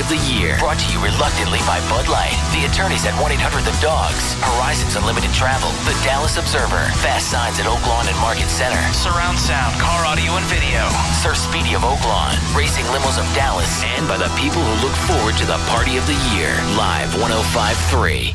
Party of the Year. Brought to you reluctantly by Bud Light, the attorneys at 1-800-THE-DOGS, Horizons Unlimited Travel, the Dallas Observer, Fast Signs at Oak Lawn and Market Center, Surround Sound, Car Audio and Video, Sir Speedy of Oak Lawn, Racing Limos of Dallas, and by the people who look forward to the Party of the Year. Live 105.3.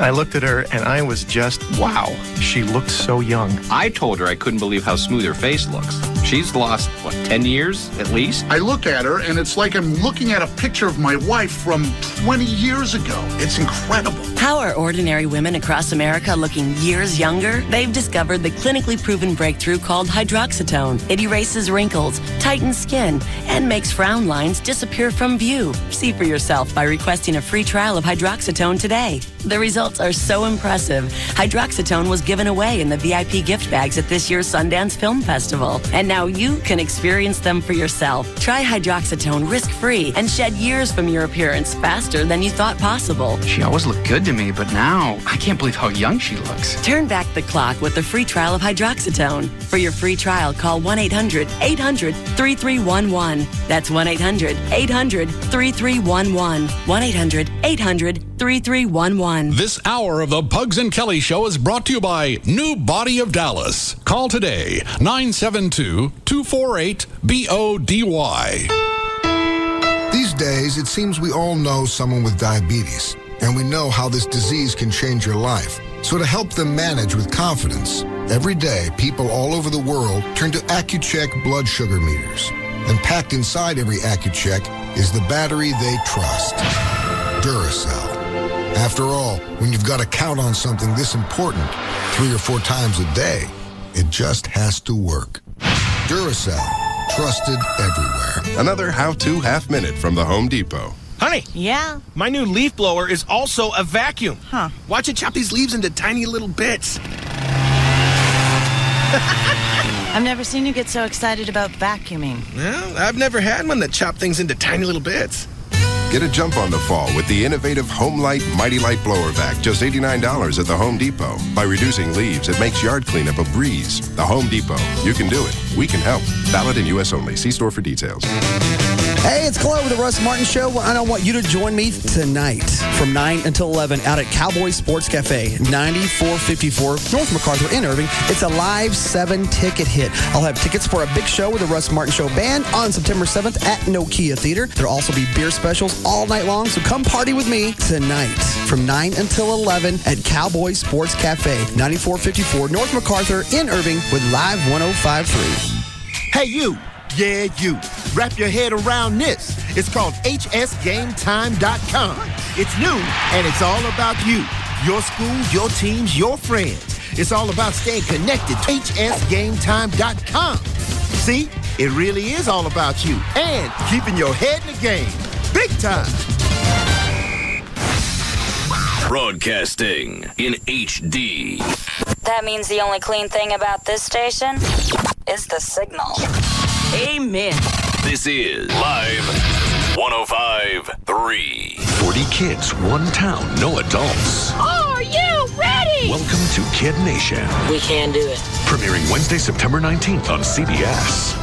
I looked at her and I was just, wow. She looked so young. I told her I couldn't believe how smooth her face looks. She's lost, 10 years at least? I look at her and it's like I'm looking at a picture of my wife from 20 years ago. It's incredible. How are ordinary women across America looking years younger? They've discovered the clinically proven breakthrough called hydroxytone. It erases wrinkles, tightens skin, and makes frown lines disappear from view. See for yourself by requesting a free trial of hydroxytone today. The results are so impressive. Hydroxytone was given away in the VIP gift bags at this year's Sundance Film Festival. And now you can experience them for yourself. Try hydroxytone risk-free and shed years from your appearance faster than you thought possible. She always looked good to me, but now I can't believe how young she looks. Turn back the clock with a free trial of hydroxytone. For your free trial, call 1-800-800-3311. That's 1-800-800-3311. 1-800-800-3311. This hour of the Pugs and Kelly Show is brought to you by New Body of Dallas. Call today, 972-248-BODY. These days, it seems we all know someone with diabetes, and we know how this disease can change your life. So to help them manage with confidence, every day, people all over the world turn to Accu-Check blood sugar meters. And packed inside every Accu-Check is the battery they trust, Duracell. After all, when you've got to count on something this important 3 or 4 times a day, it just has to work. Duracell, trusted everywhere. Another how-to half-minute from the Home Depot. Honey. Yeah? My new leaf blower is also a vacuum. Huh. Watch it chop these leaves into tiny little bits. I've never seen you get so excited about vacuuming. Well, I've never had one that chopped things into tiny little bits. Get a jump on the fall with the innovative Home Light Mighty Light Blower Vac, just $89 at the Home Depot. By reducing leaves, it makes yard cleanup a breeze. The Home Depot. You can do it. We can help. Valid in U.S. only. See store for details. Hey, it's Chloe with the Russ Martin Show. I want you to join me tonight from 9 until 11 out at Cowboy Sports Cafe, 9454 North MacArthur in Irving. It's a live 7-ticket hit. I'll have tickets for a big show with the Russ Martin Show Band on September 7th at Nokia Theater. There'll also be beer specials all night long, so come party with me tonight from 9 until 11 at Cowboy Sports Cafe, 9454 North MacArthur in Irving with Live 105.3. Hey, you. Yeah, you. Wrap your head around this. It's called hsgametime.com. It's new, and it's all about you, your school, your teams, your friends. It's all about staying connected to hsgametime.com. See, it really is all about you and keeping your head in the game. Big time. Broadcasting in HD. That means the only clean thing about this station is the signal. Amen. This is Live 105.3. 40 kids, one town, no adults. Are you ready? Welcome to Kid Nation. We can do it. Premiering Wednesday, September 19th on CBS.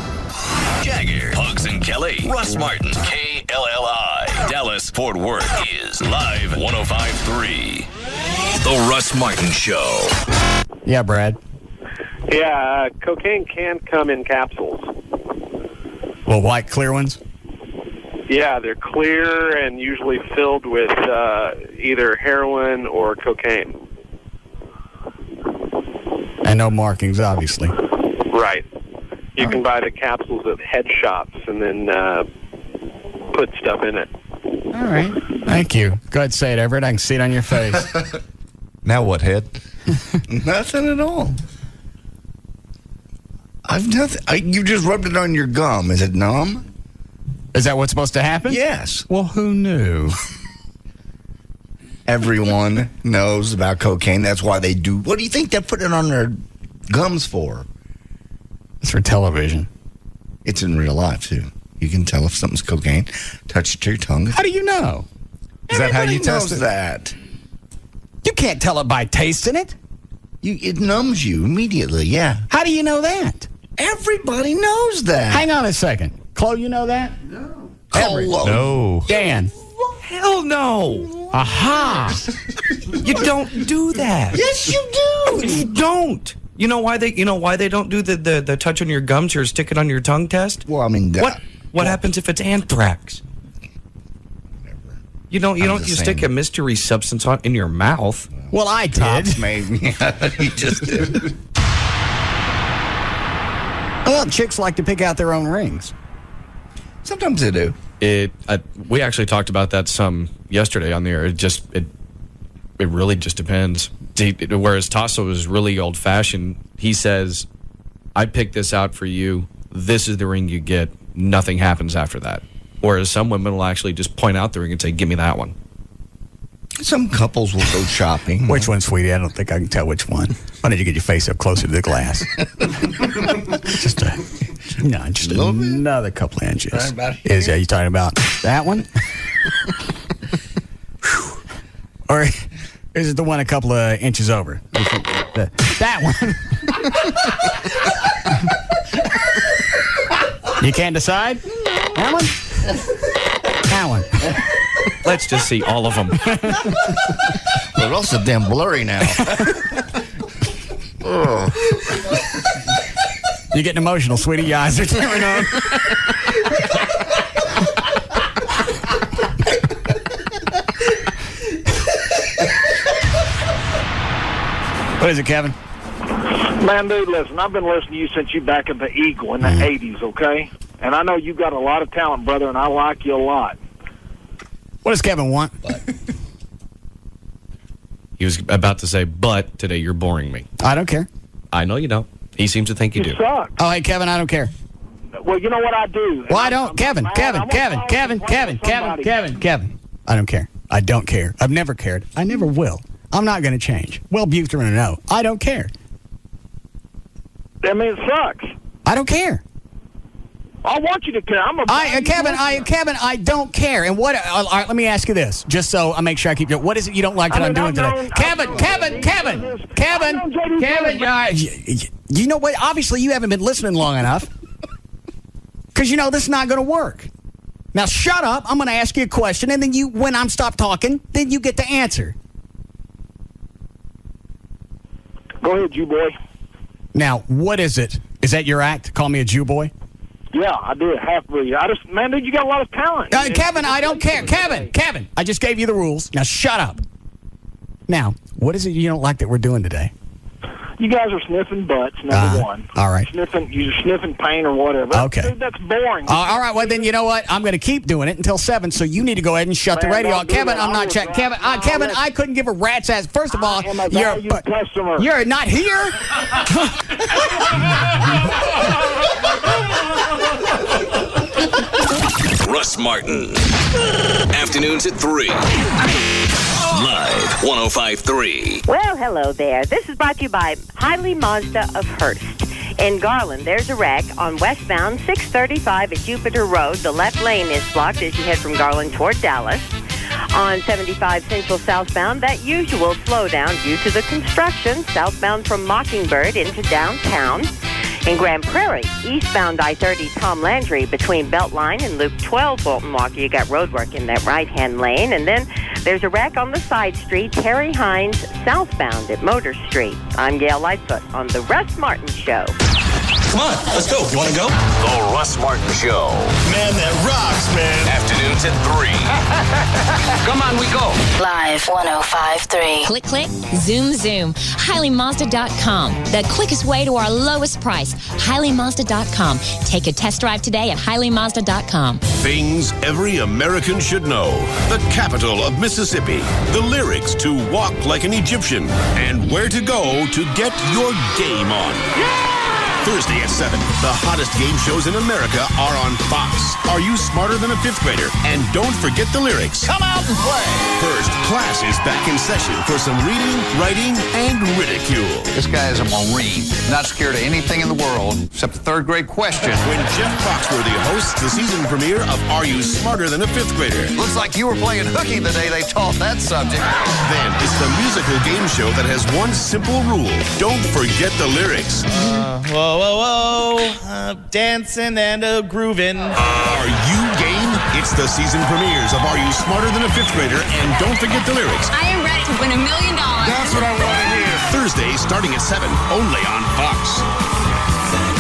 Jagger, Pugs and Kelly, Russ Martin, KLLI. Dallas, Fort Worth is Live 105.3. The Russ Martin Show. Yeah, Brad. Yeah, cocaine can come in capsules. Well, white, clear ones? Yeah, they're clear and usually filled with either heroin or cocaine. And no markings, obviously. Right. You can buy the capsules at head shops and then put stuff in it. All right. Thank you. Go ahead and say it, Everett. I can see it on your face. Now what, Head? Nothing at all. You just rubbed it on your gum. Is it numb? Is that what's supposed to happen? Yes. Well, who knew? Everyone knows about cocaine. That's why they do. What do you think they're putting it on their gums for? It's for television. It's in real life, too. You can tell if something's cocaine. Touch it to your tongue. How do you know? Is that how you test it? That. You can't tell it by tasting it. It numbs you immediately, yeah. How do you know that? Everybody knows that. Hang on a second. Chloe, you know that? No. No. Dan. Hell no. Aha. You don't do that. Yes, you do. You don't. You know why they don't do the touch on your gums or stick it on your tongue test? Well, I mean, what happens if it's anthrax? You stick a mystery substance in your mouth. Well, I did. Maybe. You just did. Well, chicks like to pick out their own rings. Sometimes they do. We actually talked about that some yesterday on the air. It really just depends. Whereas Tasso is really old fashioned. He says, "I picked this out for you. This is the ring you get. Nothing happens after that." Whereas some women will actually just point out the ring and say, "Give me that one." Some couples will go shopping. Which one, sweetie? I don't think I can tell which one. Why don't you get your face up closer to the glass? just another couple of inches. Are you talking about that one? Or is it the one a couple of inches over? That one. You can't decide? That one? That one. Let's just see all of them. They're also damn blurry now. You're getting emotional, sweetie. Your eyes are tearing on. What is it, Kevin? Man, dude, listen, I've been listening to you since you back in the Eagle in the 80s, okay? And I know you got a lot of talent, brother, and I like you a lot. What does Kevin want? He was about to say, "But today you're boring me." I don't care. I know you don't. He seems to think you do. Suck. Oh, hey, Kevin, I don't care. Well, you know what I do? Well, I don't. Kevin. I don't care. I don't care. I've never cared. I never will. I'm not going to change. Well, Buther and no. I don't care. I mean, it sucks. I don't care. I want you to care. Kevin, I don't care. And what? All right, let me ask you this, just so I make sure I keep it. What is it you don't like that I'm doing today? Kevin. You know what? Obviously, you haven't been listening long enough, because you know this is not going to work. Now, shut up. I'm going to ask you a question, and then when I'm stopped talking, then you get to answer. Go ahead, Jew boy. Now, what is it? Is that your act? Call me a Jew boy? Yeah, I did. Half-breed. Man, dude, you got a lot of talent. Kevin, I don't care. Kevin, I just gave you the rules. Now, shut up. Now, what is it you don't like that we're doing today? You guys are sniffing butts, number one. All right. You're sniffing paint or whatever. Okay. Dude, that's boring. All right, well, then you know what? I'm going to keep doing it until 7, so you need to go ahead and shut the radio off. Kevin, I'm not checking. Kevin, I couldn't give a rat's ass. First of all, you're not here? Russ Martin. Afternoons at 3. Live 105.3. Well, hello there. This is brought to you by Hiley Mazda of Hearst. In Garland, there's a wreck on westbound 635 at Jupiter Road. The left lane is blocked as you head from Garland toward Dallas. On 75 Central southbound, that usual slowdown due to the construction southbound from Mockingbird into downtown. In Grand Prairie, eastbound I-30 Tom Landry between Beltline and Loop 12 Bolton Walker, you got road work in that right-hand lane. And then there's a wreck on the side street, Terry Hines southbound at Motor Street. I'm Gail Lightfoot on The Russ Martin Show. Come on, let's go. You want to go? The Russ Martin Show. Man, that rocks, man. Afternoons at 3. Come on, we go. Live 105.3. Click, click, zoom, zoom. HileyMazda.com. The quickest way to our lowest price. HileyMazda.com. Take a test drive today at HileyMazda.com. Things every American should know. The capital of Mississippi. The lyrics to Walk Like an Egyptian. And where to go to get your game on. Thursday at 7, the hottest game shows in America are on Fox. Are you smarter than a fifth grader? And don't forget the lyrics. Come out and play. First, class is back in session for some reading, writing, and ridicule. This guy is a Marine, not scared of anything in the world except the third grade question. When Jeff Foxworthy hosts the season premiere of Are You Smarter Than a Fifth Grader? Looks like you were playing hooky the day they taught that subject. Then it's the musical game show that has one simple rule. Don't forget the lyrics. Whoa, whoa, whoa. Dancing and a grooving. Are you game? It's the season premieres of Are You Smarter Than a Fifth Grader? And don't forget the lyrics. I am ready to win $1 million. That's what I want to hear. Thursday, starting at 7, only on Fox.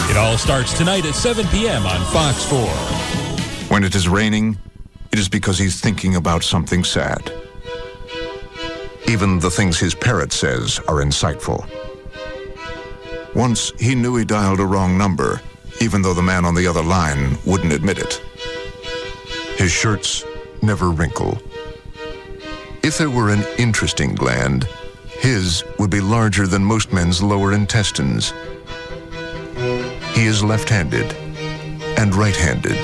It all starts tonight at 7 p.m. on Fox 4. When it is raining, it is because he's thinking about something sad. Even the things his parrot says are insightful. Once, he knew he dialed a wrong number, even though the man on the other line wouldn't admit it. His shirts never wrinkle. If there were an interesting gland, his would be larger than most men's lower intestines. He is left-handed and right-handed.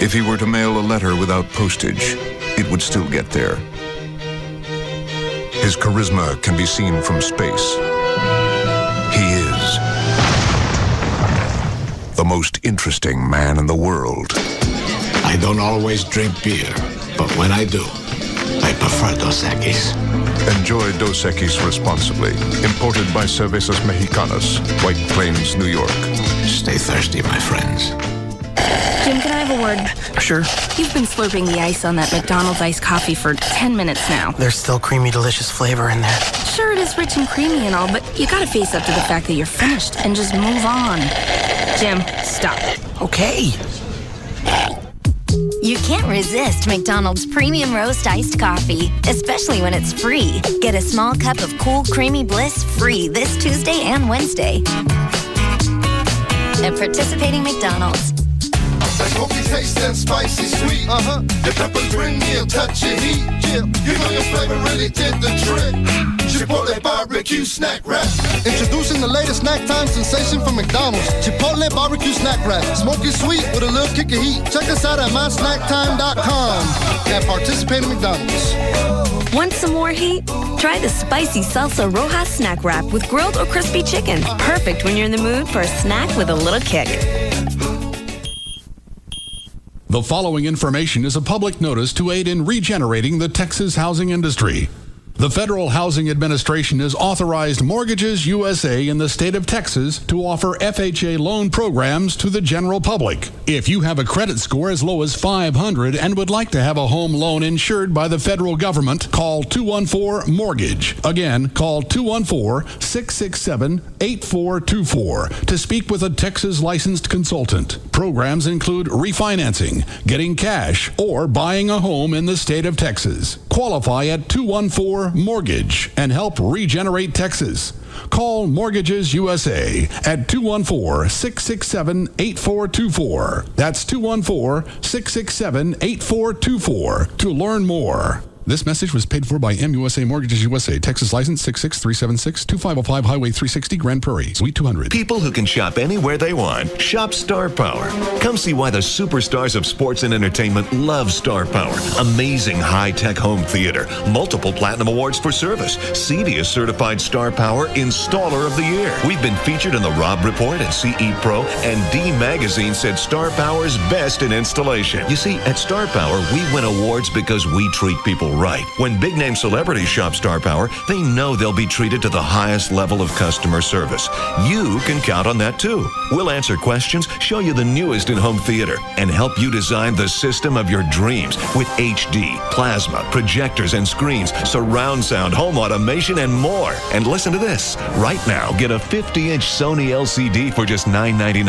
If he were to mail a letter without postage, it would still get there. His charisma can be seen from space. He is the most interesting man in the world. I don't always drink beer, but when I do, I prefer Dos Equis. Enjoy Dos Equis responsibly. Imported by Cervezas Mexicanas, White Plains, New York. Stay thirsty, my friends. Jim, can I have a word? Sure. You've been slurping the ice on that McDonald's iced coffee for 10 minutes now. There's still creamy, delicious flavor in there. Sure, it is rich and creamy and all, but you gotta face up to the fact that you're finished and just move on. Jim, stop. Okay. You can't resist McDonald's Premium Roast Iced Coffee, especially when it's free. Get a small cup of cool, creamy bliss free this Tuesday and Wednesday at participating McDonald's. That smoky taste and spicy sweet. The peppers bring me a touch of heat. Yeah. You know your flavor really did the trick. Chipotle barbecue snack wrap. Introducing the latest snack time sensation from McDonald's. Chipotle barbecue snack wrap. Smoky sweet with a little kick of heat. Check us out at mysnacktime.com. At participating McDonald's. Want some more heat? Try the spicy salsa roja snack wrap with grilled or crispy chicken. Perfect when you're in the mood for a snack with a little kick. The following information is a public notice to aid in regenerating the Texas housing industry. The Federal Housing Administration has authorized Mortgages USA in the state of Texas to offer FHA loan programs to the general public. If you have a credit score as low as 500 and would like to have a home loan insured by the federal government, call 214-MORTGAGE. Again, call 214-667-8424 to speak with a Texas licensed consultant. Programs include refinancing, getting cash, or buying a home in the state of Texas. Qualify at 214-MORTGAGE and help regenerate Texas. Call Mortgages USA at 214-667-8424. That's 214-667-8424 to learn more. This message was paid for by MUSA Mortgages USA, Texas license 66376-2505 Highway 360, Grand Prairie, Suite 200. People who can shop anywhere they want. Shop Star Power. Come see why the superstars of sports and entertainment love Star Power. Amazing high-tech home theater. Multiple platinum awards for service. CBS certified Star Power Installer of the Year. We've been featured in the Rob Report and CE Pro, and D Magazine said Star Power's best in installation. You see, at Star Power, we win awards because we treat people right. When big-name celebrities shop Star Power, they know they'll be treated to the highest level of customer service. You can count on that, too. We'll answer questions, show you the newest in home theater, and help you design the system of your dreams with HD, plasma, projectors and screens, surround sound, home automation, and more. And listen to this. Right now, get a 50-inch Sony LCD for just $9.99.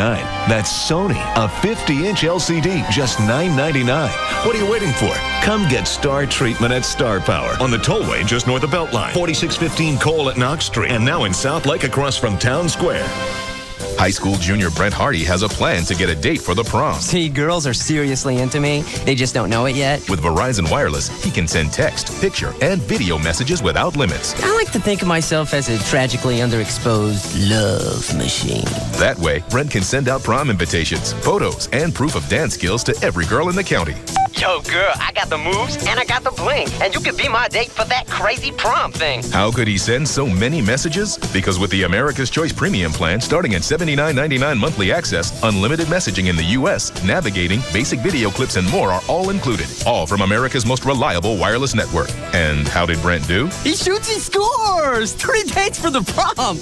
That's Sony, a 50-inch LCD, just $9.99. What are you waiting for? Come get Star treatment at Star Power on the tollway just north of Beltline, 4615 Cole at Knox Street, and now in South Lake across from Town Square. High school junior Brent Hardy has a plan to get a date for the prom. See, girls are seriously into me. They just don't know it yet. With Verizon Wireless, he can send text, picture, and video messages without limits. I like to think of myself as a tragically underexposed love machine. That way, Brent can send out prom invitations, photos, and proof of dance skills to every girl in the county. Yo, girl, I got the moves and I got the bling. And you could be my date for that crazy prom thing. How could he send so many messages? Because with the America's Choice Premium plan starting at $79.99 monthly access, unlimited messaging in the U.S., navigating, basic video clips, and more are all included. All from America's most reliable wireless network. And how did Brent do? He shoots, he scores! 3 dates for the prom.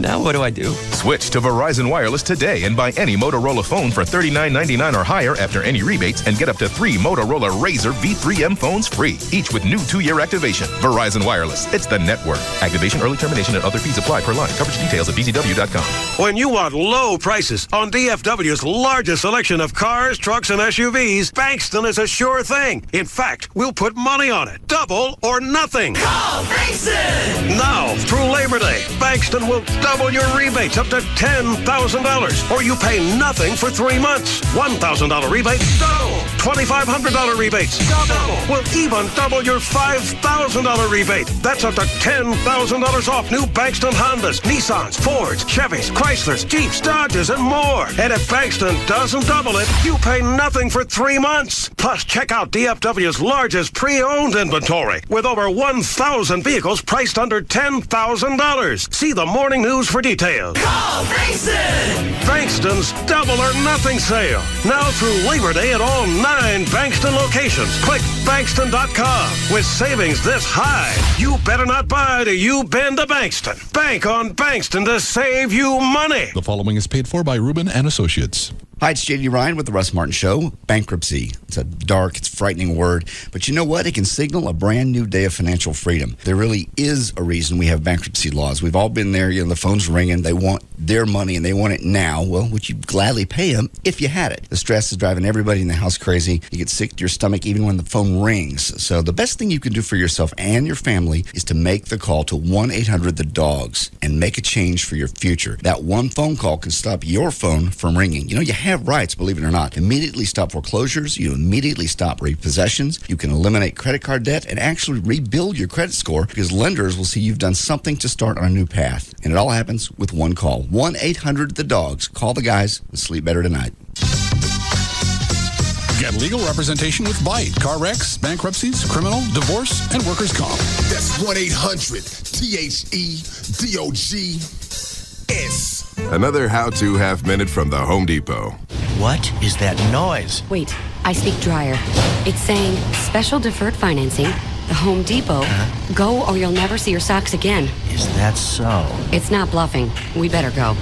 Now what do I do? Switch to Verizon Wireless today and buy any Motorola phone for $39.99 or higher after any rebates and get up to 3 Motorola Razr V3M phones free, each with new 2-year activation. Verizon Wireless. It's the network. Activation, early termination, and other fees apply per line. Coverage details at bzw.com. When you want low prices on DFW's largest selection of cars, trucks, and SUVs, Bankston is a sure thing. In fact, we'll put money on it. Double or nothing. Call Bankston! Now, through Labor Day, Bankston will double your rebates up to $10,000. Or you pay nothing for 3 months. $1,000 rebate, double. $2,500 rebates, double. We'll even double your $5,000 rebate. That's up to $10,000 off new Bankston Hondas, Nissans, Fords, Chevys, Chryslers, Jeeps, Dodges, and more. And if Bankston doesn't double it, you pay nothing for 3 months. Plus, check out DFW's largest pre-owned inventory with over 1,000 vehicles priced under $10,000. See the morning news for details. Call Bankston! Bankston's Double or Nothing sale. Now through Labor Day at all 9 Bankston locations. Click Bankston.com. With savings this high, you better not buy till you've been to Bankston. Bank on Bankston to save you money. The following is paid for by Rubin and Associates. Hi, it's J.D. Ryan with the Russ Martin Show. Bankruptcy. It's a dark, it's a frightening word. But you know what? It can signal a brand new day of financial freedom. There really is a reason we have bankruptcy laws. We've all been there. You know, the phone's ringing. They want their money and they want it now. Well, would you gladly pay them if you had it? The stress is driving everybody in the house crazy. You get sick to your stomach even when the phone rings. So the best thing you can do for yourself and your family is to make the call to 1-800-THE-DOGS and make a change for your future. That one phone call can stop your phone from ringing. You know, you have rights, believe it or not. Immediately stop foreclosures. You immediately stop repossessions. You can eliminate credit card debt and actually rebuild your credit score because lenders will see you've done something to start on a new path. And it all happens with one call. 1-800-THE-DOGS. Call the guys and sleep better tonight. Get legal representation with Byte. Car wrecks, bankruptcies, criminal, divorce, and workers' comp. That's 1-800-THE-DOGS. Another how-to half-minute from the Home Depot. What is that noise? Wait, I speak dryer. It's saying special deferred financing, the Home Depot. Go or you'll never see your socks again. Is that so? It's not bluffing. We better go.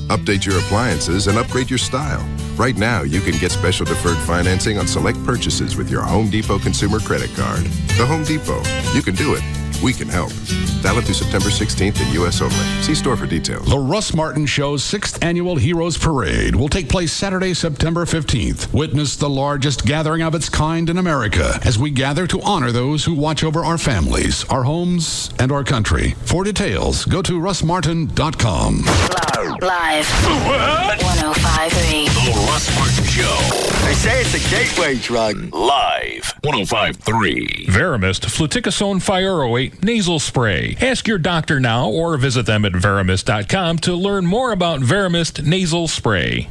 Update your appliances and upgrade your style. Right now, you can get special deferred financing on select purchases with your Home Depot consumer credit card. The Home Depot. You can do it. We can help. Valid through September 16th in U.S. only. See store for details. The Russ Martin Show's 6th Annual Heroes Parade will take place Saturday, September 15th. Witness the largest gathering of its kind in America as we gather to honor those who watch over our families, our homes, and our country. For details, go to russmartin.com. Live. What? 105.3. The Russ Martin Show. They say it's a gateway drug. Live. 105.3. Veramist fluticasone Fluoroate nasal spray. Ask your doctor now or visit them at veramist.com to learn more about Veramist nasal spray.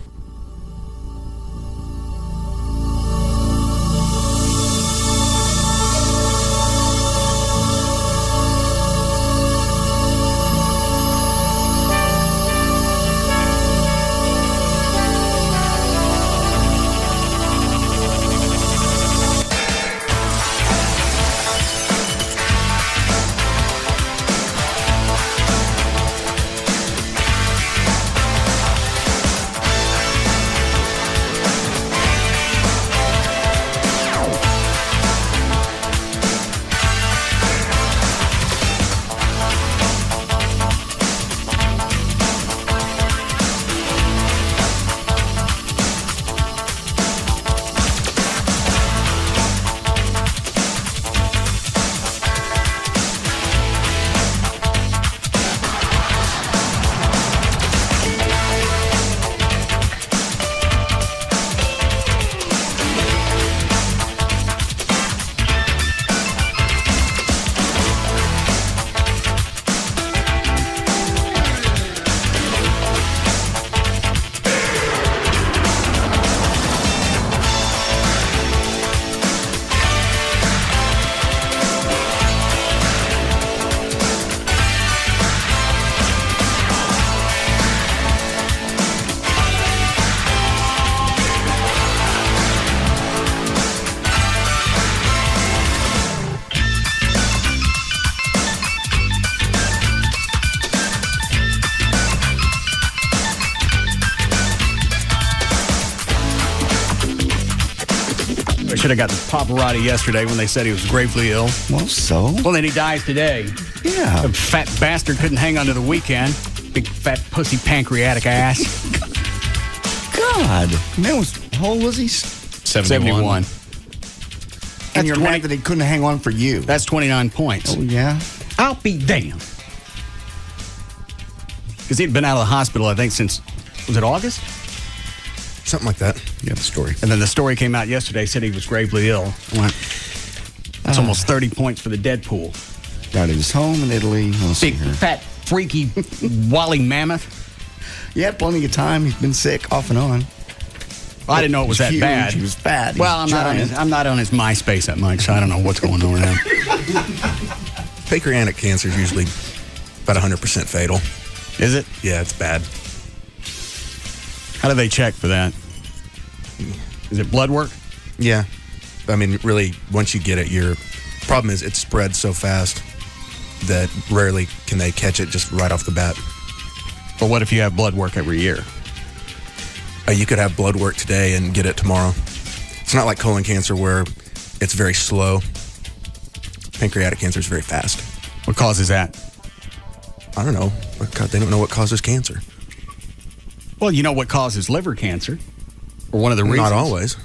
should have got the Pavarotti yesterday when they said he was gravely ill. Well, so? Well, then he dies today. Yeah. The fat bastard couldn't hang on to the weekend. Big fat pussy pancreatic ass. God. Man, how old was he? 71. And you're mad that he couldn't hang on for you. That's 29 points. Oh, yeah? I'll be damned. Because he'd been out of the hospital, I think, since, was it August? Something like that. Yeah, the story. And then the story came out yesterday, said he was gravely ill. It's almost 30 points for the Deadpool. Died at his home in Italy. Big, fat, freaky, wally mammoth. Yeah, plenty of time. He's been sick off and on. I didn't know it was that huge. bad. He was fat. Well, I'm not on his MySpace that much, so I don't know what's going on with him. Pancreatic cancer is usually about 100% fatal. Is it? Yeah, it's bad. How do they check for that? Is it blood work? Yeah. I mean, really, once you get it, your problem is it spreads so fast that rarely can they catch it just right off the bat. But what if you have blood work every year? You could have blood work today and get it tomorrow. It's not like colon cancer where it's very slow. Pancreatic cancer is very fast. What causes that? I don't know. God, they don't know what causes cancer. Well, you know what causes liver cancer. Or one of the reasons. Not always.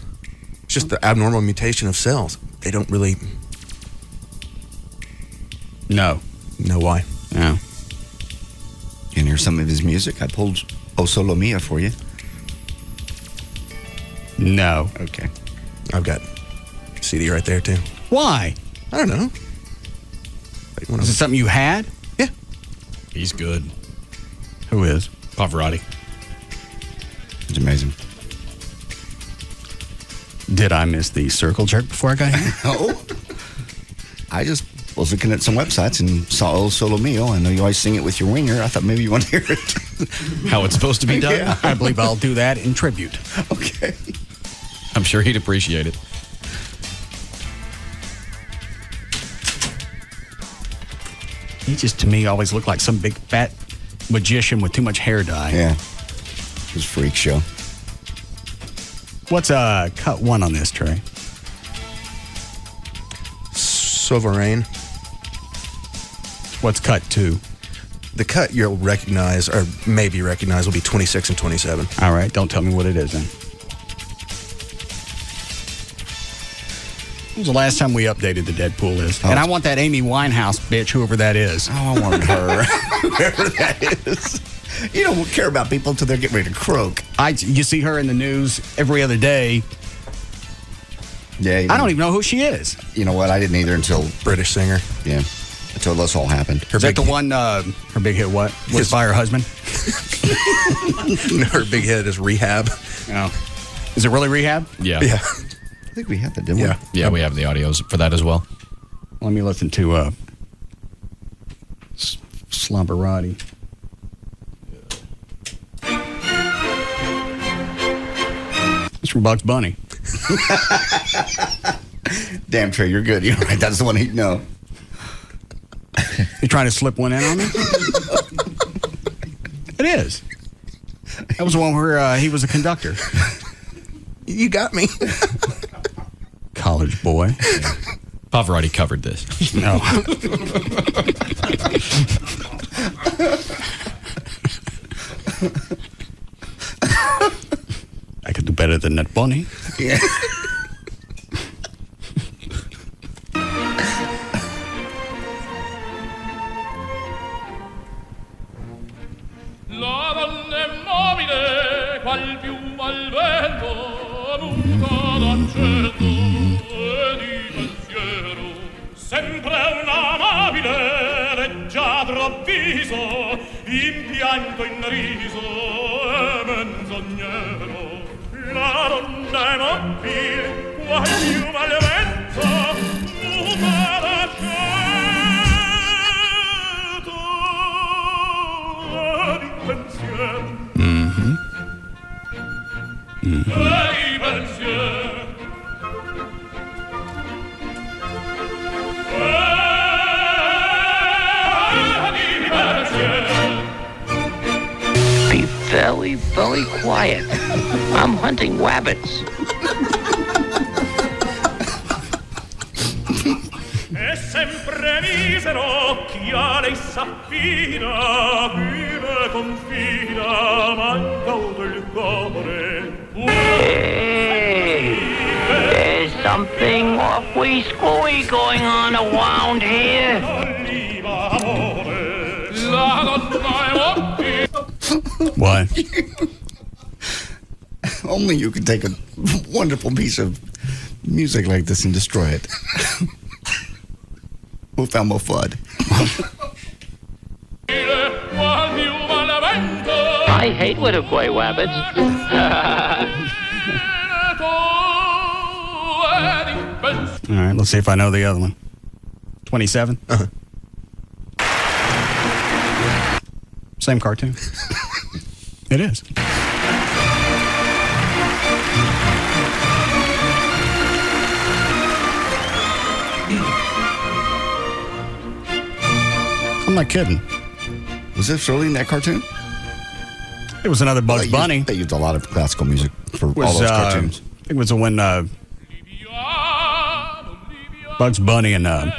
It's just the abnormal mutation of cells. They don't really know why. No. And here's some of his music. I pulled O Solo Mia for you. No. Okay. I've got a CD right there, too. Why? I don't know. Is it something you had? Yeah. He's good. Who is? Pavarotti. It's amazing. Did I miss the circle jerk before I got here? No. I just was looking at some websites and saw O Solo Mio. I know you always sing it with your winger. I thought maybe you want to hear it. How it's supposed to be done? Yeah. I believe I'll do that in tribute. Okay. I'm sure he'd appreciate it. He just, to me, always looked like some big fat magician with too much hair dye. Yeah. It was a freak show. What's cut one on this, Trey? Sovereign. What's cut two? The cut you'll recognize, or maybe recognize, will be 26 and 27. All right, don't tell me what it is then. When was the last time we updated the Deadpool list? And I want that Amy Winehouse bitch, whoever that is. Oh, I wanted her. Whoever that is. You don't care about people until they're getting ready to croak. You see her in the news every other day. Yeah. I don't even know who she is. You know what? I didn't either until... British singer. Yeah. Until this all happened. Is that the one, her big hit what? Was by her husband? No, her big hit is Rehab. Oh. Is it really Rehab? Yeah. Yeah. I think we had that, didn't we? Yeah, we have the audios for that as well. Let me listen to Slumberati. It's from Bugs Bunny. Damn, Trey, you're good. You're right. That's the one he'd know. You trying to slip one in on me? It is. That was the one where he was a conductor. You got me. College boy. Yeah. Pavarotti covered this. No. I could do better than that bunny. Yeah. La donna è mobile, qual piuma al vento, nuda d'accetto e di pensiero. Sempre un'amabile, leggiadro viso, in pianto, in riso e menzognero. La donna è mobile, qual piuma al vento, nuda d'accetto. Mm-hmm. Be very, very quiet. I'm hunting rabbits. È sempre misero chi a lei s'affida, chi le confida, ma incauto il cuore. There's something awfully screwy going on around here. What? Only you can take a wonderful piece of music like this and destroy it. Without more flood. I hate little gray rabbits. All right, let's see if I know the other one. 27? Uh-huh. Same cartoon. It is. I'm not kidding. Was this really in that cartoon? It was another Bugs Bunny. They used a lot of classical music for all those cartoons. I think it was when Bugs Bunny and it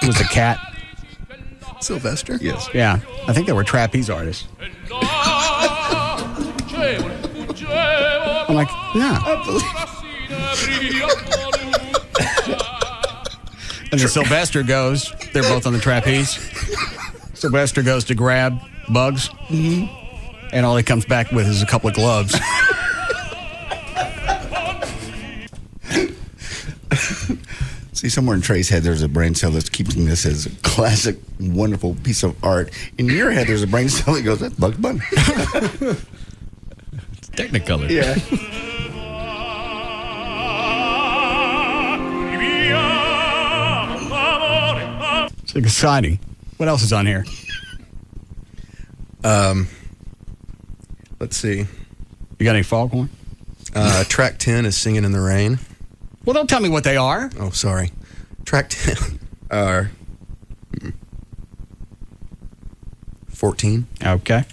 was the cat. Sylvester? Yes. Yeah. I think they were trapeze artists. I'm like, yeah. And then Sylvester goes, they're both on the trapeze. Sylvester goes to grab Bugs, and all he comes back with is a couple of gloves. See, somewhere in Trey's head, there's a brain cell that's keeping this as a classic, wonderful piece of art. In your head, there's a brain cell that goes, that's Bugs Bunny. It's Technicolor. Yeah. It's exciting. What else is on here? Let's see. You got any Foghorn? Track 10 is Singing in the Rain. Well, don't tell me what they are. Oh, sorry. Track 10 are 14. Okay.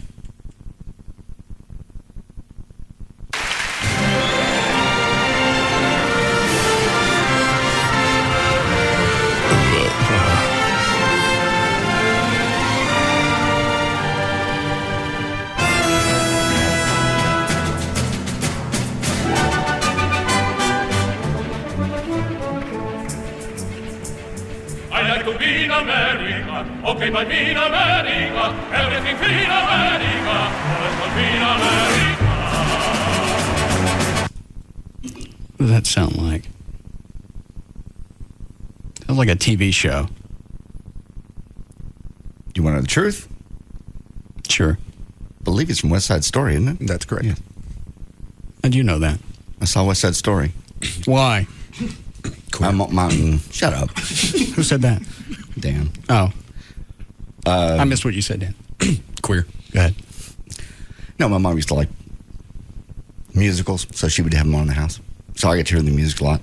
I like to be in America. Okay, but be in America. Everything free in America. Let's go be in America. What does that sound like? Sounds like a TV show. You want to know the truth? Sure. I believe it's from West Side Story, isn't it? That's correct. Yeah. How'd you know that? I saw West Side Story. Why? Mountain. Shut up. Who said that? Dan. Oh. I missed what you said, Dan. Queer. Go ahead. No, my mom used to like musicals, so she would have them on in the house. So I get to hear the music a lot.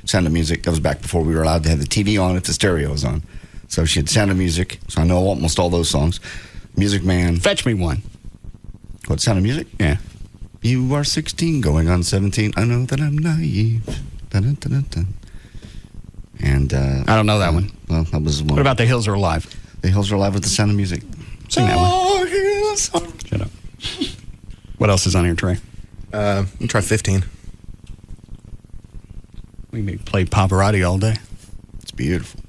Sound of Music. That was back before we were allowed to have the TV on if the stereo was on. So she had Sound of Music, so I know almost all those songs. Music Man. Fetch me one. What, Sound of Music? Yeah. You are 16, going on 17. I know that I'm naive. Dun, dun, dun, dun. And I don't know that one. Well, that was one. What about The Hills Are Alive? The Hills Are Alive with the Sound of Music. Sing that one. Shut up. What else is on here, Trey? Let me try 15. We can play Pavarotti all day. It's beautiful.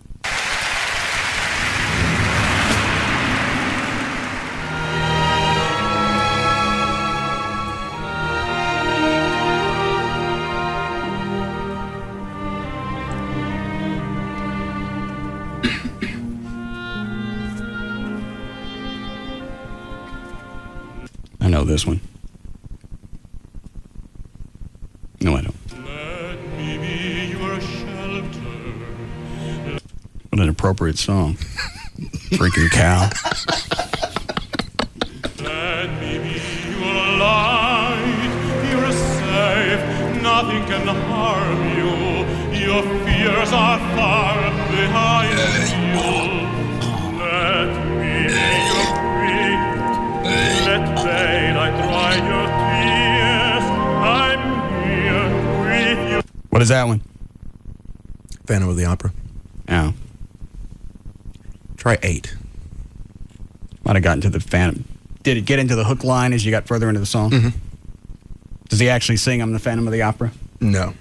I know this one. No, I don't. What an appropriate song. Freaking cow. Let me be your light. You're safe. Nothing can harm you. Your fears are far behind you. Let me be your friend. Let daylight dry your tears. I'm here with you. What is that one? Phantom of the Opera. Oh. Try 8. Might have gotten to the Phantom. Did it get into the hook line as you got further into the song? Mm-hmm. Does he actually sing I'm the Phantom of the Opera? No.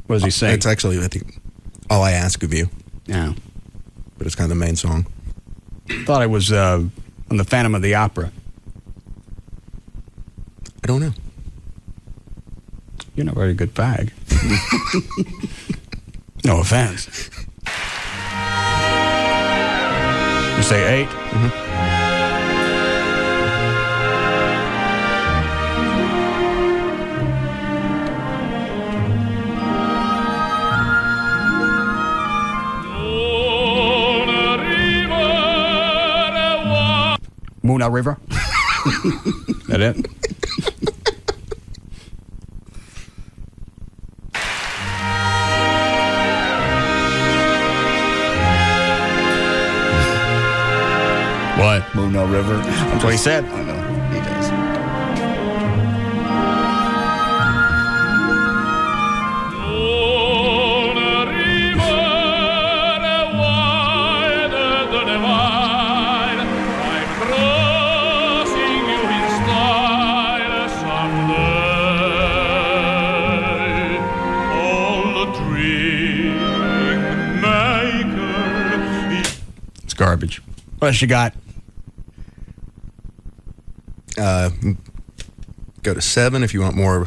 What does he sing? It's actually, I think, All I Ask of You. Yeah. But it's kind of the main song. Thought it was I'm the Phantom of the Opera. I don't know. You're not a very good fag. No offense. You say 8? Mm-hmm. Moona River? That it? What? Moona River. That's what he said. I know. He does. It's garbage. What else you got? Go to 7 if you want more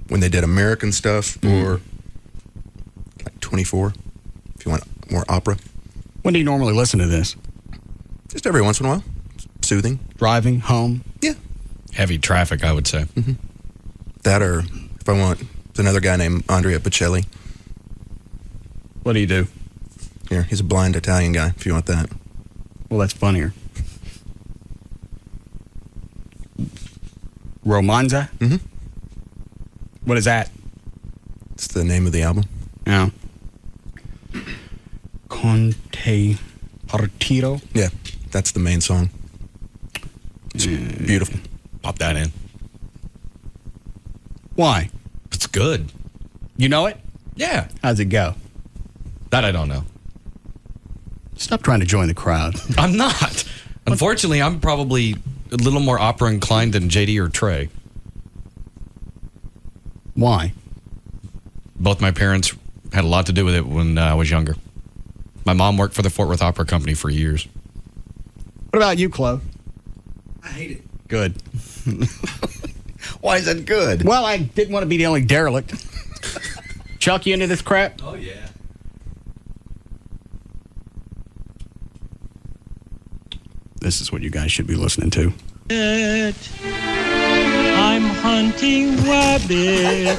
when they did American stuff, or like 24 if you want more opera. When do you normally listen to this? Just every once in a while. Soothing. Driving home? Yeah. Heavy traffic, I would say. Mm-hmm. That, or if I want, there's another guy named Andrea Bocelli. What do you do? Here, he's a blind Italian guy, if you want that. Well, that's funnier. Romanza? Mm-hmm. What is that? It's the name of the album. Yeah. Conte Partito? Yeah, that's the main song. It's beautiful. Pop that in. Why? It's good. You know it? Yeah. How's it go? That I don't know. Stop trying to join the crowd. I'm not. Unfortunately, I'm probably a little more opera inclined than JD or Trey. Why? Both my parents had a lot to do with it when I was younger. My mom worked for the Fort Worth Opera Company for years. What about you, Chloe? I hate it. Good. Why is that good? Well, I didn't want to be the only derelict. Chuck you into this crap? Oh, yeah. This is what you guys should be listening to. I'm hunting rabbit.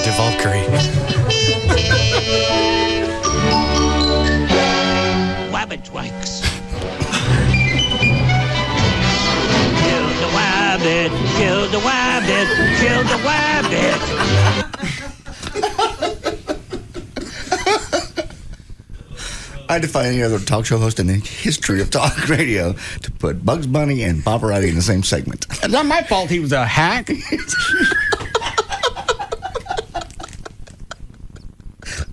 De Valkyrie. Wabbit wax. Kill the wabbit, kill the wabbit, kill the wabbit. I had to find any other talk show host in the history of talk radio to put Bugs Bunny and Pavarotti in the same segment. It's not my fault he was a hack.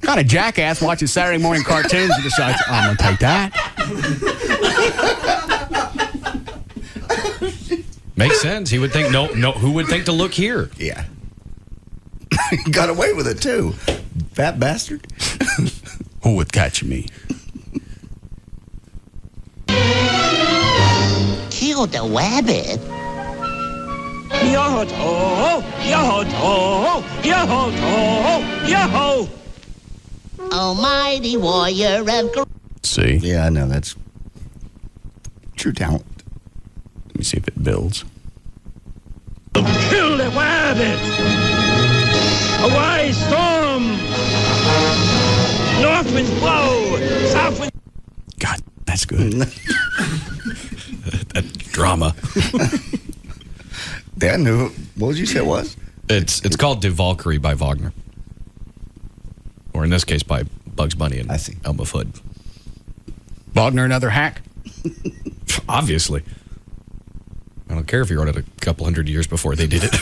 Kind of jackass watches Saturday morning cartoons and decides, I'm going to take that. Makes sense. He would think, no, who would think to look here? Yeah. Got away with it, too. Fat bastard. Who would catch me? Kill the wabbit. Yo-ho-to, yo-ho-to, yo-ho-to, yo-ho. Almighty warrior of... See? Yeah, I know. That's true talent. Let me see if it builds. Kill the wabbit. Away storm. North winds blow. South winds... God, that's good. That drama. Dan knew. What did you say it was? It's called De Valkyrie by Wagner. Or in this case, by Bugs Bunny and Elmer Fudd. Wagner another hack? Obviously. I don't care if you wrote it a couple hundred years before they did it.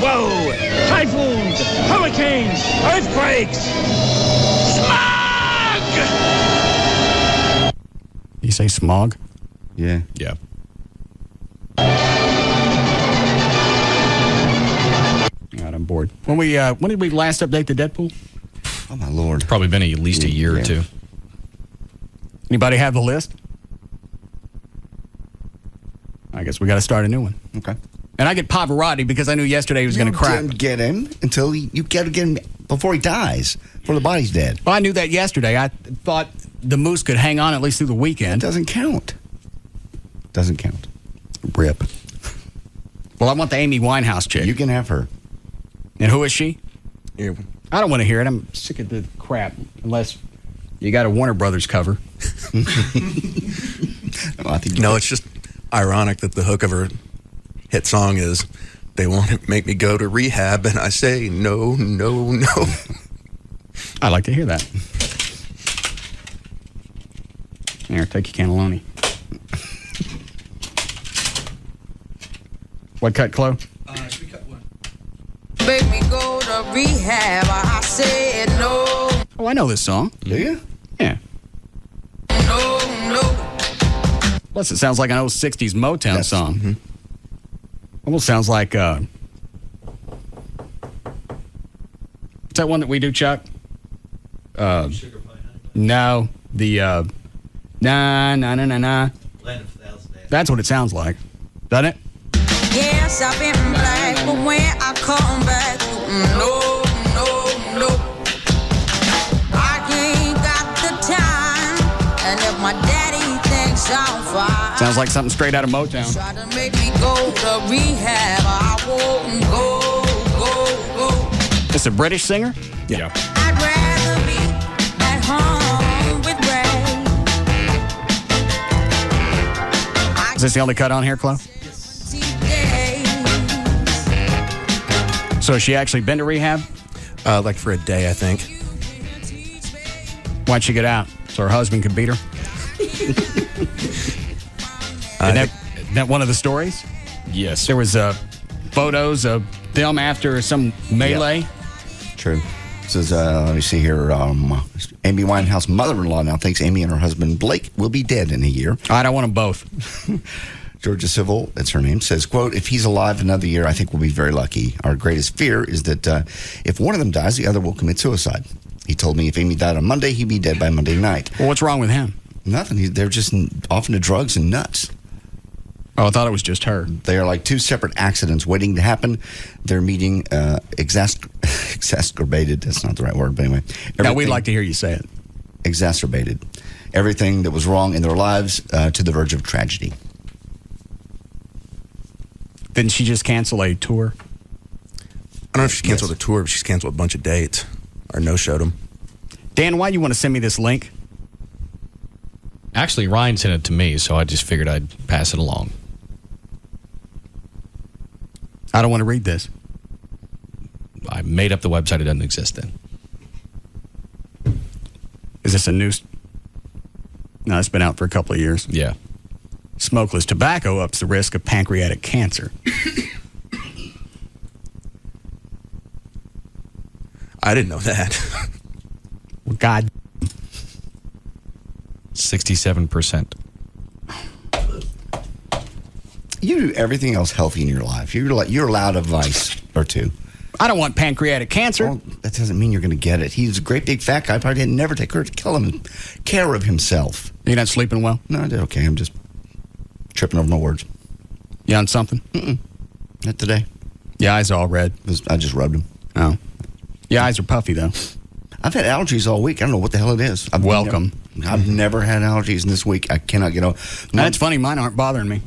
Whoa! Typhoons, hurricanes, earthquakes, smog! You say smog? Yeah. Yeah. God, I'm bored. When did we last update the Deadpool? Oh, my Lord. Probably been at least a year or two. Anybody have the list? I guess we got to start a new one. Okay. And I get Pavarotti because I knew yesterday he was going to crack. You didn't get him until you got to get him before he dies, before the body's dead. Well, I knew that yesterday. I thought the Moose could hang on at least through the weekend. Doesn't count. Doesn't count. Rip. Well, I want the Amy Winehouse chick. You can have her. And who is she? Yeah. I don't want to hear it. I'm sick of the crap. Unless you got a Warner Brothers cover. It's just ironic that the hook of her hit song is, "They won't make me go to rehab," and I say, no, no, no. I like to hear that. Here, take your cannelloni. What cut, Chloe? Should we cut one? Make me go to rehab. I said no. Oh, I know this song. Do you? Yeah. No, no. Plus, it sounds like an old 60s Motown song. Mm-hmm. Almost sounds like, what's that one that we do, Chuck? No, the, na, na, na, na, na. Land of 1,000 Days. That's what it sounds like. Doesn't it? Yes, I've been black, but when I come back, no, no, no. I ain't got the time, and if my daddy thinks I'm fine, Sounds like something straight out of Motown. try to make me go to rehab, I won't go, go, go. It's a British singer? Yeah. I'd rather be at home with Ray. Is this the only cut on here, Chloe? So has she actually been to rehab? Like for a day, I think. Why'd she get out? So her husband could beat her? Isn't that one of the stories? Yes. There was photos of them after some melee. Yep. True. This is, let me see here. Amy Winehouse mother-in-law now thinks Amy and her husband Blake will be dead in a year. I don't want them both. Georgia Civil, that's her name, says, quote, "If he's alive another year, I think we'll be very lucky. Our greatest fear is that if one of them dies, the other will commit suicide. He told me if Amy died on Monday, he'd be dead by Monday night." Well, what's wrong with him? Nothing. They're just off into drugs and nuts. Oh, I thought it was just her. They are like two separate accidents waiting to happen. They're meeting exacerbated. That's not the right word, but anyway. No, we'd like to hear you say it. Exacerbated. Everything that was wrong in their lives to the verge of tragedy. Didn't she just cancel a tour? I don't know if she canceled a tour, but she's canceled a bunch of dates or no-showed them. Dan, why you want to send me this link? Actually, Ryan sent it to me, so I just figured I'd pass it along. I don't want to read this. I made up the website. It doesn't exist then. Is this a news? No, it's been out for a couple of years. Yeah. Smokeless tobacco ups the risk of pancreatic cancer. I didn't know that. Well, God. 67%. You do everything else healthy in your life. You're allowed a vice or two. I don't want pancreatic cancer. Well, that doesn't mean you're going to get it. He's a great big fat guy. Probably didn't never take care of himself. You're not sleeping well? No, I did okay. I'm just tripping over my words. You on something? Mm-mm. Not today. Your eyes are all red. I just rubbed them. Oh. Your eyes are puffy, though. I've had allergies all week. I don't know what the hell it is. Welcome. I've never had allergies, and this week I cannot get over. That's funny. Mine aren't bothering me.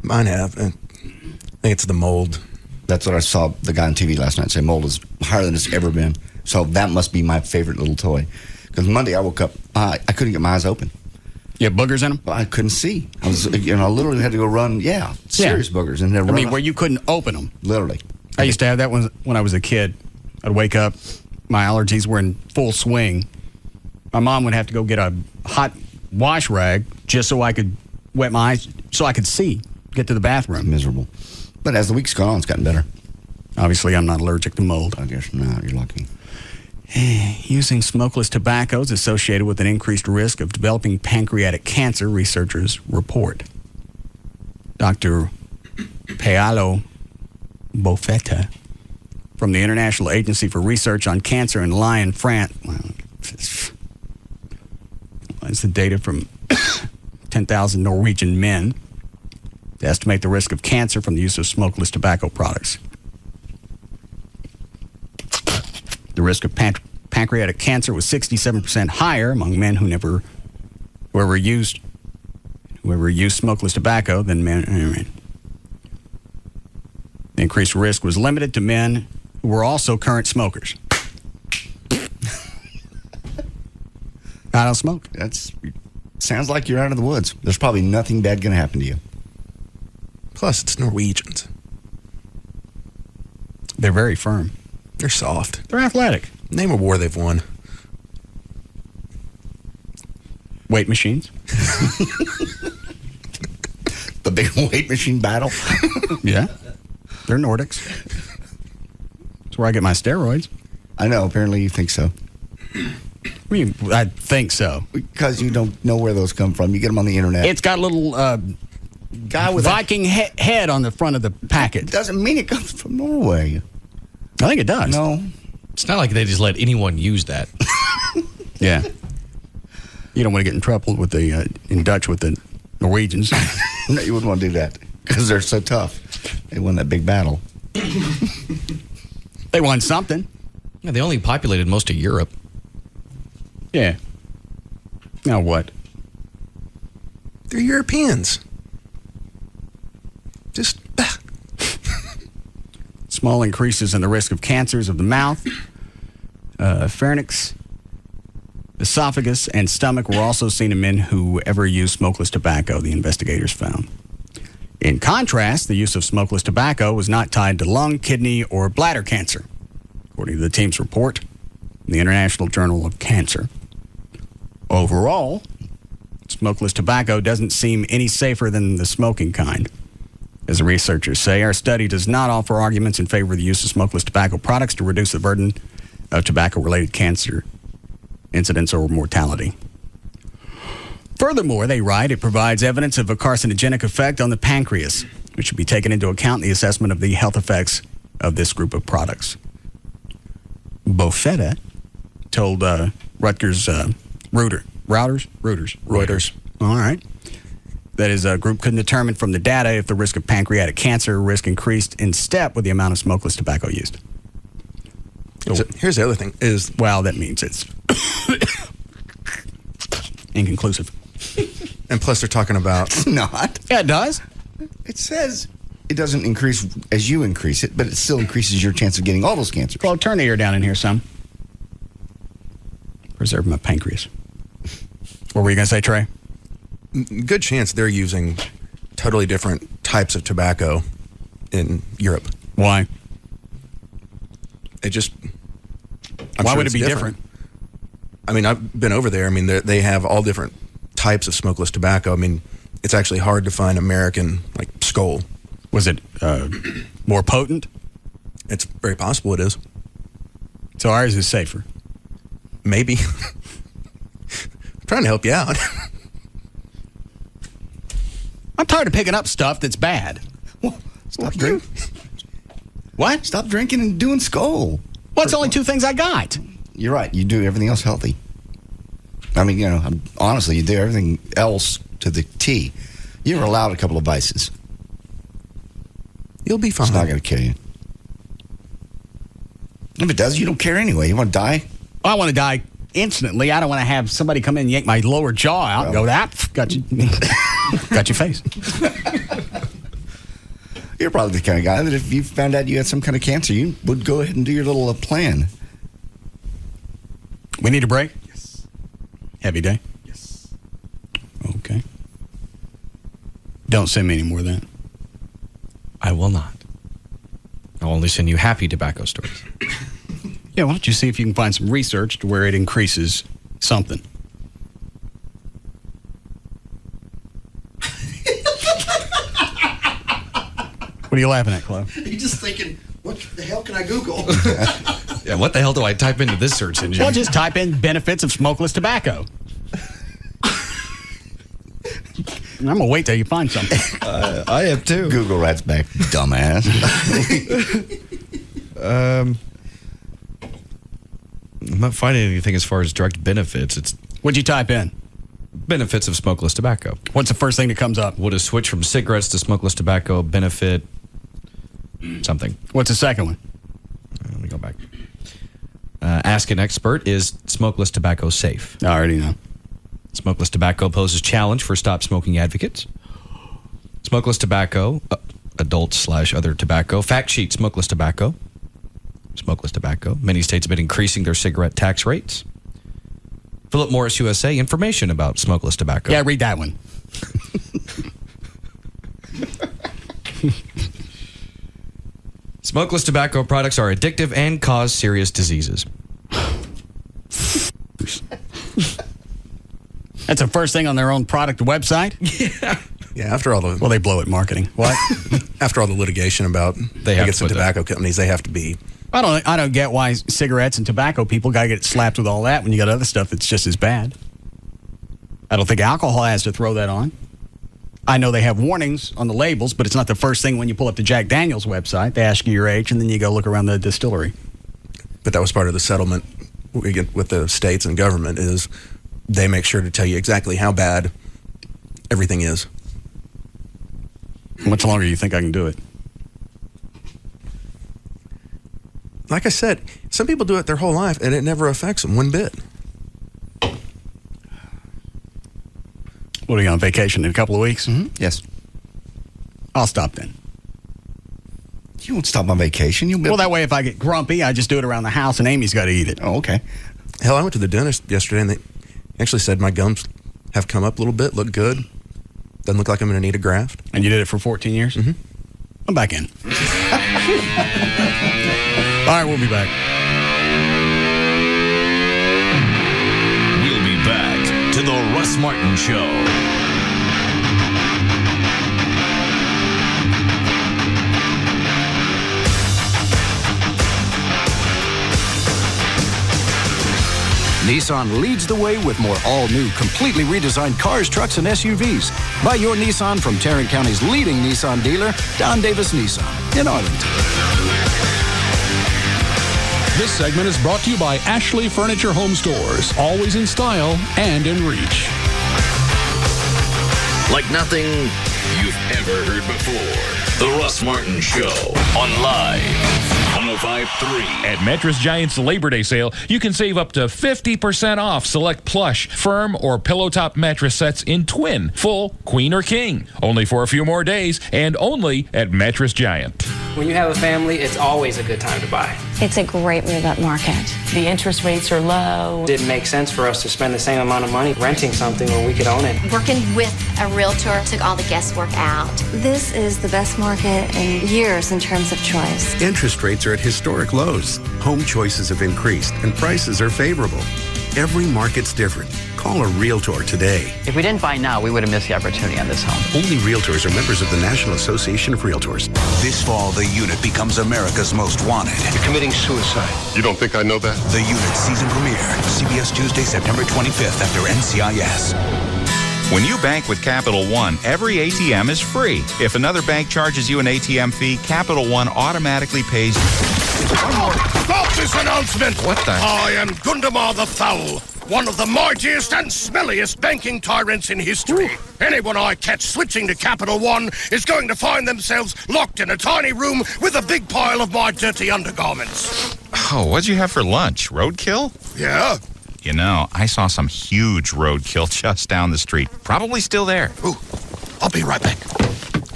Mine have. I think it's the mold. That's what I saw the guy on TV last night say. Mold is higher than it's ever been. So that must be my favorite little toy. Because Monday I woke up, I couldn't get my eyes open. You have boogers in them? I couldn't see. I literally had to go run. Serious boogers. And then where you couldn't open them. Literally. I used to have that when I was a kid. I'd wake up, my allergies were in full swing. My mom would have to go get a hot wash rag just so I could wet my eyes, so I could see. get to the bathroom. Miserable. But as the week's gone on, it's gotten better. Obviously, I'm not allergic to mold. I guess not. You're lucky. Using smokeless tobacco is associated with an increased risk of developing pancreatic cancer, researchers report. Dr. Paolo Bofetta from the International Agency for Research on Cancer in Lyon, France. It's the data from 10,000 Norwegian men to estimate the risk of cancer from the use of smokeless tobacco products. The risk of pancreatic cancer was 67% higher among men whoever used smokeless tobacco than men. The increased risk was limited to men who were also current smokers. I don't smoke. Sounds like you're out of the woods. There's probably nothing bad going to happen to you. Plus, it's Norwegians. They're very firm. They're soft. They're athletic. Name a war they've won. Weight machines. The big weight machine battle. Yeah. They're Nordics. That's where I get my steroids. I know. Apparently you think so. I mean, I think so. Because you don't know where those come from. You get them on the internet. It's got a little guy with Viking head on the front of the packet. Doesn't mean it comes from Norway. I think it does. No. It's not like they just let anyone use that. Yeah. You don't want to get in trouble with in Dutch with the Norwegians. No, you wouldn't want to do that because they're so tough. They won that big battle. They won something. Yeah, they only populated most of Europe. Yeah. Now what? They're Europeans. Just... Small increases in the risk of cancers of the mouth, pharynx, esophagus, and stomach were also seen in men who ever used smokeless tobacco, the investigators found. In contrast, the use of smokeless tobacco was not tied to lung, kidney, or bladder cancer, according to the team's report in the International Journal of Cancer. Overall, smokeless tobacco doesn't seem any safer than the smoking kind. As the researchers say, our study does not offer arguments in favor of the use of smokeless tobacco products to reduce the burden of tobacco-related cancer incidence or mortality. Furthermore, they write, it provides evidence of a carcinogenic effect on the pancreas, which should be taken into account in the assessment of the health effects of this group of products. Bofetta told Rutgers Reuters. All right. That his group couldn't determine from the data if the risk of pancreatic cancer risk increased in step with the amount of smokeless tobacco used. So, here's the other thing is... Well, that means it's inconclusive. And plus they're talking about... It's not. Yeah, it does. It says it doesn't increase as you increase it, but it still increases your chance of getting all those cancers. Well, turn the air down in here some. Preserve my pancreas. What were you going to say, Trey? Good chance they're using totally different types of tobacco in Europe. Why? It just... Why would it be different? I mean, I've been over there. I mean, they have all different types of smokeless tobacco. I mean, it's actually hard to find American, like, Skoal. Was it more potent? It's very possible it is. So ours is safer? Maybe. I'm trying to help you out. I'm tired of picking up stuff that's bad. Well, stop drinking. What? Stop drinking and doing Skoal. Well, it's only two things I got. You're right. You do everything else healthy. I mean, honestly, you do everything else to the T. You're allowed a couple of vices. You'll be fine. It's not going to kill you. If it does, you don't care anyway. You want to die? I want to die instantly. I don't want to have somebody come in and yank my lower jaw out and go, that got you. Got your face. You're probably the kind of guy that if you found out you had some kind of cancer, you would go ahead and do your little plan. We need a break? Yes. Heavy day? Yes. Okay. Don't send me any more of that. I will not. I'll only send you happy tobacco stories. Yeah, why don't you see if you can find some research to where it increases something. What are you laughing at, Chloe? You're just thinking, what the hell can I Google? Yeah, what the hell do I type into this search engine? Well, just type in benefits of smokeless tobacco. I'm going to wait till you find something. I have too. Google writes back, dumbass. I'm not finding anything as far as direct benefits. What'd you type in? Benefits of smokeless tobacco. What's the first thing that comes up? Would a switch from cigarettes to smokeless tobacco benefit something? What's the second one? Let me go back. Ask an expert, is smokeless tobacco safe? I already know. Smokeless tobacco poses challenge for stop smoking advocates. Smokeless tobacco, adult/other tobacco. Fact sheet, smokeless tobacco. Smokeless tobacco. Many states have been increasing their cigarette tax rates. Philip Morris USA, information about smokeless tobacco. Yeah, read that one. Smokeless tobacco products are addictive and cause serious diseases. That's the first thing on their own product website? Yeah, after all the... Well, they blow at marketing. What? After all the litigation about some tobacco companies, they have to be... I don't get why cigarettes and tobacco people got to get slapped with all that when you got other stuff that's just as bad. I don't think alcohol has to throw that on. I know they have warnings on the labels, but it's not the first thing when you pull up the Jack Daniels website. They ask you your age, and then you go look around the distillery. But that was part of the settlement we get with the states and government is they make sure to tell you exactly how bad everything is. How much longer do you think I can do it? Like I said, some people do it their whole life, and it never affects them one bit. What are you on vacation in a couple of weeks? Mm-hmm. Yes. I'll stop then. You won't stop on vacation. Well, that way if I get grumpy, I just do it around the house, and Amy's got to eat it. Oh, okay. Hell, I went to the dentist yesterday, and they actually said my gums have come up a little bit, look good. Doesn't look like I'm going to need a graft. And you did it for 14 years? Mm-hmm. I'm back in. All right, we'll be back. We'll be back to the Russ Martin Show. Nissan leads the way with more all-new, completely redesigned cars, trucks, and SUVs. Buy your Nissan from Tarrant County's leading Nissan dealer, Don Davis Nissan, in Arlington. This segment is brought to you by Ashley Furniture Home Stores, always in style and in reach. Like nothing you've ever heard before. The Russ Martin Show on Live 105.3. At Mattress Giant's Labor Day sale, you can save up to 50% off select plush, firm, or pillow top mattress sets in twin, full, queen, or king. Only for a few more days and only at Mattress Giant. When you have a family, it's always a good time to buy. It's a great move-up market. The interest rates are low. It didn't make sense for us to spend the same amount of money renting something when we could own it. Working with a realtor took all the guesswork out. This is the best market in years in terms of choice. Interest rates are at historic lows. Home choices have increased and prices are favorable. Every market's different. Call a realtor today. If we didn't buy now, we would have missed the opportunity on this home. Only realtors are members of the National Association of Realtors. This fall, the unit becomes America's most wanted. You're committing suicide. You don't think I know that? The unit season premiere. CBS Tuesday, September 25th after NCIS. When you bank with Capital One, every ATM is free. If another bank charges you an ATM fee, Capital One automatically pays. Stop this announcement! What the? I am Gundamar the Foul, one of the mightiest and smelliest banking tyrants in history. Ooh. Anyone I catch switching to Capital One is going to find themselves locked in a tiny room with a big pile of my dirty undergarments. Oh, what'd you have for lunch? Roadkill? Yeah. You know, I saw some huge roadkill just down the street. Probably still there. Ooh, I'll be right back.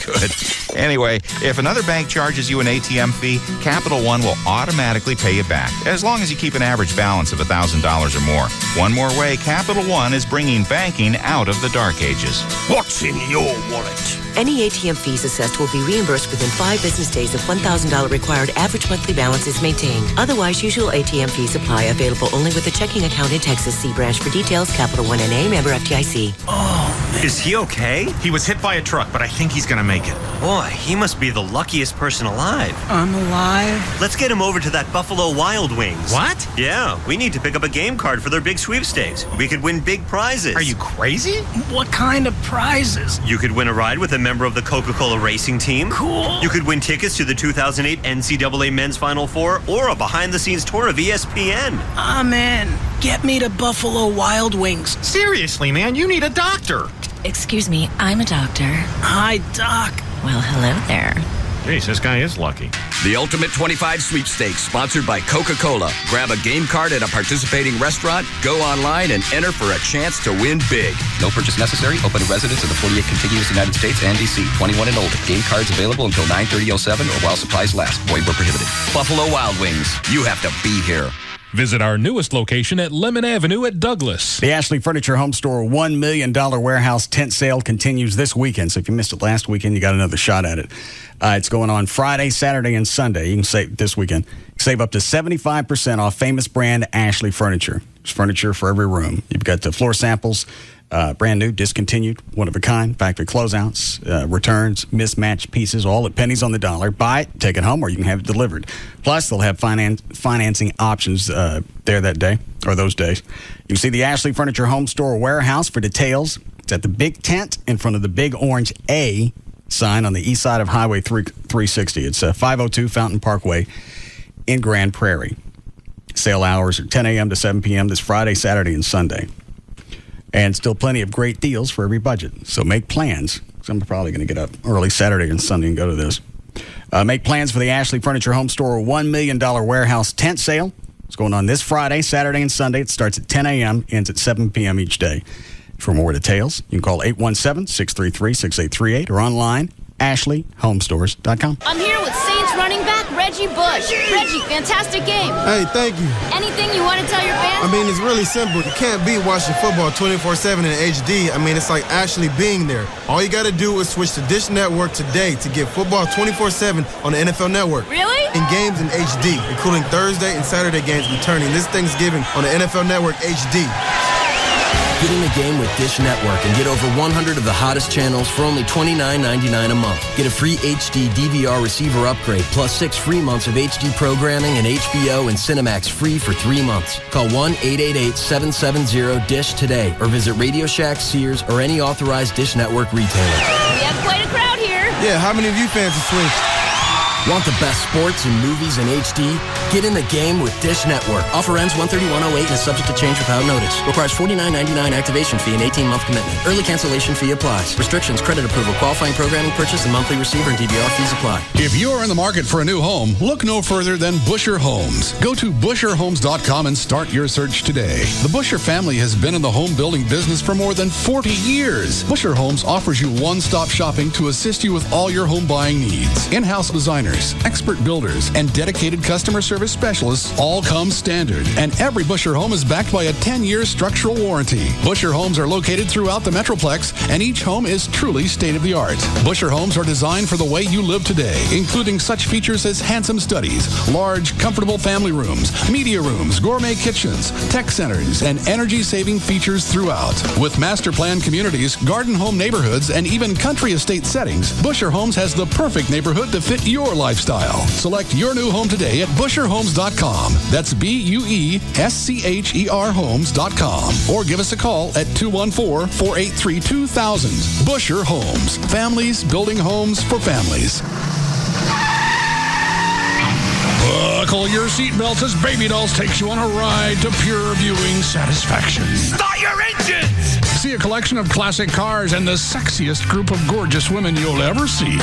Good. Anyway, if another bank charges you an ATM fee, Capital One will automatically pay you back, as long as you keep an average balance of $1,000 or more. One more way, Capital One is bringing banking out of the dark ages. What's in your wallet? Any ATM fees assessed will be reimbursed within 5 business days if $1,000 required average monthly balance is maintained. Otherwise, usual ATM fees apply. Available only with a checking account in Texas. See branch for details. Capital One NA, member FDIC. Oh, Is he okay? He was hit by a truck, but I think he's gonna make it. Boy, he must be the luckiest person alive. I'm alive? Let's get him over to that Buffalo Wild Wings. What? Yeah, we need to pick up a game card for their big sweepstakes. We could win big prizes. Are you crazy? What kind of prizes? You could win a ride with a member of the Coca-Cola racing team. Cool. You could win tickets to the 2008 NCAA Men's Final Four or a behind-the-scenes tour of ESPN. I'm in. Get me to Buffalo Wild Wings. Seriously, man, you need a doctor. Excuse me, I'm a doctor. Hi, Doc. Well, hello there. Jeez, this guy is lucky. The Ultimate 25 Sweepstakes, sponsored by Coca-Cola. Grab a game card at a participating restaurant, go online, and enter for a chance to win big. No purchase necessary. Open to residents of the 48 contiguous United States and D.C. 21 and older. Game cards available until 9/30/07 or while supplies last. Void where prohibited. Buffalo Wild Wings. You have to be here. Visit our newest location at Lemon Avenue at Douglas. The Ashley Furniture Home Store $1 million warehouse tent sale continues this weekend. So if you missed it last weekend, you got another shot at it. It's going on Friday, Saturday, and Sunday. You can save this weekend. Save up to 75% off famous brand Ashley Furniture. There's furniture for every room. You've got the floor samples, brand new, discontinued, one of a kind, factory closeouts, returns, mismatched pieces, all at pennies on the dollar. Buy it, take it home, or you can have it delivered. Plus, they'll have financing options there that day, or those days. You can see the Ashley Furniture Home Store warehouse for details. It's at the big tent in front of the big orange A sign on the east side of Highway 360. It's 502 Fountain Parkway in Grand Prairie. Sale hours are 10 a.m. to 7 p.m. this Friday, Saturday, and Sunday. And still plenty of great deals for every budget. So make plans. So I'm probably going to get up early Saturday and Sunday and go to this. Make plans for the Ashley Furniture Home Store $1 million warehouse tent sale. It's going on this Friday, Saturday, and Sunday. It starts at 10 a.m., ends at 7 p.m. each day. For more details, you can call 817-633-6838 or online, ashleyhomestores.com. I'm here with Saints running back Reggie Bush. Reggie, fantastic game. Hey, thank you. Anything you want to tell your fans? I mean, it's really simple. You can't beat watching football 24/7 in HD. I mean, it's like actually being there. All you got to do is switch to Dish Network today to get football 24/7 on the NFL Network. Really? And games in HD, including Thursday and Saturday games returning this Thanksgiving on the NFL Network HD. Get in the game with Dish Network and get over 100 of the hottest channels for only $29.99 a month. Get a free HD DVR receiver upgrade plus 6 free months of HD programming and HBO and Cinemax free for 3 months. Call 1-888-770-DISH today or visit Radio Shack, Sears, or any authorized Dish Network retailer. We have quite a crowd here. Yeah, how many of you fans are switched? Want the best sports and movies in HD? Get in the game with Dish Network. Offer ends 1/31/08 and is subject to change without notice. Requires $49.99 activation fee and 18-month commitment. Early cancellation fee applies. Restrictions, credit approval, qualifying programming purchase, and monthly receiver and DVR fees apply. If you're in the market for a new home, look no further than Busher Homes. Go to busherhomes.com and start your search today. The Busher family has been in the home building business for more than 40 years. Busher Homes offers you one-stop shopping to assist you with all your home buying needs. In-house designers, expert builders, and dedicated customer service specialists all come standard. And every Busher home is backed by a 10-year structural warranty. Busher homes are located throughout the Metroplex, and each home is truly state-of-the-art. Busher homes are designed for the way you live today, including such features as handsome studies, large, comfortable family rooms, media rooms, gourmet kitchens, tech centers, and energy-saving features throughout. With master plan communities, garden home neighborhoods, and even country estate settings, Busher Homes has the perfect neighborhood to fit your lifestyle. Select your new home today at busherhomes.com. That's BUESCHER homes.com. Or give us a call at 214-483-2000. Busher Homes. Families building homes for families. Buckle your seatbelts as Baby Dolls takes you on a ride to pure viewing satisfaction. Start your engines! See a collection of classic cars and the sexiest group of gorgeous women you'll ever see.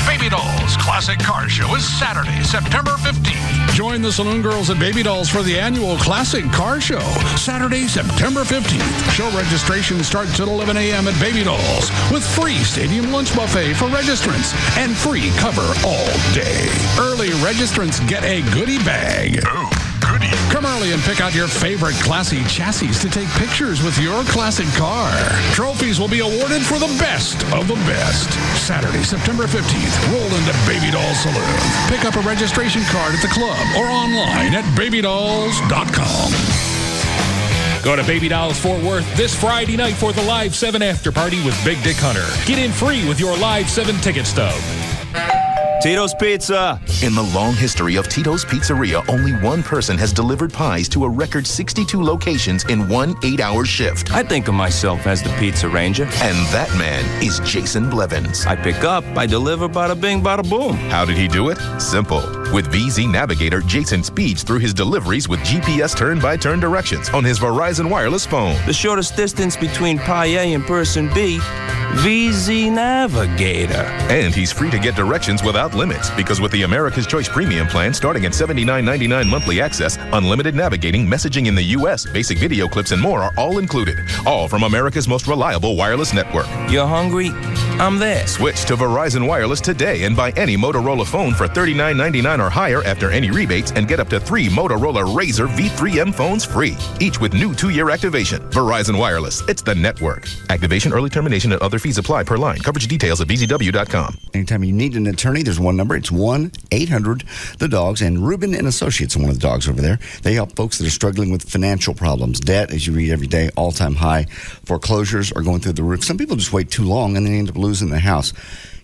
Baby Dolls Classic Car Show is Saturday, September 15th. Join the Saloon Girls at Baby Dolls for the annual Classic Car Show, Saturday, September 15th. Show registration starts at 11 a.m. at Baby Dolls with free stadium lunch buffet for registrants and free cover all day. Early registrants get a goodie bag. Oh, goodie. Come early and pick out your favorite classy chassis to take pictures with your classic car. Trophies will be awarded for the best of the best. Saturday, September 15th, roll into Baby Doll Saloon. Pick up a registration card at the club or online at babydolls.com. Go to Baby Dolls Fort Worth this Friday night for the Live 7 after party with Big Dick Hunter. Get in free with your Live 7 ticket stub. Tito's Pizza. In the long history of Tito's Pizzeria, only one person has delivered pies to a record 62 locations in one 8-hour shift. I think of myself as the pizza ranger. And that man is Jason Blevins. I pick up, I deliver, bada bing, bada boom. How did he do it? Simple. With VZ Navigator, Jason speeds through his deliveries with GPS turn-by-turn directions on his Verizon wireless phone. The shortest distance between pie A and person B, VZ Navigator. And he's free to get directions without limits, because with the America's Choice Premium plan starting at $79.99 monthly access, unlimited navigating, messaging in the U.S., basic video clips, and more are all included. All from America's most reliable wireless network. You're hungry? I'm there. Switch to Verizon Wireless today and buy any Motorola phone for $39.99 or higher after any rebates, and get up to 3 Motorola Razr V3M phones free, each with new 2-year activation. Verizon Wireless. It's the network. Activation, early termination, and other fees apply per line. Coverage details at bzw.com. Anytime you need an attorney, there's one number. It's 1-800-THE-DOGS. And Ruben and Associates are one of the dogs over there. They help folks that are struggling with financial problems. Debt, as you read every day, all-time high. Foreclosures are going through the roof. Some people just wait too long and they end up losing their house.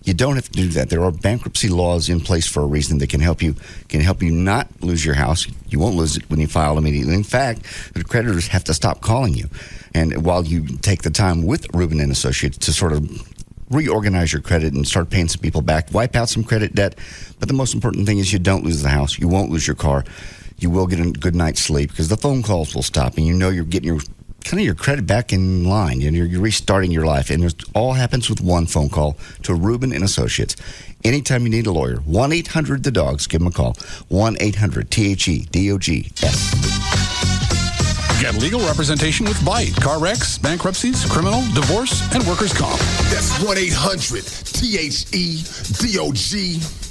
You don't have to do that. There are bankruptcy laws in place for a reason that can help you not lose your house. You won't lose it when you file immediately. In fact, the creditors have to stop calling you. And while you take the time with Ruben and Associates to sort of reorganize your credit and start paying some people back, wipe out some credit debt. But the most important thing is you don't lose the house. You won't lose your car. You will get a good night's sleep because the phone calls will stop, and you know you're getting your credit back in line. You're restarting your life, and it all happens with one phone call to Ruben and Associates. Anytime you need a lawyer, 1-800-THE-DOGS. Give them a call. 1-800-THEDOGS. Get legal representation with Byte, car wrecks, bankruptcies, criminal, divorce, and workers' comp. That's 1-800-THEDOGS.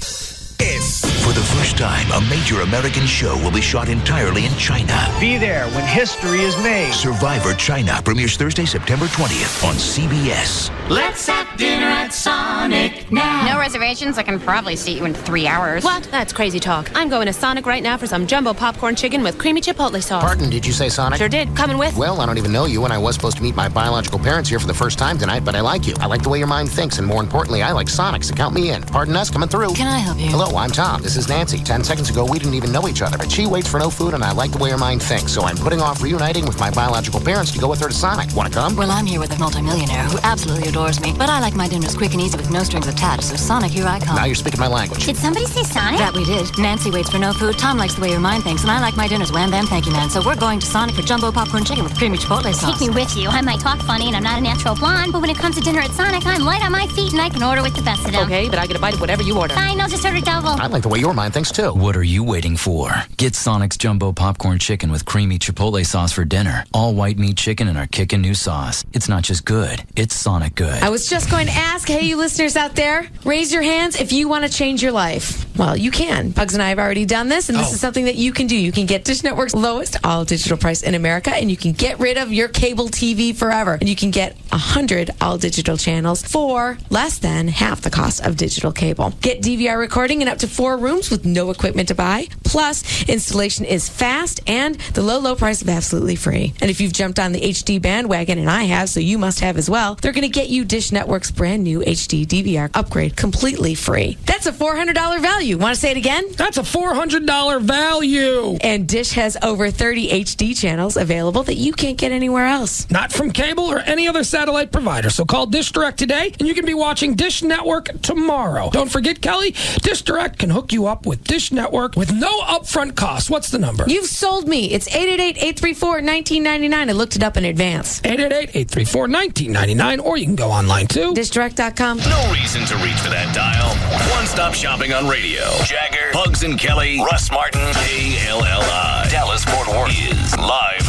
For the first time, a major American show will be shot entirely in China. Be there when history is made. Survivor China premieres Thursday, September 20th on CBS. Let's have dinner at Sonic now. No reservations? I can probably seat you in 3 hours. What? That's crazy talk. I'm going to Sonic right now for some jumbo popcorn chicken with creamy chipotle sauce. Pardon, did you say Sonic? Sure did. Coming with? Well, I don't even know you, and I was supposed to meet my biological parents here for the first time tonight, but I like you. I like the way your mind thinks, and more importantly, I like Sonic, so count me in. Pardon us, coming through. Can I help you? Hello, I'm Tom. This is Nancy. 10 seconds ago, we didn't even know each other, but she waits for no food, and I like the way her mind thinks, so I'm putting off reuniting with my biological parents to go with her to Sonic. Want to come? Well, I'm here with a multimillionaire who absolutely adores me, but I like my dinners quick and easy with no strings attached, so Sonic, here I come. Now you're speaking my language. Did somebody say Sonic? That we did. Nancy waits for no food, Tom likes the way your mind thinks, and I like my dinners wham bam thank you man, so we're going to Sonic for jumbo popcorn chicken with creamy chipotle sauce. Take me with you. I might talk funny and I'm not a natural blonde, but when it comes to dinner at Sonic, I'm light on my feet and I can order with the best of them. Okay, but I get a bite of whatever you order. Fine, I'll just order double. I like the way your mind thinks, too. What are you waiting for? Get Sonic's jumbo popcorn chicken with creamy chipotle sauce for dinner. All white meat chicken and our kickin' new sauce. It's not just good, it's Sonic good. I was just going to ask, hey, you listeners out there, raise your hands if you want to change your life. Well, you can. Bugs and I have already done this, and this is something that you can do. You can get Dish Network's lowest all-digital price in America, and you can get rid of your cable TV forever. And you can get 100 all-digital channels for less than half the cost of digital cable. Get DVR recording in up to 4 rooms with no equipment to buy. Plus, installation is fast, and the low price is absolutely free. And if you've jumped on the HD bandwagon, and I have, so you must have as well, they're going to get you Dish Network's brand new HD DVR upgrade completely free. That's a $400 value. Want to say it again? That's a $400 value. And Dish has over 30 HD channels available that you can't get anywhere else. Not from cable or any other satellite provider. So call Dish Direct today, and you can be watching Dish Network tomorrow. Don't forget, Kelly, Dish Direct can hook you up with Dish Network with no upfront cost. What's the number? You've sold me. It's 888-834-1999. I looked it up in advance. 888-834-1999, or you can go online too. DishDirect.com. No reason to reach for that dial. One-stop shopping on radio. Jagger, Bugs and Kelly, Russ Martin, KLLI. Dallas Fort Worth is live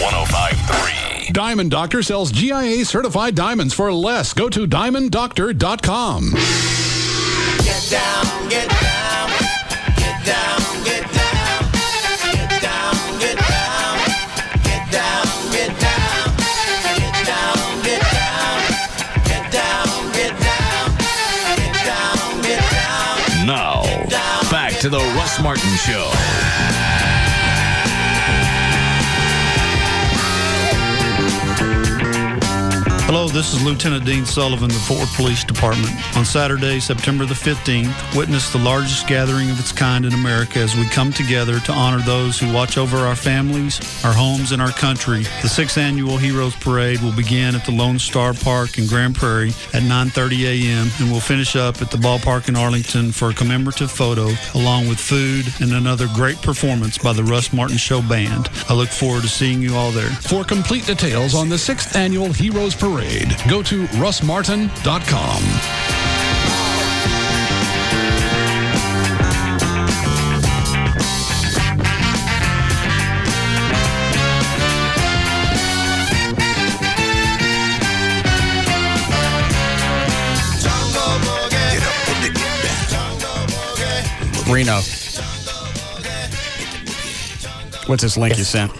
105.3. Diamond Doctor sells GIA certified diamonds for less. Go to DiamondDoctor.com. Get down, get down, get down, get down, get down, get down, get down, get down, get down, get down, get down, get down, get down, get down. Now, back to the Russ Martin Show. Hello, this is Lieutenant Dean Sullivan, the Fort Worth Police Department. On Saturday, September the 15th, witness the largest gathering of its kind in America as we come together to honor those who watch over our families, our homes, and our country. The 6th Annual Heroes Parade will begin at the Lone Star Park in Grand Prairie at 9:30 a.m. and will finish up at the ballpark in Arlington for a commemorative photo, along with food and another great performance by the Russ Martin Show Band. I look forward to seeing you all there. For complete details on the 6th Annual Heroes Parade, go to russmartin.com. Reno. What's this link you sent?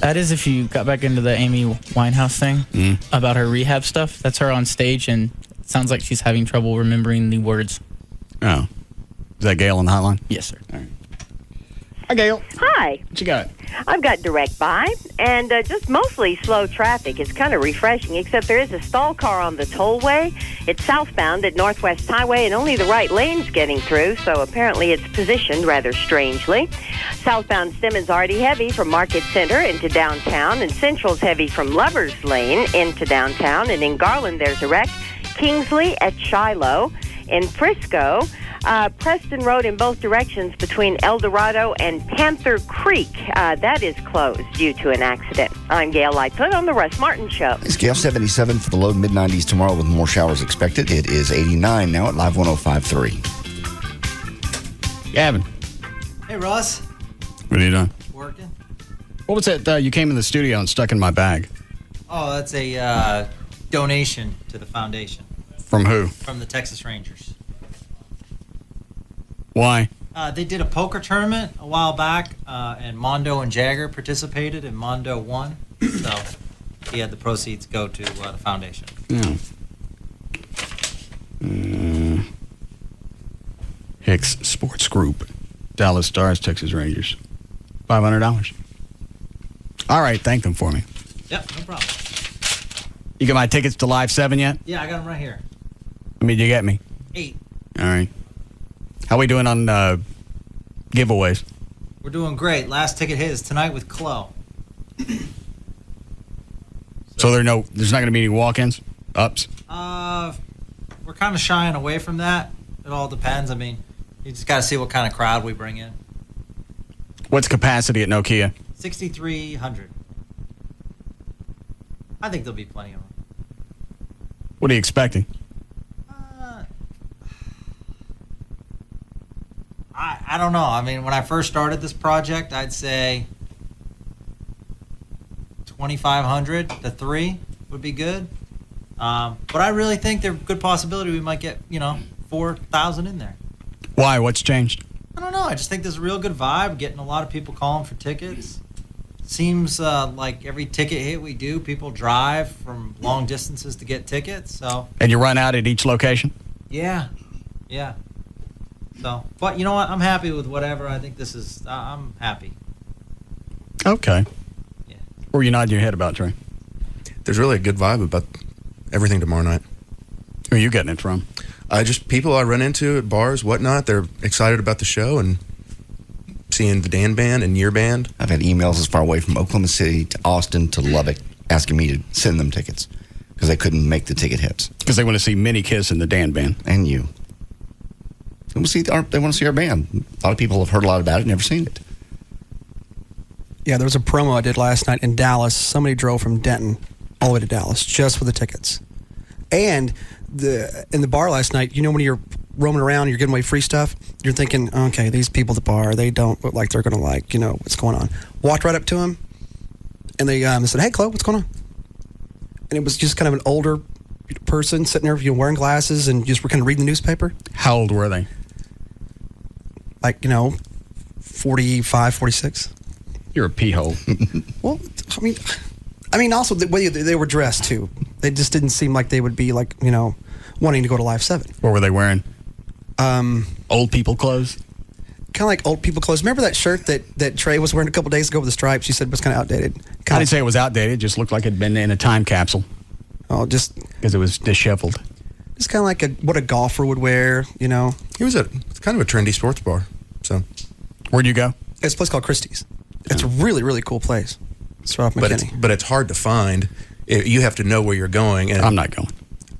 That is if you got back into the Amy Winehouse thing about her rehab stuff. That's her on stage, and it sounds like she's having trouble remembering the words. Oh. Is that Gail on the hotline? Yes, sir. All right. Hi, Gail. Hi. What you got? I've got direct buy and just mostly slow traffic. It's kind of refreshing, except there is a stall car on the tollway. It's southbound at Northwest Highway, and only the right lane's getting through, so apparently it's positioned rather strangely. Southbound Simmons already heavy from Market Center into downtown, and Central's heavy from Lover's Lane into downtown, and in Garland there's a wreck. Kingsley at Shiloh. In Frisco, Preston Road in both directions between El Dorado and Panther Creek. That is closed due to an accident. I'm Gail Lightfoot on the Russ Martin Show. It's Gail 77 for the low mid-90s tomorrow with more showers expected. It is 89 now at Live 105.3. Gavin. Hey, Russ. What are you doing? Working. What was that you came in the studio and stuck in my bag? Oh, that's a donation to the foundation. From who? From the Texas Rangers. Why? They did a poker tournament a while back, and Mondo and Jagger participated, and Mondo won. So he had the proceeds go to the foundation. Yeah. Hicks Sports Group, Dallas Stars, Texas Rangers, $500. All right, thank them for me. Yep, no problem. You got my tickets to Live 7 yet? Yeah, I got them right here. I mean, you get me? 8. All right. How we doing on giveaways? We're doing great. Last ticket hit is tonight with Chloe. So there's not going to be any walk-ins, ups. We're kind of shying away from that. It all depends. I mean, you just got to see what kind of crowd we bring in. What's capacity at Nokia? 6,300. I think there'll be plenty of them. What are you expecting? I don't know. I mean, when I first started this project, I'd say 2,500 to 3 would be good. But I really think there's a good possibility we might get, 4,000 in there. Why? What's changed? I don't know. I just think there's a real good vibe. Getting a lot of people calling for tickets. Seems like every ticket hit we do, people drive from long distances to get tickets. So. And you run out at each location? Yeah. So, but you know what? I'm happy with whatever. I think this is. I'm happy. Okay. Yeah. What were you nodding your head about, Trey? There's really a good vibe about everything tomorrow night. Who are you getting it from? Just people I run into at bars, whatnot. They're excited about the show and seeing the Dan Band and your band. I've had emails as far away from Oklahoma City to Austin to Lubbock asking me to send them tickets because they couldn't make the ticket hits. Because they want to see Minnie Kiss and the Dan Band. And you. They want to see our band. A lot of people have heard a lot about it, never seen it. Yeah, there was a promo I did last night in Dallas. Somebody drove from Denton all the way to Dallas just for the tickets. And in the bar last night, when you're roaming around, you're giving away free stuff, you're thinking, okay, these people at the bar, they don't look like they're going to what's going on. Walked right up to him, and they said, hey, Chloe, what's going on? And it was just kind of an older person sitting there, wearing glasses and just were kind of reading the newspaper. How old were they? 45, 46. You're a pee hole. Well, I mean, also the way they were dressed too. They just didn't seem like they would be wanting to go to Live 7. What were they wearing? Old people clothes. Kind of like old people clothes. Remember that shirt that Trey was wearing a couple days ago with the stripes? You said was kind of outdated. I didn't say it was outdated. It just looked like it had been in a time capsule. Oh, just because it was disheveled. It's kind of like what a golfer would wear, you know. It's kind of a trendy sports bar. So, where'd you go? It's a place called Christie's. It's a really, really cool place. It's right off McKinney. But it's hard to find. You have to know where you're going. And I'm not going.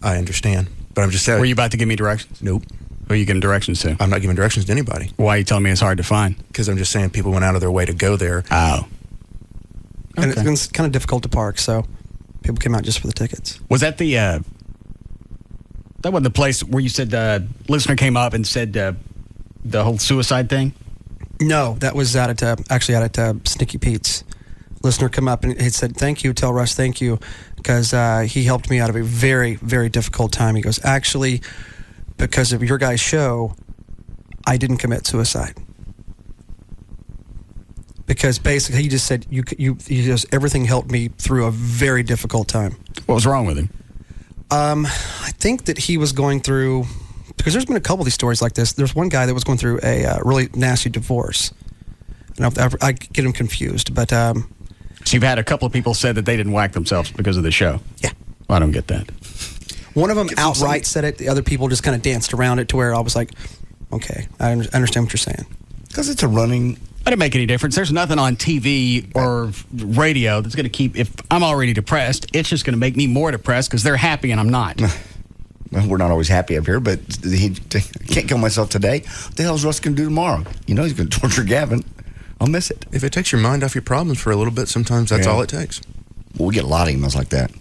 I understand, but I'm just saying. Were you about to give me directions? Nope. Who are you giving directions to? I'm not giving directions to anybody. Why are you telling me it's hard to find? Because I'm just saying people went out of their way to go there. Oh. And it's kind of difficult to park, so people came out just for the tickets. Was that that wasn't the place where you said listener came up and said the whole suicide thing? No, that was out at Sneaky Pete's. Listener come up and he said, "Thank you, tell Russ thank you, because he helped me out of a very, very difficult time." He goes, "Actually, because of your guys' show, I didn't commit suicide." Because basically, he just said, everything helped me through a very difficult time. What was wrong with him? I think that he was going through, because there's been a couple of these stories like this. There's one guy that was going through a really nasty divorce. And I get him confused, but... So you've had a couple of people said that they didn't whack themselves because of the show? Yeah. Well, I don't get that. One of them outright said it. The other people just kind of danced around it to where I was like, okay, I understand what you're saying. Because it's a running... It doesn't make any difference. There's nothing on TV or radio that's going to keep... If I'm already depressed, it's just going to make me more depressed because they're happy and I'm not. Well, we're not always happy up here, but I can't kill myself today. What the hell is Russ going to do tomorrow? You know he's going to torture Gavin. I'll miss it. If it takes your mind off your problems for a little bit, sometimes that's all it takes. Well, we get a lot of emails like that.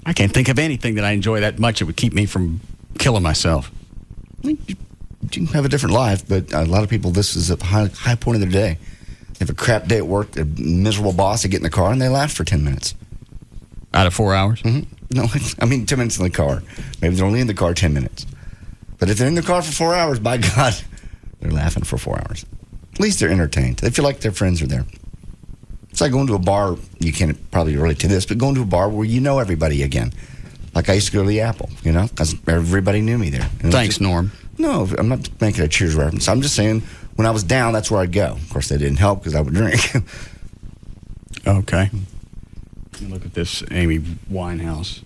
I can't think of anything that I enjoy that much that would keep me from killing myself. You can have a different life, but a lot of people, this is a high point of their day. They have a crap day at work, a miserable boss, they get in the car, and they laugh for 10 minutes. Out of 4 hours? Mm-hmm. No, 10 minutes in the car. Maybe they're only in the car 10 minutes. But if they're in the car for 4 hours, by God, they're laughing for 4 hours. At least they're entertained. They feel like their friends are there. It's like going to a bar, you can't probably relate to this, but going to a bar where you know everybody again. Like I used to go to the Apple, because everybody knew me there. Thanks, Norm. No, I'm not making a Cheers reference. I'm just saying when I was down, that's where I'd go. Of course, that didn't help because I would drink. Okay. Let me look at this Amy Winehouse.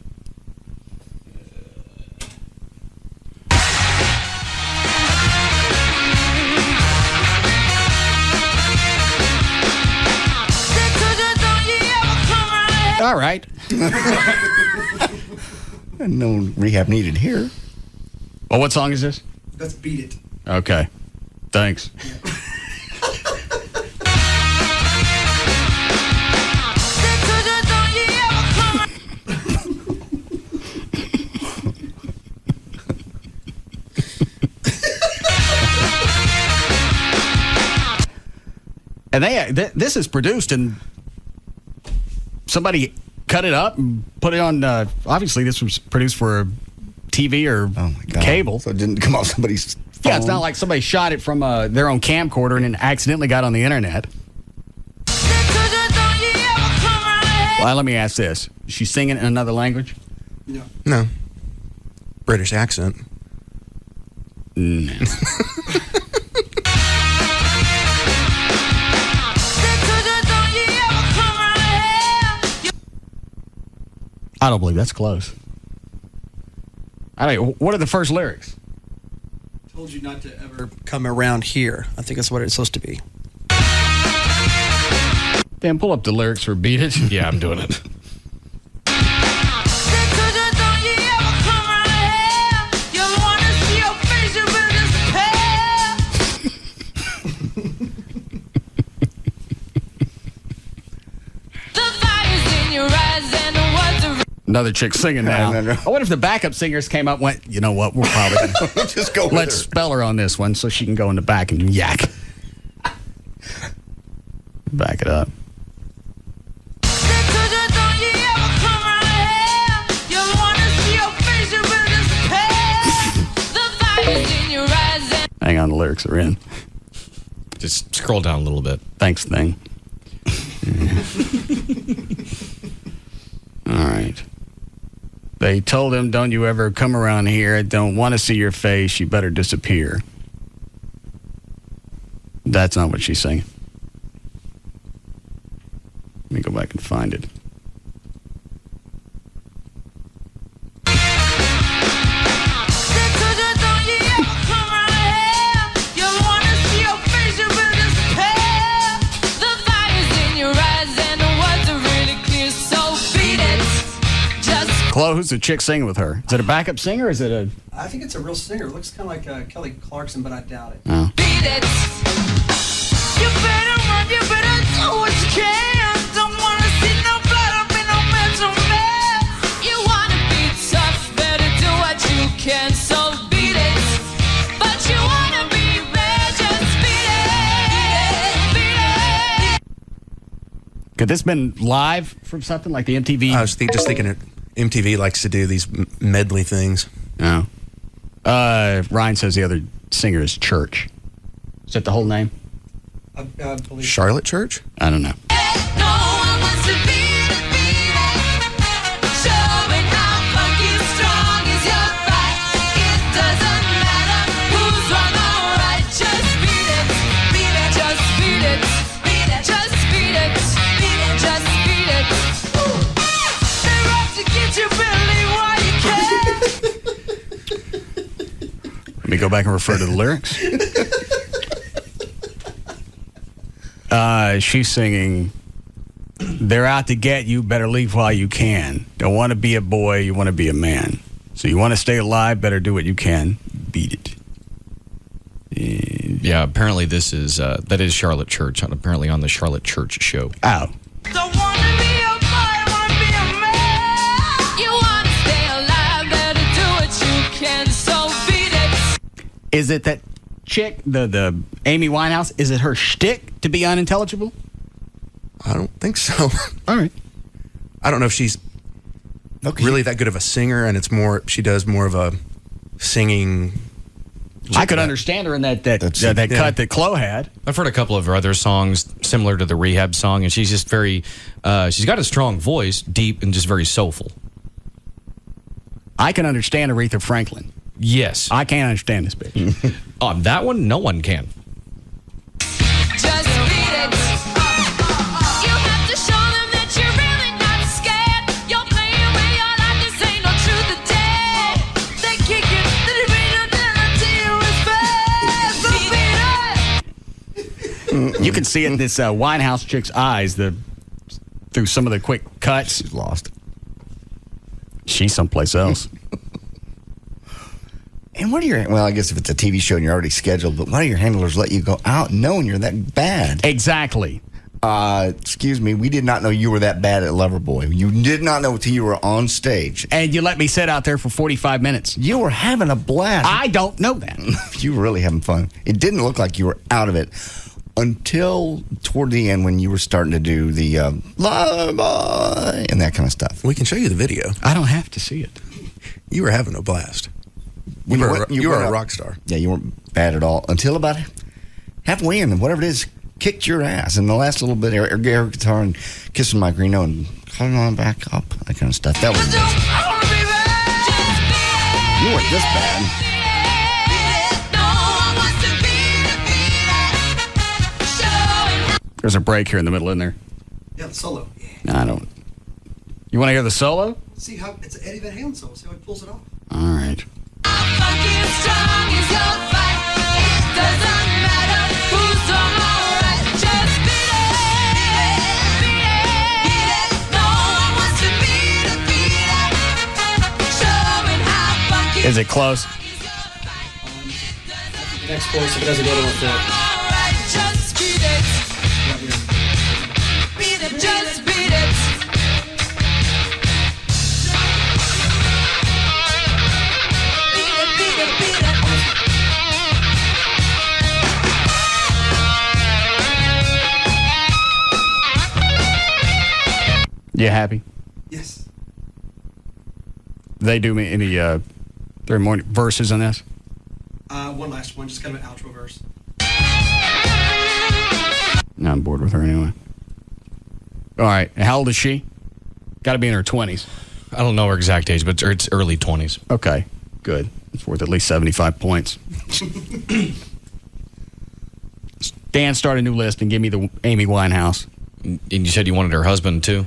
All right. No rehab needed here. Well, what song is this? Let's Beat It. Okay. Thanks. And this is produced and somebody cut it up and put it on. Obviously, this was produced for TV or cable. So it didn't come off somebody's phone. Yeah, it's not like somebody shot it from their own camcorder and then accidentally got on the internet. Well, let me ask this. Is she singing in another language? No. British accent. No. I don't believe that's close. What are the first lyrics? Told you not to ever come around here. I think that's what it's supposed to be. Dan, pull up the lyrics for Beat It. Yeah, I'm doing it. Another chick singing now. No. I wonder if the backup singers came up and went, you know what, we're probably going to just go with let's her. spell her on this one so she can go in the back and yak. Back it up. Hang on, the lyrics are in. Just scroll down a little bit. Thanks, thing. All right. They told him, don't you ever come around here. I don't want to see your face. You better disappear. That's not what she's saying. Let me go back and find it. Chloe, who's the chick singing with her? Is it a backup singer or is it a... I think it's a real singer. It looks kind of like Kelly Clarkson, but I doubt it. Oh. Beat it. You better run, you better do what you can. Don't wanna see no blood up in no mental mess. You wanna be tough, better do what you can. So beat it. But you wanna be bad, just beat it. Beat it. Could this been live from something like the MTV? I was just thinking it. MTV likes to do these medley things. No. Ryan says the other singer is Church. Is that the whole name? I believe Charlotte Church? I don't know. No one wants to beat it. Showing how funky strong is your fight. It doesn't matter who's wrong or right. Just beat it. Beat it. Just beat it. Beat it. Just beat it. Beat it. Just beat it. They're out to get you, Billy, while you can. Let me go back and refer to the lyrics. She's singing, they're out to get you, better leave while you can. Don't want to be a boy, you want to be a man. So you want to stay alive, better do what you can. Beat it. Yeah, apparently this is, that is Charlotte Church, apparently on the Charlotte Church show. Ow. Don't wanna be a boy, wanna be a man. You wanna stay alive, better do what you can. So beat it. Is it that chick, the Amy Winehouse, is it her shtick to be unintelligible? I don't think so. All right. I don't know if she's really that good of a singer, and it's more, she does more of a singing. I could understand her in that cut that Chloe had. I've heard a couple of her other songs similar to the Rehab song, and she's just very, she's got a strong voice, deep and just very soulful. I can understand Aretha Franklin. Yes. I can't understand this bitch. That one, no one can. Just beat it. You have to show them that you're really not scared. You're playing with your life, this ain't no truth or dare. They kick it, they bring it down to you as bad. So beat it. You can see it in this Winehouse chick's eyes through some of the quick cuts. She's lost. She's someplace else. And what are your, well, I guess if it's a TV show and you're already scheduled, but why do your handlers let you go out knowing you're that bad? Exactly. Excuse me, we did not know you were that bad at Loverboy. You did not know until you were on stage. And you let me sit out there for 45 minutes. You were having a blast. I don't know that. You were really having fun. It didn't look like you were out of it until toward the end when you were starting to do the Loverboy and that kind of stuff. We can show you the video. I don't have to see it. You were having a blast. You were a rock star. Yeah, you weren't bad at all until about halfway in, and whatever it is, kicked your ass. And the last little bit, air guitar and kissing Mike Reno and coming on back up, that kind of stuff. That was you weren't this bad. There's a break here in the middle, isn't there? Yeah, the solo. No, I don't. You want to hear the solo? See how it's an Eddie Van Halen solo. See how he pulls it off. All right. Is it close? Next chorus, if it doesn't go to the Just beat it. Beat it, just beat it. Beat it, beat it, beat it. You happy? Yes. They do me any there are more verses on this? One last one, just kind of an outro verse. No, I'm bored with her anyway. All right. How old is she? Got to be in her 20s. I don't know her exact age, but it's early 20s. Okay, good. It's worth at least 75 points. Dan, start a new list and give me the Amy Winehouse. And you said you wanted her husband, too?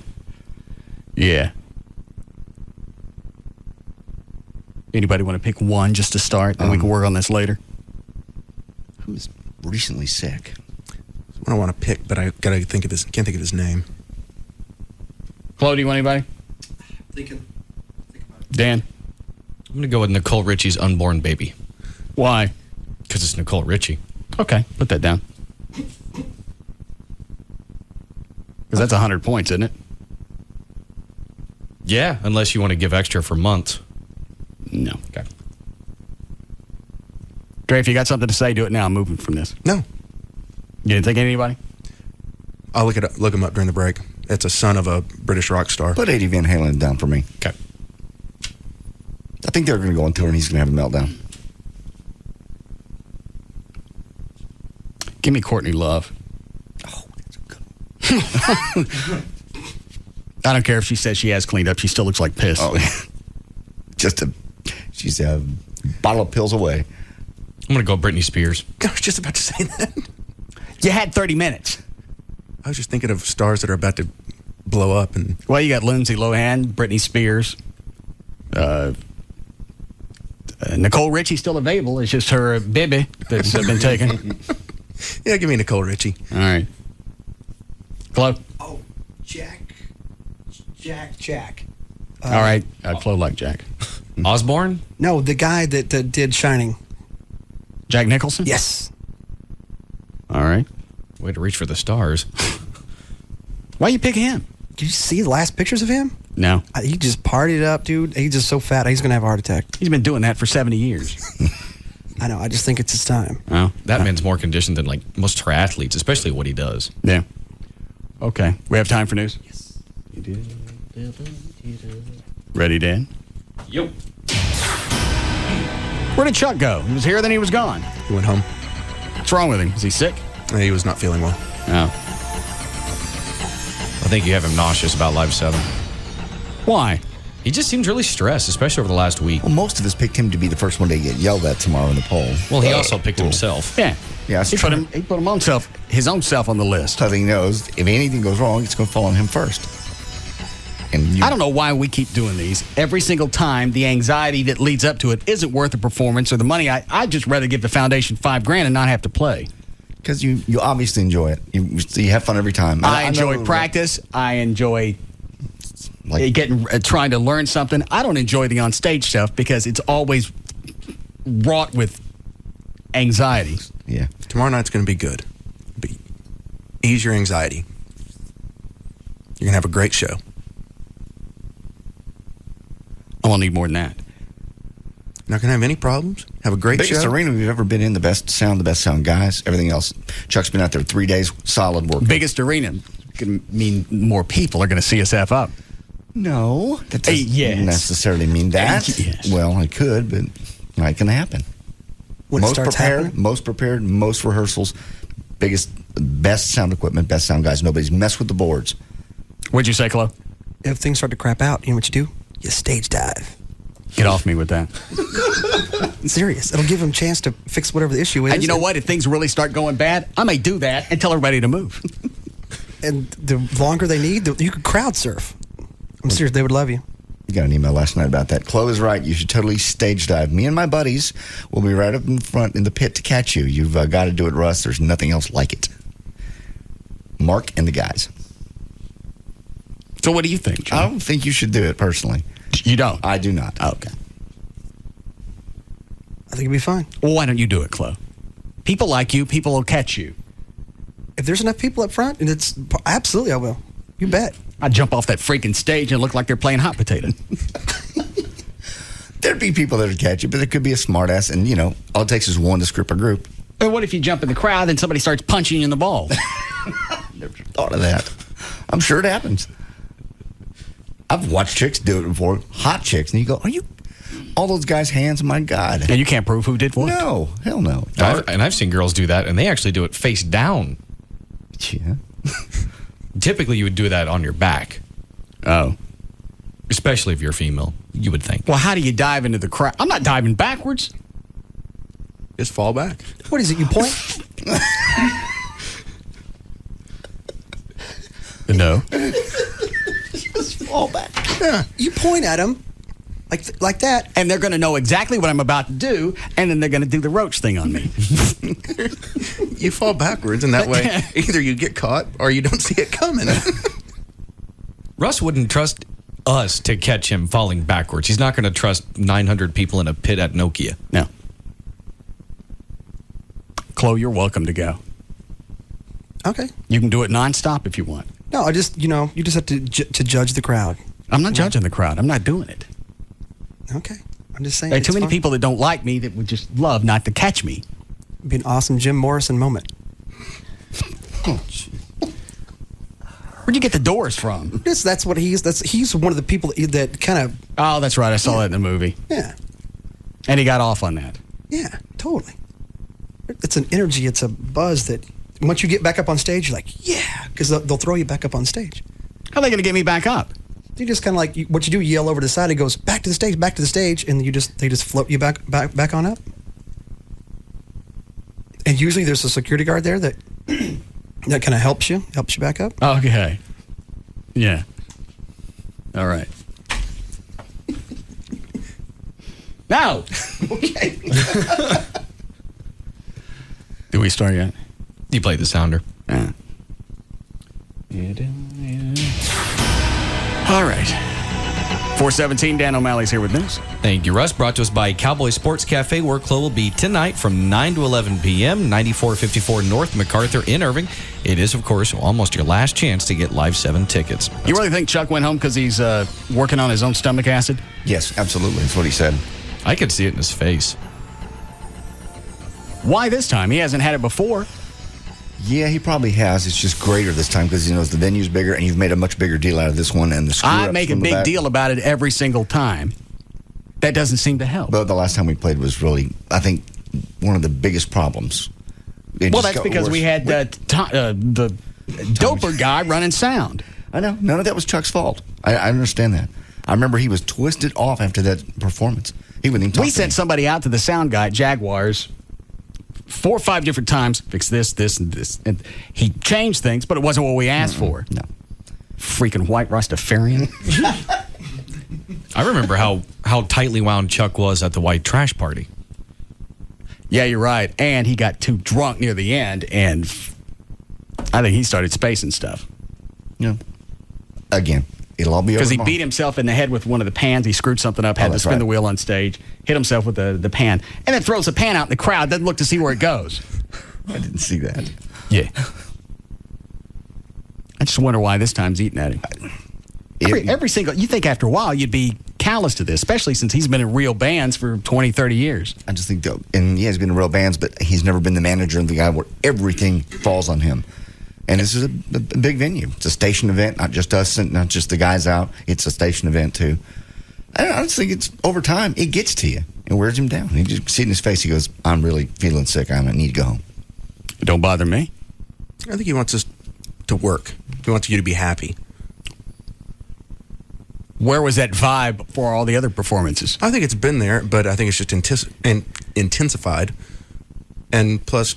Yeah. Anybody want to pick one just to start, and we can work on this later? Who's recently sick? I don't want to pick, but I gotta think of can't think of his name. Chloe, do you want anybody? Thinking Dan? I'm going to go with Nicole Richie's Unborn Baby. Why? Because it's Nicole Richie. Okay, put that down. Because that's 100 points, isn't it? Yeah, unless you want to give extra for months. No. Okay. Dre, if you got something to say, do it now. I'm moving from this. No. You didn't think of anybody? I'll look him up during the break. It's a son of a British rock star. Put Eddie Van Halen down for me. Okay. I think they're going to go on tour and he's going to have a meltdown. Give me Courtney Love. Oh, that's a good one. I don't care if she says she has cleaned up. She still looks like piss. Oh, she's a bottle of pills away. I'm going to go Britney Spears. I was just about to say that. You had 30 minutes. I was just thinking of stars that are about to blow up. And Well, you got Lindsay Lohan, Britney Spears. Nicole Richie still available. It's just her baby that's been taken. Yeah, give me Nicole Richie. All right. Chloe? Oh, Jack. All right. Chloe like Jack. Osborne? No, the guy that did Shining. Jack Nicholson? Yes. All right. Way to reach for the stars. Why you pick him? Did you see the last pictures of him? No. He just partied up, dude. He's just so fat. He's going to have a heart attack. He's been doing that for 70 years. I know. I just think it's his time. Oh. That man's more conditioned than like most triathletes, especially what he does. Yeah. Okay. We have time for news? Yes. Ready, Dan? Yep. Where did Chuck go? He was here, then he was gone. He went home. What's wrong with him? Is he sick? He was not feeling well. No. I think you have him nauseous about Live 7. Why? He just seems really stressed, especially over the last week. Well, most of us picked him to be the first one to get yelled at tomorrow in the poll. Well, he also picked himself. Yeah. Yeah, He put his own self on the list. So he knows if anything goes wrong, it's going to fall on him first. And I don't know why we keep doing these. Every single time, the anxiety that leads up to it isn't worth the performance or the money. I'd just rather give the foundation $5,000 and not have to play. Because you obviously enjoy it. You have fun every time. I enjoy practice. I enjoy trying to learn something. I don't enjoy the on-stage stuff because it's always wrought with anxiety. Yeah. Tomorrow night's going to be good. Ease your anxiety. You're going to have a great show. I won't need more than that. Not going to have any problems. Have a great Biggest show. arena we've ever been in. The best sound guys. Everything else. Chuck's been out there 3 days, solid work. Biggest arena can mean more people are going to see us F up. No, that doesn't necessarily mean that. Yes. Well, it could, but not going to happen. When it starts happening? Most prepared, most rehearsals, best sound equipment, best sound guys. Nobody's messed with the boards. What'd you say, Chloe? If things start to crap out, you know what you do? You stage dive. Get off me with that. I'm serious. It'll give them a chance to fix whatever the issue is. And you know what? If things really start going bad, I may do that and tell everybody to move. And the longer they need, you could crowd surf. I'm serious. They would love you. You got an email last night about that. Chloe is right. You should totally stage dive. Me and my buddies will be right up in front in the pit to catch you. You've got to do it, Russ. There's nothing else like it. Mark and the guys. So what do you think, John? I don't think you should do it personally. You don't? I do not. Oh, okay. I think it'd be fine. Well, why don't you do it, Chloe? People like you. People will catch you. If there's enough people up front, and it's absolutely, I will. You bet. I'd jump off that freaking stage and look like they're playing hot potato. There'd be people that would catch you, but there could be a smartass, and, all it takes is one to script a group. And what if you jump in the crowd and somebody starts punching you in the balls? Never thought of that. I'm sure it happens. I've watched chicks do it before, hot chicks, and you go, are you... All those guys' hands, my God. And you can't prove who did what? No, hell no. I've seen girls do that, and they actually do it face down. Yeah. Typically, you would do that on your back. Oh. Especially if you're female, you would think. Well, how do you dive into the crowd? I'm not diving backwards. Just fall back. What is it, you point? No. Just fall back. Yeah. You point at them like that. And they're going to know exactly what I'm about to do, and then they're going to do the roach thing on me. You fall backwards, and that way either you get caught or you don't see it coming. Russ wouldn't trust us to catch him falling backwards. He's not going to trust 900 people in a pit at Nokia. No. Chloe, you're welcome to go. Okay. You can do it nonstop if you want. No, I just, you just have to judge the crowd. I'm not judging the crowd. I'm not doing it. Okay. I'm just saying. There are too it's many fun. people that don't like me that would just love not to catch me. It'd be an awesome Jim Morrison moment. Where'd you get the Doors from? That's what he's one of the people that kind of. Oh, that's right. I saw that in the movie. Yeah. And he got off on that. Yeah, totally. It's an energy. It's a buzz that once you get back up on stage, you're like, yeah, because they'll throw you back up on stage. How are they going to get me back up? You just kind of like what you do. You yell over to the side. It goes back to the stage, and they just float you back on up. And usually there's a security guard there that kind of helps you back up. Okay. Yeah. All right. Now. Okay. Do we start yet? You played the sounder. Yeah. All right. 417, Dan O'Malley's here with news. Thank you, Russ. Brought to us by Cowboy Sports Cafe, where Chloe will be tonight from 9 to 11 p.m., 9454 North MacArthur in Irving. It is, of course, almost your last chance to get Live 7 tickets. You really think Chuck went home because he's working on his own stomach acid? Yes, absolutely. That's what he said. I could see it in his face. Why this time? He hasn't had it before. Yeah, he probably has. It's just greater this time because he knows the venue's bigger, and you've made a much bigger deal out of this one. And the screw-ups I make a from the big back. deal about it every single time. That doesn't seem to help. But the last time we played was really, I think, one of the biggest problems. Well, that's because we had the doper guy running sound. I know. None of that was Chuck's fault. I understand that. I remember he was twisted off after that performance. He wouldn't even talk We to sent me. somebody out to the sound guy at Jaguars 4 or 5 different times, fix this, and this. And he changed things, but it wasn't what we asked for. No. Freaking white Rastafarian. I remember how tightly wound Chuck was at the white trash party. Yeah, you're right. And he got too drunk near the end, and I think he started spacing stuff. Yeah. Again, it'll all be over because he tomorrow. beat himself in the head with one of the pans. He screwed something up, had to that's spin right. the wheel on stage, hit himself with the pan, and then throws the pan out in the crowd. Doesn't look to see where it goes. I didn't see that. Yeah. I just wonder why this time's eating at him. Every single, you think after a while you'd be callous to this, especially since he's been in real bands for 20, 30 years. I just think, and yeah, he's been in real bands, but he's never been the manager of the guy where everything falls on him. And this is a big venue. It's a station event, not just us and not just the guys out. It's a station event, too. I just think it's over time, it gets to you. It wears him down. He just see it in his face. He goes, I'm really feeling sick. I need to go home. It don't bother me. I think he wants us to work. He wants you to be happy. Where was that vibe for all the other performances? I think it's been there, but I think it's just intensified. And plus,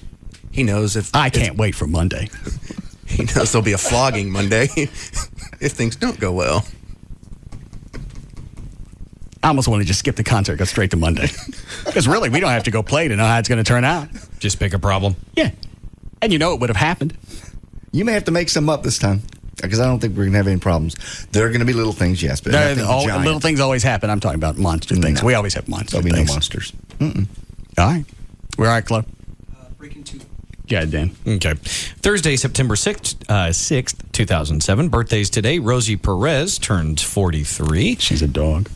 he knows if... I can't wait for Monday. He knows there'll be a flogging Monday if things don't go well. I almost want to just skip the concert, go straight to Monday. Because really, we don't have to go play to know how it's going to turn out. Just pick a problem. Yeah. And you know it would have happened. You may have to make some up this time, because I don't think we're going to have any problems. There are going to be little things, yes, but nothing giant. Little things always happen. I'm talking about monster things. No. We always have monster There'll be things. no monsters. All right. We're all right, Chloe? Breaking 2. Yeah, Dan. Okay. Thursday, September 6th, 2007. Birthdays today. Rosie Perez turns 43. She's a dog.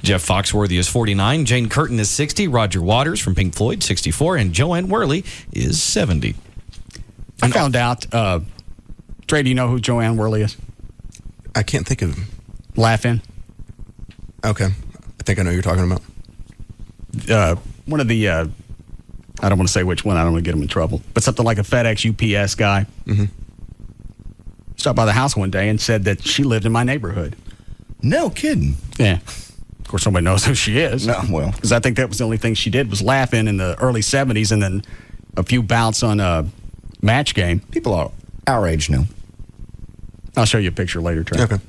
Jeff Foxworthy is 49. Jane Curtin is 60. Roger Waters from Pink Floyd, 64. And Joanne Worley is 70. I found out, Trey, do you know who Joanne Worley is? I can't think of him. Laugh-In. Okay. I think I know who you're talking about. One of the, I don't want to say which one. I don't want to get him in trouble. But something like a FedEx UPS guy. Mm-hmm. Stopped by the house one day and said that she lived in my neighborhood. No kidding. Yeah. Of course, nobody knows who she is. No, well. Because I think that was the only thing she did was Laugh-In in the early 70s and then a few bouts on a Match Game. People are our age now. I'll show you a picture later, Trey. Okay.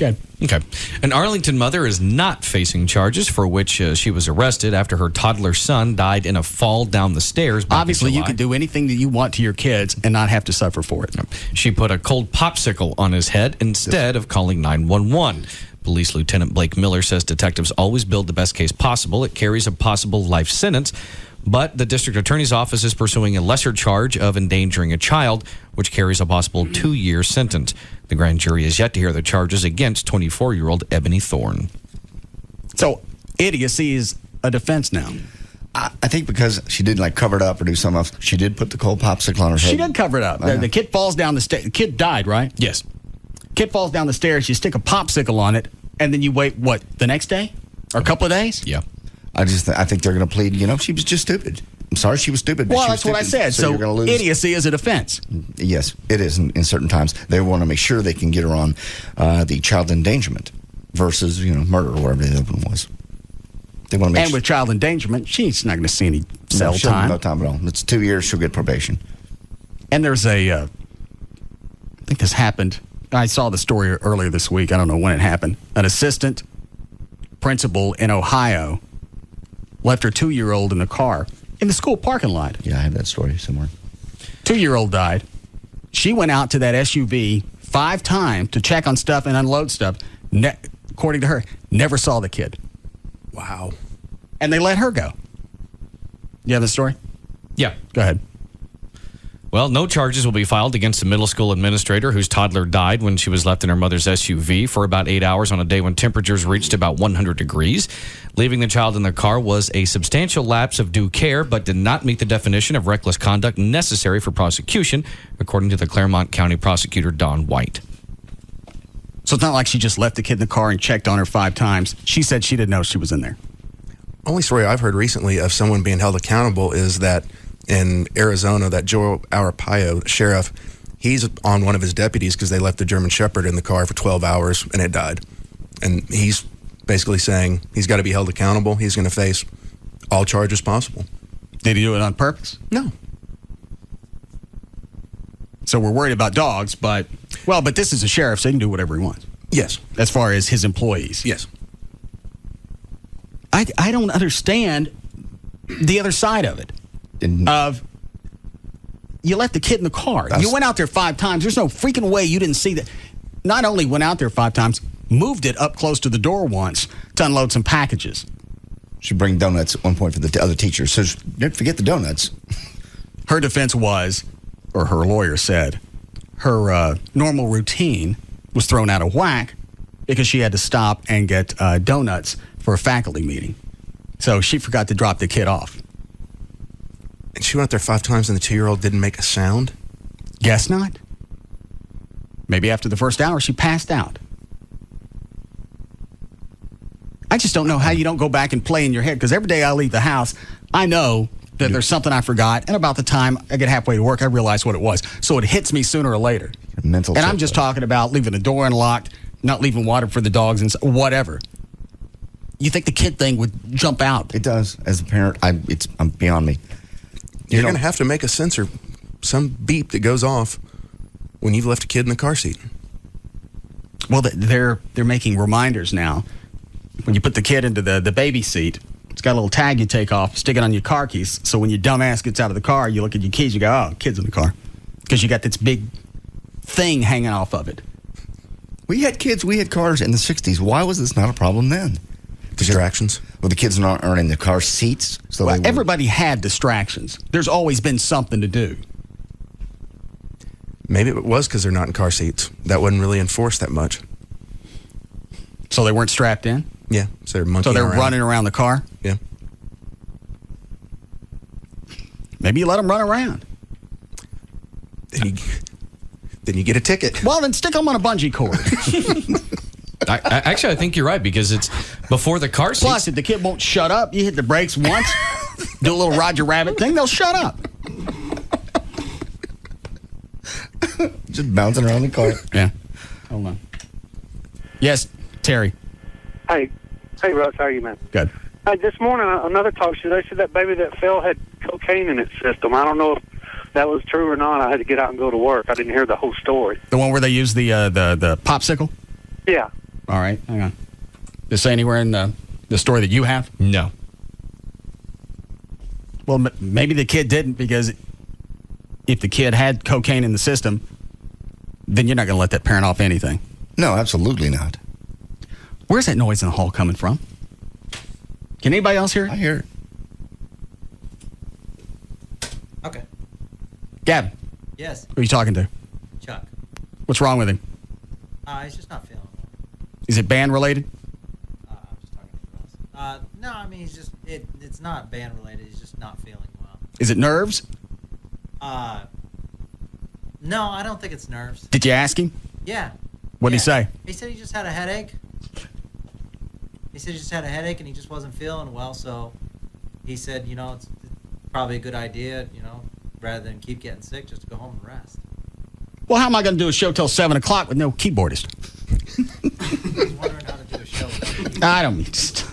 Good. Okay. An Arlington mother is not facing charges for which she was arrested after her toddler son died in a fall down the stairs. Obviously, you can do anything that you want to your kids and not have to suffer for it. She put a cold popsicle on his head instead of calling 911. Police Lieutenant Blake Miller says detectives always build the best case possible. It carries a possible life sentence, but the district attorney's office is pursuing a lesser charge of endangering a child, which carries a possible 2-year sentence. The grand jury is yet to hear the charges against 24-year-old Ebony Thorne. So, idiocy is a defense now. I think because she didn't cover it up or do something else, she did put the cold popsicle on her head. She did cover it up. The kid falls down the stairs. The kid died, right? Yes. Kid falls down the stairs. You stick a popsicle on it, and then you wait, what, the next day? Or a couple of days? Yeah. I think they're going to plead, she was just stupid. I'm sorry she was stupid. But Well, she was that's what I stupid, said. So you're gonna lose. idiocy is a defense. Yes, it is in certain times. They want to make sure they can get her on the child endangerment versus, murder or whatever the other one was. They want to make And with child endangerment, she's not going to see any cell she'll- time. No time at all. It's 2 years, she'll get probation. And there's I think this happened. I saw the story earlier this week. I don't know when it happened. An assistant principal in Ohio left her 2-year-old in the car in the school parking lot. Yeah, I have that story somewhere. 2-year-old died. She went out to that SUV 5 times to check on stuff and unload stuff. According to her, never saw the kid. Wow. And they let her go. You have the story? Yeah. Go ahead. Well, no charges will be filed against the middle school administrator whose toddler died when she was left in her mother's SUV for about 8 hours on a day when temperatures reached about 100 degrees. Leaving the child in the car was a substantial lapse of due care, but did not meet the definition of reckless conduct necessary for prosecution, according to the Claremont County prosecutor, Don White. So it's not like she just left the kid in the car and checked on her 5 times. She said she didn't know she was in there. Only story I've heard recently of someone being held accountable is that in Arizona, that Joe Arpaio sheriff, he's on one of his deputies because they left the German Shepherd in the car for 12 hours and it died. And he's basically saying he's got to be held accountable. He's going to face all charges possible. Did he do it on purpose? No. So we're worried about dogs, but this is a sheriff, so he can do whatever he wants. Yes. As far as his employees. Yes. I don't understand the other side of it. You left the kid in the car. You went out there 5 times. There's no freaking way you didn't see that. Not only went out there 5 times, moved it up close to the door once to unload some packages. She'd bring donuts at one point for the other teachers. So don't forget the donuts. Her defense was, or her lawyer said, her normal routine was thrown out of whack because she had to stop and get donuts for a faculty meeting. So she forgot to drop the kid off. And she went out there 5 times and the 2-year-old didn't make a sound? Guess not. Maybe after the first hour, she passed out. I just don't know how you don't go back and play in your head, because every day I leave the house, I know that there's something I forgot, and about the time I get halfway to work, I realize what it was. So it hits me sooner or later. Mental and I'm just talking about leaving the door unlocked, not leaving water for the dogs, and whatever. You think the kid thing would jump out? It does. As a parent, it's beyond me. You're going to have to make a sensor, some beep that goes off when you've left a kid in the car seat. Well, they're making reminders now. When you put the kid into the baby seat, it's got a little tag you take off, stick it on your car keys. So when your dumbass gets out of the car, you look at your keys, you go, oh, kid's in the car. Because you got this big thing hanging off of it. We had cars in the 60s. Why was this not a problem then? Distractions? Well, the kids aren't in the car seats. So everybody had distractions. There's always been something to do. Maybe it was because they're not in car seats. That wouldn't really enforce that much. So they weren't strapped in? Yeah. So they're monkeying So they're around. running around the car? Yeah. Maybe you let them run around. Then you get a ticket. Well, then stick them on a bungee cord. Actually, I think you're right, because it's before the car seats. Plus, if the kid won't shut up, you hit the brakes once, do a little Roger Rabbit thing, they'll shut up. Just bouncing around the car. Yeah. Hold on. Yes, Terry. Hey, Russ, how are you, man? Good. This morning, another talk show, they said that baby that fell had cocaine in its system. I don't know if that was true or not. I had to get out and go to work. I didn't hear the whole story. The one where they used the popsicle? Yeah. All right, hang on. Does it say anywhere in the story that you have? No. Well, maybe the kid didn't, because if the kid had cocaine in the system, then you're not going to let that parent off anything. No, absolutely not. Where's that noise in the hall coming from? Can anybody else hear it? I hear it. Okay. Gavin. Yes. Who are you talking to? Chuck. What's wrong with him? He's just not feeling well. Is it band related? No, I mean, it's not band related. He's just not feeling well. Is it nerves? No, I don't think it's nerves. Did you ask him? Yeah. What'd he say? He said he just had a headache. He said he just had a headache and he just wasn't feeling well, so he said, it's probably a good idea, rather than keep getting sick, just to go home and rest. Well, how am I going to do a show till 7 o'clock with no keyboardist? He's wondering how to do a show without a keyboard. I don't just...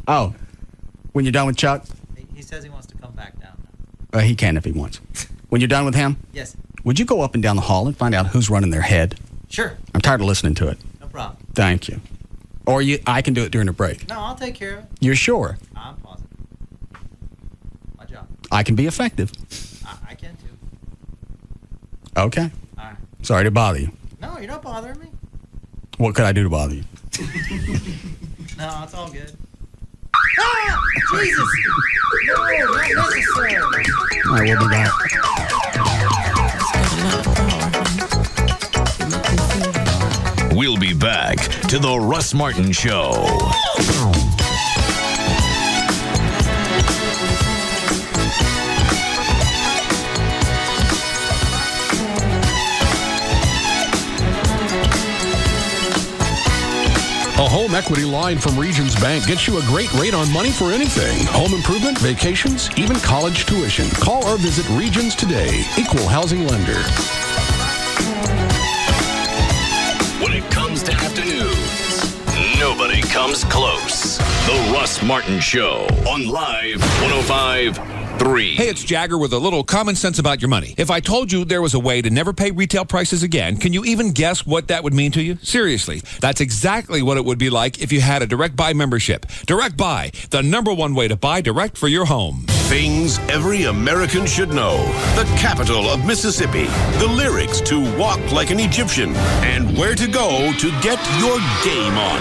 Oh, when you're done with Chuck? He says he wants to come back down. He can if he wants. When you're done with him? Yes. Would you go up and down the hall and find out who's running their head? Sure. I'm tired of listening to it. No problem. Thank you. Or I can do it during a break. No, I'll take care of it. You're sure? I'm positive. My job. I can be effective. I can too. Okay. All right. Sorry to bother you. No, you're not bothering me. What could I do to bother you? No, it's all good. Ah! Jesus! No, not necessary. All right, we'll be back. We'll be back to the Russ Martin Show. A home equity line from Regions Bank gets you a great rate on money for anything. Home improvement, vacations, even college tuition. Call or visit Regions today. Equal housing lender. When it comes to afternoons, nobody comes close. The Russ Martin Show on Live 105.3. Hey, it's Jagger with a little common sense about your money. If I told you there was a way to never pay retail prices again, can you even guess what that would mean to you? Seriously, that's exactly what it would be like if you had a Direct Buy membership. Direct Buy, the #1 way to buy direct for your home. Things every American should know. The capital of Mississippi. The lyrics to Walk Like an Egyptian. And where to go to get your game on.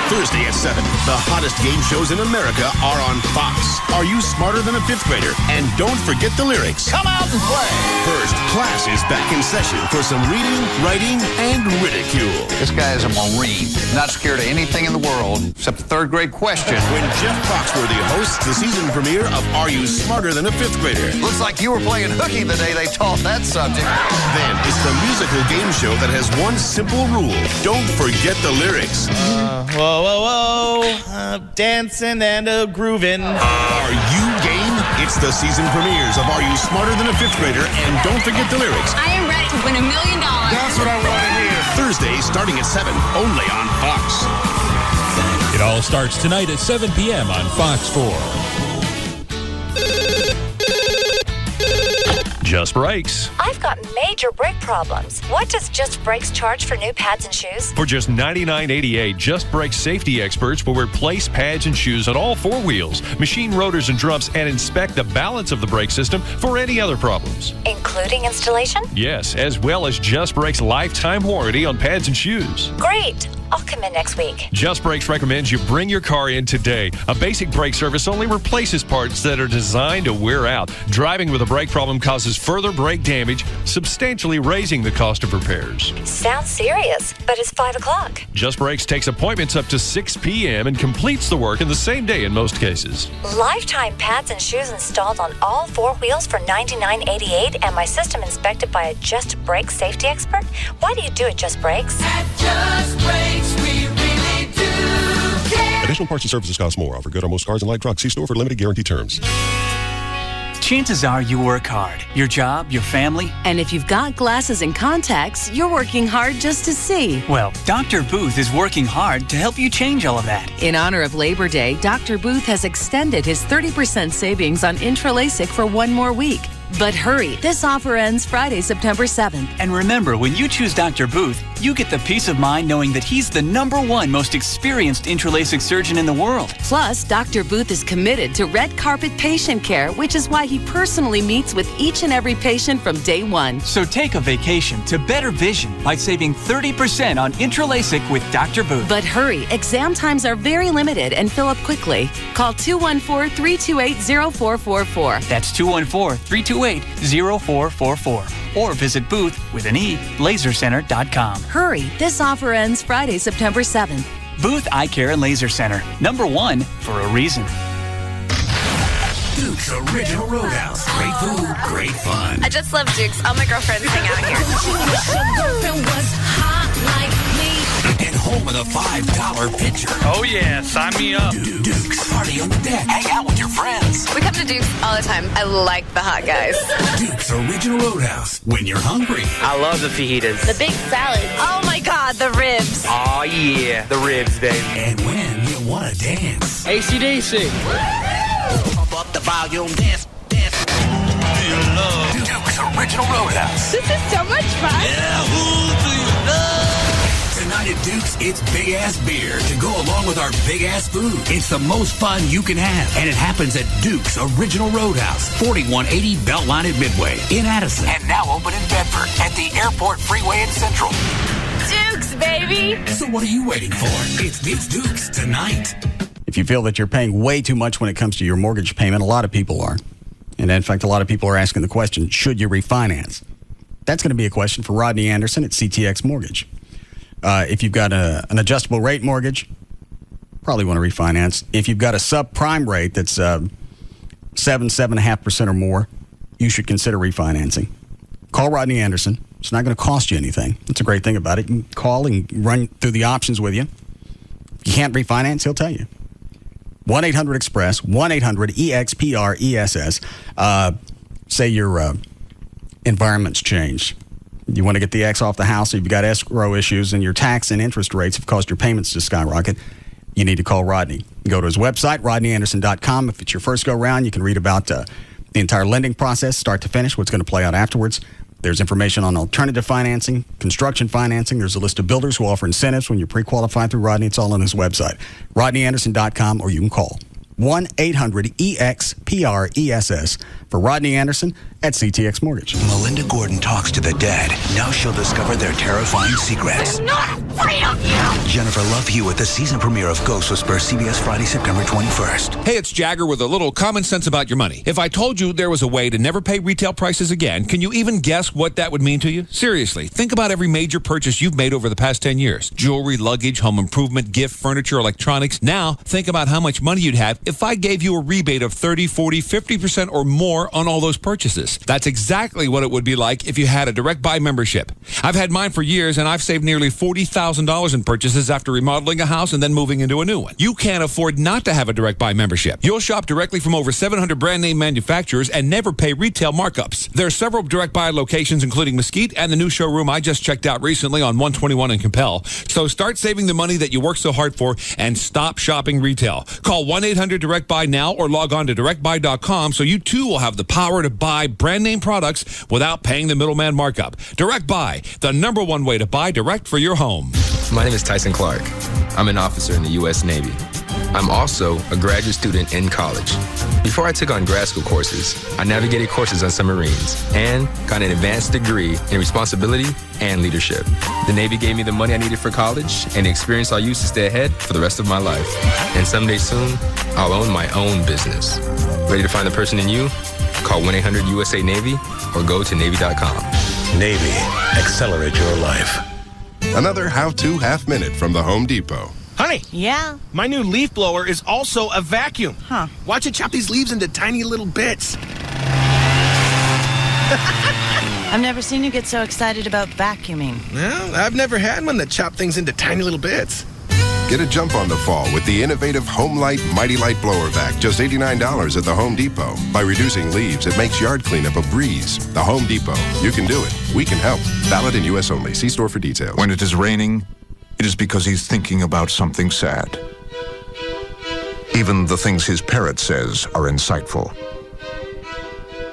Thursday at 7, the hottest game shows in America are on Fox. Are you smarter than a 5th grader? And don't forget the lyrics. Come out and play! First, class is back in session for some reading, writing, and ridicule. This guy is a Marine, not scared of anything in the world except the 3rd grade question. When Jeff Foxworthy hosts the season premiere of Are You Smarter Than a 5th Grader? Looks like you were playing hooky the day they taught that subject. Then it's the musical game show that has one simple rule. Don't forget the lyrics. Whoa, whoa, whoa. Dancing and grooving. Are you game? It's the season premieres of Are You Smarter Than a 5th Grader? And don't forget the lyrics. I am ready to win $1 million. That's what I want to hear. Thursday starting at 7, only on Fox. It all starts tonight at 7 p.m. on Fox 4. Just Brakes. I've got major brake problems. What does Just Brakes charge for new pads and shoes? For just $99.88, Just Brakes safety experts will replace pads and shoes on all 4 wheels, machine rotors and drums, and inspect the balance of the brake system for any other problems. Including installation? Yes, as well as Just Brakes lifetime warranty on pads and shoes. Great. I'll come in next week. Just Brakes recommends you bring your car in today. A basic brake service only replaces parts that are designed to wear out. Driving with a brake problem causes further brake damage, substantially raising the cost of repairs. Sounds serious, but it's 5 o'clock. Just Brakes takes appointments up to 6 p.m. and completes the work in the same day in most cases. Lifetime pads and shoes installed on all 4 wheels for $99.88 and my system inspected by a Just Brakes safety expert? Why do you do it, Just Brakes? At Just Brakes, we really do care. Additional parts and services cost more. Offer good on most cars and light trucks. See store for limited guarantee terms. Chances are you work hard. Your job, your family. And if you've got glasses and contacts, you're working hard just to see. Well, Dr. Booth is working hard to help you change all of that. In honor of Labor Day, Dr. Booth has extended his 30% savings on Intra LASIK for 1 more week. But hurry, this offer ends Friday, September 7th. And remember, when you choose Dr. Booth, you get the peace of mind knowing that he's the #1 most experienced intraLASIK surgeon in the world. Plus, Dr. Booth is committed to red carpet patient care, which is why he personally meets with each and every patient from day one. So take a vacation to better vision by saving 30% on intraLASIK with Dr. Booth. But hurry, exam times are very limited and fill up quickly. Call 214-328-0444. That's 214-328-0444. Or visit Booth with an E, lasercenter.com. Hurry, this offer ends Friday, September 7th. Booth Eye Care and Laser Center. #1 for a reason. Duke's Original Roadhouse. Great food, great fun. I just love Duke's. All my girlfriends hang out here. And home with a $5 pitcher. Oh yeah, sign me up. Duke's Party on the Deck. Hang out with your friends. We come to Duke's all the time. I like the hot guys. Duke's Original Roadhouse. When you're hungry. I love the fajitas. The big salad. Oh my God, the ribs. Oh yeah, the ribs, baby. And when you want to dance. AC/DC. Pump up the volume, dance. Duke's Original Roadhouse. This is so much fun. Yeah, who do you love? Tonight at Duke's, it's big ass beer to go along with our big ass food. It's the most fun you can have, and it happens at Duke's Original Roadhouse, 4180 Beltline at Midway in Addison, and now open in Bedford at the Airport Freeway in Central. Duke's, baby. So what are you waiting for? It's Duke's tonight. If you feel that you're paying way too much when it comes to your mortgage payment, a lot of people are. And in fact, a lot of people are asking the question, should you refinance? That's going to be a question for Rodney Anderson at CTX Mortgage. If you've got an adjustable rate mortgage, probably want to refinance. If you've got a subprime rate that's 7.5% or more, you should consider refinancing. Call Rodney Anderson. It's not going to cost you anything. That's a great thing about it. You can call and run through the options with you. If you can't refinance, he'll tell you. 1-800-EXPRESS, 1-800-EXPRESS. Say your environment's changed. You want to get the X off the house, you've got escrow issues, and your tax and interest rates have caused your payments to skyrocket. You need to call Rodney. Go to his website, rodneyanderson.com. If it's your first go-round, you can read about the entire lending process, start to finish, what's going to play out afterwards. There's information on alternative financing, construction financing. There's a list of builders who offer incentives when you're pre-qualified through Rodney. It's all on his website, rodneyanderson.com, or you can call 1-800-EXPRESS for Rodney Anderson at CTX Mortgage. Melinda Gordon talks to the dead. Now she'll discover their terrifying secrets. I'm not afraid of you. Jennifer Love Hewitt, the season premiere of Ghost Whisperer, CBS Friday, September 21st. Hey, it's Jagger with a little common sense about your money. If I told you there was a way to never pay retail prices again, can you even guess what that would mean to you? Seriously, think about every major purchase you've made over the past 10 years. Jewelry, luggage, home improvement, gift, furniture, electronics. Now, think about how much money you'd have if I gave you a rebate of 30, 40, 50% or more on all those purchases. That's exactly what it would be like if you had a Direct Buy membership. I've had mine for years, and I've saved nearly $40,000 in purchases after remodeling a house and then moving into a new one. You can't afford not to have a Direct Buy membership. You'll shop directly from over 700 brand name manufacturers and never pay retail markups. There are several Direct Buy locations, including Mesquite and the new showroom I just checked out recently on 121 and Compel. So start saving the money that you work so hard for and stop shopping retail. Call 1-800-DIRECT-BUY now or log on to directbuy.com so you too will have the power to buy brand name products without paying the middleman markup. Direct Buy, the #1 way to buy direct for your home. My name is Tyson Clark. I'm an officer in the U.S. Navy. I'm also a graduate student in college. Before I took on grad school courses, I navigated courses on submarines and got an advanced degree in responsibility and leadership. The Navy gave me the money I needed for college and the experience I'll use to stay ahead for the rest of my life. And someday soon, I'll own my own business. Ready to find the person in you? Call 1-800-USA-NAVY or go to Navy.com. Navy, accelerate your life. Another how-to half minute from the Home Depot. Honey. Yeah? My new leaf blower is also a vacuum. Huh. Watch it chop these leaves into tiny little bits. I've never seen you get so excited about vacuuming. Well, I've never had one that chopped things into tiny little bits. Get a jump on the fall with the innovative Home Light Mighty Light Blower Vac, just $89 at the Home Depot. By reducing leaves, it makes yard cleanup a breeze. The Home Depot. You can do it. We can help. Valid in U.S. only. See store for details. When it is raining, it is because he's thinking about something sad. Even the things his parrot says are insightful.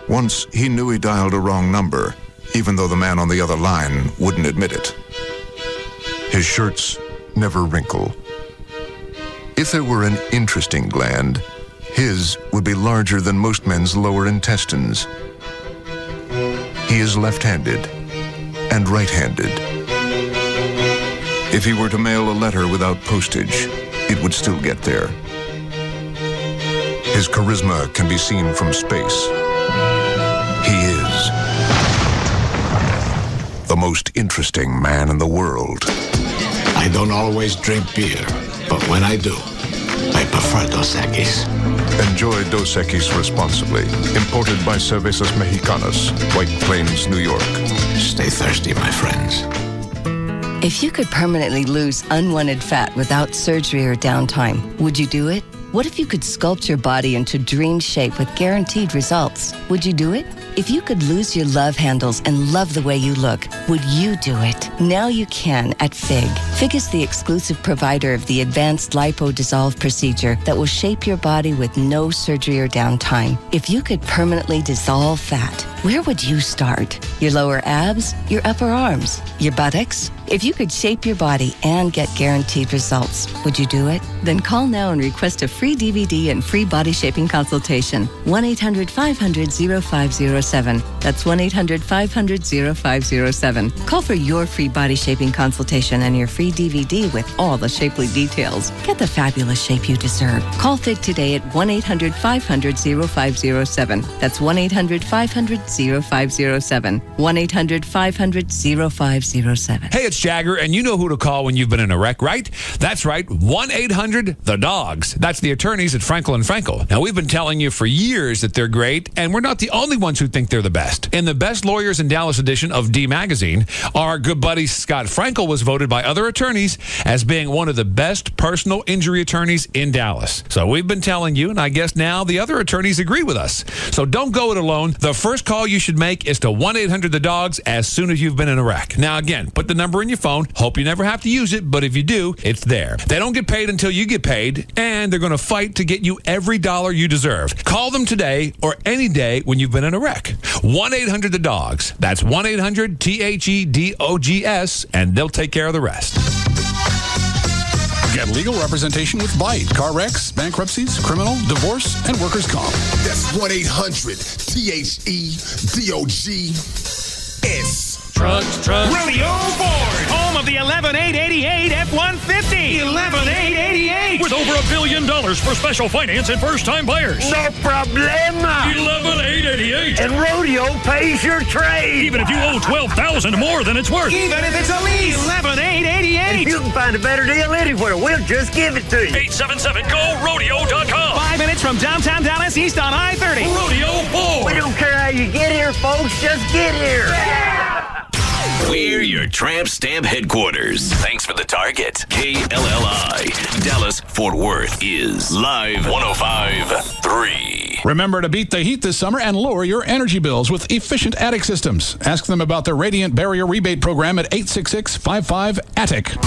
Once, he knew he dialed a wrong number, even though the man on the other line wouldn't admit it. His shirts never wrinkle. If there were an interesting gland, his would be larger than most men's lower intestines. He is left-handed and right-handed. If he were to mail a letter without postage, it would still get there. His charisma can be seen from space. He is the most interesting man in the world. I don't always drink beer, but when I do, I prefer Dos Equis. Enjoy Dos Equis responsibly. Imported by Cervezas Mexicanas, White Plains, New York. Stay thirsty, my friends. If you could permanently lose unwanted fat without surgery or downtime, would you do it? What if you could sculpt your body into dream shape with guaranteed results? Would you do it? If you could lose your love handles and love the way you look, would you do it? Now you can at FIG. FIG is the exclusive provider of the advanced lipo-dissolve procedure that will shape your body with no surgery or downtime. If you could permanently dissolve fat, where would you start? Your lower abs? Your upper arms? Your buttocks? If you could shape your body and get guaranteed results, would you do it? Then call now and request a free DVD and free body shaping consultation. 1-800-500-0507. That's 1-800-500-0507. Call for your free body shaping consultation and your free DVD with all the shapely details. Get the fabulous shape you deserve. Call FIG today at 1-800-500-0507. That's 1-800-500-0507. 1-800-500-0507. Hey, it's Jagger, and you know who to call when you've been in a wreck, right? That's right, 1-800-THE-DOGS. That's the attorneys at Frankel & Frankel. Now, we've been telling you for years that they're great, and we're not the only ones who think they're the best. In the Best Lawyers in Dallas edition of D Magazine, our good buddy Scott Frankel was voted by other attorneys as being one of the best personal injury attorneys in Dallas. So we've been telling you, and I guess now the other attorneys agree with us. So don't go it alone. The first call you should make is to 1-800-THE-DOGS as soon as you've been in a wreck. Now, again, put the number in your phone. Hope you never have to use it, but if you do, it's there. They don't get paid until you get paid, and they're going to fight to get you every dollar you deserve. Call them today or any day when you've been in a wreck. 1-800-THE-DOGS. That's 1-800-THEDOGS, and they'll take care of the rest. Get legal representation with Byte. Car wrecks, bankruptcies, criminal, divorce, and workers' comp. That's 1-800-THEDOGS. Trucks. Rodeo Ford, home of the 11888 F-150. 11888. With over $1 billion for special finance and first-time buyers. No problema. 11888. And Rodeo pays your trade. Even if you owe $12,000 more than it's worth. Even if it's a lease. 11888. If you can find a better deal anywhere, we'll just give it to you. 877-GO-RODEO.com. 5 minutes from downtown Dallas, east on I-30. Rodeo Ford. We don't care how you get here, folks. Just get here. Yeah! We're your Tramp Stamp headquarters. Thanks for the target. KLLI, Dallas, Fort Worth is Live 105.3. Remember to beat the heat this summer and lower your energy bills with efficient attic systems. Ask them about their Radiant Barrier Rebate Program at 866-55-ATTIC.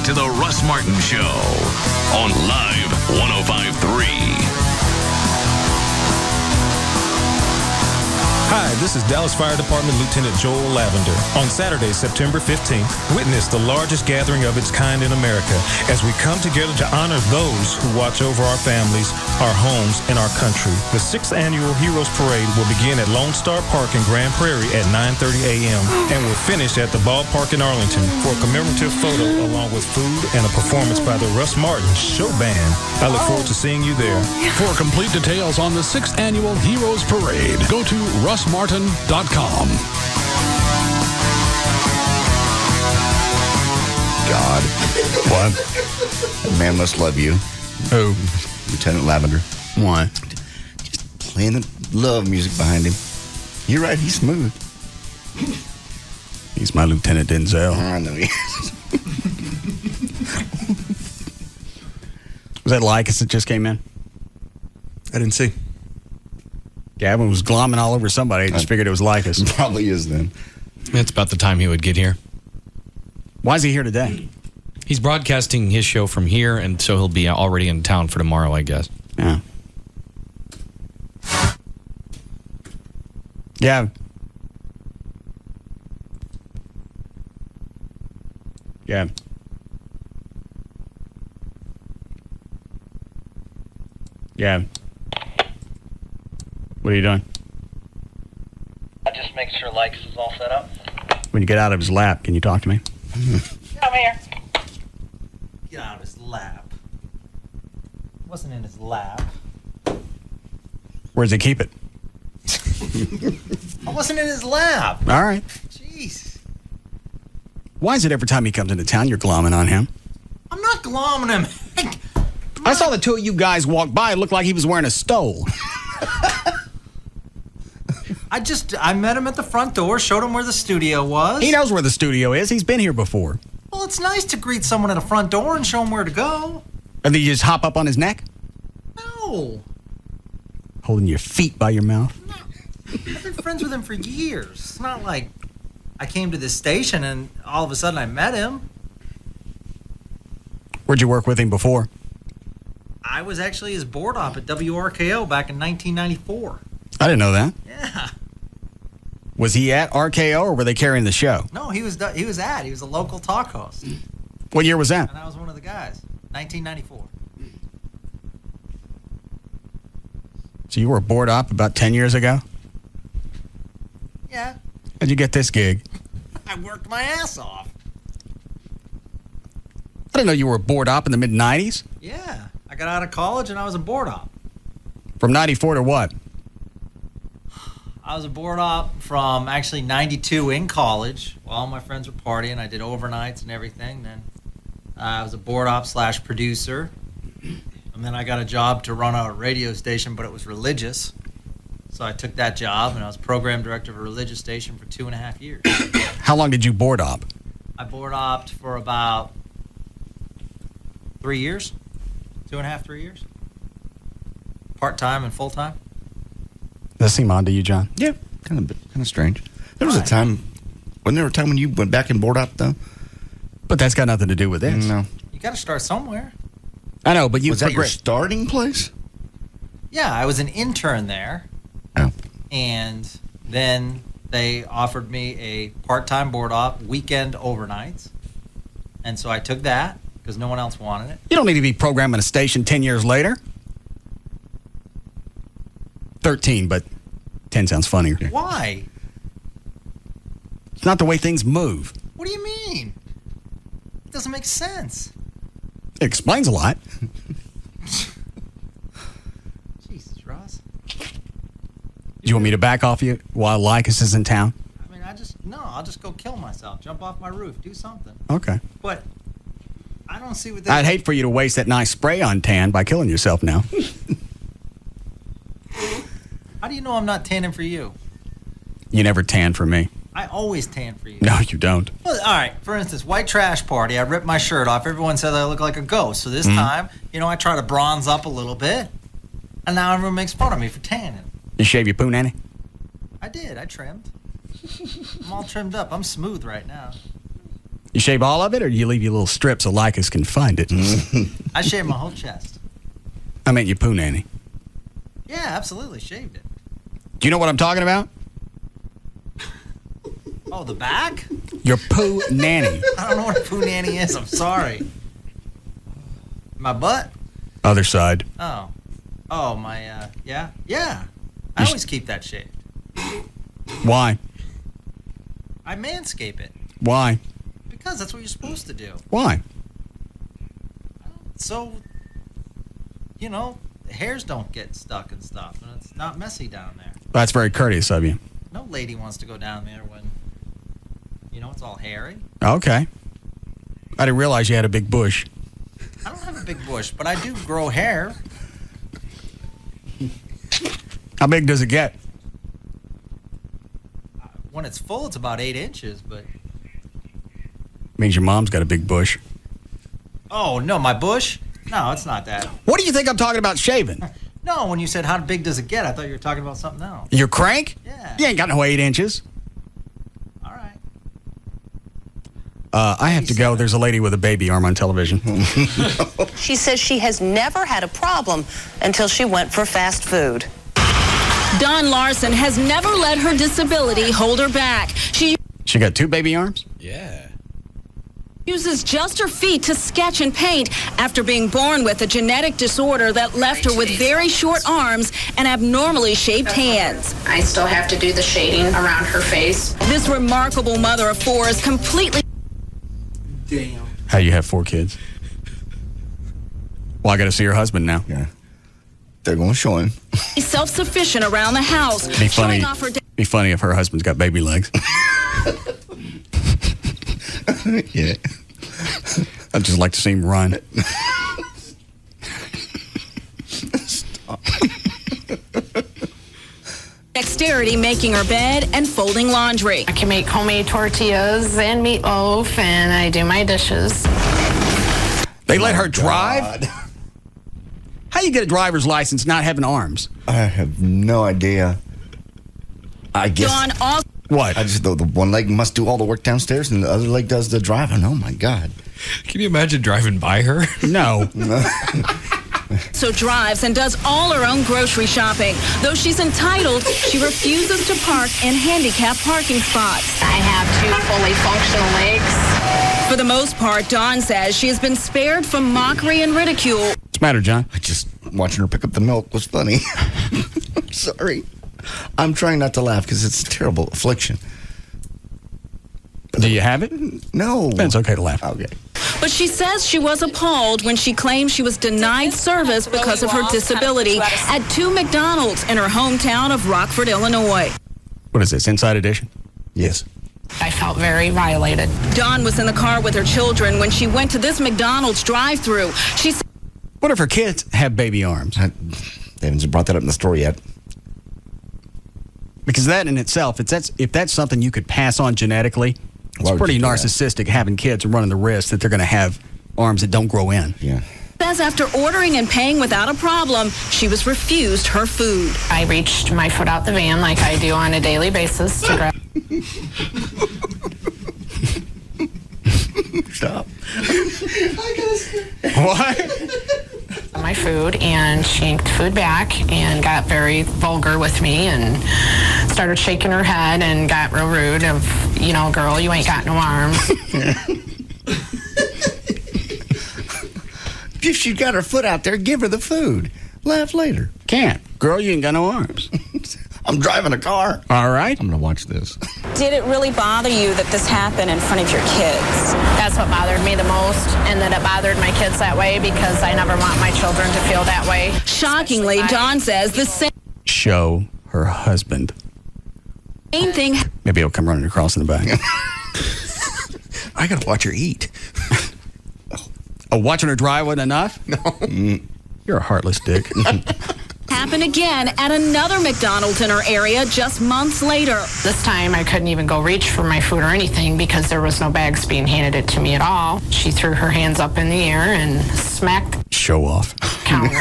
To the Russ Martin Show on Live 105.3. Hi, this is Dallas Fire Department Lieutenant Joel Lavender. On Saturday, September 15th, witness the largest gathering of its kind in America as we come together to honor those who watch over our families, our homes, and our country. The 6th Annual Heroes Parade will begin at Lone Star Park in Grand Prairie at 9:30 a.m. and will finish at the ballpark in Arlington for a commemorative photo along with food and a performance by the Russ Martin Show Band. I look forward to seeing you there. For complete details on the 6th Annual Heroes Parade, go to russmartin.com. God. What? That man must love you. Who? Lieutenant Lavender. Why? Just playing the love music behind him. You're right, he's smooth. He's my Lieutenant Denzel. I know he is. Was that Lycus that just came in? I didn't see. Gavin was glomming all over somebody. I just figured it was Lycus. Probably is then. It's about the time he would get here. Why is he here today? He's broadcasting his show from here, and so he'll be already in town for tomorrow, I guess. Yeah. Yeah. Yeah. Yeah. What are you doing? I just make sure Likes is all set up. When you get out of his lap, can you talk to me? Come here. Get out of his lap. It wasn't in his lap. Where does he keep it? I wasn't in his lap. All right. Jeez. Why is it every time he comes into town, you're glomming on him? I'm not glomming him. I saw the two of you guys walk by. It looked like he was wearing a stole. I met him at the front door, showed him where the studio was. He knows where the studio is. He's been here before. Well, it's nice to greet someone at a front door and show him where to go. And then you just hop up on his neck? No. Holding your feet by your mouth? I've been friends with him for years. It's not like I came to this station and all of a sudden I met him. Where'd you work with him before? I was actually his board op at WRKO back in 1994. I didn't know that. Yeah. Was he at RKO or were they carrying the show? No, he was a local talk host. What year was that? And I was one of the guys. 1994. So you were a board op about 10 years ago? Yeah. How'd you get this gig? I worked my ass off. I didn't know you were a board op in the mid-90s. Yeah. I got out of college and I was a board op. From 94 to what? I was a board op from actually 92 in college while all my friends were partying. I did overnights and everything. Then I was a board op / producer. And then I got a job to run a radio station, but it was religious. So I took that job and I was program director of a religious station for 2.5 years. How long did you board op? I board opped for about 3 years. 2.5, 3 years. Part-time and full-time. Does that seem odd to you, John? Yeah, kind of strange. There was a time, wasn't there a time when you went back and board op though? But that's got nothing to do with this. No. You got to start somewhere. I know, but you was that your starting place? Yeah, I was an intern there. Oh. And then they offered me a part-time board op, weekend overnights. And so I took that because no one else wanted it. You don't need to be programming a station 10 years later. 13, but 10 sounds funnier. Why? It's not the way things move. What do you mean? It doesn't make sense. It explains a lot. Jesus, Ross. Do you want me to back off you while Lycus is in town? I mean, I'll just go kill myself. Jump off my roof. Do something. Okay. But I don't see what I'd hate for you to waste that nice spray on tan by killing yourself now. How do you know I'm not tanning for you? You never tan for me. I always tan for you. No, you don't. Well, all right, for instance, white trash party. I ripped my shirt off. Everyone says I look like a ghost. So this time, I try to bronze up a little bit. And now everyone makes fun of me for tanning. You shave your poo nanny? I did. I trimmed. I'm all trimmed up. I'm smooth right now. You shave all of it, or do you leave your little strip so Lycus can find it? I shaved my whole chest. I meant your poo nanny. Yeah, absolutely. Shaved it. Do you know what I'm talking about? Oh, the back? Your poo nanny. I don't know what a poo nanny is. I'm sorry. My butt? Other side. Oh. Oh, my, yeah? Yeah. I always keep that shaved. Why? I manscape it. Why? Because that's what you're supposed to do. Why? So, hairs don't get stuck and stuff, and it's not messy down there. That's very courteous of you. No lady wants to go down there when, it's all hairy. Okay. I didn't realize you had a big bush. I don't have a big bush, but I do grow hair. How big does it get? When it's full, it's about 8 inches, but... Means your mom's got a big bush. Oh, no, my bush? No, it's not that. What do you think I'm talking about shaving? No, when you said how big does it get, I thought you were talking about something else. Your crank? Yeah. You ain't got no 8 inches. All right. I have to go. There's a lady with a baby arm on television. She says she has never had a problem until she went for fast food. Dawn Larson has never let her disability hold her back. She got 2 baby arms? Yeah. uses just her feet to sketch and paint after being born with a genetic disorder that left her with very short arms and abnormally shaped hands. I still have to do the shading around her face. This remarkable mother of 4 is completely... Damn. How you have 4 kids? Well, I got to see her husband now. Yeah. They're going to show him. self-sufficient around the house. Be funny. Showing off her Be funny if her husband's got baby legs. Yeah. I'd just like to see him run. dexterity making her bed and folding laundry. I can make homemade tortillas and meatloaf, and I do my dishes. They let her drive? How you get a driver's license not having arms? I have no idea. I guess. Dawn also... What? I just know the one leg must do all the work downstairs and the other leg does the driving. Oh, my God. Can you imagine driving by her? No. So drives and does all her own grocery shopping. Though she's entitled, she refuses to park in handicapped parking spots. I have 2 fully functional legs. For the most part, Dawn says she has been spared from mockery and ridicule. What's the matter, John? I just watching her pick up the milk was funny. I'm sorry. I'm trying not to laugh because it's a terrible affliction. Do you have it? No. It's okay to laugh. Okay. But she says she was appalled when she claimed she was denied service because of her disability at 2 McDonald's in her hometown of Rockford, Illinois. What is this, Inside Edition? Yes. I felt very violated. Dawn was in the car with her children when she went to this McDonald's drive-thru. She said, what if her kids have baby arms? They haven't brought that up in the story yet. Because that in itself, if that's something you could pass on genetically, it's pretty narcissistic having kids and running the risk that they're going to have arms that don't grow in. Yeah. Says after ordering and paying without a problem, she was refused her food. I reached my foot out the van like I do on a daily basis to grab. Stop. What? My food, and she yanked food back and got very vulgar with me and started shaking her head and got real rude of, you know, girl, you ain't got no arms. If she got her foot out there, give her the food. Laugh later. Can't. Girl, you ain't got no arms. I'm driving a car. All right. I'm going to watch this. Did it really bother you that this happened in front of your kids? That's what bothered me the most, and that it bothered my kids that way because I never want my children to feel that way. Shockingly, Dawn says the same Show her husband. thing. Maybe he'll come running across in the back. I got to watch her eat. Oh, watching her drive wasn't enough? No. You're a heartless dick. Happened again at another McDonald's in her area just months later. This time I couldn't even go reach for my food or anything because there was no bags being handed it to me at all. She threw her hands up in the air and smacked Show off. the counter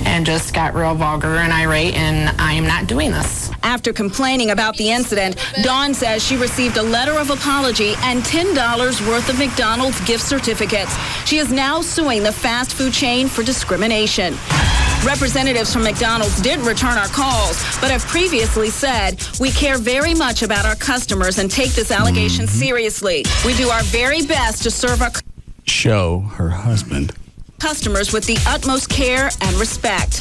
and just got real vulgar and irate, and I am not doing this. After complaining about the incident, Dawn says she received a letter of apology and $10 worth of McDonald's gift certificates. She is now suing the fast food chain for discrimination. Representatives from McDonald's did return our calls, but have previously said, we care very much about our customers and take this allegation seriously. We do our very best to serve our Show her husband. customers with the utmost care and respect.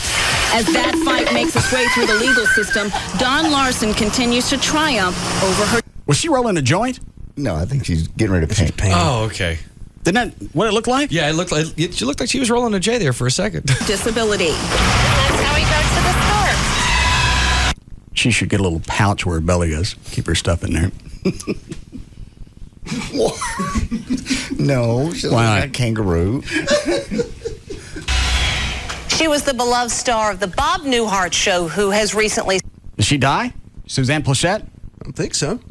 As that fight makes its way through the legal system, Dawn Larson continues to triumph over her... Was she rolling a joint? No, I think she's getting ready to paint. Oh, okay. Didn't that what it looked like? Yeah, she looked like she was rolling a J there for a second. disability. That's how he goes to the store. She should get a little pouch where her belly is. Keep her stuff in there. No, she's Why like not? a kangaroo. She was the beloved star of the Bob Newhart Show, who has recently... Did she die? Suzanne Plachette? I don't think so.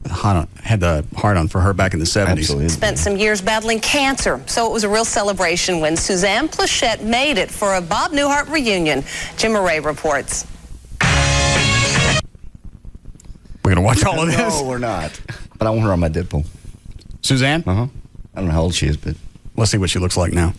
had the heart on for her back in the 70s. Absolutely. Spent some years battling cancer, so it was a real celebration when Suzanne Plachette made it for a Bob Newhart reunion. Jim Murray reports. We're going to watch all of this? No, we're not. But I want her on my Deadpool. Suzanne? Uh-huh. I don't know how old she is, but... Let's see what she looks like now.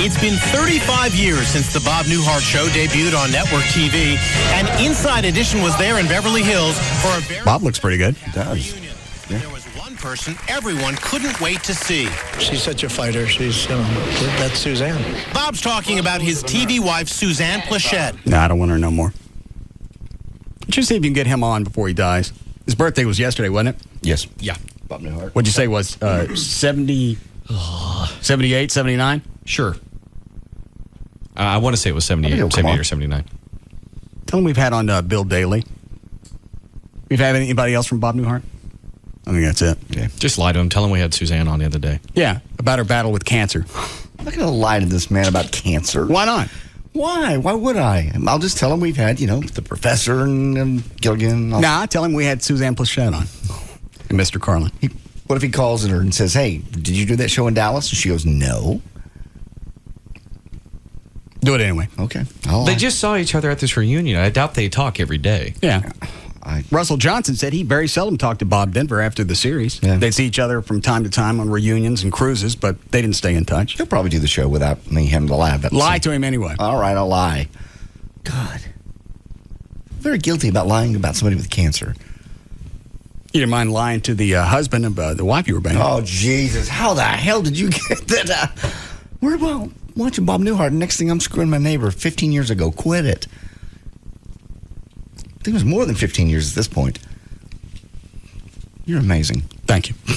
It's been 35 years since the Bob Newhart Show debuted on network TV, and Inside Edition was there in Beverly Hills for a very... Bob looks pretty good. It does. Yeah. There was one person everyone couldn't wait to see. She's such a fighter. That's Suzanne. Bob's talking about his TV wife, Suzanne Plachette. No, I don't want her no more. Just see if you can get him on before he dies. His birthday was yesterday, wasn't it? Yes. Yeah. Bob Newhart. What'd you say was 70, 78, 79? Sure. I want to say it was 78 or 79. Tell him we've had on Bill Daly. We've had anybody else from Bob Newhart? I think that's it. Yeah. Just lie to him. Tell him we had Suzanne on the other day. Yeah, about her battle with cancer. I'm not going to lie to this man about cancer. Why not? Why? Why would I? I'll just tell him we've had, the professor and Gilligan. Nah, tell him we had Suzanne Plachette on. And Mr. Carlin. What if he calls her and says, hey, did you do that show in Dallas? And she goes, no. Do it anyway. Okay. They just saw each other at this reunion. I doubt they talk every day. Yeah. Russell Johnson said he very seldom talked to Bob Denver after the series. Yeah. They'd see each other from time to time on reunions and cruises, but they didn't stay in touch. He'll probably do the show without me having to lie. Lie to him anyway. All right, I'll lie. God. Very guilty about lying about somebody with cancer. You didn't mind lying to the husband of the wife you were banging? Oh, Jesus. How the hell did you get that? We're watching Bob Newhart, and next thing I'm screwing my neighbor 15 years ago. Quit it. I think it was more than 15 years at this point. You're amazing. Thank you. You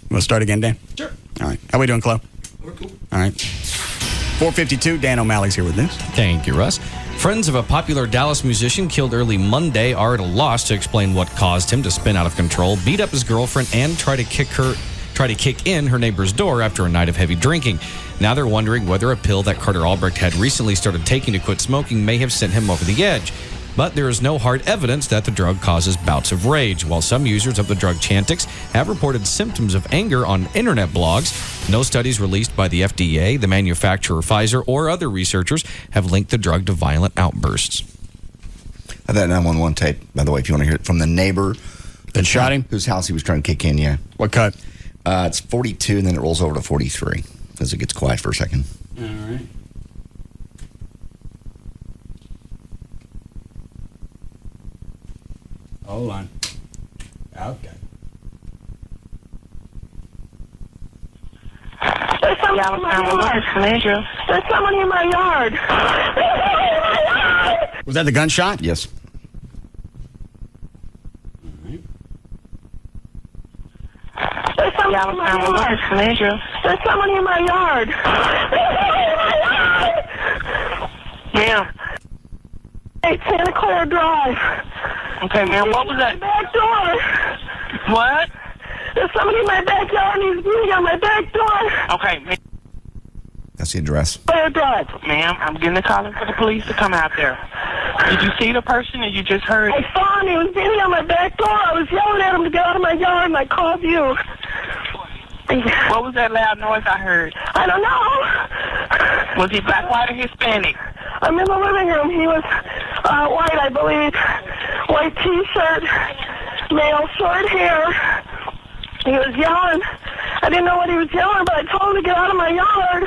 want to start again, Dan? Sure. All right. How we doing, Chloe? We're cool. All right. 4:52, Dan O'Malley's here with this. Thank you, Russ. Friends of a popular Dallas musician killed early Monday are at a loss to explain what caused him to spin out of control, beat up his girlfriend, and try to kick in her neighbor's door after a night of heavy drinking. Now they're wondering whether a pill that Carter Albrecht had recently started taking to quit smoking may have sent him over the edge. But there is no hard evidence that the drug causes bouts of rage. While some users of the drug Chantix have reported symptoms of anger on internet blogs, no studies released by the FDA, the manufacturer Pfizer, or other researchers have linked the drug to violent outbursts. That 911 tape, by the way, if you want to hear it from the neighbor that shot him, whose house he was trying to kick in, yeah. What cut? It's 42, and then it rolls over to 43 as it gets quiet for a second. All right. Hold on. Okay. There's somebody in my yard. There's somebody in my yard. Was that the gunshot? Yes. There's somebody in my yard. There's somebody in my yard. Ma'am. Hey, Santa Clara Drive. Okay, ma'am, what was that? Back door. What? There's somebody in my backyard and he's beating on my back door. Okay, ma'am. That's the address. Clara Drive. Ma'am, I'm getting a call for the police to come out there. Did you see the person or you just heard? I saw him. He was beating on my back door. I was yelling at him to get out of my yard and I called you. What was that loud noise I heard? I don't know. Was he black, white, or Hispanic? I'm in the living room. He was white, I believe. White T-shirt, male, short hair. He was yelling. I didn't know what he was yelling, but I told him to get out of my yard.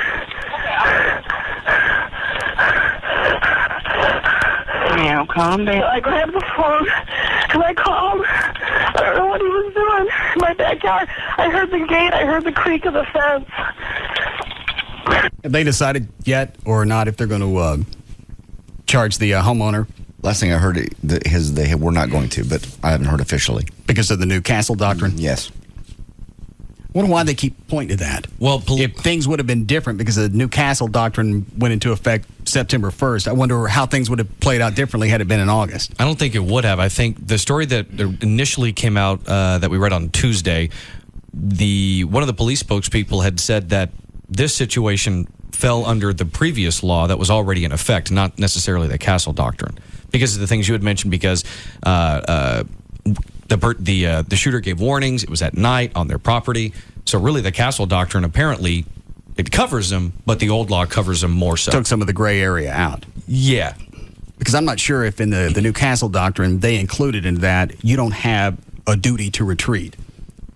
Ma'am, calm down. I grabbed the phone and I called. I don't know what he was doing in my backyard. I heard the gate. I heard the creak of the fence. Have they decided yet or not if they're going to charge the homeowner? Last thing I heard, they were not going to, but I haven't heard officially. Because of the new castle doctrine? Yes. I wonder why they keep pointing to that. Well, if things would have been different because the new castle doctrine went into effect September 1st, I wonder how things would have played out differently had it been in August. I don't think it would have. I think the story that initially came out that we read on Tuesday, one of the police spokespeople had said that this situation fell under the previous law that was already in effect, not necessarily the castle doctrine. Because of the things you had mentioned, because The shooter gave warnings. It was at night on their property. So really, the Castle Doctrine apparently it covers them, but the old law covers them more so. Took some of the gray area out. Yeah, because I'm not sure if in the new Castle Doctrine they included in that you don't have a duty to retreat.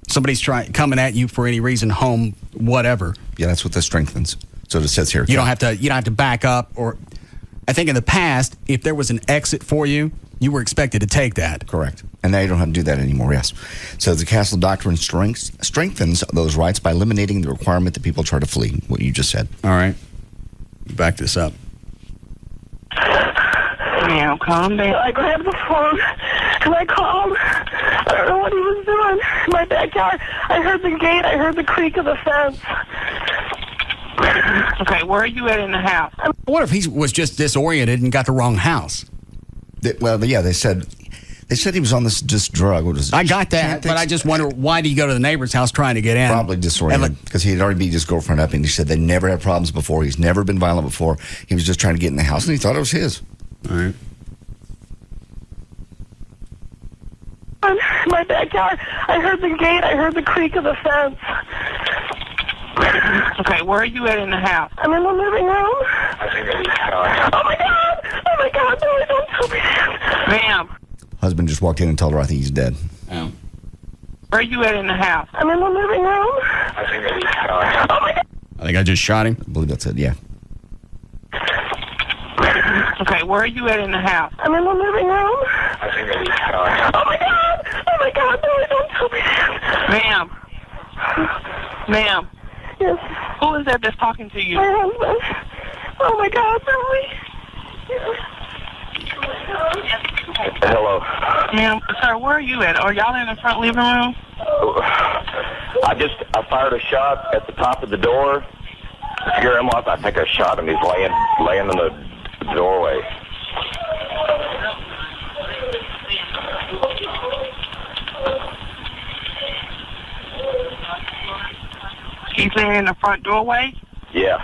Somebody's coming at you for any reason, home, whatever. Yeah, that's what this strengthens. So it says here. You don't have to back up. Or I think in the past, if there was an exit for you, you were expected to take that. Correct. And now you don't have to do that anymore, yes. So the Castle Doctrine strengthens those rights by eliminating the requirement that people try to flee, what you just said. All right. Back this up. Now, calm down. I grabbed the phone and I called. I don't know what he was doing in my backyard. I heard the gate. I heard the creak of the fence. Okay, where are you at in the house? I wonder if he was just disoriented and got the wrong house. They said he was on this drug. What was it? I got that, but I just wonder, why did he go to the neighbor's house trying to get in? Probably disoriented because he had already beat his girlfriend up, and he said they never had problems before. He's never been violent before. He was just trying to get in the house, and he thought it was his. All right. In my backyard, I heard the gate. I heard the creak of the fence. Okay, where are you at in the house? I'm in the living room. Oh my God! Oh my God! No, don't tell me that. Ma'am. Husband just walked in and told her, I think he's dead. Where are you at in the house? I'm in the living room. Oh my God! I think I just shot him. I believe that's it, yeah. Okay, where are you at in the house? I'm in the living room. Oh my God! Oh my God! No, don't tell me that. Ma'am. Ma'am. Yes. Who is that that's talking to you? My husband. Oh my God, really? Hello. Ma'am, sir, where are you at? Are y'all in the front living room? I fired a shot at the top of the door to scare him off. I think I shot him. He's laying in the doorway. He's laying in the front doorway? Yeah.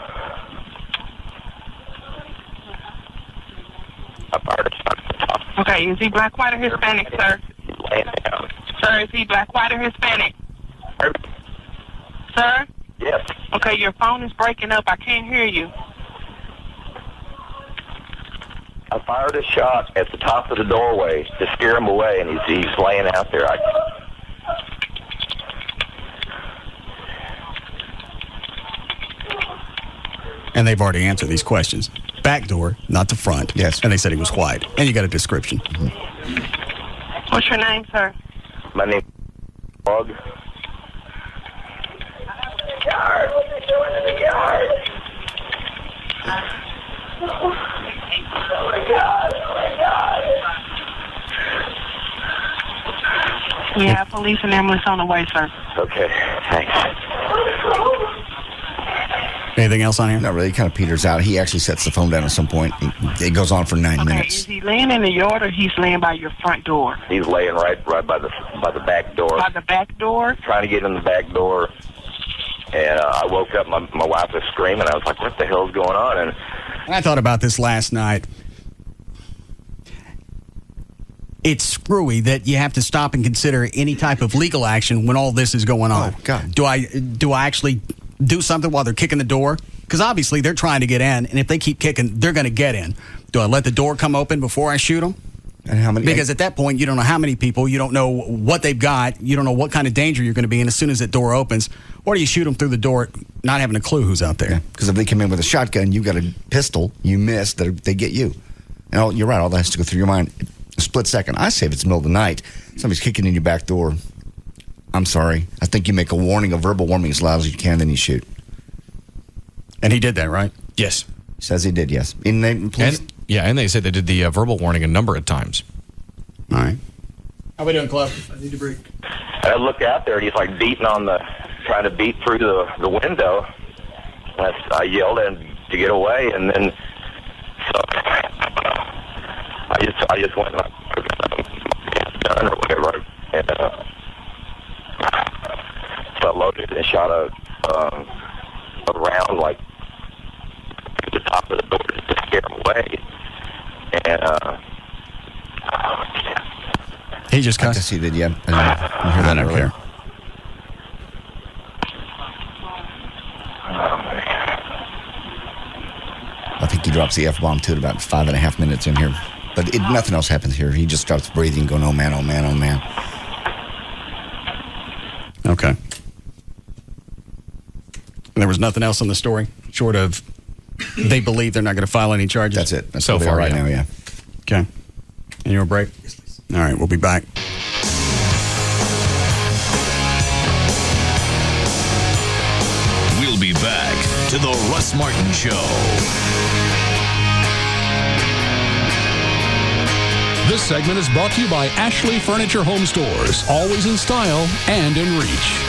I fired a shot at the top. Okay, is he black, white, or Hispanic, sir? He's laying down. Sir, is he black, white, or Hispanic? Sir? Yes. Okay, your phone is breaking up. I can't hear you. I fired a shot at the top of the doorway to scare him away, and he's laying out there. And they've already answered these questions. Back door, not the front. Yes. And they said he was white. And you got a description. Mm-hmm. What's your name, sir? My name is Bug. Yard. What are you doing in the yard? Oh my God. Oh my God. We have police and ambulance on the way, sir. Okay, thanks. Anything else on here? Not really. He kind of peters out. He actually sets the phone down at some point. It goes on for 9 minutes. Is he laying in the yard or he's laying by your front door? He's laying right by the back door. By the back door? Trying to get in the back door. And I woke up. My wife was screaming. I was like, what the hell's going on? And I thought about this last night. It's screwy that you have to stop and consider any type of legal action when all this is going on. Oh, God. Do I actually do something while they're kicking the door? Because obviously they're trying to get in, and if they keep kicking, they're going to get in. Do I let the door come open before I shoot them? And how many? Because at that point, you don't know how many people, you don't know what they've got, you don't know what kind of danger you're going to be in as soon as that door opens. Or do you shoot them through the door, not having a clue who's out there? Because if they come in with a shotgun, you've got a pistol, you miss, they get you. And you're right, all that has to go through your mind. A split second. I say if it's the middle of the night, somebody's kicking in your back door, I'm sorry. I think you make a verbal warning as loud as you can, then you shoot. And he did that, right? Yes. Says he did, yes. And they said they did the verbal warning a number of times. All right. How we doing, Cliff? I need to break. I look out there, and he's like trying to beat through the window. I yelled at him to get away, and then so I just went and I got a gun or whatever, and so I loaded and shot a round like to the top of the door to scare him away, and He just cussed? Yes, he did, yeah. I don't care. I think he drops the F-bomb, too, at about 5.5 minutes in here. But nothing else happens here. He just starts breathing, going, oh, man, oh, man, oh, man. Okay. There was nothing else on the story, short of they believe they're not going to file any charges? That's it. That's so far right now, yeah. Okay. And you want a break? Yes, please. All right, we'll be back. We'll be back to the Russ Martin Show. This segment is brought to you by Ashley Furniture Home Stores. Always in style and in reach.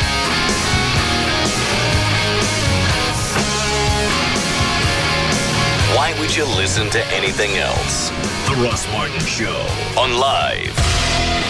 Why would you listen to anything else? The Russ Martin Show on Live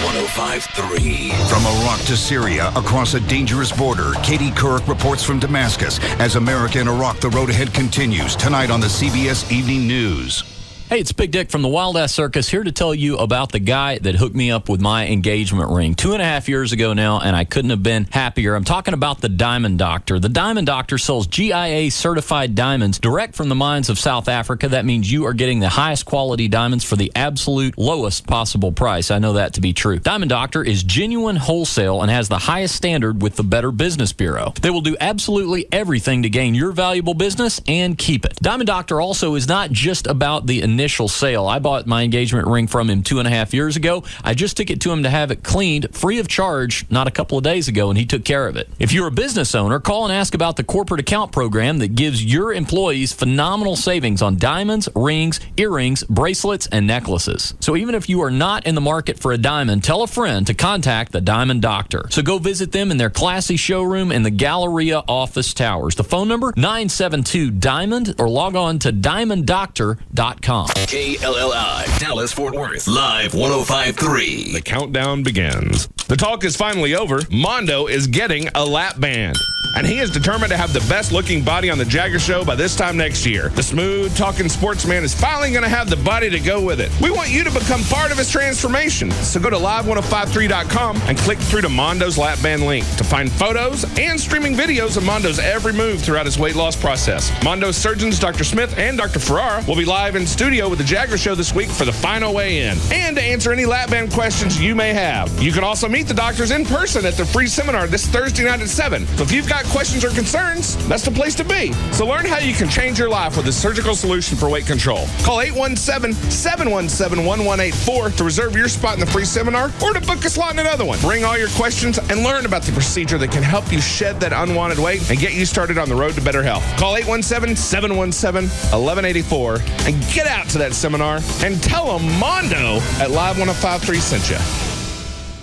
105.3. From Iraq to Syria, across a dangerous border, Katie Couric reports from Damascus. As America and Iraq, the road ahead continues. Tonight on the CBS Evening News. Hey, it's Big Dick from the Wild Ass Circus here to tell you about the guy that hooked me up with my engagement ring 2.5 years ago now, and I couldn't have been happier. I'm talking about the Diamond Doctor. The Diamond Doctor sells GIA-certified diamonds direct from the mines of South Africa. That means you are getting the highest quality diamonds for the absolute lowest possible price. I know that to be true. Diamond Doctor is genuine wholesale and has the highest standard with the Better Business Bureau. They will do absolutely everything to gain your valuable business and keep it. Diamond Doctor also is not just about the initial sale. I bought my engagement ring from him 2.5 years ago. I just took it to him to have it cleaned free of charge not a couple of days ago, and he took care of it. If you're a business owner, call and ask about the corporate account program that gives your employees phenomenal savings on diamonds, rings, earrings, bracelets, and necklaces. So even if you are not in the market for a diamond, tell a friend to contact the Diamond Doctor. So go visit them in their classy showroom in the Galleria office towers. The phone number, 972-DIAMOND, or log on to diamonddoctor.com. KLLI, Dallas-Fort Worth, Live 105.3. The countdown begins. The talk is finally over. Mondo is getting a lap band. And he is determined to have the best-looking body on the Jagger Show by this time next year. The smooth-talking sportsman is finally going to have the body to go with it. We want you to become part of his transformation. So go to live1053.com and click through to Mondo's lap band link to find photos and streaming videos of Mondo's every move throughout his weight loss process. Mondo's surgeons, Dr. Smith and Dr. Ferrara, will be live in studio with the Jagger Show this week for the final weigh-in and to answer any lap band questions you may have. You can also meet the doctors in person at their free seminar this Thursday night at 7. So if you've got questions or concerns, that's the place to be. So learn how you can change your life with a surgical solution for weight control. Call 817-717-1184 to reserve your spot in the free seminar or to book a slot in another one. Bring all your questions and learn about the procedure that can help you shed that unwanted weight and get you started on the road to better health. Call 817-717-1184 and get out to that seminar and tell them Mondo at Live 105.3 sent you.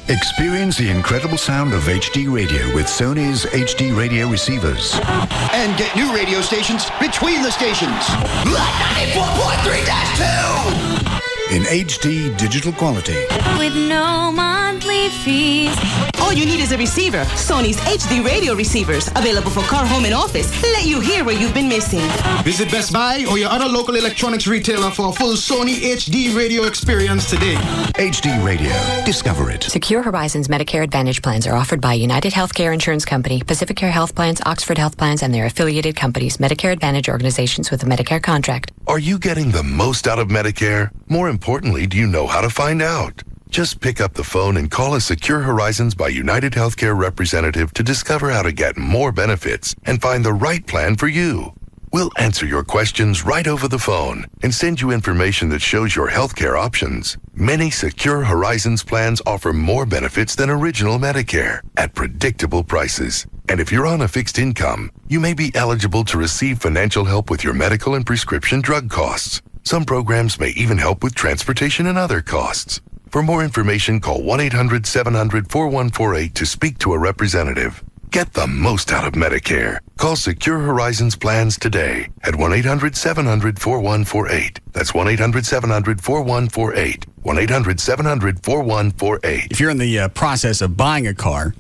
Experience the incredible sound of HD radio with Sony's HD radio receivers. And get new radio stations between the stations. 94.3-2! In HD digital quality. With no monthly fees. All you need is a receiver. Sony's HD radio receivers. Available for car, home, and office. Let you hear where you've been missing. Visit Best Buy or your other local electronics retailer for a full Sony HD radio experience today. HD radio. Discover it. Secure Horizons Medicare Advantage plans are offered by United Healthcare Insurance Company, Pacific Care Health Plans, Oxford Health Plans, and their affiliated companies, Medicare Advantage organizations with a Medicare contract. Are you getting the most out of Medicare? More importantly, do you know how to find out? Just pick up the phone and call a Secure Horizons by United Healthcare representative to discover how to get more benefits and find the right plan for you. We'll answer your questions right over the phone and send you information that shows your healthcare options. Many Secure Horizons plans offer more benefits than original Medicare at predictable prices. And if you're on a fixed income, you may be eligible to receive financial help with your medical and prescription drug costs. Some programs may even help with transportation and other costs. For more information, call 1-800-700-4148 to speak to a representative. Get the most out of Medicare. Call Secure Horizons Plans today at 1-800-700-4148. That's 1-800-700-4148. 1-800-700-4148. If you're in the process of buying a car,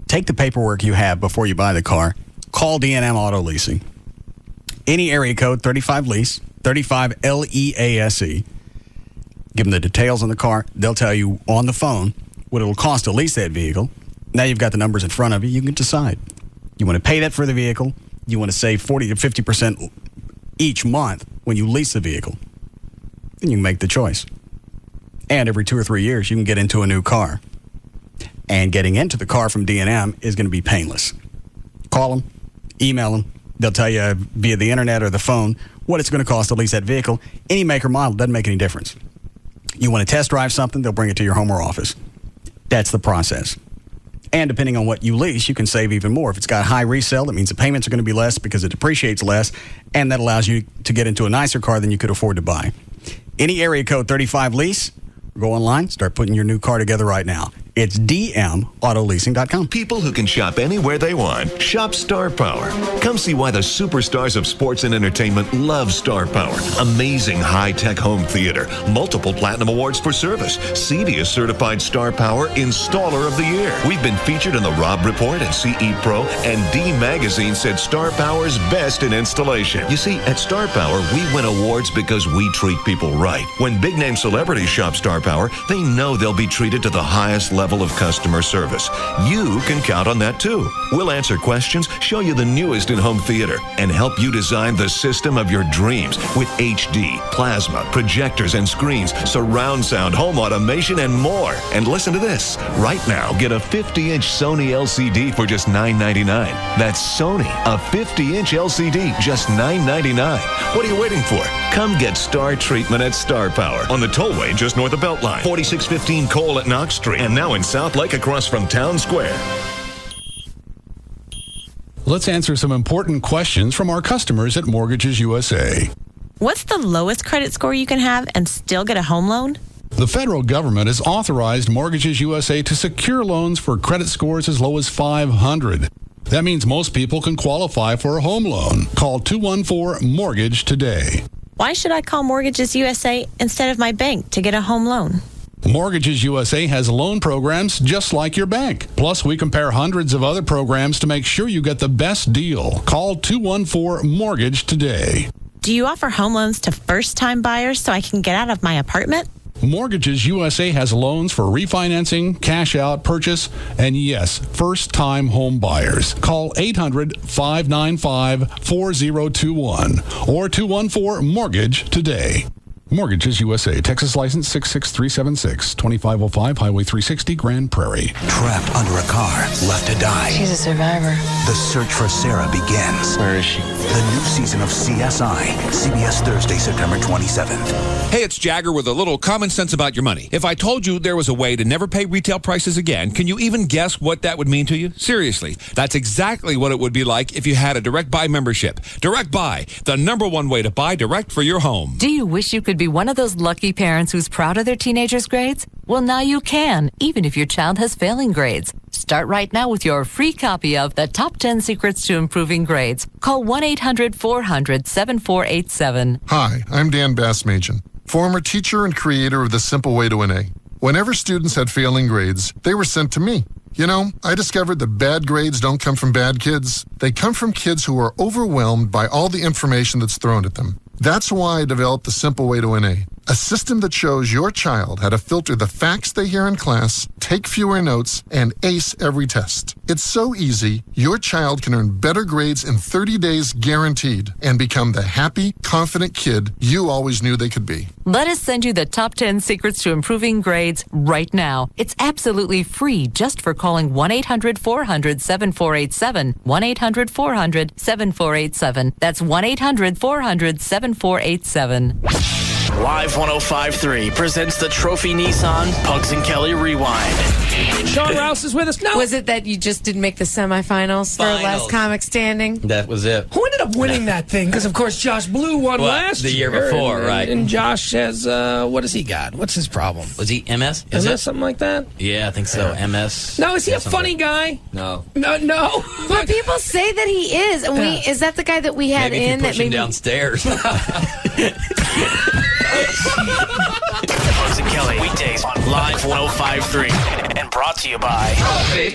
take the paperwork you have before you buy the car. Call D&M Auto Leasing. Any area code, 35 lease, 35 LEASE. Give them the details on the car. They'll tell you on the phone what it'll cost to lease that vehicle. Now you've got the numbers in front of you. You can decide. You want to pay that for the vehicle. You want to save 40 to 50% each month when you lease the vehicle. Then you can make the choice. And every 2 or 3 years, you can get into a new car. And getting into the car from D&M is going to be painless. Call them, email them. They'll tell you via the internet or the phone what it's going to cost to lease that vehicle. Any make or model, doesn't make any difference. You want to test drive something, they'll bring it to your home or office. That's the process. And depending on what you lease, you can save even more. If it's got high resale, that means the payments are going to be less because it depreciates less, and that allows you to get into a nicer car than you could afford to buy. Any area code 35 lease, go online, start putting your new car together right now. It's dmautoleasing.com. People who can shop anywhere they want. Shop Star Power. Come see why the superstars of sports and entertainment love Star Power. Amazing high-tech home theater. Multiple platinum awards for service. CDIA certified Star Power Installer of the Year. We've been featured in the Rob Report and CE Pro, and D Magazine said Star Power's best in installation. You see, at Star Power, we win awards because we treat people right. When big-name celebrities shop Star Power, they know they'll be treated to the highest level of customer service. You can count on that too. We'll answer questions, show you the newest in home theater, and help you design the system of your dreams with HD, plasma, projectors and screens, surround sound, home automation, and more. And listen to this. Right now, get a 50-inch Sony LCD for just $9.99. That's Sony, a 50-inch LCD, just $9.99. What are you waiting for? Come get Star treatment at Star Power on the tollway just north of Beltline, 4615 Cole at Knox Street, and now in South Lake across from Town Square. Let's answer some important questions from our customers at Mortgages USA. What's the lowest credit score you can have and still get a home loan? The federal government has authorized Mortgages USA to secure loans for credit scores as low as 500. That means most people can qualify for a home loan. Call 214-MORTGAGE today. Why should I call Mortgages USA instead of my bank to get a home loan? Mortgages USA has loan programs just like your bank. Plus, we compare hundreds of other programs to make sure you get the best deal. Call 214-MORTGAGE today. Do you offer home loans to first-time buyers so I can get out of my apartment? Mortgages USA has loans for refinancing, cash out, purchase, and yes, first-time home buyers. Call 800-595-4021 or 214-MORTGAGE today. Mortgages USA, Texas license 66376, 2505 Highway 360, Grand Prairie. Trapped under a car, left to die. She's a survivor. The search for Sarah begins. Where is she? The new season of CSI, CBS Thursday, September 27th. Hey, it's Jagger with a little common sense about your money. If I told you there was a way to never pay retail prices again, can you even guess what that would mean to you? Seriously, that's exactly what it would be like if you had a Direct Buy membership. Direct Buy, the #1 way to buy direct for your home. Do you wish you could be one of those lucky parents who's proud of their teenagers' grades? Well, now you can, even if your child has failing grades. Start right now with your free copy of The Top 10 Secrets to Improving Grades. Call 1-800-400-7487. Hi, I'm Dan Bassmagen, former teacher and creator of The Simple Way to an A. Whenever students had failing grades, they were sent to me. You know, I discovered that bad grades don't come from bad kids. They come from kids who are overwhelmed by all the information that's thrown at them. That's why I developed The Simple Way to an A, a system that shows your child how to filter the facts they hear in class, take fewer notes, and ace every test. It's so easy, your child can earn better grades in 30 days guaranteed and become the happy, confident kid you always knew they could be. Let us send you the top 10 secrets to improving grades right now. It's absolutely free just for calling 1-800-400-7487. 1-800-400-7487. That's 1-800-400-7487. Live 105.3 presents the Trophy Nissan Pugs and Kelly Rewind. Sean Rouse is with us. No. Was it that you just didn't make the semifinals for Last Comic Standing? That was it. Who ended up winning that thing? Because, of course, Josh Blue won last year. The year before, right. And Josh has, what has he got? What's his problem? Was he MS? MS, something like that? Yeah, I think so. MS. No, is he a funny guy? No. No. But people say that he is. And is that the guy that we had maybe in if you push that him maybe downstairs. Bugs and Kelly, weekdays on Live 105.3. And brought to you by Trophy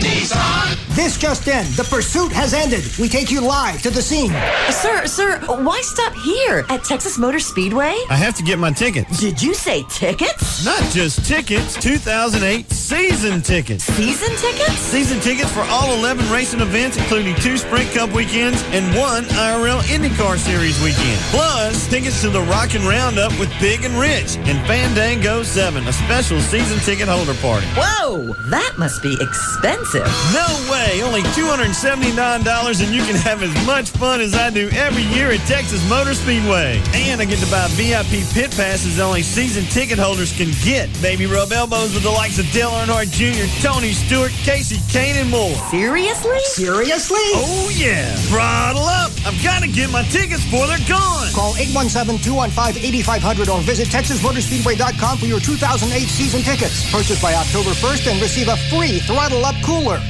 Nissan. This just in. The pursuit has ended. We take you live to the scene. Sir, why stop here at Texas Motor Speedway? I have to get my tickets. Did you say tickets? Not just tickets, 2008 season tickets. Season tickets? Season tickets for all 11 racing events, including 2 Sprint Cup weekends and 1 IRL IndyCar Series weekend. Plus, tickets to the Rockin' Roundup with Big and Rich and Fandango 7, a special season ticket holder party. Whoa, that must be expensive. No way, only $279 and you can have as much fun as I do every year at Texas Motor Speedway. And I get to buy VIP pit passes only season ticket holders can get. Baby rub elbows with the likes of Dale Earnhardt Jr., Tony Stewart, Casey Kane, and more. Seriously? Oh, yeah. Throttle up. I've got to get my tickets before they're gone. Call 817-215-8500 or visit TexasMotorspeedway.com for your 2008 season tickets. Purchase by October 1st and receive a free Throttle Up cooler.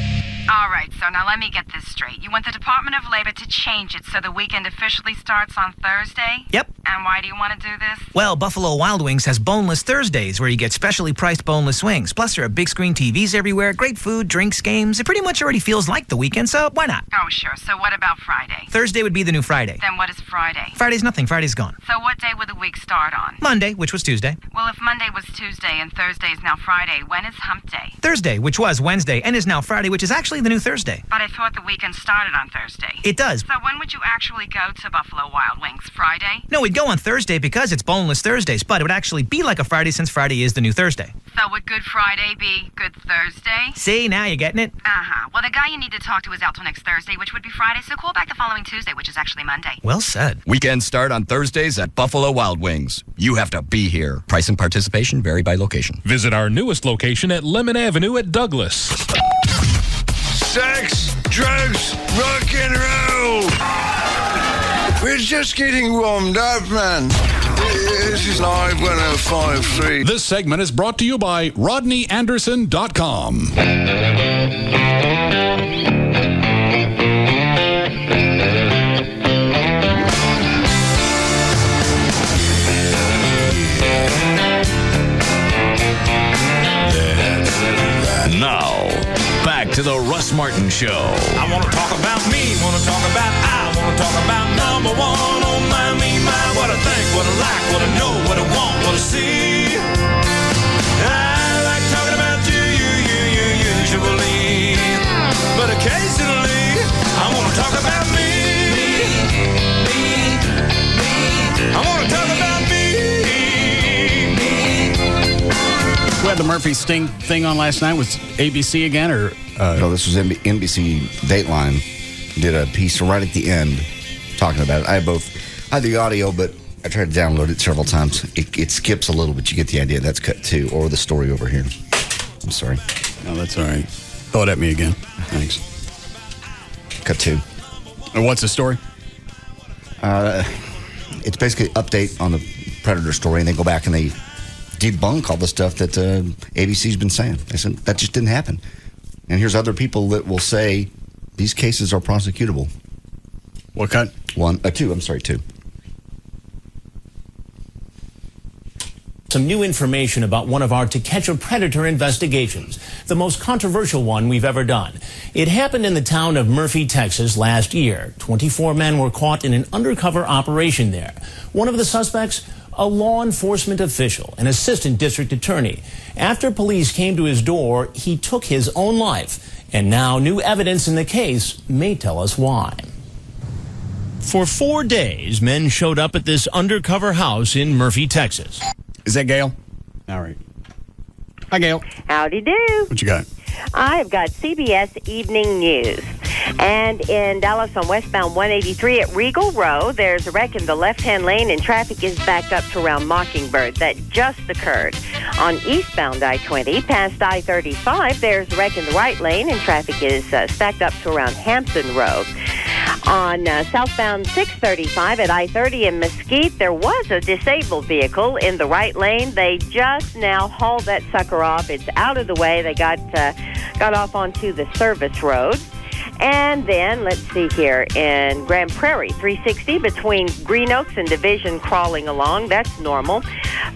All right, so now let me get this straight. You want the Department of Labor to change it so the weekend officially starts on Thursday? Yep. And why do you want to do this? Well, Buffalo Wild Wings has Boneless Thursdays, where you get specially priced boneless wings. Plus, there are big screen TVs everywhere, great food, drinks, games. It pretty much already feels like the weekend, so why not? Oh, sure. So what about Friday? Thursday would be the new Friday. Then what is Friday? Friday's nothing. Friday's gone. So what day would the week start on? Monday, which was Tuesday. Well, if Monday was Tuesday and Thursday is now Friday, when is hump day? Thursday, which was Wednesday, and is now Friday, which is actually the new Thursday. But I thought the weekend started on Thursday. It does. So when would you actually go to Buffalo Wild Wings? Friday? No, we'd go on Thursday because it's Boneless Thursdays, but it would actually be like a Friday since Friday is the new Thursday. So would Good Friday be Good Thursday? See, now you're getting it. Uh-huh. Well, the guy you need to talk to is out till next Thursday, which would be Friday, so call back the following Tuesday, which is actually Monday. Well said. Weekends start on Thursdays at Buffalo Wild Wings. You have to be here. Price and participation vary by location. Visit our newest location at Lemon Avenue at Douglas. Sex, drugs, rock and roll. We're just getting warmed up, man. This is Live 105.3. This segment is brought to you by RodneyAnderson.com. Now, back to the Russ Martin Show. I want to talk about me, want to talk about I, want to talk about number one. Oh my, me, my, what I think, what I like, what I know, what I want, what I see. I like talking about you usually, but occasionally I want to talk about me. I want to talk about me. We had the Murphy Sting thing on last night. Was ABC again, or no? This was NBC Dateline. Did a piece right at the end talking about it. I had the audio, but I tried to download it several times. It skips a little, but you get the idea. That's cut 2, or the story over here. I'm sorry. No, that's all right. Throw it at me again. Thanks. Cut 2. And what's the story? It's basically an update on the Predator story, and they go back and they debunk all the stuff that ABC's been saying. They said that just didn't happen. And here's other people that will say these cases are prosecutable. What kind? 2. I'm sorry, 2. Some new information about one of our To Catch a Predator investigations, the most controversial one we've ever done. It happened in the town of Murphy, Texas last year. 24 men were caught in an undercover operation there. One of the suspects, a law enforcement official, an assistant district attorney. After police came to his door, he took his own life. And now new evidence in the case may tell us why. For 4 days, men showed up at this undercover house in Murphy, Texas. Is that Gail? All right. Hi, Gail. Howdy do. What you got? I've got CBS Evening News. And in Dallas on westbound 183 at Regal Row, there's a wreck in the left-hand lane and traffic is backed up to around Mockingbird. That just occurred. On eastbound I-20 past I-35, there's a wreck in the right lane and traffic is stacked up to around Hampton Road. On southbound 635 at I-30 in Mesquite, there was a disabled vehicle in the right lane. They just now hauled that sucker off. It's out of the way. They got off onto the service road. And then, let's see here, in Grand Prairie, 360 between Green Oaks and Division crawling along. That's normal.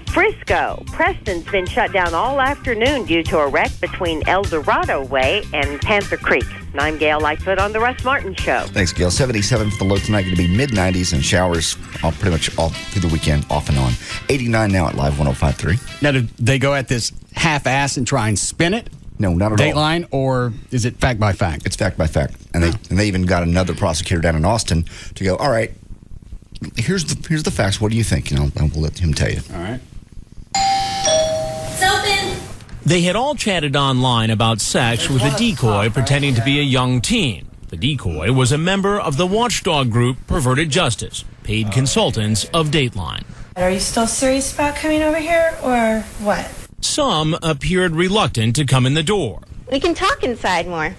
Frisco, Preston's been shut down all afternoon due to a wreck between El Dorado Way and Panther Creek. And I'm Gail Lightfoot on the Russ Martin Show. Thanks, Gail. 77 for the low tonight. Going to be mid-90s and showers pretty much all through the weekend, off and on. 89 now at Live 105.3. Now, do they go at this half-ass and try and spin it? No, not at all. Dateline, or is it fact by fact? It's fact by fact. And they even got another prosecutor down in Austin to go, all right, here's the facts. What do you think? And we'll let him tell you. All right. They had all chatted online about sex with a decoy pretending to be a young teen. The decoy was a member of the watchdog group Perverted Justice, paid consultants of Dateline. Are you still serious about coming over here, or what? Some appeared reluctant to come in the door. We can talk inside more.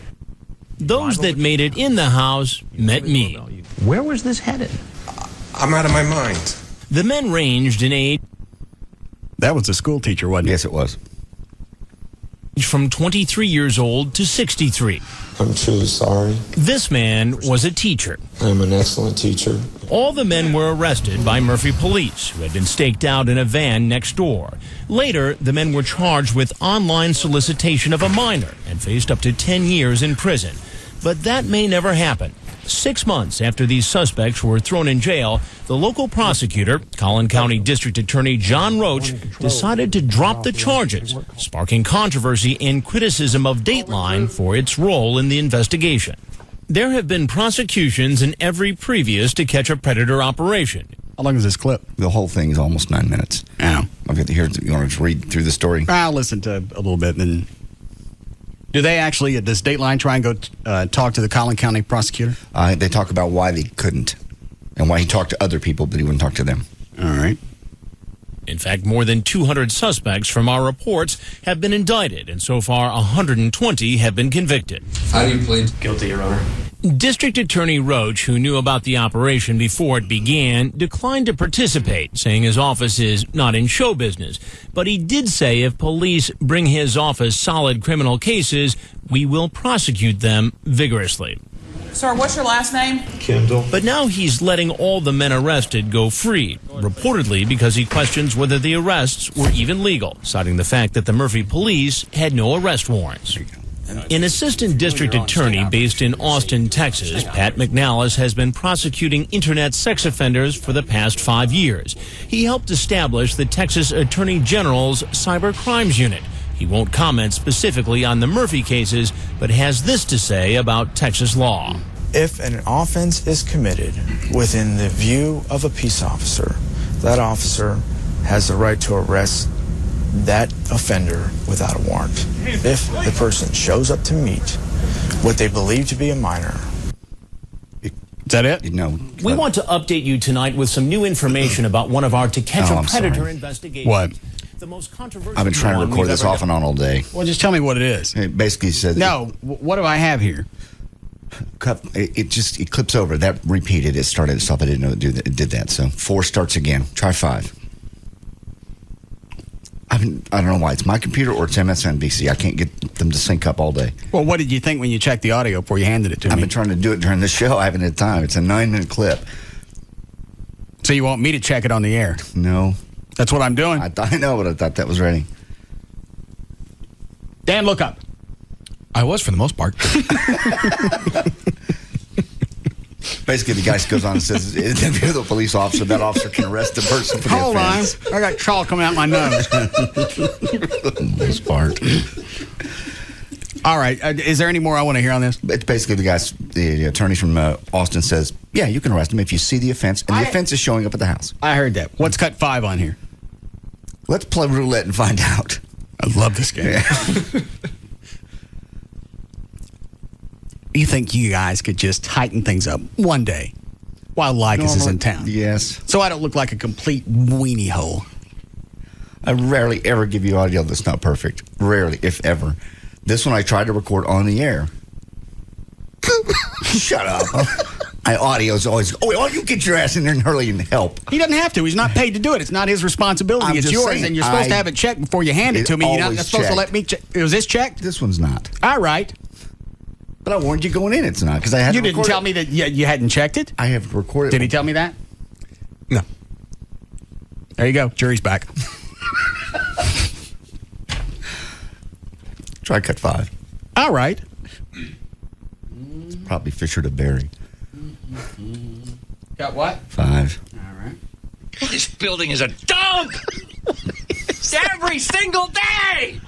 Those that made it in the house met me. Where was this headed? I'm out of my mind. The men ranged in age. That was a school teacher, wasn't it? Yes, it was. From 23 years old to 63. I'm truly sorry. This man was a teacher. I'm an excellent teacher. All the men were arrested by Murphy police, who had been staked out in a van next door. Later, the men were charged with online solicitation of a minor and faced up to 10 years in prison. But that may never happen. 6 months after these suspects were thrown in jail, the local prosecutor, Collin County District Attorney John Roach, decided to drop the charges, sparking controversy and criticism of Dateline for its role in the investigation. There have been prosecutions in every previous To Catch a Predator operation. How long is this clip? The whole thing is almost 9 minutes. Yeah. I've got to hear. You want to just read through the story? I'll listen to a little bit. Then, do they actually, does Dateline try and go talk to the Collin County prosecutor? They talk about why they couldn't and why he talked to other people, but he wouldn't talk to them. All right. In fact, more than 200 suspects from our reports have been indicted, and so far 120 have been convicted. How do you plead guilty, Your Honor? District Attorney Roach, who knew about the operation before it began, declined to participate, saying his office is not in show business. But he did say if police bring his office solid criminal cases, we will prosecute them vigorously. Sir, what's your last name? Kendall. But now he's letting all the men arrested go free, reportedly because he questions whether the arrests were even legal, citing the fact that the Murphy police had no arrest warrants. An assistant district attorney based in Austin, Texas, Pat McNallis, has been prosecuting internet sex offenders for the past 5 years. He helped establish the Texas Attorney General's Cyber Crimes Unit. He won't comment specifically on the Murphy cases, but has this to say about Texas law. If an offense is committed within the view of a peace officer, that officer has the right to arrest that offender without a warrant. If the person shows up to meet what they believe to be a minor. Is that it? No. We want to update you tonight with some new information about one of our To Catch a Predator investigations. What? The most controversial. I've been trying to record this off and on all day. Well, just tell me what it is. It basically says... No, what do I have here? It clips over. That repeated. It started itself. I didn't know it did that. So 4 starts again. Try 5. I don't know why. It's my computer or it's MSNBC. I can't get them to sync up all day. Well, what did you think when you checked the audio before you handed it to me? I've been trying to do it during the show. I haven't had time. It's a 9-minute clip. So you want me to check it on the air? No. That's what I'm doing? I know, but I thought that was ready. Dan, look up. I was for the most part. Basically, the guy goes on and says, if you're the police officer, that officer can arrest the person for the offense. Hold on. I got chalk coming out my nose. This part. All right. Is there any more I want to hear on this? It's basically the attorney from Austin says, yeah, you can arrest him if you see the offense, and the offense is showing up at the house. I heard that. What's cut 5 on here? Let's play roulette and find out. I love this game. Yeah. You think you guys could just tighten things up one day while Lycus is in town? Yes. So I don't look like a complete weenie hole. I rarely ever give you audio that's not perfect. Rarely, if ever. This one I tried to record on the air. Shut up. My audio is always, you get your ass in there and hurry and help. He doesn't have to. He's not paid to do it. It's not his responsibility. It's yours, saying, and you're supposed to have it checked before you hand it to me. You're not supposed to let me check. Was this checked? This one's not. All right. But I warned you going in it's not, because I had You to didn't record tell it. me that you hadn't checked it? I have recorded. Did he tell me that? No. There you go. Jury's back. Try cut 5. All right. It's probably Fisher to Barry. Got what? 5. All right. This building is a dump! Every single day!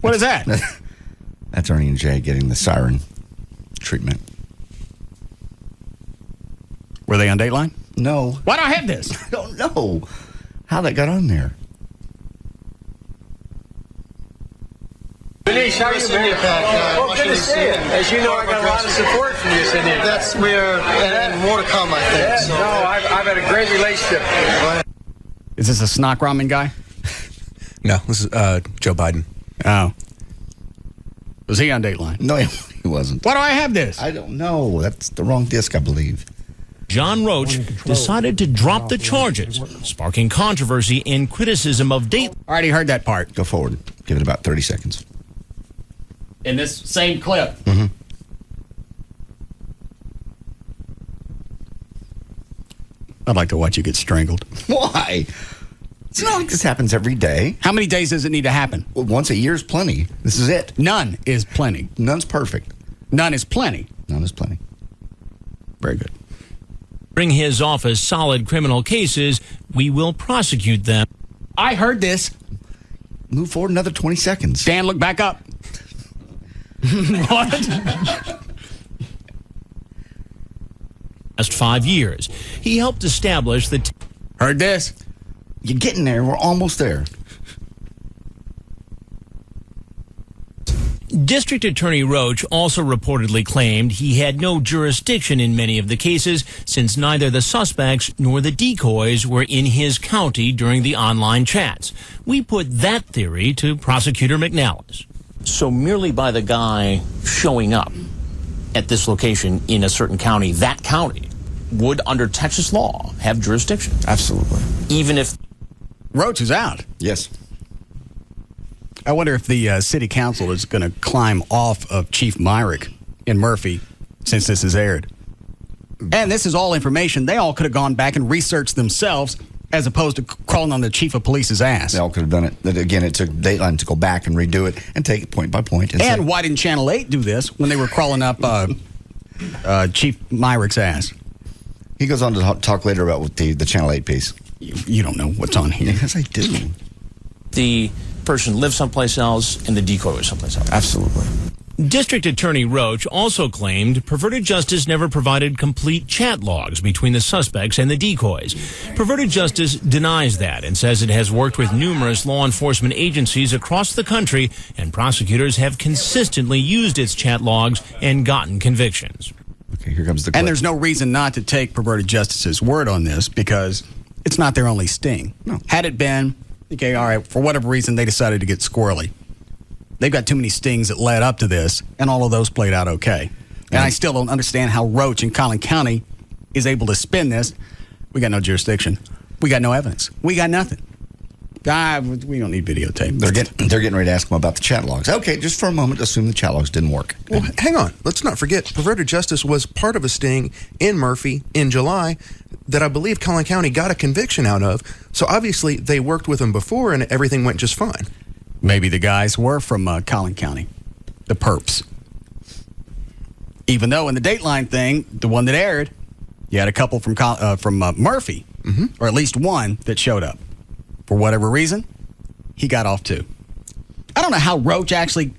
What is that? That's Ernie and Jay getting the siren treatment. Were they on Dateline? No. Why do I have this? I don't know how that got on there. Denise, how are you, man? Well, good to see you. As you know, I got a lot of support from you, Cindy. That's where, and more to come, I think. Yeah, so. No, I've had a great relationship. Is this a Snock Ramen guy? No, this is Joe Biden. Oh. Was he on Dateline? No, he wasn't. Why do I have this? I don't know. That's the wrong disc, I believe. John Roach decided to drop the charges, sparking controversy and criticism of Dateline. Already heard that part. Go forward. Give it about 30 seconds. In this same clip. Mm-hmm. I'd like to watch you get strangled. Why? It's not like this happens every day. How many days does it need to happen? Well, once a year is plenty. This is it. None is plenty. None's perfect. None is plenty. None is plenty. Very good. Bring his office solid criminal cases, we will prosecute them. I heard this. Move forward another 20 seconds. Dan, look back up. What? Last 5 years, he helped establish the... Heard this? You're getting there. We're almost there. District Attorney Roach also reportedly claimed he had no jurisdiction in many of the cases since neither the suspects nor the decoys were in his county during the online chats. We put that theory to Prosecutor McNallis. So merely by the guy showing up at this location in a certain county, that county would, under Texas law, have jurisdiction. Absolutely. Even if... Roach is out. Yes. I wonder if the city council is going to climb off of Chief Myrick in Murphy since this is aired. And this is all information they all could have gone back and researched themselves as opposed to crawling on the chief of police's ass. They all could have done it. Again, it took Dateline to go back and redo it and take it point by point. And why didn't Channel 8 do this when they were crawling up Chief Myrick's ass? He goes on to talk later about what the Channel 8 piece. You don't know what's on here. Yes, I do. The person lived someplace else and the decoy was someplace else. Absolutely. District Attorney Roach also claimed Perverted Justice never provided complete chat logs between the suspects and the decoys. Perverted Justice denies that and says it has worked with numerous law enforcement agencies across the country, and prosecutors have consistently used its chat logs and gotten convictions. Okay, here comes the clip. And there's no reason not to take Perverted Justice's word on this because it's not their only sting. No. Had it been, okay, all right, for whatever reason they decided to get squirrely. They've got too many stings that led up to this, and all of those played out okay. And I still don't understand how Roach in Collin County is able to spin this. We got no jurisdiction. We got no evidence. We got nothing. We don't need videotape. They're getting ready to ask him about the chat logs. Okay, just for a moment, assume the chat logs didn't work. Well, hang on. Let's not forget, Perverted Justice was part of a sting in Murphy in July that I believe Collin County got a conviction out of. So obviously they worked with him before and everything went just fine. Maybe the guys were from Collin County, the perps. Even though in the Dateline thing, the one that aired, you had a couple from Murphy, or at least one that showed up. For whatever reason, he got off too. I don't know how Roach actually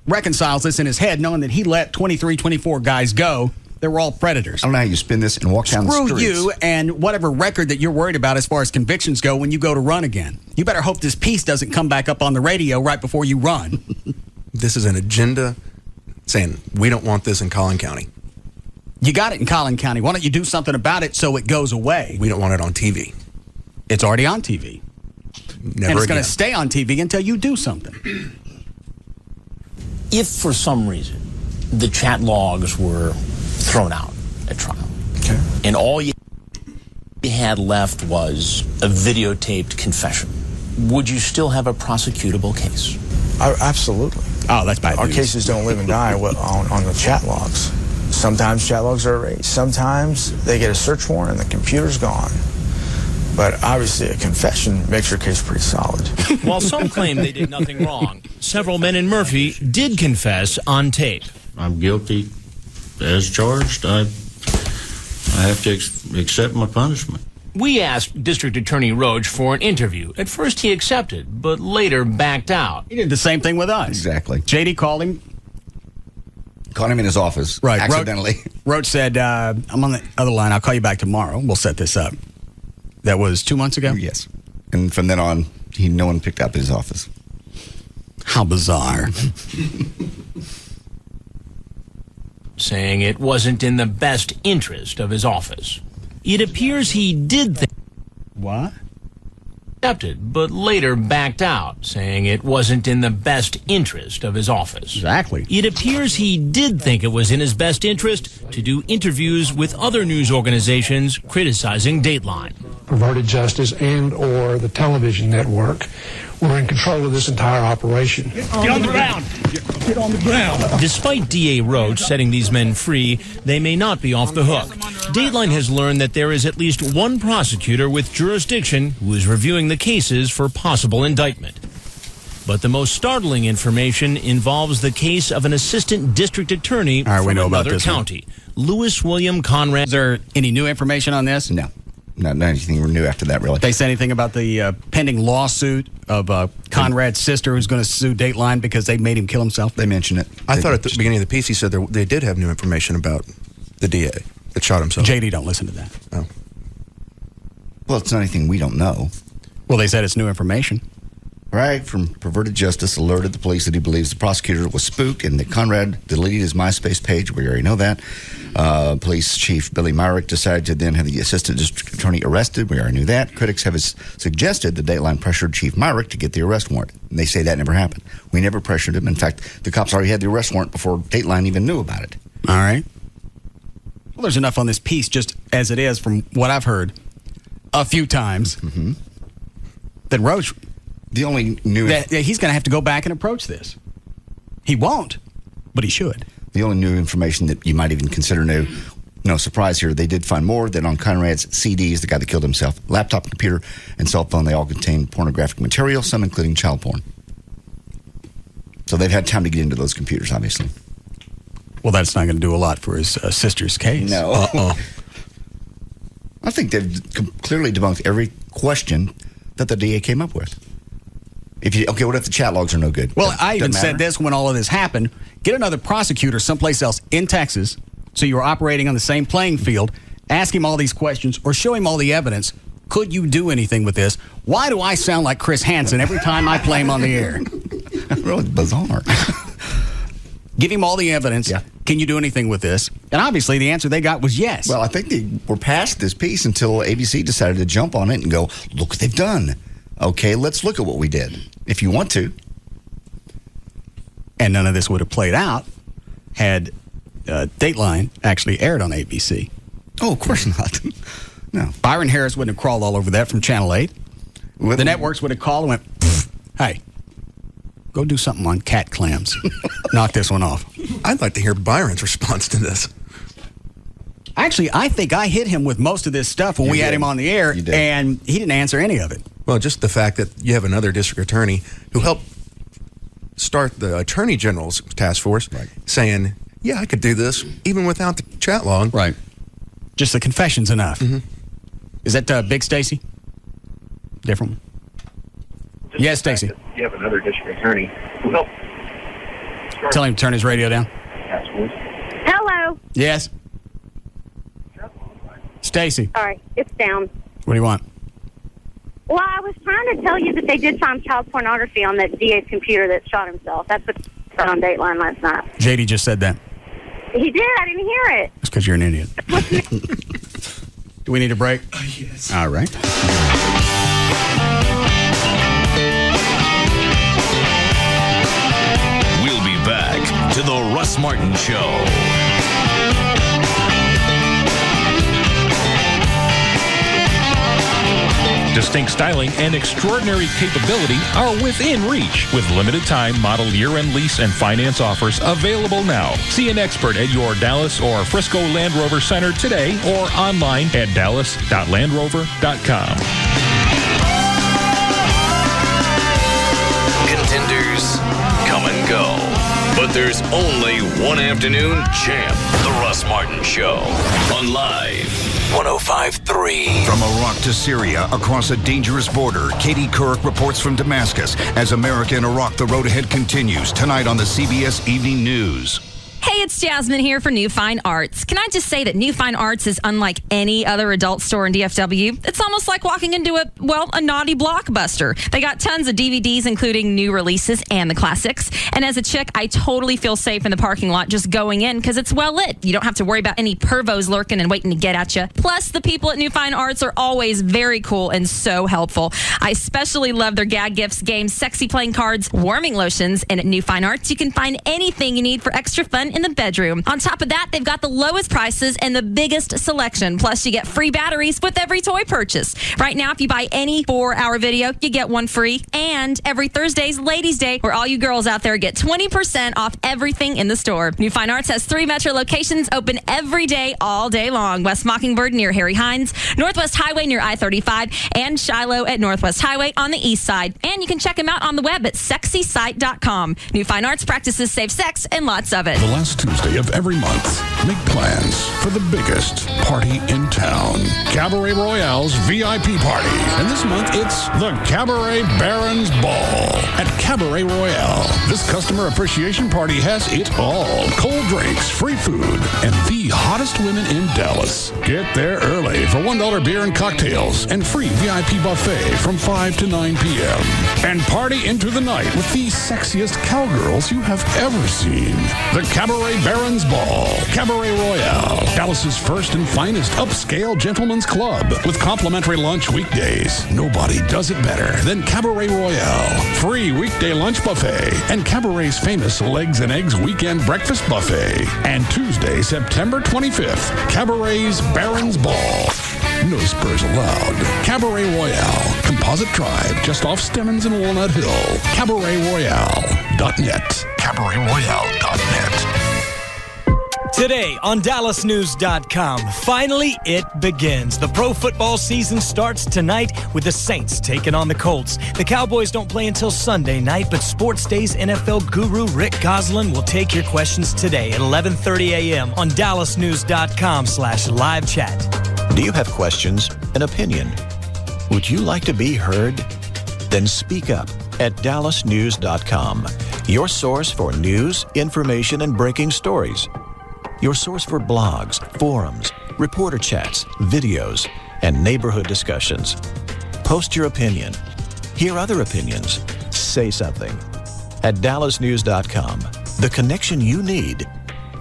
reconciles this in his head, knowing that he let 23, 24 guys go. They were all predators. I don't know how you spin this and walk down the streets. Screw you and whatever record that you're worried about as far as convictions go when you go to run again. You better hope this piece doesn't come back up on the radio right before you run. This is an agenda saying we don't want this in Collin County. You got it in Collin County. Why don't you do something about it so it goes away? We don't want it on TV. It's already on TV. Never and it's again. going to stay on TV until you do something. If for some reason the chat logs were thrown out at trial, okay, and all you had left was a videotaped confession, would you still have a prosecutable case? Absolutely. Oh, that's bad Our news. cases don't live and die on the chat logs. Sometimes chat logs are erased. Sometimes they get a search warrant and the computer's gone. But obviously a confession makes your case pretty solid. While some claim they did nothing wrong, several men in Murphy did confess on tape. I'm guilty as charged. I have to accept my punishment. We asked District Attorney Roach for an interview. At first he accepted, but later backed out. He did the same thing with us. Exactly. JD called him. Caught him in his office. Right. Accidentally. Roach said, I'm on the other line. I'll call you back tomorrow. We'll set this up. That was 2 months ago? Yes. And from then on, no one picked up his office. How bizarre. Saying it wasn't in the best interest of his office. It appears he did think. What? Accepted, but later backed out, saying it wasn't in the best interest of his office. Exactly. It appears he did think it was in his best interest to do interviews with other news organizations criticizing Dateline. Perverted Justice and or the television network were in control of this entire operation. Get on the ground! Get on the ground! Despite D.A. Roach setting these men free, they may not be off the hook. Dateline has learned that there is at least one prosecutor with jurisdiction who is reviewing the cases for possible indictment. But the most startling information involves the case of an assistant district attorney from another county, Lewis William Conrad. Is there any new information on this? No. Not anything new after that, really. They say anything about the pending lawsuit of Conrad's sister who's going to sue Dateline because they made him kill himself? They mentioned it. I thought at the beginning of the piece he said they did have new information about the DA that shot himself. JD, don't listen to that. Oh. Well, it's not anything we don't know. Well, they said it's new information. Right, from Perverted Justice alerted the police that he believes the prosecutor was spooked and that Conrad deleted his MySpace page. We already know that. Police Chief Billy Myrick decided to then have the assistant district attorney arrested. We already knew that. Critics have suggested that Dateline pressured Chief Myrick to get the arrest warrant. And they say that never happened. We never pressured him. In fact, the cops already had the arrest warrant before Dateline even knew about it. All right. Well, there's enough on this piece just as it is from what I've heard a few times that Roach... The only new... he's going to have to go back and approach this. He won't, but he should. The only new information that you might even consider new, no surprise here, they did find more that on Conrad's CDs, the guy that killed himself, laptop, computer, and cell phone, they all contain pornographic material, some including child porn. So they've had time to get into those computers, obviously. Well, that's not going to do a lot for his sister's case. No. I think they've clearly debunked every question that the DA came up with. What if the chat logs are no good? Well, I even said this when all of this happened. Get another prosecutor someplace else in Texas so you're operating on the same playing field. Ask him all these questions or show him all the evidence. Could you do anything with this? Why do I sound like Chris Hansen every time I play him on the air? Really bizarre. Give him all the evidence. Yeah. Can you do anything with this? And obviously the answer they got was yes. Well, I think they were past this piece until ABC decided to jump on it and go, look what they've done. Okay, let's look at what we did, if you want to. And none of this would have played out had Dateline actually aired on ABC. Oh, of course not. No. Byron Harris wouldn't have crawled all over that from Channel 8. The networks would have called and went, hey, go do something on cat clams. Knock this one off. I'd like to hear Byron's response to this. Actually, I think I hit him with most of this stuff when we had him on the air, and he didn't answer any of it. Well, just the fact that you have another district attorney who helped start the Attorney General's task force saying, yeah, I could do this even without the chat log. Right. Just the confession's enough. Is that Big Stacy? Different one? Yes, Stacy. You have another district attorney who helped. Tell him to turn his radio down. Hello. Yes. Stacy. All right, it's down. What do you want? Well, I was trying to tell you that they did find child pornography on that DA's computer that shot himself. That's what said on Dateline last night. JD just said that. He did. I didn't hear it. It's because you're an idiot. Do we need a break? Yes. All right. We'll be back to the Russ Martin Show. Distinct styling and extraordinary capability are within reach with limited time model year-end lease and finance offers available now. See an expert at your Dallas or Frisco Land Rover Center today or online at dallas.landrover.com. Contenders come and go, but there's only one afternoon champ. The Russ Martin Show on Live 105.3. From Iraq to Syria, across a dangerous border, Katie Couric reports from Damascus. As America and Iraq, the road ahead continues. Tonight on the CBS Evening News. Hey, it's Jasmine here for New Fine Arts. Can I just say that New Fine Arts is unlike any other adult store in DFW? It's almost like walking into a naughty blockbuster. They got tons of DVDs, including new releases and the classics. And as a chick, I totally feel safe in the parking lot just going in because it's well lit. You don't have to worry about any pervos lurking and waiting to get at you. Plus, the people at New Fine Arts are always very cool and so helpful. I especially love their gag gifts, games, sexy playing cards, warming lotions. And at New Fine Arts, you can find anything you need for extra fun in the bedroom. On top of that, they've got the lowest prices and the biggest selection. Plus, you get free batteries with every toy purchase. Right now, if you buy any 4-hour video, you get one free. And every Thursday's Ladies' Day, where all you girls out there get 20% off everything in the store. New Fine Arts has 3 metro locations open every day, all day long. West Mockingbird near Harry Hines, Northwest Highway near I-35, and Shiloh at Northwest Highway on the east side. And you can check them out on the web at sexysite.com. New Fine Arts practices safe sex and lots of it. The last Tuesday of every month, make plans for the biggest party in town. Cabaret Royale's VIP party. And this month, it's the Cabaret Barons Ball at Cabaret Royale. This customer appreciation party has it all. Cold drinks, free food, and the hottest women in Dallas. Get there early for $1 beer and cocktails and free VIP buffet from 5 to 9 p.m. And party into the night with the sexiest cowgirls you have ever seen. The Cabaret Barons Ball, Cabaret Royale, Dallas's first and finest upscale gentlemen's club with complimentary lunch weekdays. Nobody does it better than Cabaret Royale. Free weekday lunch buffet and Cabaret's famous Legs and Eggs weekend breakfast buffet. And Tuesday, September 25th, Cabaret's Barons Ball. No spurs allowed. Cabaret Royale, Composite Drive, just off Stemmons and Walnut Hill. CabaretRoyale.net. CabaretRoyale.net. Today on DallasNews.com, finally it begins. The pro football season starts tonight with the Saints taking on the Colts. The Cowboys don't play until Sunday night, but Sports Day's NFL guru Rick Goslin will take your questions today at 11:30 a.m. on DallasNews.com/live chat. Do you have questions, an opinion? Would you like to be heard? Then speak up at DallasNews.com, your source for news, information, and breaking stories. Your source for blogs, forums, reporter chats, videos, and neighborhood discussions. Post your opinion. Hear other opinions. Say something. At DallasNews.com, the connection you need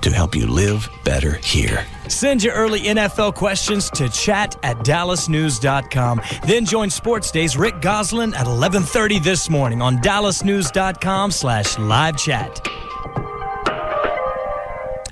to help you live better here. Send your early NFL questions to chat at DallasNews.com. Then join Sports Day's Rick Goslin at 11:30 this morning on DallasNews.com/live chat.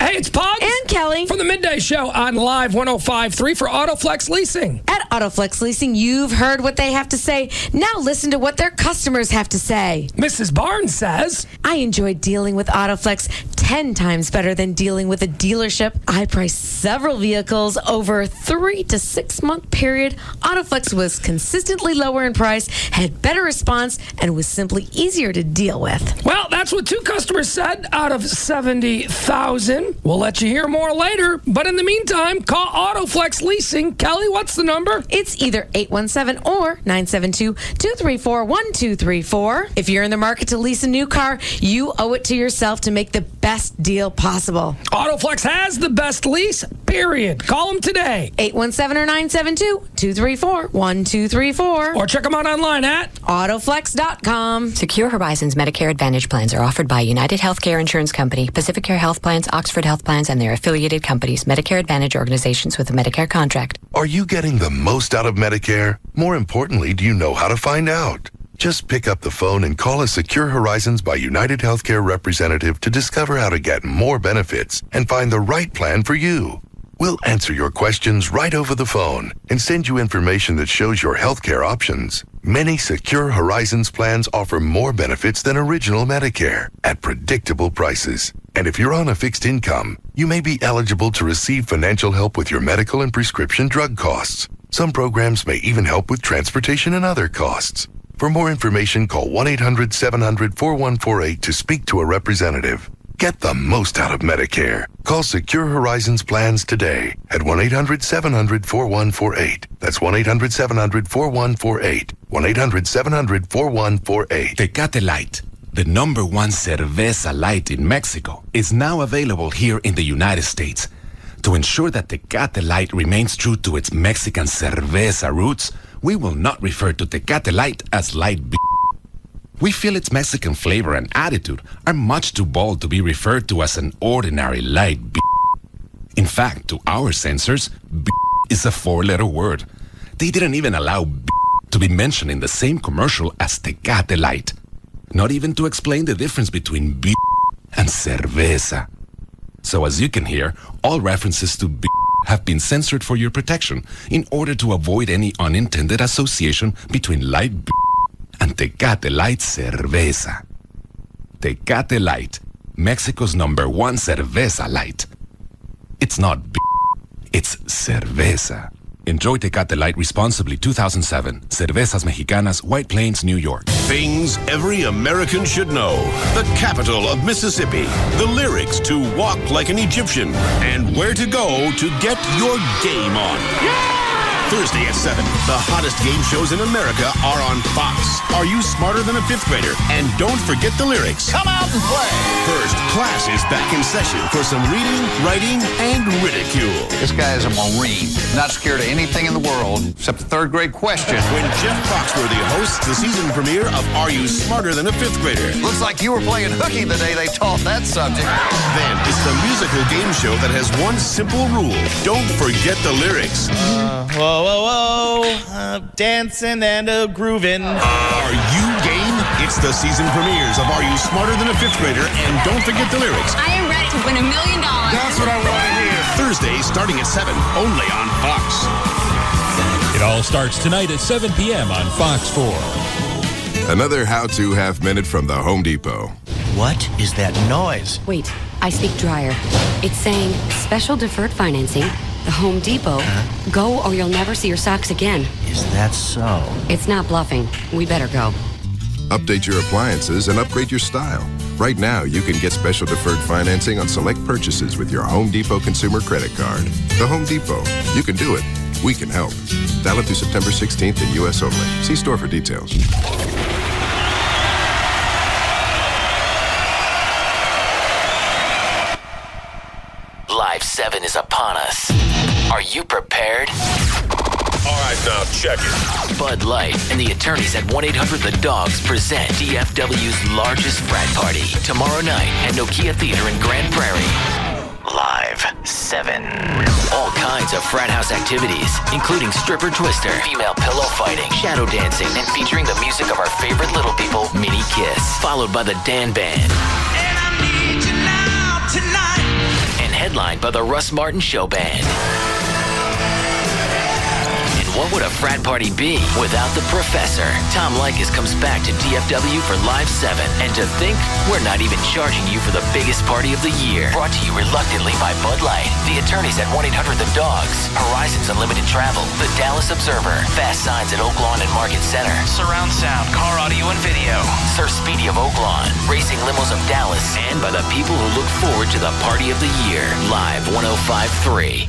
Hey, it's Pogs and Kelly from the Midday Show on Live 105.3 for Autoflex Leasing. At Autoflex Leasing, you've heard what they have to say. Now listen to what their customers have to say. Mrs. Barnes says, I enjoy dealing with Autoflex 10 times better than dealing with a dealership. I priced several vehicles over a 3 to 6 month period. Autoflex was consistently lower in price, had better response, and was simply easier to deal with. Well, that's what 2 customers said out of 70,000. We'll let you hear more later. But in the meantime, call Autoflex Leasing. Kelly, what's the number? It's either 817 or 972-234-1234. If you're in the market to lease a new car, you owe it to yourself to make the best deal possible. Autoflex has the best lease, period. Call them today. 817 or 972-234-1234. Or check them out online at Autoflex.com. Secure Horizons Medicare Advantage plans are offered by United Healthcare Insurance Company, Pacific Care Health Plans, Oxford Health Plans, and their affiliated companies, Medicare Advantage organizations with a Medicare contract. Are you getting the most out of Medicare? More importantly, do you know how to find out? Just pick up the phone and call a Secure Horizons by United Healthcare representative to discover how to get more benefits and find the right plan for you. We'll answer your questions right over the phone and send you information that shows your healthcare options. Many Secure Horizons plans offer more benefits than original Medicare at predictable prices. And if you're on a fixed income, you may be eligible to receive financial help with your medical and prescription drug costs. Some programs may even help with transportation and other costs. For more information, call 1-800-700-4148 to speak to a representative. Get the most out of Medicare. Call Secure Horizons Plans today at 1-800-700-4148. That's 1-800-700-4148. 1-800-700-4148. Tecate Light, the #1 cerveza light in Mexico, is now available here in the United States. To ensure that Tecate Light remains true to its Mexican cerveza roots, we will not refer to Tecate Light as light beer. We feel its Mexican flavor and attitude are much too bold to be referred to as an ordinary light beer. In fact, to our censors, beer is a 4-letter word. They didn't even allow beer to be mentioned in the same commercial as Tecate Light. Not even to explain the difference between beer and cerveza. So as you can hear, all references to beer have been censored for your protection in order to avoid any unintended association between light beer and Tecate Light cerveza. Tecate Light, Mexico's #1 cerveza light. It's not beer, it's cerveza. Enjoy Tecate Light responsibly. 2007. Cervezas Mexicanas, White Plains, New York. Things every American should know. The capital of Mississippi. The lyrics to Walk Like an Egyptian. And where to go to get your game on. Thursday at 7. The hottest game shows in America are on Fox. Are you smarter than a 5th grader? And don't forget the lyrics. Come out and play. First, class is back in session for some reading, writing, and ridicule. This guy is a Marine. Not scared of anything in the world except the 3rd grade question. When Jeff Foxworthy hosts the season premiere of Are You Smarter Than a 5th Grader? Looks like you were playing hooky the day they taught that subject. Then it's the musical game show that has one simple rule. Don't forget the lyrics. Whoa, dancing and grooving. Are you game? It's the season premieres of Are You Smarter Than a 5th Grader? And don't forget the lyrics. I am ready to win $1 million. That's what I want to hear. Thursday, starting at 7, only on Fox. It all starts tonight at 7 p.m. on Fox 4. Another how-to half-minute from the Home Depot. What is that noise? Wait, I speak dryer. It's saying special deferred financing. The Home Depot. Go or you'll never see your socks again. Is that so? It's not bluffing. We better go. Update your appliances and upgrade your style. Right now, you can get special deferred financing on select purchases with your Home Depot consumer credit card. The Home Depot. You can do it. We can help. Valid through September 16th in U.S. only. See store for details. Live 7 is upon us. Are you prepared? All right, now check it. Bud Light and the attorneys at 1-800-THE-DOGS present DFW's largest frat party tomorrow night at Nokia Theater in Grand Prairie. Live 7. All kinds of frat house activities, including stripper twister, female pillow fighting, shadow dancing, and featuring the music of our favorite little people, Mini Kiss, followed by the Dan Band. And I need you now, tonight. And headlined by the Russ Martin Show Band. What would a frat party be without the professor? Tom Likas comes back to DFW for Live 7. And to think, we're not even charging you for the biggest party of the year. Brought to you reluctantly by Bud Light, the attorneys at 1-800-THE-DOGS, Horizons Unlimited Travel, the Dallas Observer, Fast Signs at Oak Lawn and Market Center, Surround Sound, Car Audio and Video, Sir Speedy of Oak Lawn, Racing Limos of Dallas, and by the people who look forward to the party of the year. Live 105.3.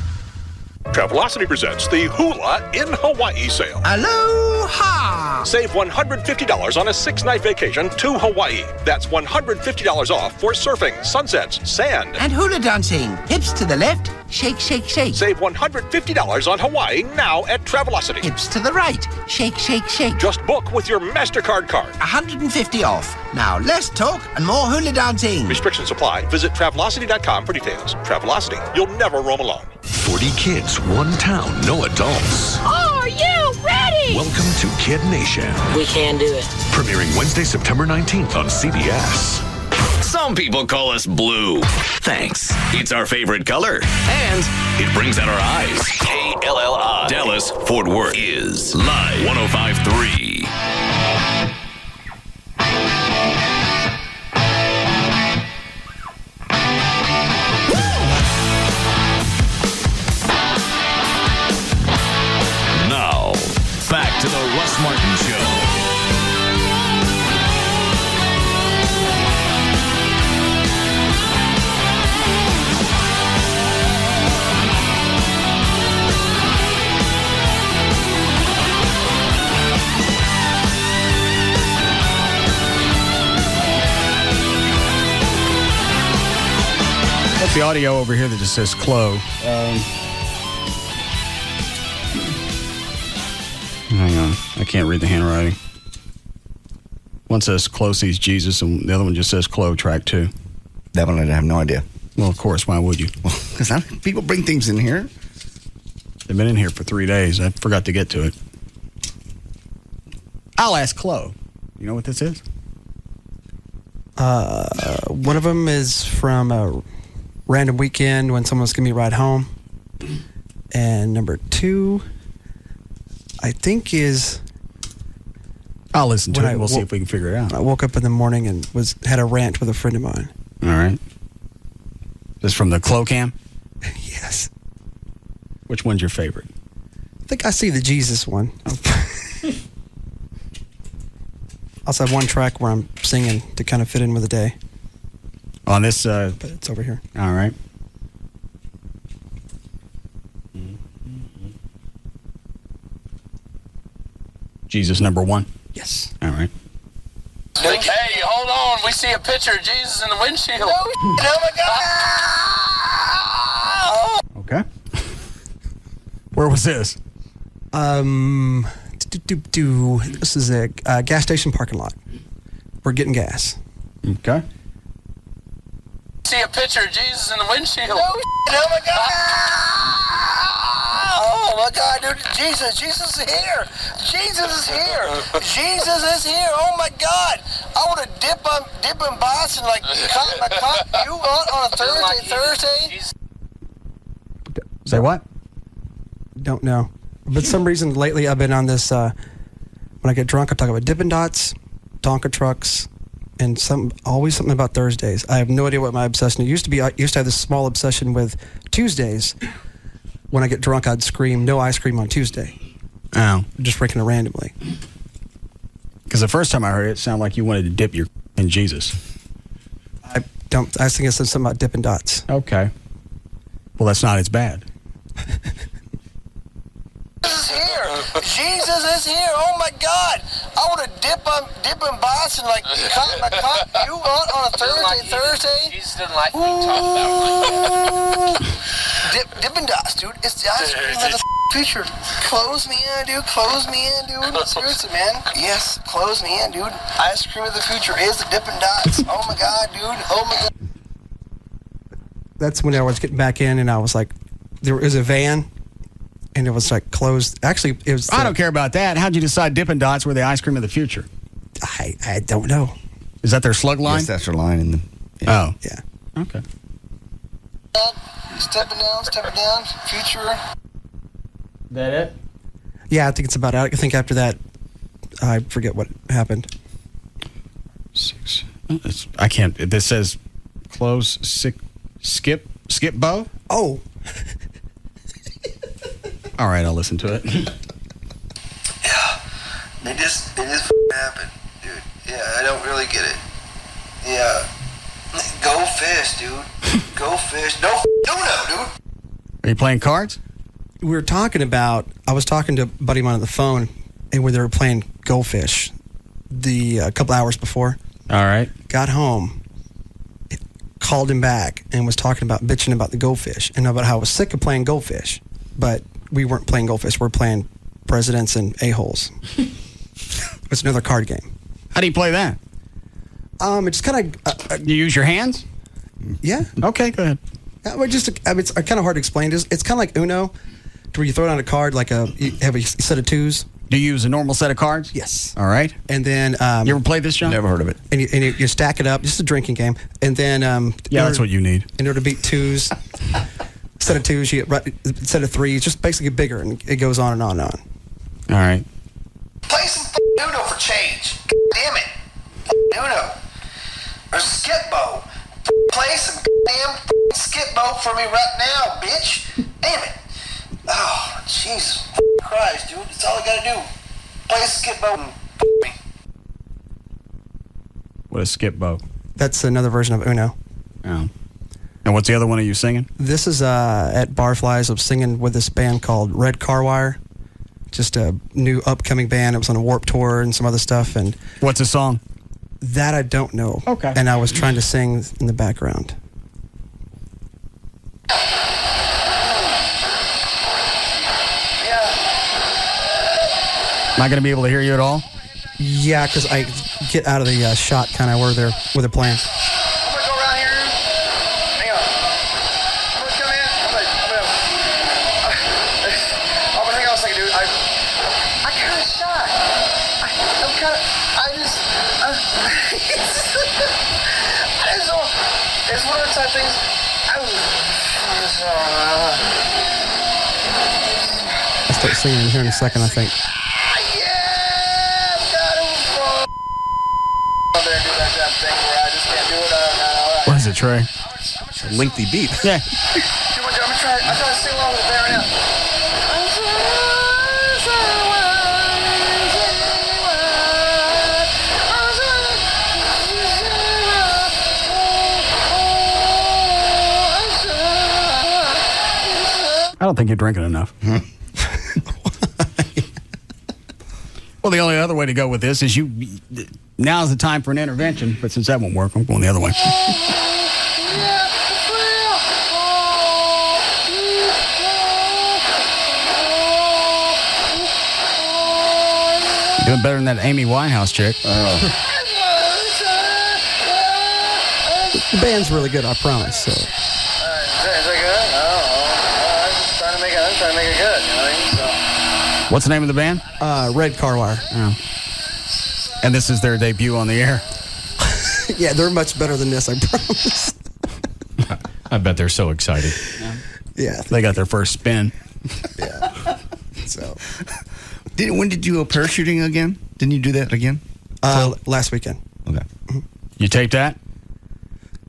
Travelocity presents the Hula in Hawaii sale. Aloha! Save $150 on a 6-night vacation to Hawaii. That's $150 off for surfing, sunsets, sand. And hula dancing. Hips to the left, shake, shake, shake. Save $150 on Hawaii now at Travelocity. Hips to the right, shake, shake, shake. Just book with your MasterCard card. $150 off. Now less talk and more hula dancing. Restrictions apply. Visit Travelocity.com for details. Travelocity. You'll never roam alone. 40 kids, one town, no adults. Are you ready? Welcome to Kid Nation. We can do it. Premiering Wednesday, September 19th on CBS. So Some people call us blue. Thanks. It's our favorite color. And it brings out our eyes. KLLI. Dallas, Fort Worth is Live 105.3. Now, back to the Russ Martin Show. What's the audio over here that just says Chloe? Hang on. I can't read the handwriting. One says Chloe sees Jesus, and the other one just says Chloe track 2. That one I have no idea. Well, of course. Why would you? Well, because people bring things in here. They've been in here for 3 days. I forgot to get to it. I'll ask Chloe. You know what this is? One of them is from a random weekend when someone's going to be ride home. And number 2, I think is... I'll listen to it and we'll see if we can figure it out. I woke up in the morning and had a rant with a friend of mine. All right. This from the Chloe cam? Yes. Which one's your favorite? I think I see the Jesus one. I also have one track where I'm singing to kind of fit in with the day. On this... but it's over here. All right. Jesus number 1? Yes. All right. Hey, hold on. We see a picture of Jesus in the windshield. Oh my God. Okay. Where was this? This is a gas station parking lot. We're getting gas. Okay. See a picture of Jesus in the windshield. Oh my God. Oh my God, dude. Jesus is here. Jesus is here. Jesus is here. Oh my God. I want to dip in Boston like you on a Thursday. Say what? Don't know. But some reason lately I've been on this, when I get drunk, I talk about Dippin' Dots, Tonka trucks, and always something about Thursdays. I have no idea what my obsession is. I used to have this small obsession with Tuesdays. When I get drunk, I'd scream, "No ice cream on Tuesday." Oh. Just freaking it randomly. Because the first time I heard it, it sounded like you wanted to dip your in Jesus. I think I said something about Dippin' Dots. Okay. Well, that's not as bad. Jesus is here. Jesus is here. Oh my God. I want to dip in Boston like you on a Thursday. Jesus doesn't like being talked about. Dippin' Dots, dude. It's the ice cream of the future. Close me in, dude. Close me in, dude. Seriously, man. Yes, close me in, dude. Ice cream of the future is the Dippin' Dots. Oh my God, dude. Oh my God. That's when I was getting back in, and I was like, there was a van. And it was like closed. Actually, it was. I don't care about that. How'd you decide Dippin' Dots were the ice cream of the future? I don't know. Is that their slug line? Yes, that's their line in the. Yeah. Oh, yeah. Okay. Stepping down, future. That it? Yeah, I think it's about out. I think after that, I forget what happened. 6. I can't. This says close, skip bow? Oh. All right, I'll listen to it. Yeah, it just happened, dude. Yeah, I don't really get it. Yeah, go fish, dude. Go fish. No, dude. Are you playing cards? I was talking to a buddy of mine on the phone, and where they were playing Go Fish a couple hours before. All right. Got home, called him back, and was bitching about the Go Fish, and about how I was sick of playing Go Fish. But we weren't playing Go Fish. We're playing Presidents and A-Holes. It's another card game. How do you play that? It's kind of... you use your hands? Yeah. Okay, go ahead. It's kind of hard to explain. It's kind of like Uno, to where you throw down a card, you have a set of twos. Do you use a normal set of cards? Yes. All right. And then you ever played this, John? Never heard of it. And you stack it up. This is a drinking game. And then that's what you need. In order to beat twos, instead of twos, you get instead of threes, just basically bigger, and it goes on and on and on. All right. Play some Uno for change. Damn it. Uno. Or Skip-Bo. Play some damn Skip-Bo for me right now, bitch. Damn it. Oh, Jesus Christ, dude. That's all I gotta do. Play Skip-Bo and me. What is Skip-Bo? That's another version of Uno. Oh. And what's the other one of you singing? This is at Barflies. I'm singing with this band called Red Car Wire. Just a new upcoming band. It was on a Warped Tour and some other stuff. And what's the song? That I don't know. Okay. And I was trying to sing in the background. Am I going to be able to hear you at all? Yeah, because I get out of the shot kind of where they're playing. I'm gonna go around here. Hang on. I'm gonna come in. I'm gonna hang on a second, dude. I'm kind of shy. It's one of the type of things. I'll start singing here in a second, I think. What is it, Trey? A lengthy beat. Yeah. I'm trying to sing along with it there right now. I don't think you're drinking enough. Well, the only other way to go with this is now's the time for an intervention, but since that won't work, I'm going the other way. You're doing better than that Amy Winehouse chick. The band's really good, I promise. So. Is that good? I'm just trying to make it good, you know what I mean? So. What's the name of the band? Red Car Wire. Oh. And this is their debut on the air. Yeah, they're much better than this, I promise. I bet they're so excited. Yeah. They got their first spin. Yeah. So. When did you go parachuting again? Didn't you do that again? Last weekend. Okay. You taped that?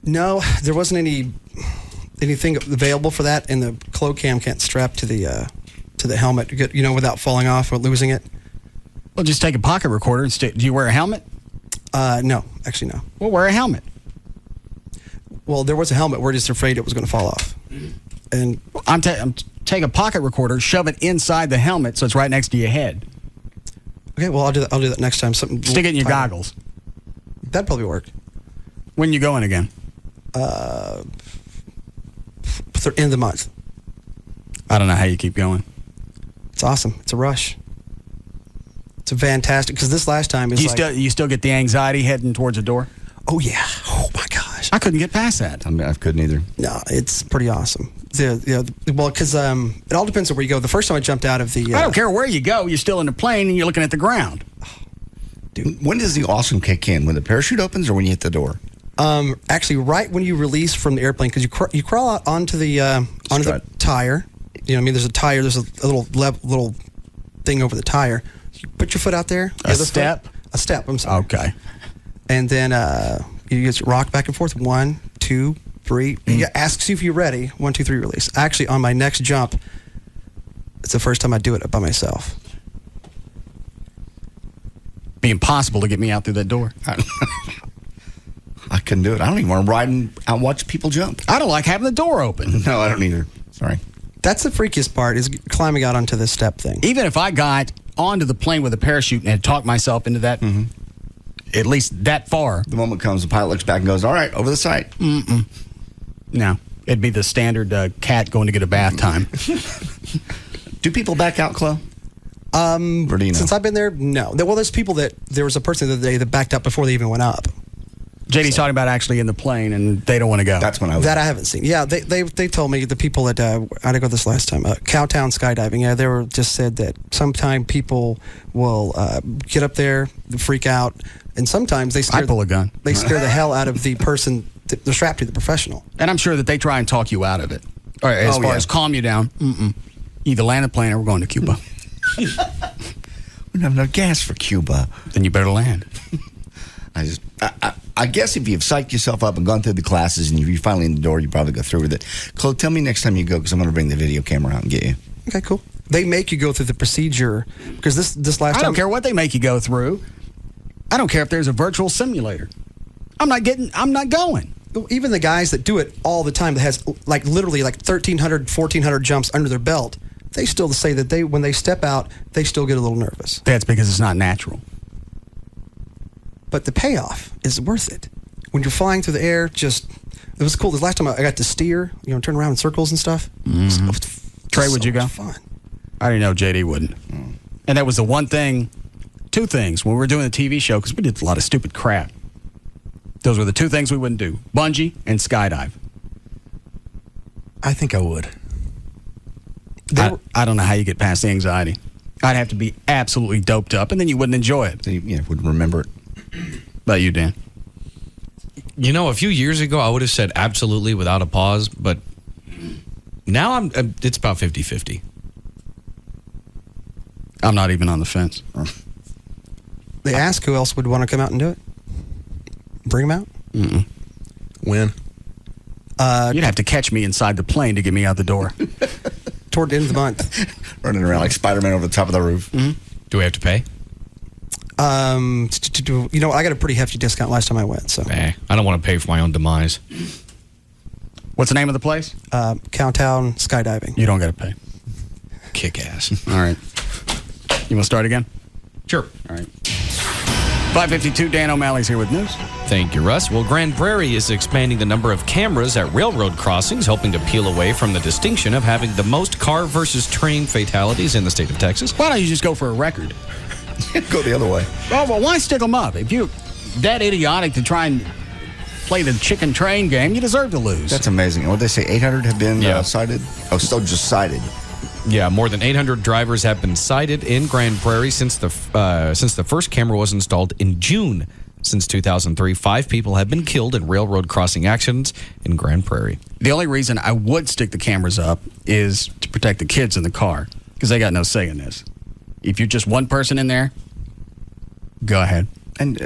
No, there wasn't anything available for that, and the clo cam can't strap to the helmet, without falling off or losing it. Well, just take a pocket recorder and do you wear a helmet? No, actually no. Well, wear a helmet. Well, there was a helmet. We're just afraid it was going to fall off. And I'm take a pocket recorder, shove it inside the helmet so it's right next to your head. Okay, well I'll do that next time. Stick it in your goggles. That'd probably work. When you going again? End of the month. I don't know how you keep going. It's awesome. It's a rush. It's a fantastic, because this last time is you still get the anxiety heading towards the door? Oh yeah. Oh my gosh. I couldn't get past that. I couldn't either. No, it's pretty awesome. Because it all depends on where you go. The first time I jumped out of the... I don't care where you go. You're still in the plane and you're looking at the ground. Dude, when does the awesome kick in? When the parachute opens or when you hit the door? Actually, right when you release from the airplane, because you crawl out onto the tire. You know what I mean? There's a tire. There's a little thing over the tire. You put your foot out there. A step? A step, I'm sorry. Okay. And then you just rock back and forth. 1, 2, 3. It asks you if you're ready. 1, 2, 3, release. Actually, on my next jump, it's the first time I do it by myself. Be impossible to get me out through that door. I couldn't do it. I don't even want to ride and watch people jump. I don't like having the door open. No, I don't either. Sorry. That's the freakiest part, is climbing out onto this step thing. Even if I got onto the plane with a parachute and had talked myself into that, at least that far. The moment comes, the pilot looks back and goes, all right, over the site. No. It'd be the standard cat going to get a bath time. Do people back out, Chloe? Or do you know? Since I've been there, no. Well, there's people there was a person the other day that backed up before they even went up. JD's talking about actually in the plane, and they don't want to go. That's when I was. That I haven't seen. Yeah, they told me, the people that I had to go this last time, Cowtown skydiving. Yeah, they were just said that sometime people will get up there, freak out, and sometimes they scare. I pull a gun. They scare the hell out of the person that they're strapped to, the professional. And I'm sure that they try and talk you out of it. Or as far as calm you down. Either land the plane or we're going to Cuba. We don't have no gas for Cuba. Then you better land. I guess if you've psyched yourself up and gone through the classes and you're finally in the door, you probably go through with it. Chloe, tell me next time you go, because I'm going to bring the video camera out and get you. Okay, cool. They make you go through the procedure, because this last time... I don't care what they make you go through. I don't care if there's a virtual simulator. I'm not going. Even the guys that do it all the time, that has literally 1,300, 1,400 jumps under their belt, they still say that when they step out, they still get a little nervous. That's because it's not natural. But the payoff is worth it. When you're flying through the air, it was cool. This last time I got to steer, turn around in circles and stuff. Trey, would you go? Fun. I didn't know JD wouldn't. And that was the one thing, two things, when we were doing the TV show, because we did a lot of stupid crap. Those were the two things we wouldn't do: bungee and skydive. I think I would. I don't know how you get past the anxiety. I'd have to be absolutely doped up, and then you wouldn't enjoy it. You wouldn't remember it. About you, Dan? A few years ago, I would have said absolutely without a pause, but now it's about 50-50. I'm not even on the fence. They ask who else would want to come out and do it. Bring them out? When? You'd have to catch me inside the plane to get me out the door. Toward the end of the month. Running around like Spider-Man over the top of the roof. Do we have to pay? I got a pretty hefty discount last time I went. So I don't want to pay for my own demise. What's the name of the place? Cowtown Skydiving. You don't got to pay. Kick ass. All right. You want to start again? Sure. All right. 5:52, Dan O'Malley's here with news. Thank you, Russ. Well, Grand Prairie is expanding the number of cameras at railroad crossings, hoping to peel away from the distinction of having the most car versus train fatalities in the state of Texas. Why don't you just go for a record? Go the other way. Oh, well, why stick them up? If you're that idiotic to try and play the chicken train game, you deserve to lose. That's amazing. What did they say, 800 have been cited? Oh, still just cited. Yeah, more than 800 drivers have been cited in Grand Prairie since the first camera was installed in June. Since 2003, 5 people have been killed in railroad crossing accidents in Grand Prairie. The only reason I would stick the cameras up is to protect the kids in the car, because they got no say in this. If you're just one person in there, go ahead. And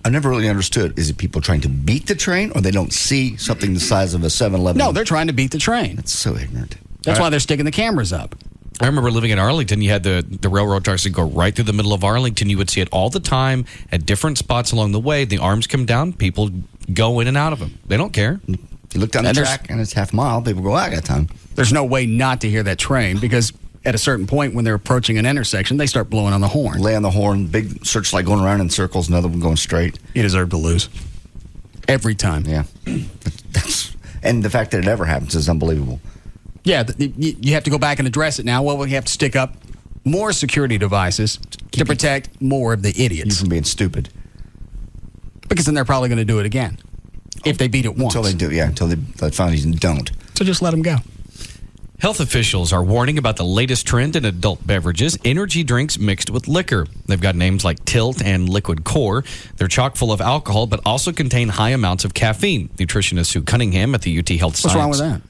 I never really understood, is it people trying to beat the train, or they don't see something the size of a 7-Eleven? No, they're trying to beat the train. That's so ignorant. That's why they're sticking the cameras up. I remember living in Arlington. You had the railroad tracks that go right through the middle of Arlington. You would see it all the time at different spots along the way. The arms come down. People go in and out of them. They don't care. If you look down the track and it's half a mile, people go, I got time. There's no way not to hear that train, because at a certain point when they're approaching an intersection, they start blowing on the horn. Lay on the horn, big searchlight going around in circles, another one going straight. You deserve to lose. Every time. Yeah. And the fact that it ever happens is unbelievable. Yeah, you have to go back and address it now. Well, we have to stick up more security devices to protect more of the idiots. You from being stupid. Because then they're probably going to do it again. If they beat it once. Until they do, yeah. Until they finally don't. So just let them go. Health officials are warning about the latest trend in adult beverages, energy drinks mixed with liquor. They've got names like Tilt and Liquid Core. They're chock full of alcohol, but also contain high amounts of caffeine. Nutritionist Sue Cunningham at the UT Health Science. What's wrong with that?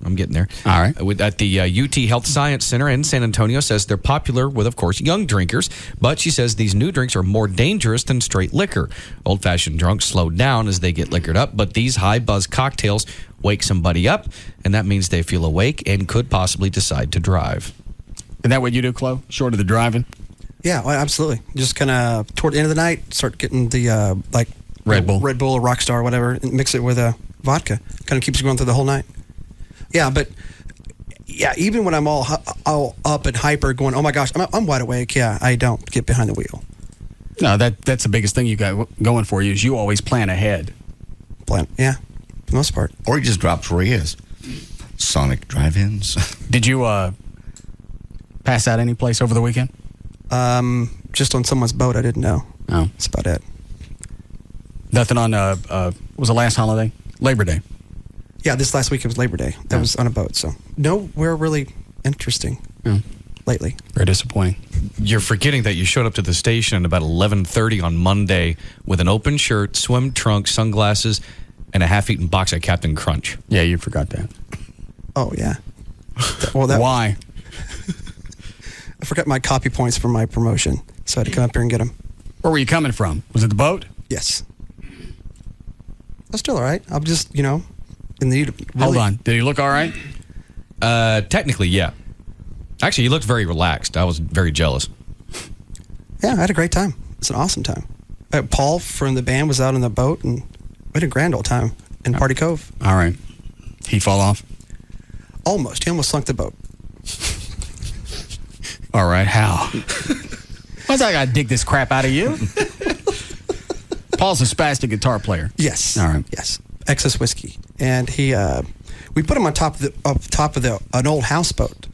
I'm getting there. All right. At the UT Health Science Center in San Antonio, says they're popular with, of course, young drinkers, but she says these new drinks are more dangerous than straight liquor. Old-fashioned drunks slow down as they get liquored up, but these high-buzz cocktails wake somebody up, and that means they feel awake and could possibly decide to drive. Isn't that what you do, Chloe? Short of the driving? Yeah, well, absolutely. Just kind of toward the end of the night, start getting the Red Bull or Rockstar or whatever, and mix it with vodka. Kind of keeps you going through the whole night. Yeah, but even when I'm all up and hyper, going, oh my gosh, I'm wide awake. Yeah, I don't get behind the wheel. No, that's the biggest thing you got going for you is you always plan ahead. Yeah, for the most part. Or he just drops where he is. Sonic drive-ins. Did you pass out any place over the weekend? Just on someone's boat. I didn't know. Oh, that's about it. Nothing on, was the last holiday? Labor Day. Yeah, this last week it was Labor Day. That was on a boat, so nowhere really interesting lately. Very disappointing. You're forgetting that you showed up to the station at about 11:30 on Monday with an open shirt, swim trunks, sunglasses, and a half-eaten box of Captain Crunch. Yeah, you forgot that. Oh, yeah. Why? I forgot my copy points for my promotion, so I had to come up here and get them. Where were you coming from? Was it the boat? Yes. That's still all right. I'm just, in the need of... Hold on. Did he look all right? Technically, yeah. Actually, he looked very relaxed. I was very jealous. Yeah, I had a great time. It's an awesome time. Paul from the band was out on the boat, and we had a grand old time in Party Cove. All right. He fall off? Almost. He almost sunk the boat. All right. How? Why's I got to dig this crap out of you? Paul's a spastic guitar player. Yes. All right. Yes. Excess whiskey. And he, we put him on top of an old houseboat.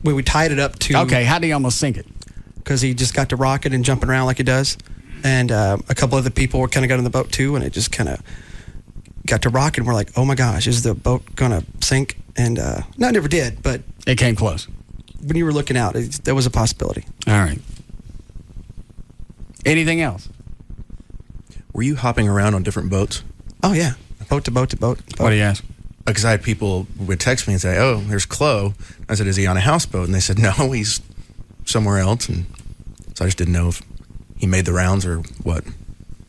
We tied it up to... Okay, how did he almost sink it? Because he just got to rocking and jumping around like he does. And a couple other people were kind of got on the boat too, and it just kind of got to rocking. We're like, oh my gosh, is the boat going to sink? And no, it never did, but... It came close. When you were looking out, there was a possibility. All right. Anything else? Were you hopping around on different boats? Oh, yeah. Boat to boat to boat. What do you ask? Because I had people would text me and say, oh, there's Chloe. I said, is he on a houseboat? And they said, no, he's somewhere else. And so I just didn't know if he made the rounds or what.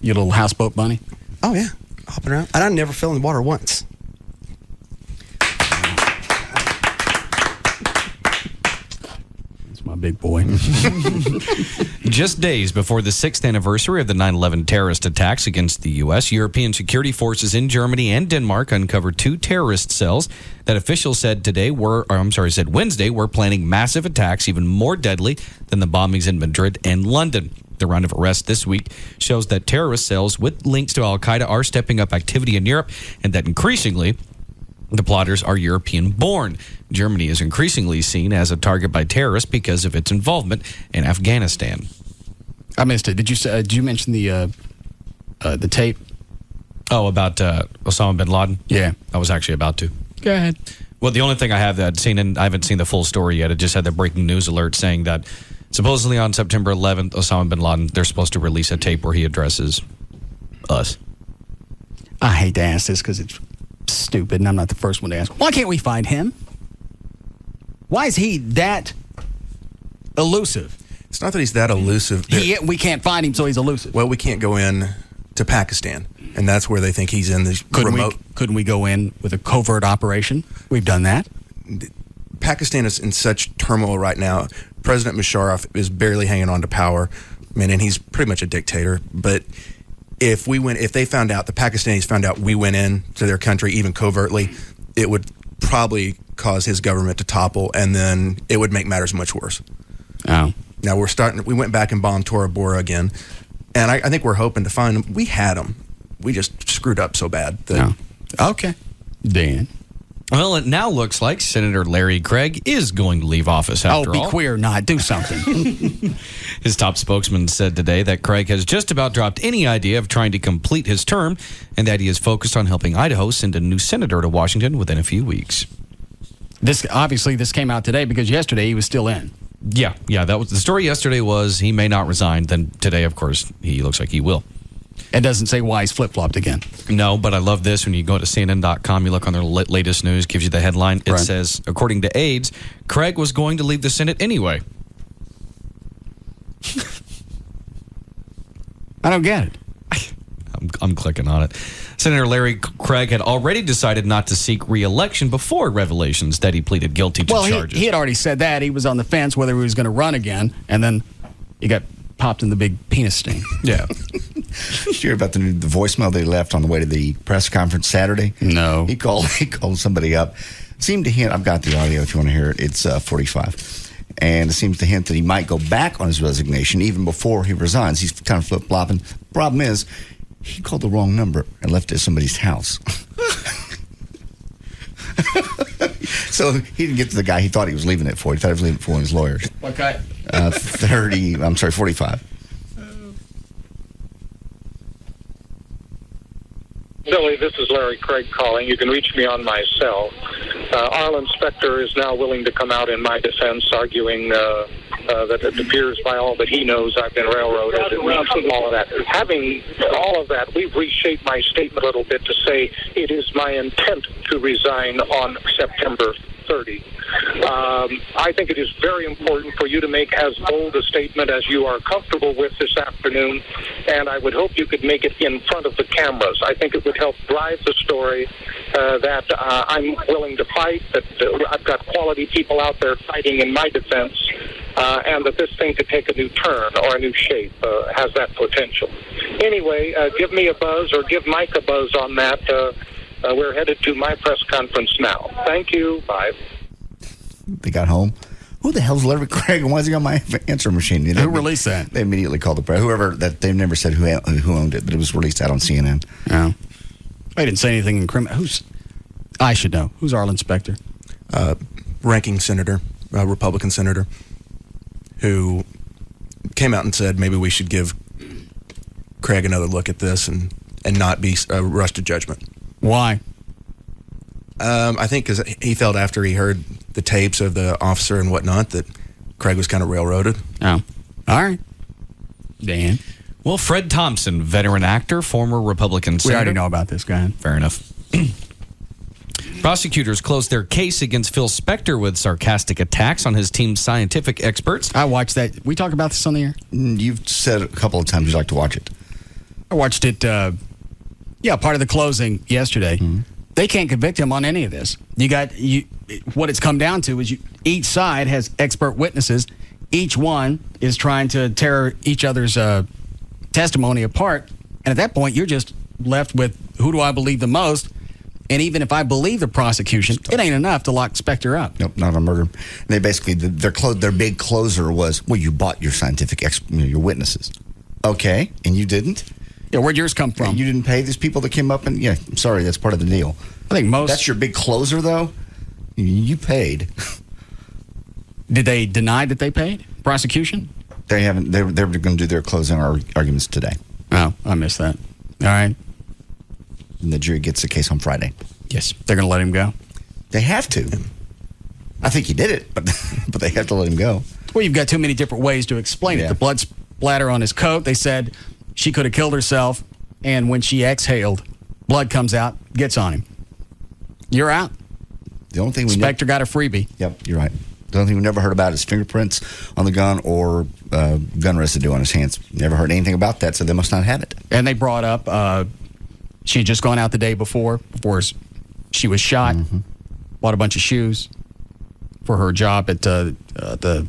You little houseboat bunny? Oh, yeah. Hopping around. And I never fell in the water once. That's my big boy. Just days before the 6th anniversary of the 9/11 terrorist attacks against the U.S., European security forces in Germany and Denmark uncovered 2 terrorist cells that officials said Wednesday were planning massive attacks even more deadly than the bombings in Madrid and London. The round of arrests this week shows that terrorist cells with links to Al-Qaeda are stepping up activity in Europe, and that increasingly the plotters are European-born. Germany is increasingly seen as a target by terrorists because of its involvement in Afghanistan. I missed it. Did you mention the tape? Oh, about Osama bin Laden? Yeah. I was actually about to. Go ahead. Well, the only thing I have that I'd seen, and I haven't seen the full story yet, it just had the breaking news alert saying that supposedly on September 11th, Osama bin Laden, they're supposed to release a tape where he addresses us. I hate to ask this because it's stupid, and I'm not the first one to ask. Why can't we find him? Why is he that elusive? It's not that he's that elusive. We can't find him, so he's elusive. Well, we can't go in to Pakistan, and that's where they think he's in the remote. Couldn't we go in with a covert operation? We've done that. Pakistan is in such turmoil right now. President Musharraf is barely hanging on to power, and he's pretty much a dictator. But if they found out, the Pakistanis found out we went in to their country, even covertly, it would probably cause his government to topple, and then it would make matters much worse. Oh. Now we went back and bombed Tora Bora again, and I think we're hoping to find him. We had him. We just screwed up so bad. Okay. Dan. Well, it now looks like Senator Larry Craig is going to leave office after all. Oh, be queer, not do something. His top spokesman said today that Craig has just about dropped any idea of trying to complete his term and that he is focused on helping Idaho send a new senator to Washington within a few weeks. This came out today because yesterday he was still in. Yeah, that was the story yesterday was he may not resign. Then today, of course, he looks like he will. It doesn't say why he's flip-flopped again. No, but I love this. When you go to CNN.com, you look on their latest news, gives you the headline. It says, according to aides, Craig was going to leave the Senate anyway. I don't get it. I'm clicking on it. Senator Larry Craig had already decided not to seek re-election before revelations that he pleaded guilty to charges. He had already said that. He was on the fence whether he was going to run again, and then he got popped in the big penis sting. Yeah. Did you hear about the voicemail they left on the way to the press conference Saturday? No. He called somebody up. It seemed to hint, I've got the audio if you want to hear it. It's 45. And it seems to hint that he might go back on his resignation even before he resigns. He's kind of flip-flopping. Problem is, he called the wrong number and left it at somebody's house. So he didn't get to the guy he thought he was leaving it for. He thought he was leaving it for one of his lawyers. Okay. 45. this is Larry Craig calling. You can reach me on my cell. Arlen Specter is now willing to come out in my defense, arguing that it appears by all that he knows I've been railroaded and all of that. Having all of that, we've reshaped my statement a little bit to say it is my intent to resign on September 30. I think it is very important for you to make as bold a statement as you are comfortable with this afternoon, and I would hope you could make it in front of the cameras. I think it would help drive the story that I'm willing to fight, that I've got quality people out there fighting in my defense, and that this thing could take a new turn or a new shape, has that potential. Anyway, give me a buzz or give Mike a buzz on that. We're headed to my press conference now. Thank you. Bye. They got home. Who the hell's Larry Craig? And why is he on my answer machine? Who released that? They immediately called the press. Whoever that, they never said who owned it, but it was released out on CNN. Yeah. I didn't say anything incriminating. I should know. Who's Arlen Specter? Ranking senator, Republican senator, who came out and said maybe we should give Craig another look at this and not be rushed to judgment. Why? I think because he felt after he heard the tapes of the officer and whatnot that Craig was kind of railroaded. Oh, all right. Dan? Well, Fred Thompson, veteran actor, former Republican senator. We already know about this guy. Fair enough. Prosecutors closed their case against Phil Spector with sarcastic attacks on his team's scientific experts. I watched that. We talk about this on the air? You've said a couple of times you'd like to watch it. I watched it, part of the closing yesterday. Mm-hmm. They can't convict him on any of this. What it's come down to is each side has expert witnesses. Each one is trying to tear each other's testimony apart. And at that point, you're just left with who do I believe the most? And even if I believe the prosecution, it ain't enough to lock Spector up. Nope, not a murder. And they basically, their big closer was, well, you bought your scientific, your witnesses. Okay, and you didn't? Yeah, where'd yours come from? You didn't pay these people that came up and, I'm sorry, that's part of the deal. I think most... That's your big closer, though? You paid. Did they deny that they paid? Prosecution? They haven't. They're going to do their closing arguments today. Oh, I missed that. All right. And the jury gets the case on Friday. Yes. They're going to let him go? They have to. I think he did it, but they have to let him go. Well, you've got too many different ways to explain it. The blood splatter on his coat, they said she could have killed herself, and when she exhaled, blood comes out, gets on him. You're out. The only thing Spector got a freebie. Yep, you're right. The only thing we never heard about is fingerprints on the gun or gun residue on his hands. Never heard anything about that, so they must not have it. And they brought up she had just gone out the day before she was shot, bought a bunch of shoes for her job at the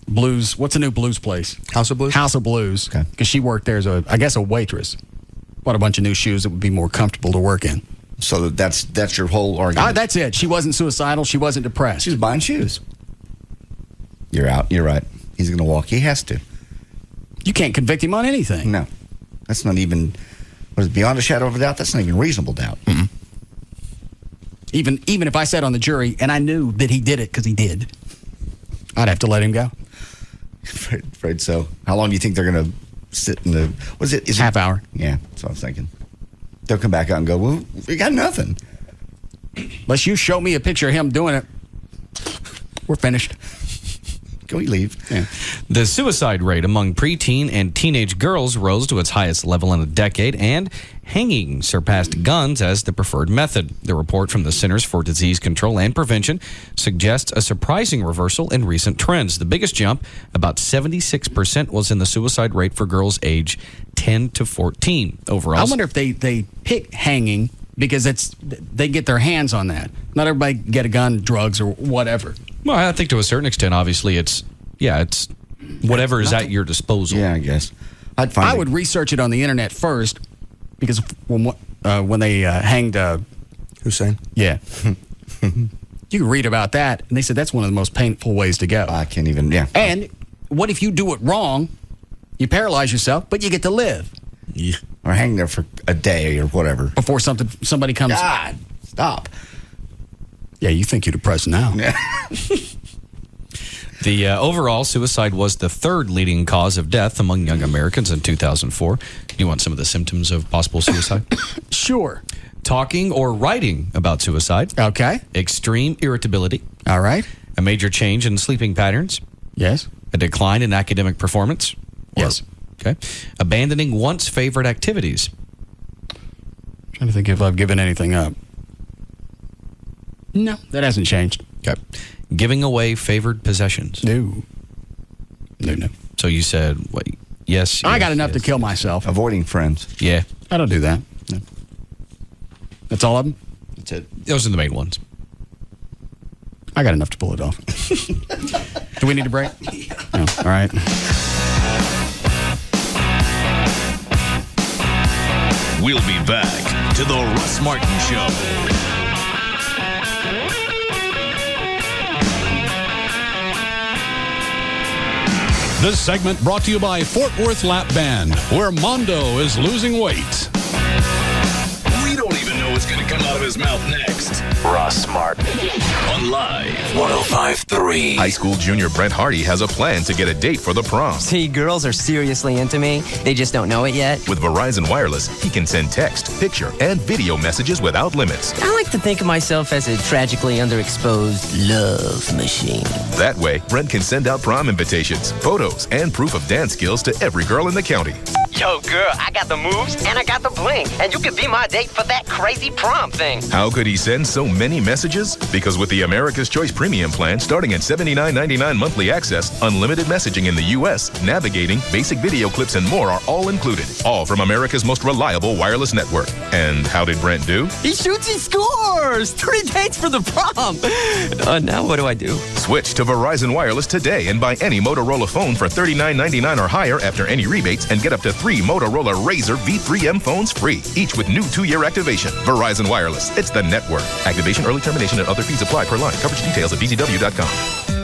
Blues. What's the new blues place? House of Blues? House of Blues. Okay. Because she worked there as a waitress. Bought a bunch of new shoes that would be more comfortable to work in. So that's your whole argument? That's it. She wasn't suicidal. She wasn't depressed. She was buying shoes. You're out. You're right. He's going to walk. He has to. You can't convict him on anything. No. That's not even, beyond a shadow of a doubt? That's not even reasonable doubt. Mm-hmm. Even if I sat on the jury and I knew that he did it because he did, I'd have to let him go. Afraid so. How long do you think they're going to sit in the, what is it? Half hour. Yeah, that's what I was thinking. They'll come back out and go, well, we got nothing. Unless you show me a picture of him doing it, we're finished. Can we leave? Yeah. The suicide rate among preteen and teenage girls rose to its highest level in a decade, and hanging surpassed guns as the preferred method. The report from the Centers for Disease Control and Prevention suggests a surprising reversal in recent trends. The biggest jump, about 76%, was in the suicide rate for girls age 10 to 14. Overall, I wonder if they pick hanging because they get their hands on that. Not everybody get a gun, drugs, or whatever. Well, I think to a certain extent, obviously, it's whatever is at your disposal. Yeah, I guess. I would research it on the internet first because when they hanged Hussein. Yeah. You can read about that, and they said that's one of the most painful ways to go. I can't even, yeah. And what if you do it wrong? You paralyze yourself, but you get to live. Yeah. Or hang there for a day or whatever. Before somebody comes. God, stop. Yeah, you think you're depressed now. Yeah. The overall, suicide was the third leading cause of death among young Americans in 2004. You want some of the symptoms of possible suicide? Sure. Talking or writing about suicide. Okay. Extreme irritability. All right. A major change in sleeping patterns. Yes. A decline in academic performance. Yes. Okay. Abandoning once favorite activities. Trying to think if I've given anything up. No, that hasn't changed. Okay. Giving away favored possessions. No. So you said, what? Yes. I got enough to kill myself. Avoiding friends. Yeah. I don't do that. No. That's all of them? That's it. Those are the main ones. I got enough to pull it off. Do we need a break? No. All right. We'll be back to the Russ Martin Show. This segment brought to you by Fort Worth Lap Band, where Mondo is losing weight. We don't even know what's going to come out of his mouth next. Russ Martin on Live 105.3. High school junior Brent Hardy has a plan to get a date for the prom. See, girls are seriously into me. They just don't know it yet. With Verizon Wireless, he can send text, picture, and video messages without limits. I like to think of myself as a tragically underexposed love machine. That way, Brent can send out prom invitations, photos, and proof of dance skills to every girl in the county. Yo, girl, I got the moves and I got the bling, and you could be my date for that crazy prom thing. How could he send so many messages? Because with the America's Choice Premium plan starting at $79.99 monthly access, unlimited messaging in the U.S., navigating, basic video clips, and more are all included. All from America's most reliable wireless network. And how did Brent do? He shoots, he scores! 3 dates for the prom! Now what do I do? Switch to Verizon Wireless today and buy any Motorola phone for $39.99 or higher after any rebates, and get up to 3 Motorola Razr V3M phones free, each with new 2-year activation. Verizon Wireless. It's the network. Activation, early termination, and other fees apply per line. Coverage details at bzw.com.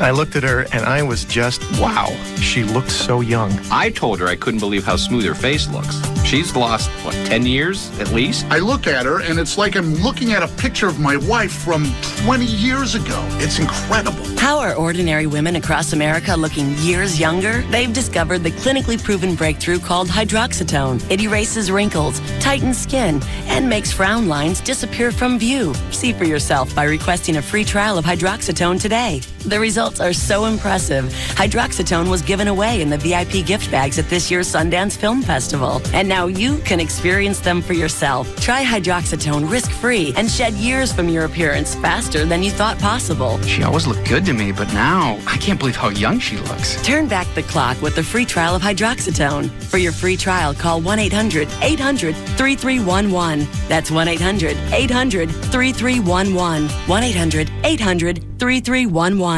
I looked at her and I was just, wow. She looked so young. I told her I couldn't believe how smooth her face looks. She's lost, 10 years at least? I look at her and it's like I'm looking at a picture of my wife from 20 years ago. It's incredible. How are ordinary women across America looking years younger? They've discovered the clinically proven breakthrough called hydroxytone. It erases wrinkles, tightens skin, and makes frown lines disappear from view. See for yourself by requesting a free trial of hydroxytone today. The results are so impressive. Hydroxytone was given away in the VIP gift bags at this year's Sundance Film Festival. And now you can experience them for yourself. Try hydroxytone risk-free and shed years from your appearance faster than you thought possible. She always looked good to me, but now I can't believe how young she looks. Turn back the clock with the free trial of hydroxytone. For your free trial, call 1-800-800-3311. That's 1-800-800-3311. 1-800-800-3311.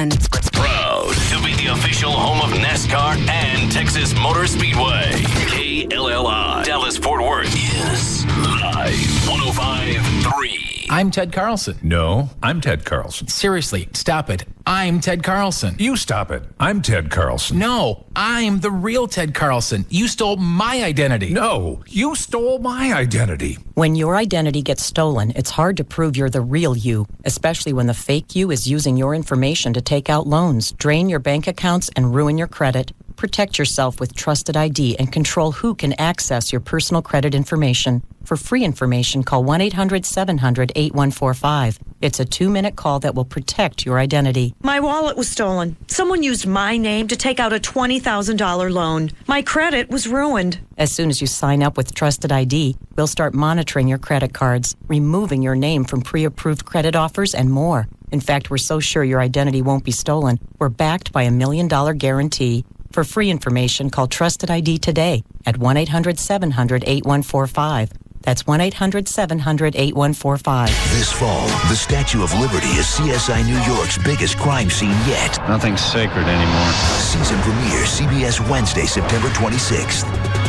Proud to be the official home of NASCAR and Texas Motor Speedway. KLLI Dallas Fort Worth is Live 105.3. I'm Ted Carlson. No, I'm Ted Carlson. Seriously, stop it. I'm Ted Carlson. You stop it. I'm Ted Carlson. No, I'm the real Ted Carlson. You stole my identity. No, you stole my identity. When your identity gets stolen, it's hard to prove you're the real you, especially when the fake you is using your information to take out loans, drain your bank accounts, and ruin your credit. Protect yourself with Trusted ID and control who can access your personal credit information. For free information, call 1-800-700-8145. It's a 2-minute call that will protect your identity. My wallet was stolen. Someone used my name to take out a $20,000 loan. My credit was ruined. As soon as you sign up with Trusted ID, we'll start monitoring your credit cards, removing your name from pre-approved credit offers, and more. In fact, we're so sure your identity won't be stolen, we're backed by a $1 million guarantee. For free information, call Trusted ID today at 1-800-700-8145. That's 1-800-700-8145. This fall, the Statue of Liberty is CSI New York's biggest crime scene yet. Nothing's sacred anymore. Season premiere, CBS Wednesday, September 26th.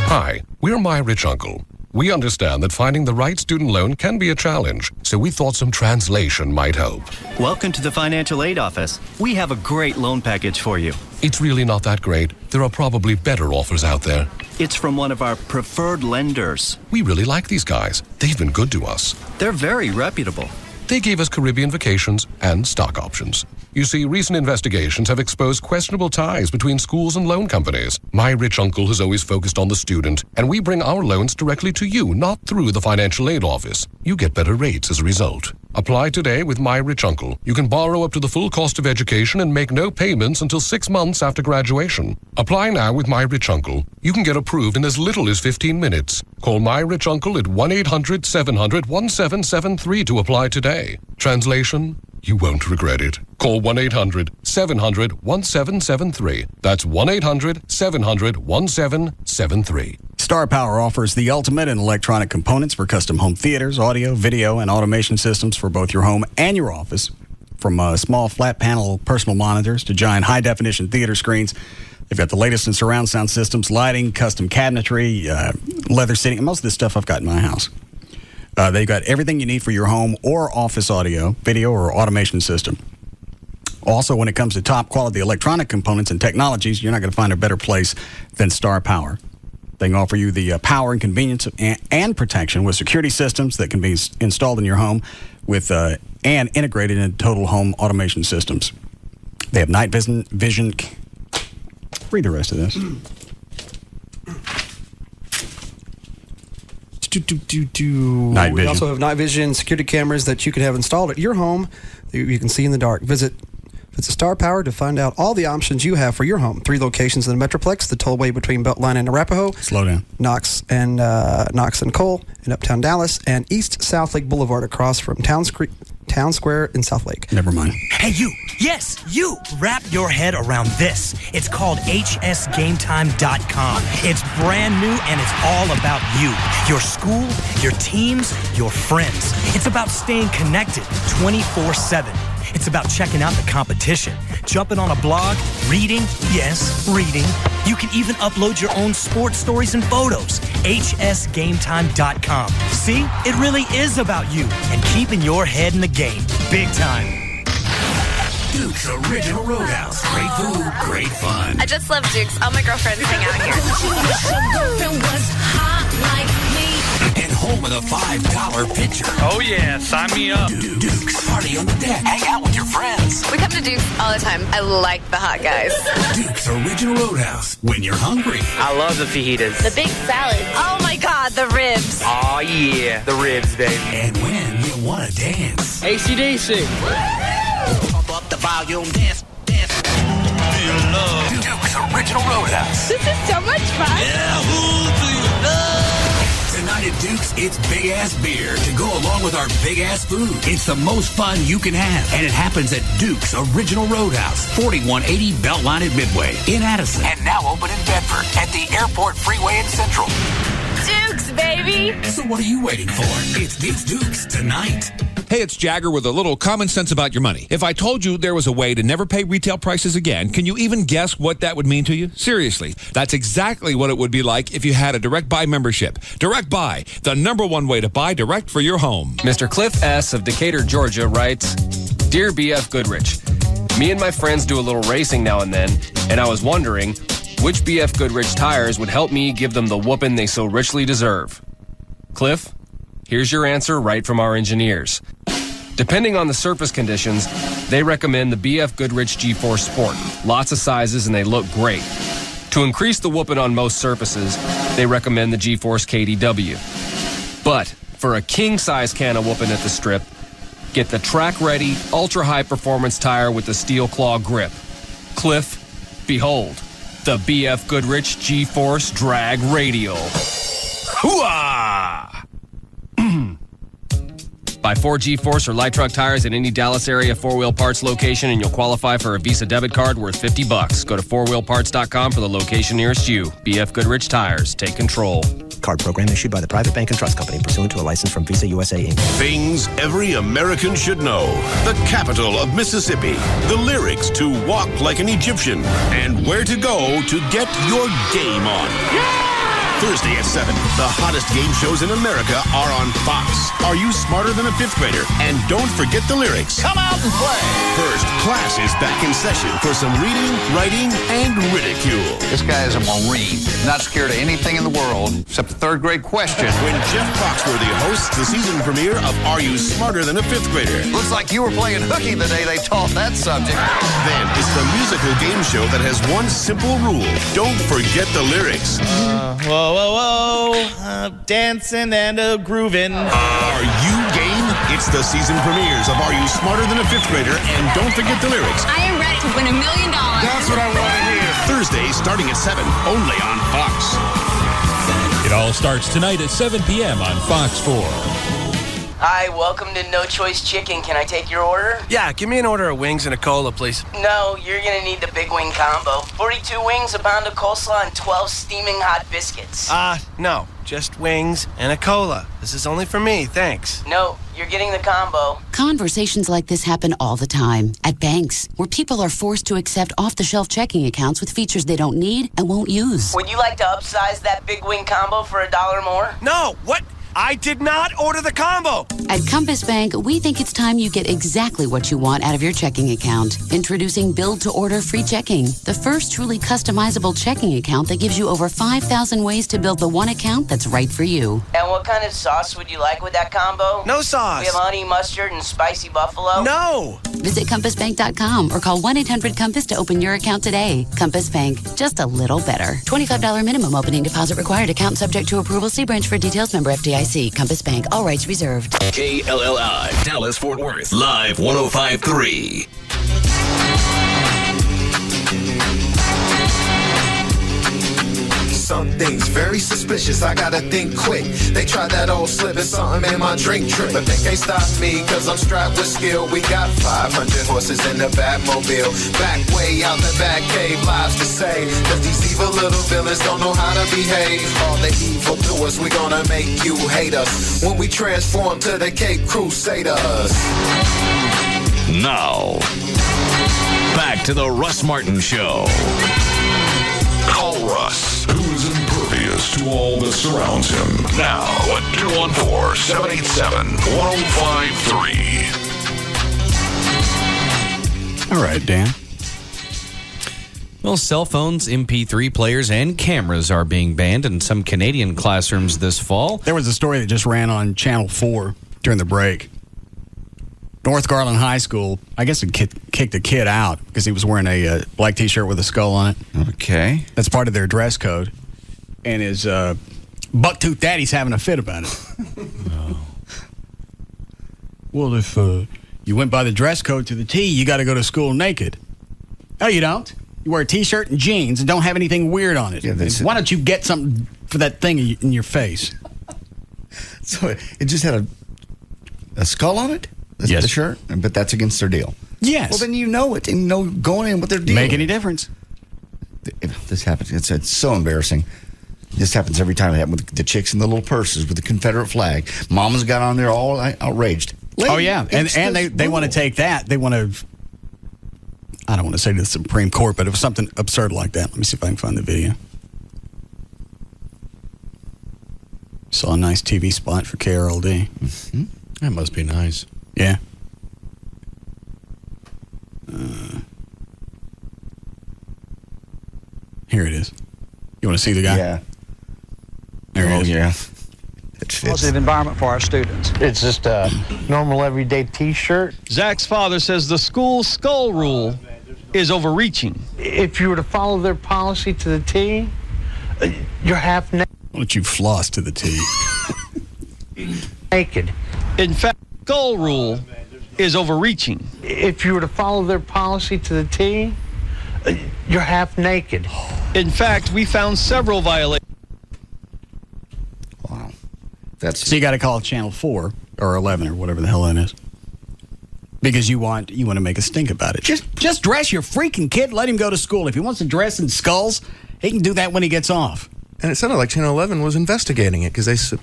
Hi, we're My Rich Uncle. We understand that finding the right student loan can be a challenge, so we thought some translation might help. Welcome to the Financial Aid Office. We have a great loan package for you. It's really not that great. There are probably better offers out there. It's from one of our preferred lenders. We really like these guys. They've been good to us. They're very reputable. they gave us Caribbean vacations and stock options. You see, recent investigations have exposed questionable ties between schools and loan companies. My rich uncle has always focused on the student, and we bring our loans directly to you, not through the financial aid office. You get better rates as a result. Apply today with My Rich Uncle. You can borrow up to the full cost of education and make no payments until 6 months after graduation. Apply now with My Rich Uncle. You can get approved in as little as 15 minutes. Call My Rich Uncle at 1-800-700-1773 to apply today. Translation? You won't regret it. Call 1-800-700-1773. That's 1-800-700-1773. Star Power offers the ultimate in electronic components for custom home theaters, audio, video, and automation systems for both your home and your office. From small flat panel personal monitors to giant high-definition theater screens, they've got the latest in surround sound systems, lighting, custom cabinetry, leather seating, and most of this stuff I've got in my house. They've got everything you need for your home or office audio, video, or automation system. Also, when it comes to top quality electronic components and technologies, you're not going to find a better place than Star Power. They can offer you the power and convenience and protection with security systems that can be installed in your home with and integrated in total home automation systems. They have night vision. Read the rest of this. Night vision. We also have night vision security cameras that you can have installed at your home that you can see in the dark. Visit Star Power to find out all the options you have for your home. 3 locations in the Metroplex, the tollway between Beltline and Arapahoe. Slow down. Knox and Cole in Uptown Dallas, and East South Lake Boulevard across from Town Square in South Lake. Never mind. Hey, you. Yes, you. Wrap your head around this. It's called hsgametime.com. It's brand new, and it's all about you, your school, your teams, your friends. It's about staying connected 24/7. It's about checking out the competition, jumping on a blog, reading, yes, reading. You can even upload your own sports stories and photos. hsgametime.com. See, it really is about you and keeping your head in the game. Big time. Duke's Original Roadhouse. Great food, great fun. I just love Duke's. All my girlfriends hang out here. And home of the $5 pitcher. Oh yeah, sign me up. Duke's Party on the Deck. Hang out with your friends. We come to Duke's all the time. I like the hot guys. Duke's Original Roadhouse. When you're hungry. I love the fajitas. The big salad. Oh my God, the ribs. Oh yeah, the ribs, baby. And when you want to dance. AC/DC. Pump up the volume, dance. Do you love Duke's Original Roadhouse? This is so much fun. Yeah, who do you love? Tonight at Duke's, it's big-ass beer to go along with our big-ass food. It's the most fun you can have, and it happens at Duke's Original Roadhouse, 4180 Beltline at Midway in Addison. And now open in Bedford at the Airport Freeway in Central. Duke's, baby. So what are you waiting for? It's Duke's tonight. Hey, it's Jagger with a little common sense about your money. If I told you there was a way to never pay retail prices again, can you even guess what that would mean to you? Seriously, that's exactly what it would be like if you had a Direct Buy membership. Direct Buy, the #1 way to buy direct for your home. Mr. Cliff S. of Decatur, Georgia writes, Dear BF Goodrich, me and my friends do a little racing now and then, and I was wondering which BF Goodrich tires would help me give them the whooping they so richly deserve. Cliff, here's your answer right from our engineers. Depending on the surface conditions, they recommend the BF Goodrich G-Force Sport. Lots of sizes and they look great. To increase the whooping on most surfaces, they recommend the G-Force KDW. But for a king-size can of whooping at the strip, get the track-ready, ultra-high performance tire with the steel claw grip. Cliff, behold, the BF Goodrich G-Force Drag Radial. Hooah! Buy 4 G-Force or light truck tires at any Dallas area 4-wheel parts location and you'll qualify for a Visa debit card worth $50. Go to 4wheelparts.com for the location nearest you. BF Goodrich Tires. Take control. Card program issued by the Private Bank and Trust Company pursuant to a license from Visa USA Inc. Things every American should know. The capital of Mississippi. The lyrics to Walk Like an Egyptian. And where to go to get your game on. Thursday at 7, the hottest game shows in America are on Fox. Are you smarter than a 5th grader? And don't forget the lyrics. Come out and play. First, class is back in session for some reading, writing, and and ridicule. This guy is a Marine, not scared of anything in the world except the third grade question. When Jeff Foxworthy hosts the season premiere of Are You Smarter Than a Fifth Grader? Looks like you were playing hooky the day they taught that subject. Then it's the musical game show that has one simple rule. Don't forget the lyrics. Whoa, whoa, whoa. Dancing and grooving. Are you game? It's the season premieres of Are You Smarter Than a Fifth Grader? And don't forget the lyrics. I am ready to win $1 million. That's what I want to hear. Thursday, starting at 7, only on Fox. It all starts tonight at 7 p.m. on Fox 4. Hi, welcome to No Choice Chicken. Can I take your order? Yeah, give me an order of wings and a cola, please. No, you're gonna need the big wing combo. 42 wings, a pound of coleslaw, and 12 steaming hot biscuits. No. Just wings and a cola. This is only for me, thanks. No, you're getting the combo. Conversations like this happen all the time at banks, where people are forced to accept off-the-shelf checking accounts with features they don't need and won't use. Would you like to upsize that big wing combo for $1 more? No, what? I did not order the combo. At Compass Bank, we think it's time you get exactly what you want out of your checking account. Introducing Build-to-Order Free Checking, the first truly customizable checking account that gives you over 5,000 ways to build the one account that's right for you. And what kind of sauce would you like with that combo? No sauce. We have honey mustard and spicy buffalo. No. Visit CompassBank.com or call 1-800-COMPASS to open your account today. Compass Bank, just a little better. $25 minimum opening deposit required. Account subject to approval. See branch for details. Member FDIC. Compass Bank. All rights reserved. KLLI, Dallas, Fort Worth. Live 105.3. Something's very suspicious, I gotta think quick. They tried that old slip and something in my drink trip, but they can't stop me cause I'm strapped with skill. We got 500 horses in the Batmobile, back way out the back cave, lives to say, cause these evil little villains don't know how to behave. All the evil to us, we gonna make you hate us when we transform to the Cape Crusaders. Now, back to the Russ Martin Show. Call Russ, who's impervious to all that surrounds him. Now at 214-787-1053. All right, Dan. Well, cell phones, MP3 players, and cameras are being banned in some Canadian classrooms this fall. There was a story that just ran on Channel 4 during the break. North Garland High School, I guess it kicked a kid out because he was wearing a black T-shirt with a skull on it. Okay. That's part of their dress code. And his buck-toothed daddy's having a fit about it. Oh. Well, if you went by the dress code to the T, you got to go to school naked. No, you don't. You wear a T-shirt and jeans and don't have anything weird on it. Yeah, why don't you get something for that thing in your face? So it just had a skull on it? Yes. The shirt? But that's against their deal. Yes. Well, then you know it and know going in what their deal Make any difference. This happens. It's so embarrassing. This happens every time. It happened with the chicks in the little purses with the Confederate flag. Mama's got on there all outraged. Oh, yeah. And they want to take that. They want to, I don't want to say to the Supreme Court, but it was something absurd like that. Let me see if I can find the video. Saw a nice TV spot for KRLD. Mm-hmm. That must be nice. Yeah. Here it is. You want to see the guy? Yeah. There he is. Yeah. Positive environment for our students. It's just a normal everyday T-shirt. Zach's father says the school skull rule is overreaching. If you were to follow their policy to the T, you're half naked. Why don't you floss to the T? Naked. In fact, skull rule is overreaching. If you were to follow their policy to the T, you're half naked. In fact, we found several violations. Wow. So you got to call Channel 4 or 11 or whatever the hell that is. Because you want to make a stink about it. Just dress your freaking kid. Let him go to school. If he wants to dress in skulls, he can do that when he gets off. And it sounded like Channel 11 was investigating it because they said,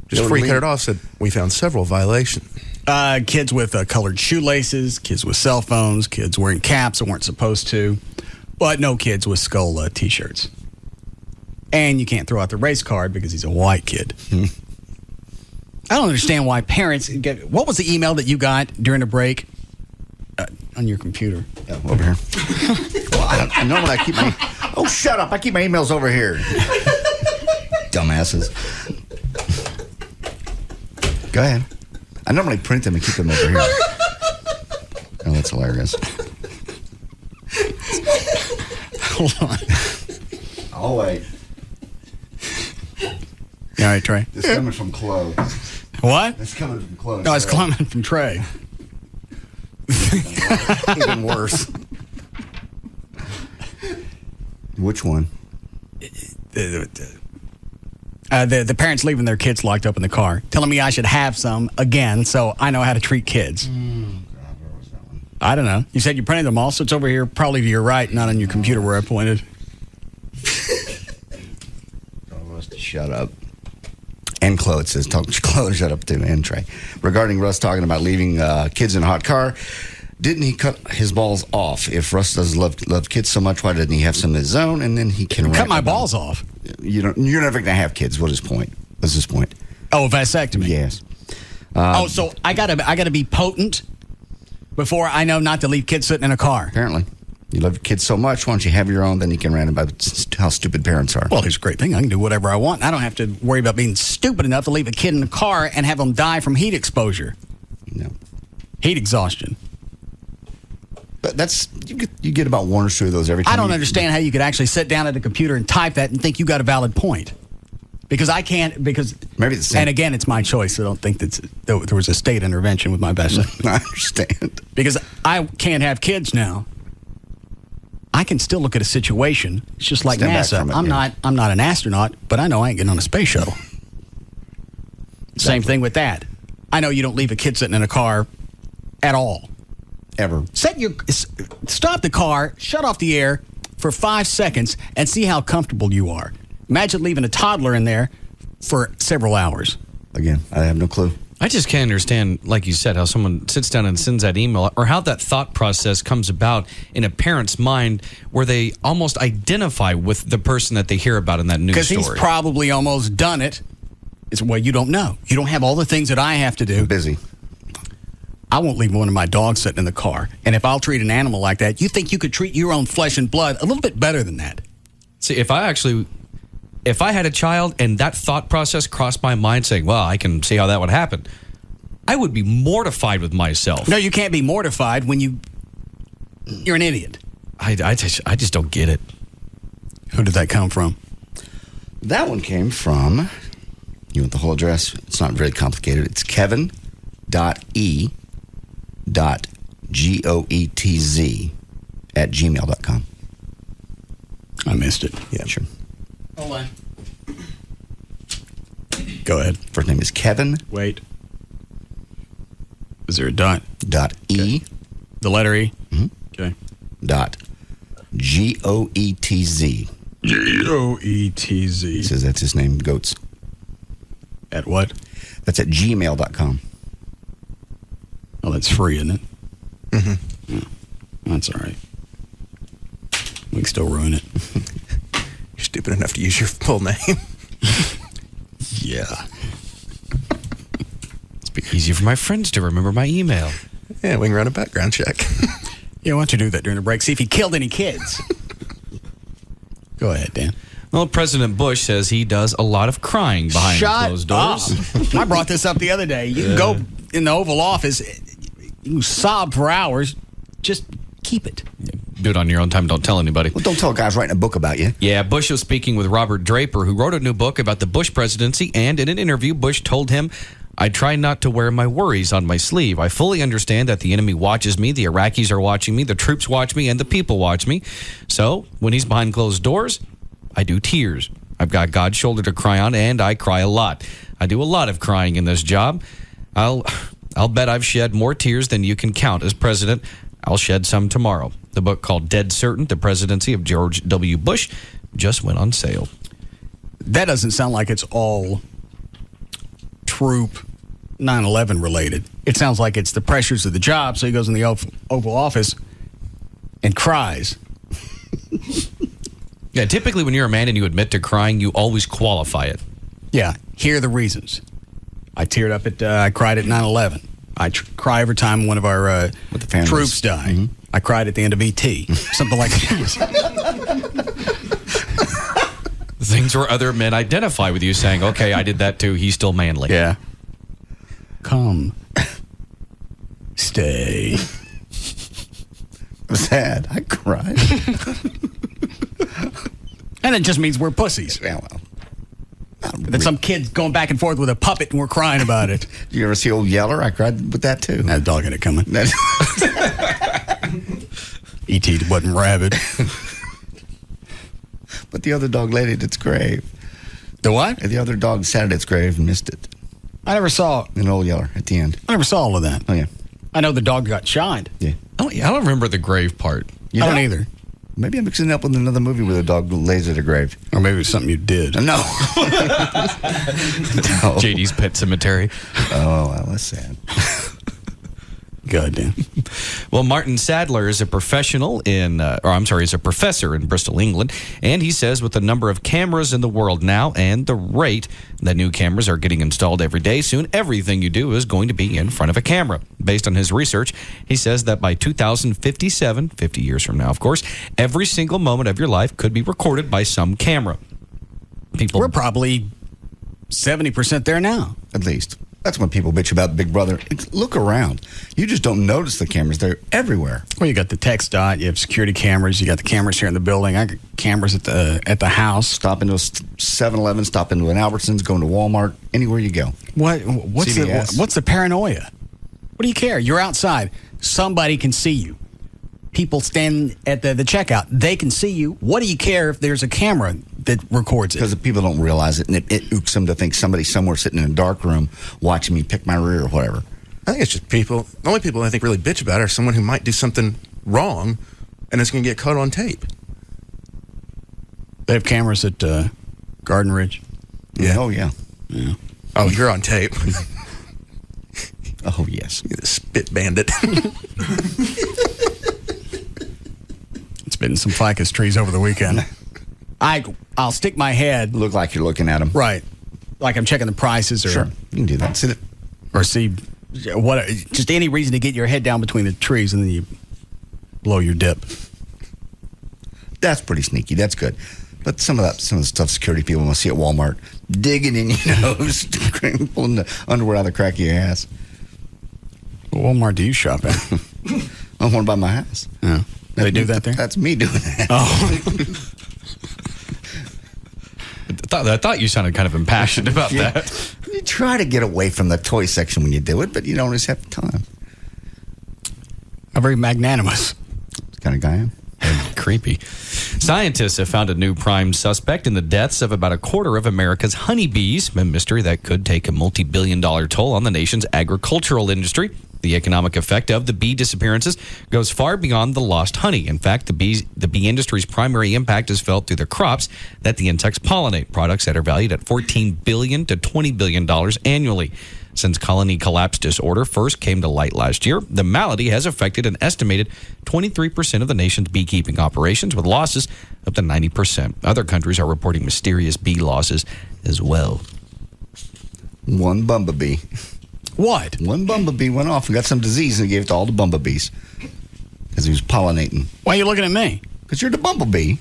just before you cut it off, said, we found several violations. Kids with colored shoelaces, kids with cell phones, kids wearing caps that weren't supposed to, but no kids with skull T-shirts. And you can't throw out the race card because he's a white kid. I don't understand why parents get... What was the email that you got during the break on your computer? Yeah, over here. Well, Normally I keep my... Oh, shut up. I keep my emails over here. Dumbasses. Go ahead. I normally print them and keep them over here. Oh, that's hilarious. Hold on. I'll wait. All right, Trey. This is coming from Chloe. What? It's coming from Chloe. No, it's coming from Trey. Even worse. Which one? The parents leaving their kids locked up in the car, telling me I should have some again, so I know how to treat kids. God, where was that one? I don't know. You said you printed them all, so it's over here, probably to your right, not on your computer where I pointed. Told us to shut up. And Chloe, it says, tell Chloe to shut up too, and Trey. Regarding Russ talking about leaving kids in a hot car, didn't he cut his balls off? If Russ does love kids so much, why didn't he have some of his own, and then he can cut my balls off? You're never going to have kids. What's his point? Oh, vasectomy. Yes. So I gotta be potent before I know not to leave kids sitting in a car. Apparently. You love your kids so much, why don't you have your own, then you can rant about how stupid parents are. Well, here's a great thing. I can do whatever I want. I don't have to worry about being stupid enough to leave a kid in the car and have them die from heat exposure. No. Heat exhaustion. But you get about one or two of those every time. I don't understand how you could actually sit down at a computer and type that and think you got a valid point. Because I can't, because... Maybe it's the same. And again, it's my choice, so I don't think that there was a state intervention with my best. I understand. Because I can't have kids now. I can still look at a situation. It's just like NASA. I'm not an astronaut, but I know I ain't getting on a space shuttle. Exactly. Same thing with that. I know you don't leave a kid sitting in a car at all. Ever. Stop the car, shut off the air for 5 seconds, and see how comfortable you are. Imagine leaving a toddler in there for several hours. Again, I have no clue. I just can't understand, like you said, how someone sits down and sends that email, or how that thought process comes about in a parent's mind where they almost identify with the person that they hear about in that news story. Because he's probably almost done it. You don't know. You don't have all the things that I have to do. I'm busy. I won't leave one of my dogs sitting in the car. And if I'll treat an animal like that, you think you could treat your own flesh and blood a little bit better than that. See, if I had a child and that thought process crossed my mind saying, well, I can see how that would happen, I would be mortified with myself. No, you can't be mortified when you're an idiot. I just don't get it. Who did that come from? That one came from, you want the whole address? It's not very complicated. It's kevin.e.goetz@gmail.com. I missed it. Yeah, sure. Hold on. Go ahead. First name is Kevin. Wait. Is there a dot? E. Okay. The letter E? Mm-hmm. Okay. Dot GOETZ. GOETZ. He says that's his name, Goats. At what? That's at gmail.com. Oh, that's free, isn't it? Mm-hmm. Yeah. That's all right. We can still ruin it. You're stupid enough to use your full name. Yeah. It's been easier for my friends to remember my email. Yeah, we can run a background check. Yeah, why don't you do that during the break? See if he killed any kids. Go ahead, Dan. Well, President Bush says he does a lot of crying behind closed doors. Up. I brought this up the other day. You can go in the Oval Office, you sob for hours, just keep it. Do it on your own time. Don't tell anybody. Well, don't tell guys writing a book about you. Yeah, Bush was speaking with Robert Draper, who wrote a new book about the Bush presidency, and in an interview, Bush told him, I try not to wear my worries on my sleeve. I fully understand that the enemy watches me, the Iraqis are watching me, the troops watch me, and the people watch me. So, when he's behind closed doors, I do tears. I've got God's shoulder to cry on, and I cry a lot. I do a lot of crying in this job. I'll bet I've shed more tears than you can count as president. I'll shed some tomorrow. The book called Dead Certain, The Presidency of George W. Bush, just went on sale. That doesn't sound like it's all troop 9/11 related. It sounds like it's the pressures of the job, so he goes in the Oval Office and cries. Yeah, typically when you're a man and you admit to crying, you always qualify it. Yeah, here are the reasons. I teared up I cried at 9/11. I cry every time one of our troops die. Mm-hmm. I cried at the end of E.T. Something like that. Things where other men identify with you saying, okay, I did that too. He's still manly. Yeah. Come. Stay. I'm sad. I cried. And it just means we're pussies. Yeah, well. That some kid's going back and forth with a puppet and we're crying about it. Did you ever see Old Yeller? I cried with that too. That dog had it coming. E.T. wasn't rabid. But the other dog laid at its grave. The what? The other dog sat at its grave and missed it. I never saw an Old Yeller at the end. I never saw all of that. Oh, yeah. I know the dog got shined. Yeah. I don't remember the grave part. You I don't know? either. Maybe I'm mixing it up with another movie where the dog lays at a grave. Or maybe it's something you did. No. No. JD's Pet Cemetery. Oh, well, that's sad. Goddamn. Well, Martin Sadler is a professional is a professor in Bristol, England, and he says with the number of cameras in the world now and the rate that new cameras are getting installed every day, soon everything you do is going to be in front of a camera. Based on his research, he says that by 2057, 50 years from now, of course, every single moment of your life could be recorded by some camera. We're probably 70% there now. At least. That's when people bitch about Big Brother. Look around. You just don't notice the cameras. They're everywhere. Well, you got the text dot. You have security cameras. You got the cameras here in the building. I got cameras at the house. Stop into a 7-Eleven. Stop into an Albertsons. Go into Walmart. Anywhere you go. What's the paranoia? What do you care? You're outside. Somebody can see you. People stand at the checkout. They can see you. What do you care if there's a camera that records it? Because people don't realize it, and it ooks them to think somebody's somewhere sitting in a dark room watching me pick my rear or whatever. I think it's just people. The only people I think really bitch about it are someone who might do something wrong, and it's going to get caught on tape. They have cameras at Garden Ridge. Yeah. Oh, yeah. Yeah. Oh, you're on tape. Oh, yes. You're the spit bandit. Spitting some ficus trees over the weekend. I'll stick my head. Look like you're looking at them. Right. Like I'm checking the prices. Or, sure. You can do that. See or see just any reason to get your head down between the trees and then you blow your dip. That's pretty sneaky. That's good. But some of the stuff security people want to see at Walmart, digging in your nose, pulling the underwear out of the crack of your ass. What Walmart do you shop at? I want to buy my house. Yeah. They do that there? That's me doing that. Oh. I thought you sounded kind of impassioned about that. You try to get away from the toy section when you do it, but you don't always have the time. I'm very magnanimous. What kind of guy I am. Creepy. Scientists have found a new prime suspect in the deaths of about a quarter of America's honeybees, a mystery that could take a multi-billion-dollar toll on the nation's agricultural industry. The economic effect of the bee disappearances goes far beyond the lost honey. In fact, the bee industry's primary impact is felt through the crops that the insects pollinate, products that are valued at $14 billion to $20 billion annually. Since colony collapse disorder first came to light last year, the malady has affected an estimated 23% of the nation's beekeeping operations, with losses up to 90%. Other countries are reporting mysterious bee losses as well. One bumblebee. What? One bumblebee went off and got some disease and gave it to all the bumblebees because he was pollinating. Why are you looking at me? Because you're the bumblebee.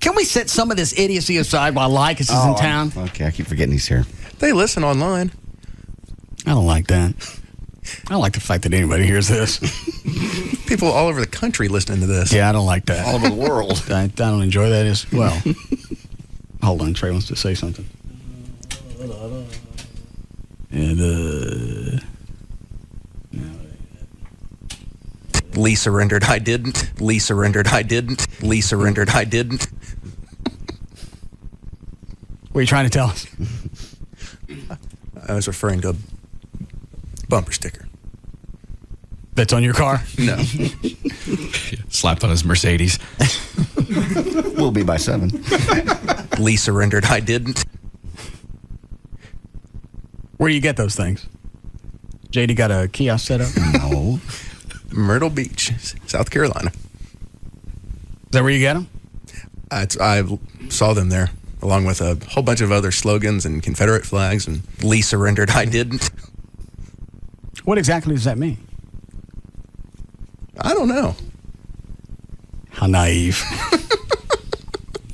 Can we set some of this idiocy aside while Lycus is in town? Okay, I keep forgetting he's here. They listen online. I don't like that. I don't like the fact that anybody hears this. People all over the country listening to this. Yeah, I don't like that. All over the world. I don't enjoy that as well. Hold on, Trey wants to say something. And, Lee surrendered, I didn't. Lee surrendered, I didn't. Lee surrendered, I didn't. What are you trying to tell us? I was referring to a bumper sticker. That's on your car? No. Slapped on his Mercedes. We'll be by 7. Lee surrendered, I didn't. Where do you get those things? JD got a kiosk set up? No. Myrtle Beach, South Carolina. Is that where you get them? I saw them there, along with a whole bunch of other slogans and Confederate flags and Lee surrendered, I didn't. What exactly does that mean? I don't know. How naive.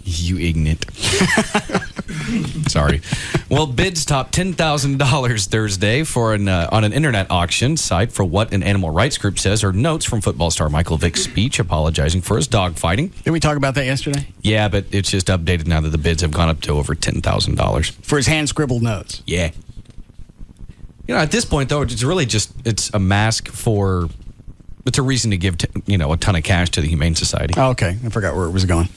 You ignorant. Sorry. Well, bids topped $10,000 Thursday for on an internet auction site for what an animal rights group says are notes from football star Michael Vick's speech apologizing for his dog fighting. Did we talk about that yesterday? Yeah, but it's just updated now that the bids have gone up to over $10,000. For his hand-scribbled notes? Yeah. At this point, though, it's really just, it's a mask for, it's a reason to give, a ton of cash to the Humane Society. Oh, okay. I forgot where it was going.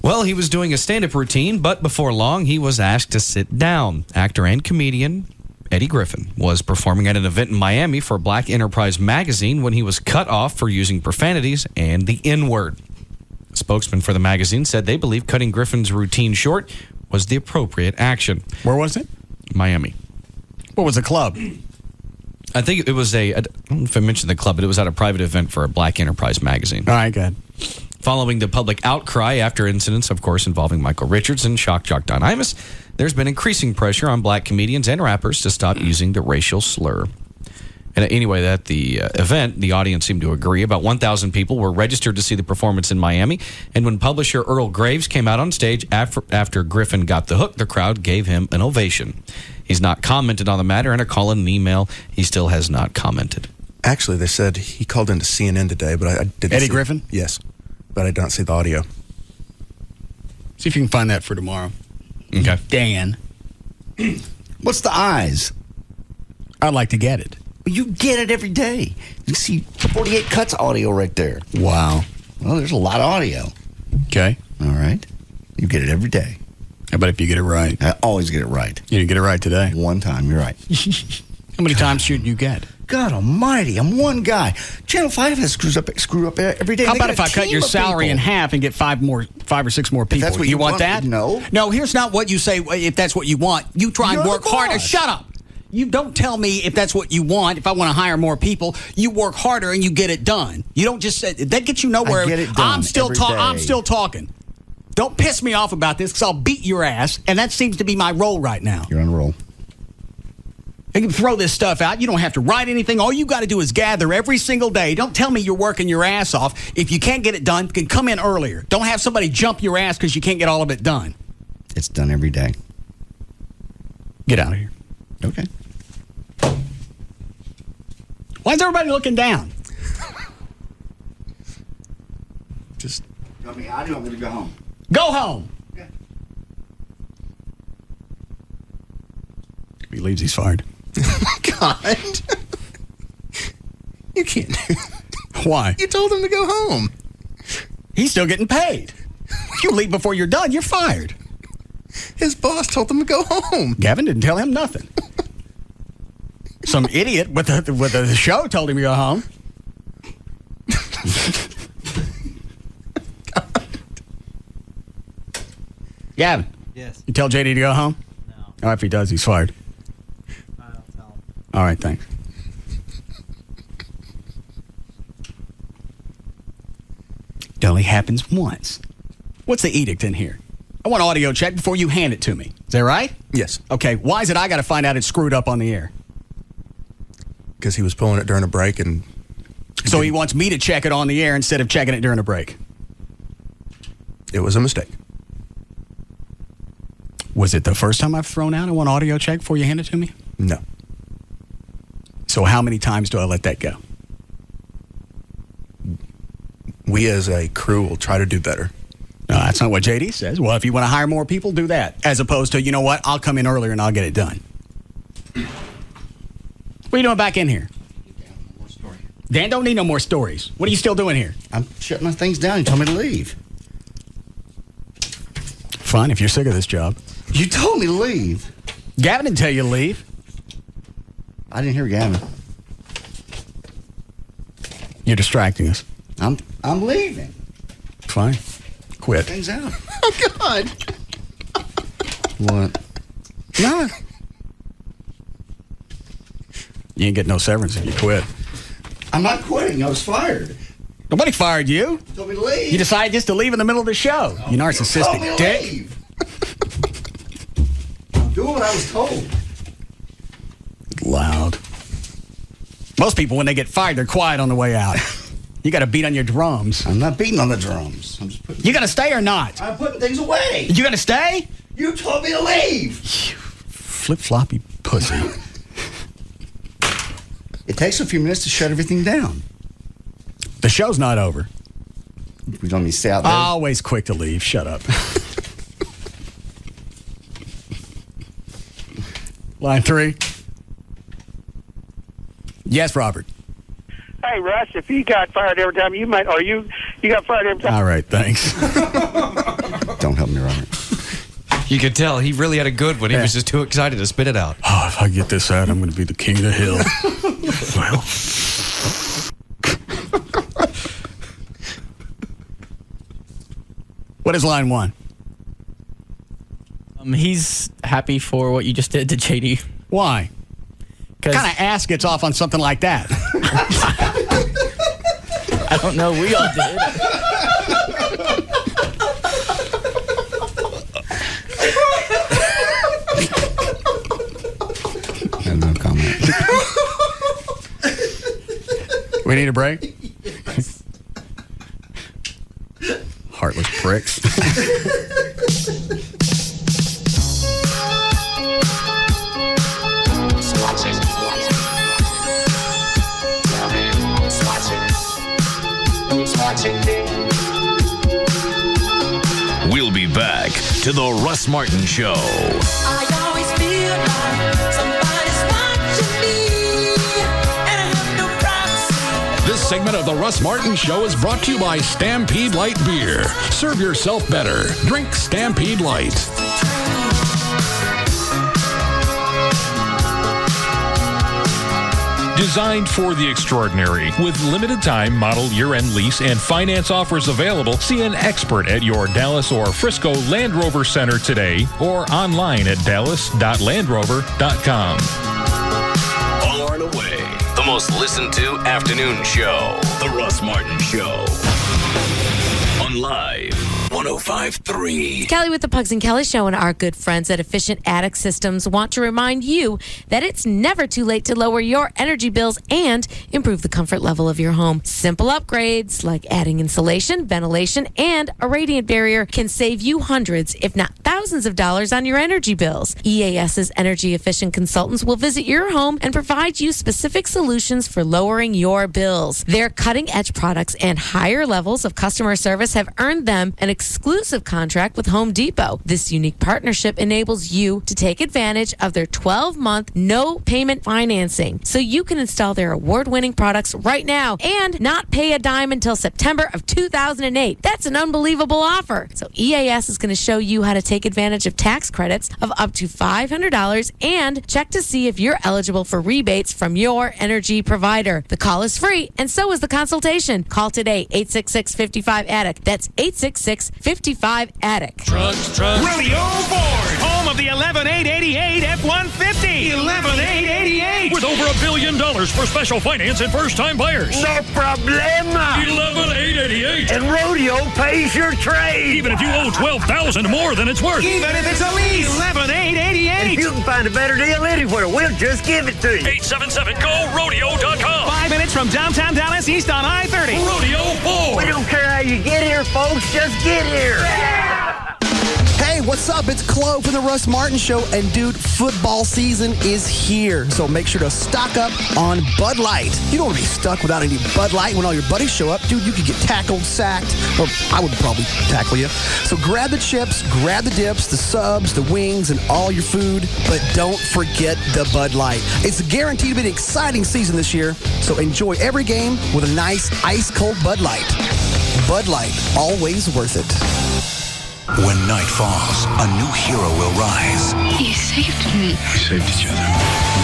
Well, he was doing a stand-up routine, but before long, he was asked to sit down. Actor and comedian Eddie Griffin was performing at an event in Miami for Black Enterprise magazine when he was cut off for using profanities and the N-word. A spokesman for the magazine said they believe cutting Griffin's routine short was the appropriate action. Where was it? Miami. What was the club? I think it was I don't know if I mentioned the club, but it was at a private event for a Black Enterprise magazine. All right, good. Following the public outcry after incidents, of course, involving Michael Richards and Shock Jock Don Imus, there's been increasing pressure on black comedians and rappers to stop using the racial slur. And anyway, at the event, the audience seemed to agree. About 1,000 people were registered to see the performance in Miami. And when publisher Earl Graves came out on stage after Griffin got the hook, the crowd gave him an ovation. He's not commented on the matter. In a call and an email, he still has not commented. Actually, they said he called into CNN today, but I didn't Eddie see Griffin? Yes, but I don't see the audio. See if you can find that for tomorrow. Okay. Dan. What's the eyes? I'd like to get it. You get it every day. You see 48 cuts audio right there. Wow. Well, there's a lot of audio. Okay. All right. You get it every day. How about if you get it right? I always get it right. You didn't get it right today? One time, you're right. How many times should you get? God almighty, I'm one guy. Channel 5 has screw up every day. How They about got if a I cut team your of salary people. in half and get five or six more people? that's what you you want want, that? no. No, here's not what you say if that's what you want. You try and You're work the harder. boss. Shut up. You don't tell me if that's what you want. If I want to hire more people, you work harder and you get it done. You don't just say that gets you nowhere. I get it done I'm still every day. I'm still talking. Don't piss me off about this because I'll beat your ass, and that seems to be my role right now. You're on a roll. You can throw this stuff out. You don't have to write anything. All you got to do is gather every single day. Don't tell me you're working your ass off. If you can't get it done, then come in earlier. Don't have somebody jump your ass because you can't get all of it done. It's done every day. Get out of here. Okay. Why is everybody looking down? Just. I mean, I do. I'm going to go home. Go home. Yeah. If he leaves, he's fired. God. You can't do Why? You told him to go home. He's still getting paid. If you leave before you're done, you're fired. His boss told him to go home. Gavin didn't tell him nothing. Some idiot with the show told him to go home. Gavin. Yes. You tell JD to go home? No. All right, if he does, he's fired. I don't tell him. All right, thanks. It only happens once. What's the edict in here? I want audio check before you hand it to me. Is that right? Yes. Okay, why is it I got to find out it's screwed up on the air? Because he was pulling it during a break and... So he wants me to check it on the air instead of checking it during a break. It was a mistake. Was it the first time I've thrown out I want audio check before you hand it to me? No. So how many times do I let that go? We as a crew will try to do better. No, that's not what JD says. Well, if you want to hire more people, do that. As opposed to, you know what, I'll come in earlier and I'll get it done. What are you doing back in here? Dan don't need no more stories. What are you still doing here? I'm shutting my things down. You told me to leave. Fine, if you're sick of this job. You told me to leave. Gavin didn't tell you to leave. I didn't hear Gavin. You're distracting us. I'm leaving. Fine. Quit. Things out. Oh, God. What? No. You ain't getting no severance if you quit. I'm not quitting. I was fired. Nobody fired you. You told me to leave. You decided just to leave in the middle of the show. You narcissistic dick. Leave. I'm doing what I was told. Loud. Most people, when they get fired, they're quiet on the way out. You got to beat on your drums. I'm not beating on the drums. I'm just putting. You got to stay or not? I'm putting things away. You got to stay? You told me to leave. Flip-floppy pussy. It takes a few minutes to shut everything down. The show's not over. We don't need to stay out there. Always quick to leave. Shut up. Line 3. Yes, Robert. Hey, Russ, if you got fired every time, you got fired every time. All right, thanks. Don't help me, Robert. You could tell he really had a good one. He was just too excited to spit it out. Oh, if I get this out, I'm going to be the king of the hill. Well. What is line 1? He's happy for what you just did to JD. Why? What kind of ass gets off on something like that? I don't know. We all did. I have no comment. We need a break? Yes. Heartless pricks. We'll be back to the Russ Martin Show. I always feel like somebody's watching me, and I have no privacy. This segment of the Russ Martin Show is brought to you by Stampede Light Beer. Serve yourself better. Drink Stampede Light. Designed for the extraordinary. With limited time model year-end lease and finance offers available, see an expert at your Dallas or Frisco Land Rover Center today or online at dallas.landrover.com. Far and away, the most listened to afternoon show. The Russ Martin Show. On Live 105.3. Kelly with the Pugs and Kelly Show, and our good friends at Efficient Attic Systems want to remind you that it's never too late to lower your energy bills and improve the comfort level of your home. Simple upgrades like adding insulation, ventilation, and a radiant barrier can save you hundreds, if not thousands of dollars on your energy bills. EAS's energy efficient consultants will visit your home and provide you specific solutions for lowering your bills. Their cutting-edge products and higher levels of customer service have earned them an exclusive contract with Home Depot. This unique partnership enables you to take advantage of their 12-month no payment financing, so you can install their award-winning products right now and not pay a dime until September of 2008. That's an unbelievable offer. So EAS is going to show you how to take advantage of tax credits of up to $500 and check to see if you're eligible for rebates from your energy provider. The call is free, and so is the consultation. Call today, 866-55-ATTIC. That's 866-55-ATTIC. Trucks. Rodeo Ford, home of the 11888 F-150. 11888. With over $1 billion for special finance and first-time buyers. No problema. 11888. And Rodeo pays your trade. Even if you owe $12,000 more than it's worth. Even if it's a lease. 11888. If you can find a better deal anywhere, we'll just give it to you. 877-GO-RODEO.com. 5 minutes from downtown Dallas, east on I-30. Rodeo Ford. We don't care how you get here, folks. Just get here. Yeah! Hey, what's up? It's Chloe from the Russ Martin Show, and dude, football season is here. So make sure to stock up on Bud Light. You don't want to be stuck without any Bud Light when all your buddies show up. Dude, you could get tackled, sacked, or I would probably tackle you. So grab the chips, grab the dips, the subs, the wings, and all your food, but don't forget the Bud Light. It's guaranteed to be an exciting season this year, so enjoy every game with a nice ice-cold Bud Light. Bud Light, always worth it. When night falls, a new hero will rise. You saved me. We saved each other.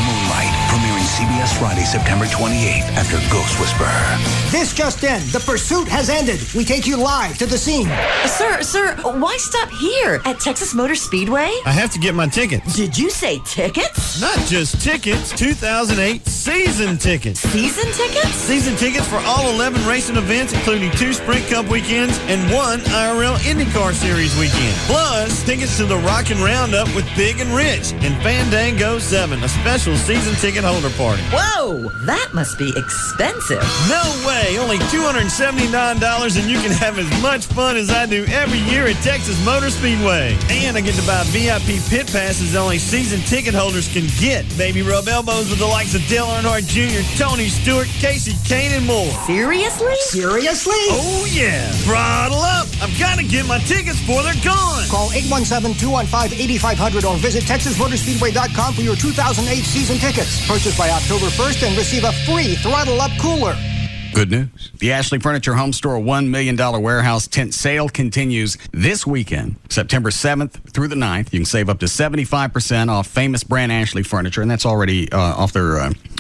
Moonlight, premiering CBS Friday, September 28th after Ghost Whisperer. This just in. The pursuit has ended. We take you live to the scene. Sir, why stop here at Texas Motor Speedway? I have to get my tickets. Did you say tickets? Not just tickets, 2008 season tickets. Season tickets? Season tickets for all 11 racing events, including 2 Sprint Cup weekends and 1 IRL IndyCar Series Series weekend. Plus, tickets to the Rockin' Roundup with Big and Rich and Fandango 7, a special season ticket holder party. Whoa, that must be expensive. No way! Only $279 and you can have as much fun as I do every year at Texas Motor Speedway. And I get to buy VIP pit passes only season ticket holders can get. Baby, rub elbows with the likes of Dale Earnhardt Jr., Tony Stewart, Casey Kane, and more. Seriously? Seriously? Oh, yeah. Throttle up. I've got to get my tickets before they're gone. Call 817-215-8500 or visit TexasMotorspeedway.com for your 2008 season tickets. Purchased by October 1st and receive a free Throttle Up cooler. Good news. The Ashley Furniture Home Store $1 million warehouse tent sale continues this weekend, September 7th through the 9th. You can save up to 75% off famous brand Ashley Furniture, and that's already off their,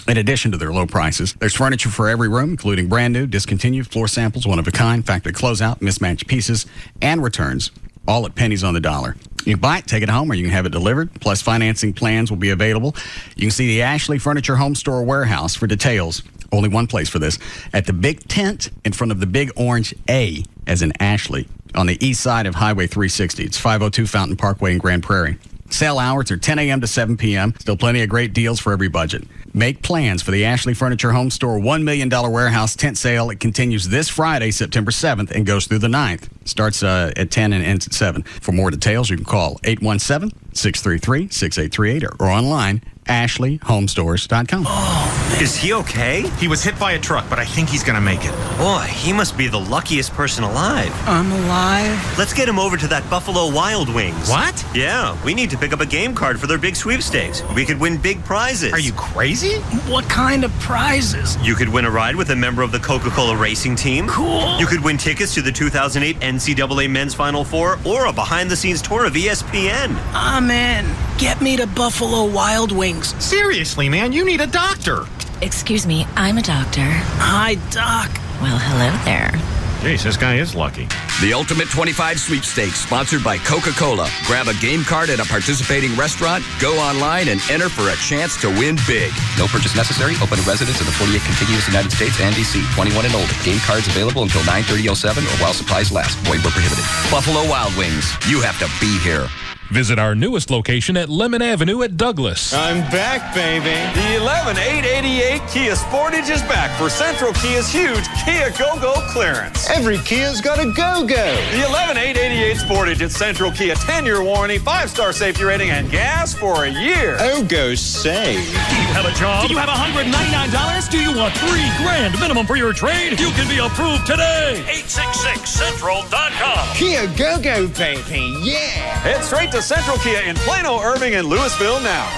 in addition to their low prices. There's furniture for every room, including brand new, discontinued, floor samples, one of a kind, factory closeout, mismatched pieces, and returns, all at pennies on the dollar. You can buy it, take it home, or you can have it delivered. Plus, financing plans will be available. You can see the Ashley Furniture Home Store warehouse for details. Only one place for this. At the big tent in front of the big orange A, as in Ashley, on the east side of Highway 360. It's 502 Fountain Parkway in Grand Prairie. Sale hours are 10 a.m. to 7 p.m. Still plenty of great deals for every budget. Make plans for the Ashley Furniture Home Store $1 million warehouse tent sale. It continues this Friday, September 7th, and goes through the 9th. Starts at 10 and ends at 7. For more details, you can call 817-633-6838 or online, AshleyHomestores.com. Oh, is he okay? He was hit by a truck, but I think he's gonna make it. Boy, he must be the luckiest person alive. I'm alive? Let's get him over to that Buffalo Wild Wings. What? Yeah, we need to pick up a game card for their big sweepstakes. We could win big prizes. Are you crazy? What kind of prizes? You could win a ride with a member of the Coca-Cola racing team. Cool. You could win tickets to the 2008 NCAA Men's Final Four or a behind-the-scenes tour of ESPN. I'm in. Get me to Buffalo Wild Wings. Seriously, man, you need a doctor. Excuse me, I'm a doctor. Hi, Doc. Well, hello there. Jeez, this guy is lucky. The Ultimate 25 Sweepstakes, sponsored by Coca-Cola. Grab a game card at a participating restaurant, go online, and enter for a chance to win big. No purchase necessary. Open to residents of the 48 contiguous United States and D.C. 21 and older. Game cards available until 9/30/07 or while supplies last. Void where prohibited. Buffalo Wild Wings. You have to be here. Visit our newest location at Lemon Avenue at Douglas. I'm back, baby. The 11888 Kia Sportage is back for Central Kia's huge Kia Go-Go clearance. Every Kia's got a go-go. The 11888 Sportage at Central Kia, 10-year warranty, 5-star safety rating, and gas for a year. Oh, go save. Do you have a job? Do you have $199? Do you want $3,000 minimum for your trade? You can be approved today. 866central.com. Kia Go-Go, baby. Yeah. Head straight to Central Kia in Plano, Irving, and Louisville now.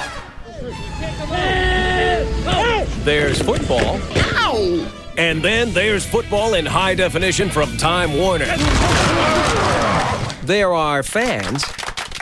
There's football. Ow! And then there's football in high definition from Time Warner. There are fans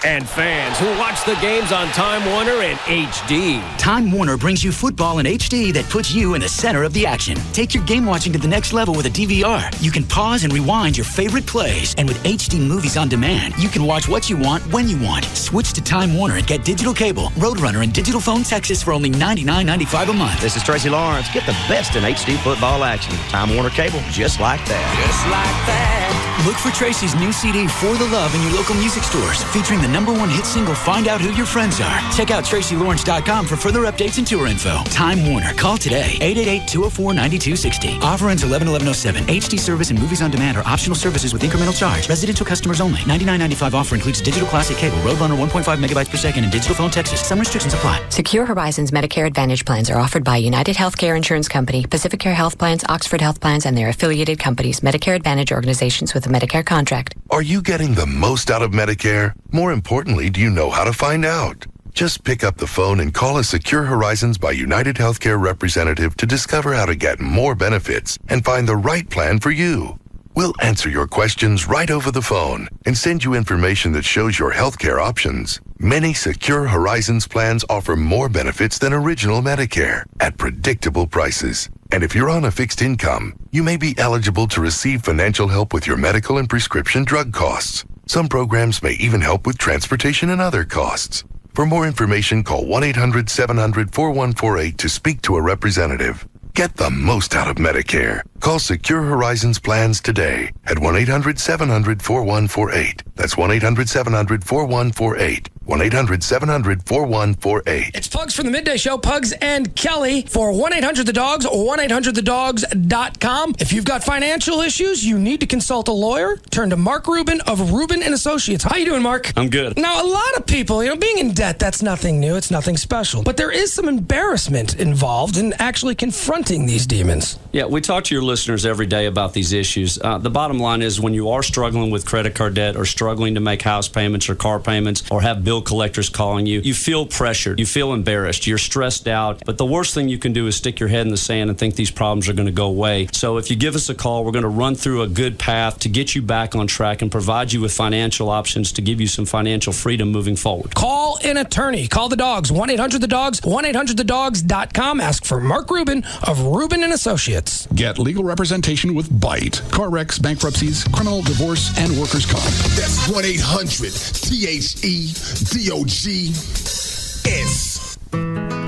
and fans who watch the games on Time Warner in HD. Time Warner brings you football in HD that puts you in the center of the action. Take your game watching to the next level with a DVR. You can pause and rewind your favorite plays. And with HD movies on demand, you can watch what you want when you want. Switch to Time Warner and get digital cable, Roadrunner, and digital phone Texas for only $99.95 a month. This is Tracy Lawrence. Get the best in HD football action. Time Warner cable, just like that. Just like that. Look for Tracy's new CD, For the Love, in your local music stores, featuring the #1 hit single, Find Out Who Your Friends Are. Check out TracyLawrence.com for further updates and tour info. Time Warner. Call today, 888-204-9260. Offer ends 11/11/07. HD service and movies on demand are optional services with incremental charge. Residential customers only. $99.95 offer includes digital classic cable, Roadrunner 1.5 megabytes per second, and digital phone Texas. Some restrictions apply. Secure Horizons Medicare Advantage plans are offered by United Healthcare Insurance Company, Pacific Care Health Plans, Oxford Health Plans, and their affiliated companies, Medicare Advantage organizations with a Medicare contract. Are you getting the most out of Medicare? More importantly, do you know how to find out? Just pick up the phone and call a Secure Horizons by United Healthcare representative to discover how to get more benefits and find the right plan for you. We'll answer your questions right over the phone and send you information that shows your healthcare options. Many Secure Horizons plans offer more benefits than original Medicare at predictable prices. And if you're on a fixed income, you may be eligible to receive financial help with your medical and prescription drug costs. Some programs may even help with transportation and other costs. For more information, call 1-800-700-4148 to speak to a representative. Get the most out of Medicare. Call Secure Horizons Plans today at 1-800-700-4148. That's 1-800-700-4148. 1-800-700-4148. It's Pugs from the Midday Show, Pugs and Kelly for 1-800-THE-DOGS or 1-800-THEDOGS.com. If you've got financial issues, you need to consult a lawyer, turn to Mark Rubin of Rubin & Associates. How you doing, Mark? I'm good. Now, a lot of people, being in debt, that's nothing new. It's nothing special. But there is some embarrassment involved in actually confronting these demons. Yeah, we talk to your listeners every day about these issues. The bottom line is when you are struggling with credit card debt or struggling to make house payments or car payments or have bill collectors calling you, you feel pressured, you feel embarrassed, you're stressed out. But the worst thing you can do is stick your head in the sand and think these problems are going to go away. So if you give us a call, we're going to run through a good path to get you back on track and provide you with financial options to give you some financial freedom moving forward. Call an attorney. Call the Dogs. 1-800-THE-DOGS, 1-800-THEDOGS.com. Ask for Mark Rubin of Rubin & Associates. Get legal representation with BITE. Car wrecks, bankruptcies, criminal, divorce, and workers' comp. That's 1-800-THEDOGS.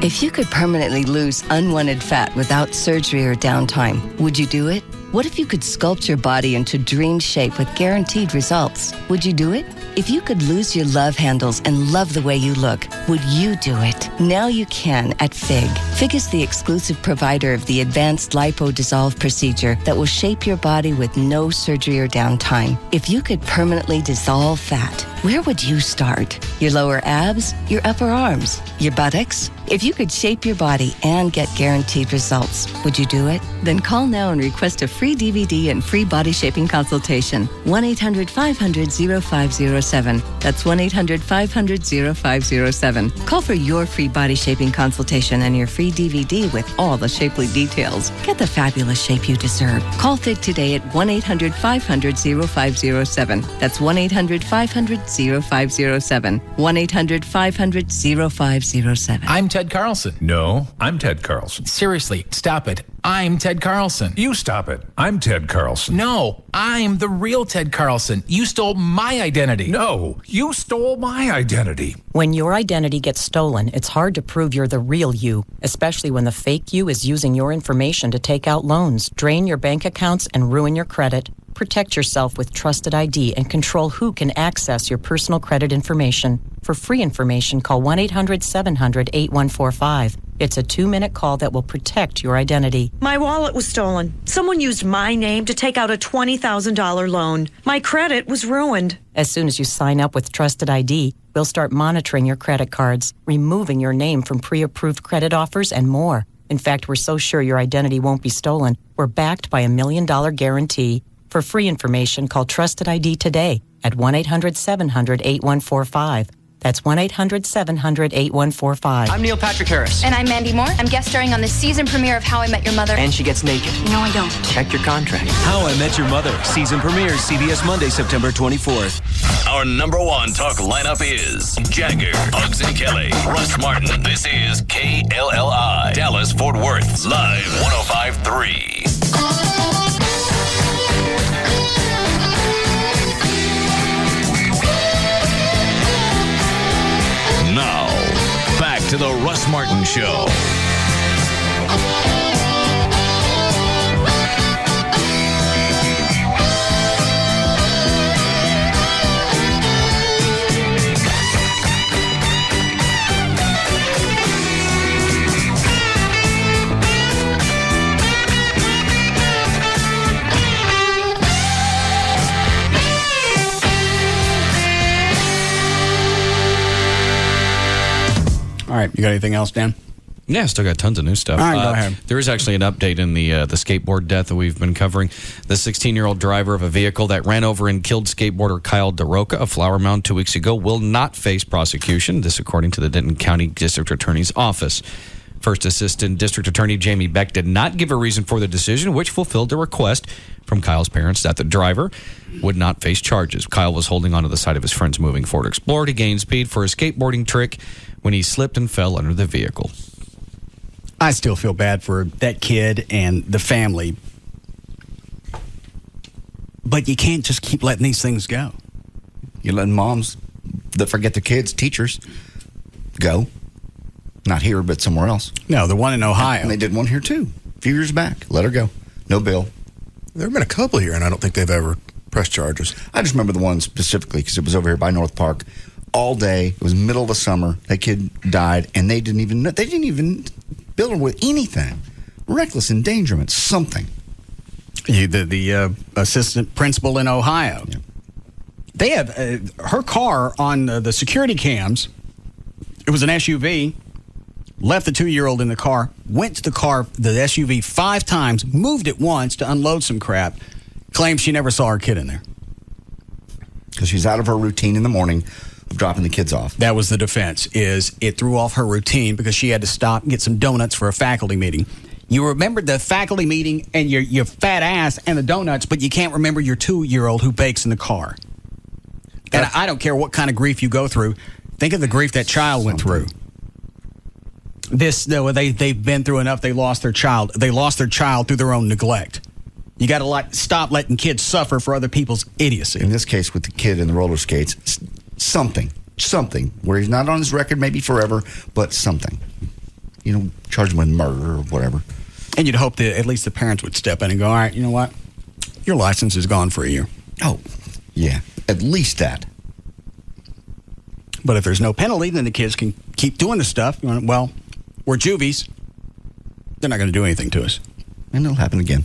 If you could permanently lose unwanted fat without surgery or downtime, would you do it? What if you could sculpt your body into dream shape with guaranteed results? Would you do it? If you could lose your love handles and love the way you look, would you do it? Now you can at FIG. FIG is the exclusive provider of the advanced lipo-dissolve procedure that will shape your body with no surgery or downtime. If you could permanently dissolve fat, where would you start? Your lower abs? Your upper arms? Your buttocks? If you could shape your body and get guaranteed results, would you do it? Then call now and request a free DVD and free body shaping consultation. 1-800-500-0507. That's 1-800-500-0507. Call for your free body shaping consultation and your free DVD with all the shapely details. Get the fabulous shape you deserve. Call FIG today at 1-800-500-0507. That's 1-800-500-0507. 1-800-500-0507. I'm Ted Carlson. No, I'm Ted Carlson. Seriously, stop it. I'm Ted Carlson. You stop it. I'm Ted Carlson. No, I'm the real Ted Carlson. You stole my identity. No, you stole my identity. When your identity gets stolen, it's hard to prove you're the real you, especially when the fake you is using your information to take out loans, drain your bank accounts, and ruin your credit. Protect yourself with Trusted ID and control who can access your personal credit information. For free information, call 1-800-700-8145. It's a 2-minute call that will protect your identity. My wallet was stolen. Someone used my name to take out a $20,000 loan. My credit was ruined. As soon as you sign up with Trusted ID, we'll start monitoring your credit cards, removing your name from pre-approved credit offers, and more. In fact, we're so sure your identity won't be stolen, we're backed by a $1 million guarantee. For free information, call Trusted ID today at 1-800-700-8145. That's 1-800-700-8145. I'm Neil Patrick Harris. And I'm Mandy Moore. I'm guest starring on the season premiere of How I Met Your Mother. And she gets naked. No, I don't. Check your contract. How I Met Your Mother. Season premieres CBS Monday, September 24th. Our number one talk lineup is Jagger, Pugs and Kelly, Russ Martin. This is KLLI, Dallas, Fort Worth, live 105.3. Now, back to the Russ Martin Show. All right, you got anything else, Dan? Yeah, still got tons of new stuff. All right, go ahead. There is actually an update in the skateboard death that we've been covering. The 16-year-old driver of a vehicle that ran over and killed skateboarder Kyle DeRoca of Flower Mound 2 weeks ago will not face prosecution. This according to the Denton County District Attorney's Office. First Assistant District Attorney Jamie Beck did not give a reason for the decision, which fulfilled a request from Kyle's parents that the driver would not face charges. Kyle was holding onto the side of his friend's moving Ford Explorer to gain speed for a skateboarding trick when he slipped and fell under the vehicle. I still feel bad for that kid and the family. But you can't just keep letting these things go. You're letting moms that forget their kids, teachers, go. Not here, but somewhere else. No, the one in Ohio. And they did one here, too. few years back. Let her go. No bill. There have been a couple here, and I don't think they've ever pressed charges. I just remember the one specifically because it was over here by North Park all day. It was middle of the summer. That kid died, and they didn't even bill her with anything. Reckless endangerment, something. The assistant principal in Ohio. Yeah. They have her car on the security cams. It was an SUV. Left the 2-year-old in the car, went to the SUV 5 times, moved it once to unload some crap, claims she never saw her kid in there. Because she's out of her routine in the morning of dropping the kids off. That was the defense, is it threw off her routine because she had to stop and get some donuts for a faculty meeting. You remembered the faculty meeting and your fat ass and the donuts, but you can't remember your 2-year-old who bakes in the car. And I don't care what kind of grief you go through. Think of the grief that child went through. They've been through enough. They lost their child. They lost their child through their own neglect. You got to stop letting kids suffer for other people's idiocy. In this case, with the kid in the roller skates, something where he's not on his record maybe forever, but something. Charge him with murder or whatever. And you'd hope that at least the parents would step in and go, all right, you know what? Your license is gone for a year. Oh, yeah, at least that. But if there's no penalty, then the kids can keep doing the stuff. Well, we're juvies. They're not going to do anything to us. And it'll happen again.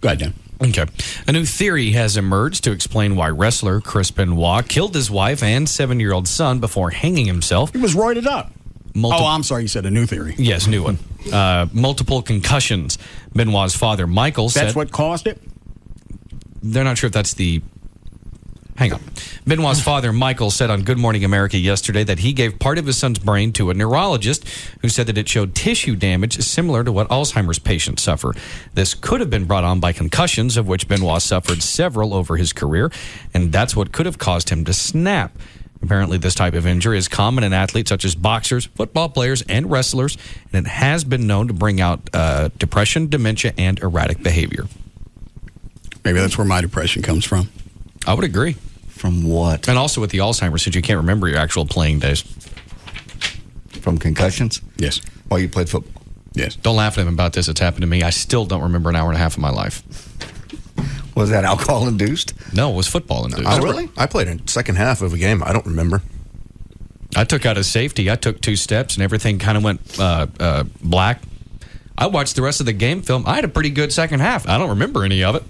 Go ahead, Dan. Okay. A new theory has emerged to explain why wrestler Chris Benoit killed his wife and 7-year-old son before hanging himself. He was roided up. I'm sorry, you said a new theory. Yes, new one. Multiple concussions. Benoit's father, Michael, said... That's what caused it? They're not sure if that's the... Hang on. Benoit's father, Michael, said on Good Morning America yesterday that he gave part of his son's brain to a neurologist who said that it showed tissue damage similar to what Alzheimer's patients suffer. This could have been brought on by concussions, of which Benoit suffered several over his career, and that's what could have caused him to snap. Apparently, this type of injury is common in athletes such as boxers, football players, and wrestlers, and it has been known to bring out depression, dementia, and erratic behavior. Maybe that's where my depression comes from. I would agree. From what? And also with the Alzheimer's, since you can't remember your actual playing days. From concussions? Yes. While you played football? Yes. Don't laugh at him about this. It's happened to me. I still don't remember an hour and a half of my life. Was that alcohol-induced? No, it was football-induced. Oh, really? I played in second half of a game. I don't remember. I took out a safety. I took 2 steps, and everything kind of went black. I watched the rest of the game film. I had a pretty good second half. I don't remember any of it.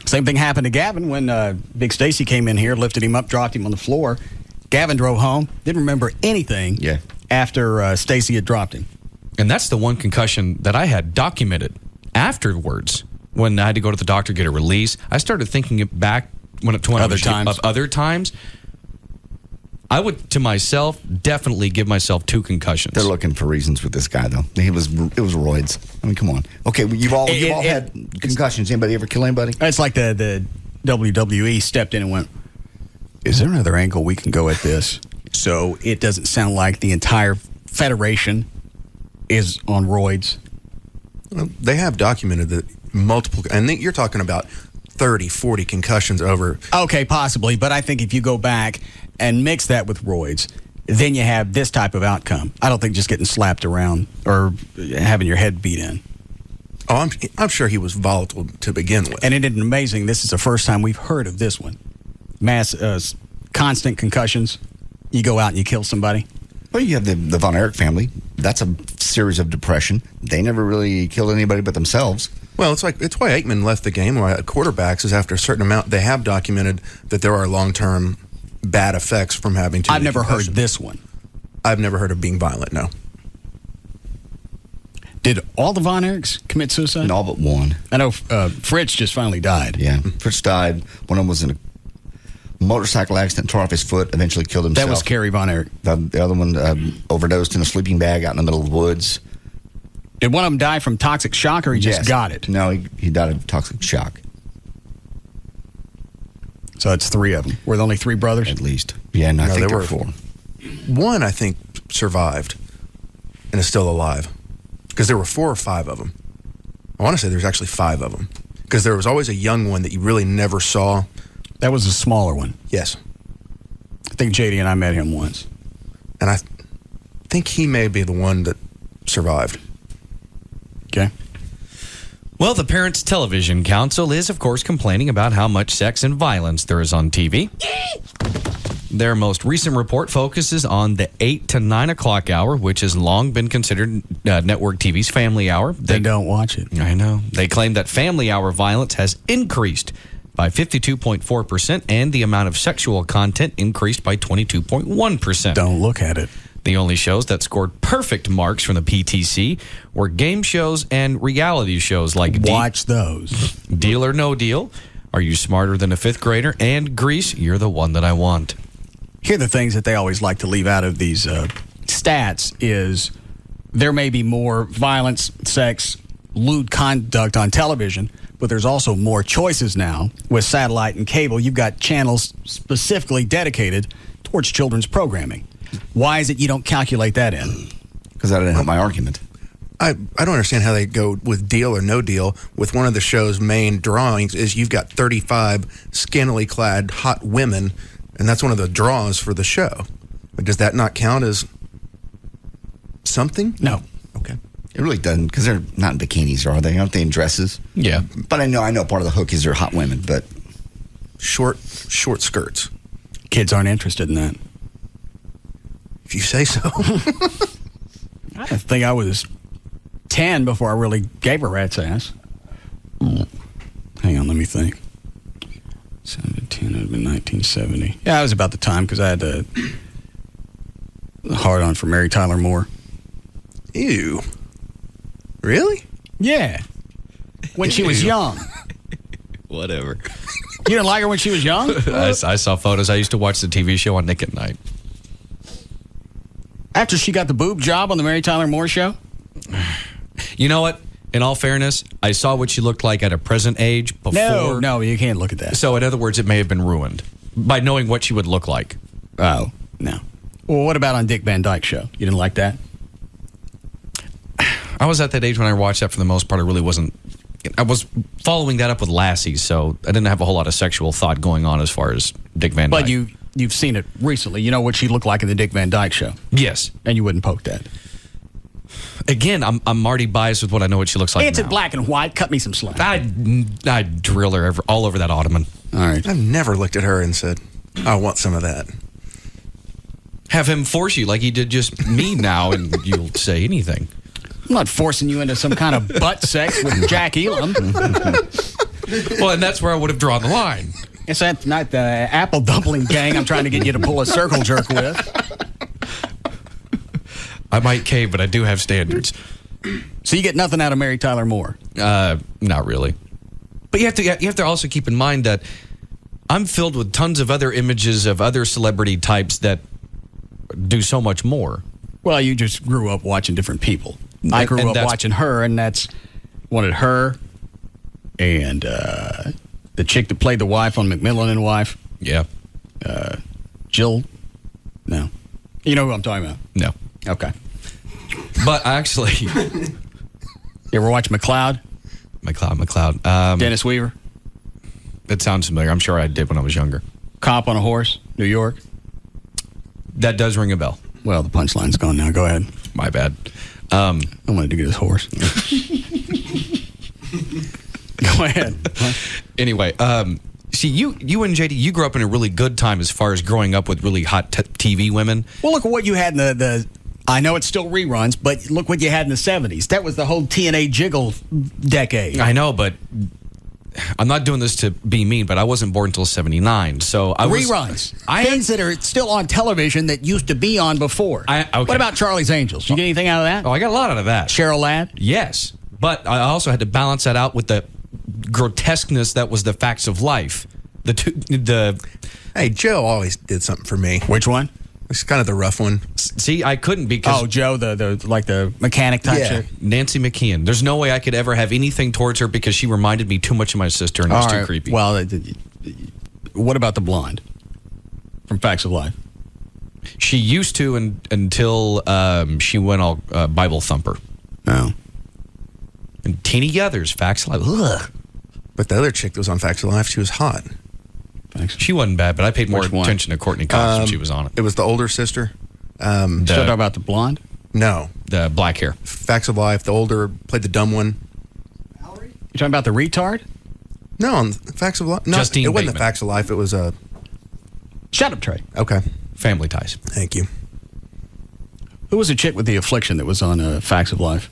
Same thing happened to Gavin when Big Stacy came in here, lifted him up, dropped him on the floor. Gavin drove home, didn't remember anything after Stacy had dropped him. And that's the one concussion that I had documented afterwards when I had to go to the doctor to get a release. I started thinking back to other times. I would, to myself, definitely give myself 2 concussions. They're looking for reasons with this guy, though. It was roids. I mean, come on. Okay, you've all had concussions. Anybody ever kill anybody? It's like the WWE stepped in and went, is there another angle we can go at this? So it doesn't sound like the entire federation is on roids. Well, they have documented that multiple, and you're talking about 30, 40 concussions over. Okay, possibly, but I think if you go back and mix that with roids, then you have this type of outcome. I don't think just getting slapped around or having your head beat in. Oh, I'm sure he was volatile to begin with. And isn't it amazing? This is the first time we've heard of this one. Mass, constant concussions. You go out and you kill somebody. Well, you have the Von Erich family. That's a series of depression. They never really killed anybody but themselves. Well, it's why Aikman left the game. Why quarterbacks is after a certain amount, they have documented that there are long-term bad effects from having too many I've never heard concussions. this one. I've never heard of being violent, no. Did all the Von Erichs commit suicide? All but one. I know Fritz just finally died. Yeah, Fritz died. One of them was in a motorcycle accident, tore off his foot, eventually killed himself. That was Kerry Von Erich. The other one overdosed in a sleeping bag out in the middle of the woods. Did one of them die from toxic shock, or he just got it? No, he died of toxic shock. So it's 3 of them. Were there only 3 brothers? At least. Yeah, and I think there were 4. One, I think, survived and is still alive. Because there were 4 or 5 of them. I want to say there's actually 5 of them. Because there was always a young one that you really never saw. That was a smaller one. Yes. I think JD and I met him once. And I think he may be the one that survived. Okay. Well, the Parents Television Council is, of course, complaining about how much sex and violence there is on TV. Their most recent report focuses on the 8 to 9 o'clock hour, which has long been considered network TV's family hour. They don't watch it. I know. They claim that family hour violence has increased by 52.4%, and the amount of sexual content increased by 22.1%. Don't look at it. The only shows that scored perfect marks from the PTC were game shows and reality shows like Watch those. Deal or No Deal, Are You Smarter Than a Fifth Grader, and Grease, You're the One That I Want. Here are the things that they always like to leave out of these stats is there may be more violence, sex, lewd conduct on television, but there's also more choices now. With satellite and cable, you've got channels specifically dedicated towards children's programming. Why is it you don't calculate that in? Because I didn't have my argument. I don't understand how they go with Deal or No Deal with one of the show's main drawings is you've got 35 scantily clad hot women, and that's one of the draws for the show. But does that not count as something? No. Okay. It really doesn't, because they're not in bikinis, are they? Aren't they in dresses? Yeah. But I know part of the hook is they're hot women, but short skirts. Kids aren't interested in that. If you say so. I think I was 10 before I really gave a rat's ass. Hang on, let me think. 7 to 10, it would have been 1970. Yeah, it was about the time because I had a hard on for Mary Tyler Moore. Ew. Really? Yeah. When she was young. Whatever. You didn't like her when she was young? I saw photos. I used to watch the TV show on Nick at Night. After she got the boob job on the Mary Tyler Moore show? You know what? In all fairness, I saw what she looked like at a present age before. No, you can't look at that. So, in other words, it may have been ruined by knowing what she would look like. Oh, no. Well, what about on Dick Van Dyke's show? You didn't like that? I was at that age when I watched that for the most part. I really wasn't. I was following that up with Lassie, so I didn't have a whole lot of sexual thought going on as far as Dick Van Dyke. But you've seen it recently. You know what she looked like in the Dick Van Dyke show? Yes. And you wouldn't poke that. Again, I'm already biased with what I know what she looks like It's now. in black and white. Cut me some slack. I'd drill her all over that ottoman. All right. I've never looked at her and said, I want some of that. Have him force you like he did just me now, and you'll say anything. I'm not forcing you into some kind of butt sex with Jack Elam. Well, and that's where I would have drawn the line. It's not the apple dumpling gang I'm trying to get you to pull a circle jerk with. I might cave, but I do have standards. So you get nothing out of Mary Tyler Moore? Not really. But you have to also keep in mind that I'm filled with tons of other images of other celebrity types that do so much more. Well, you just grew up watching different people. I grew up watching her, and that's wanted her and the chick that played the wife on McMillan and Wife. Yeah. Jill. No. You know who I'm talking about? No. Okay. But actually, you ever watch McCloud? McCloud. Dennis Weaver. That sounds familiar. I'm sure I did when I was younger. Cop on a Horse, New York. That does ring a bell. Well, the punchline's gone now. Go ahead. My bad. I wanted to get his horse. Go ahead. Anyway, see, you and JD, you grew up in a really good time as far as growing up with really hot TV women. Well, look at what you had in the I know it's still reruns, but look what you had in the 70s. That was the whole TNA jiggle decade. I know, but I'm not doing this to be mean, but I wasn't born until 79. So I was... Reruns. Things that are still on television that used to be on before. Okay. What about Charlie's Angels? You get anything out of that? Oh, I got a lot out of that. Cheryl Ladd? Yes. But I also had to balance that out with the grotesqueness that was the facts of life. Hey, Joe always did something for me. Which one? It's kind of the rough one. See, I couldn't because... Oh, Joe, the mechanic type chick? Nancy McKeon. There's no way I could ever have anything towards her because she reminded me too much of my sister and it was too creepy. Well, what about the blonde from Facts of Life? She used to until she went all Bible thumper. Oh. And Teeny Yothers, Facts of Life. Ugh. But the other chick that was on Facts of Life, she was hot. She wasn't bad, but I paid more attention to Courtney Cox when she was on it. It was the older sister. Still talking about the blonde? No. The black hair. Facts of Life, the older, played the dumb one. You talking about the retard? No, on Facts of Life. No, Justine it wasn't Bateman. the Facts of Life. It was a... Shut up, Trey. Okay. Family Ties. Thank you. Who was the chick with the affliction that was on Facts of Life?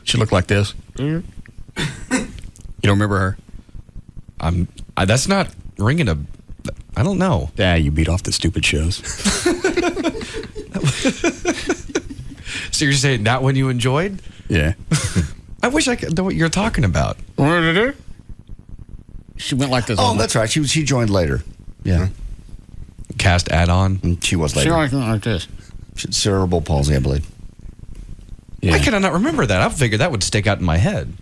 She looked like this. You don't remember her? That's not ringing a... I don't know. Yeah, you beat off the stupid shows. So you're saying that one you enjoyed? Yeah. I wish I could know what you're talking about. She went like this. Oh, that's right. She joined later. Yeah. Cast add-on. She was later. She went like this. She had cerebral palsy, I believe. Yeah. Why can I not remember that? I figured that would stick out in my head.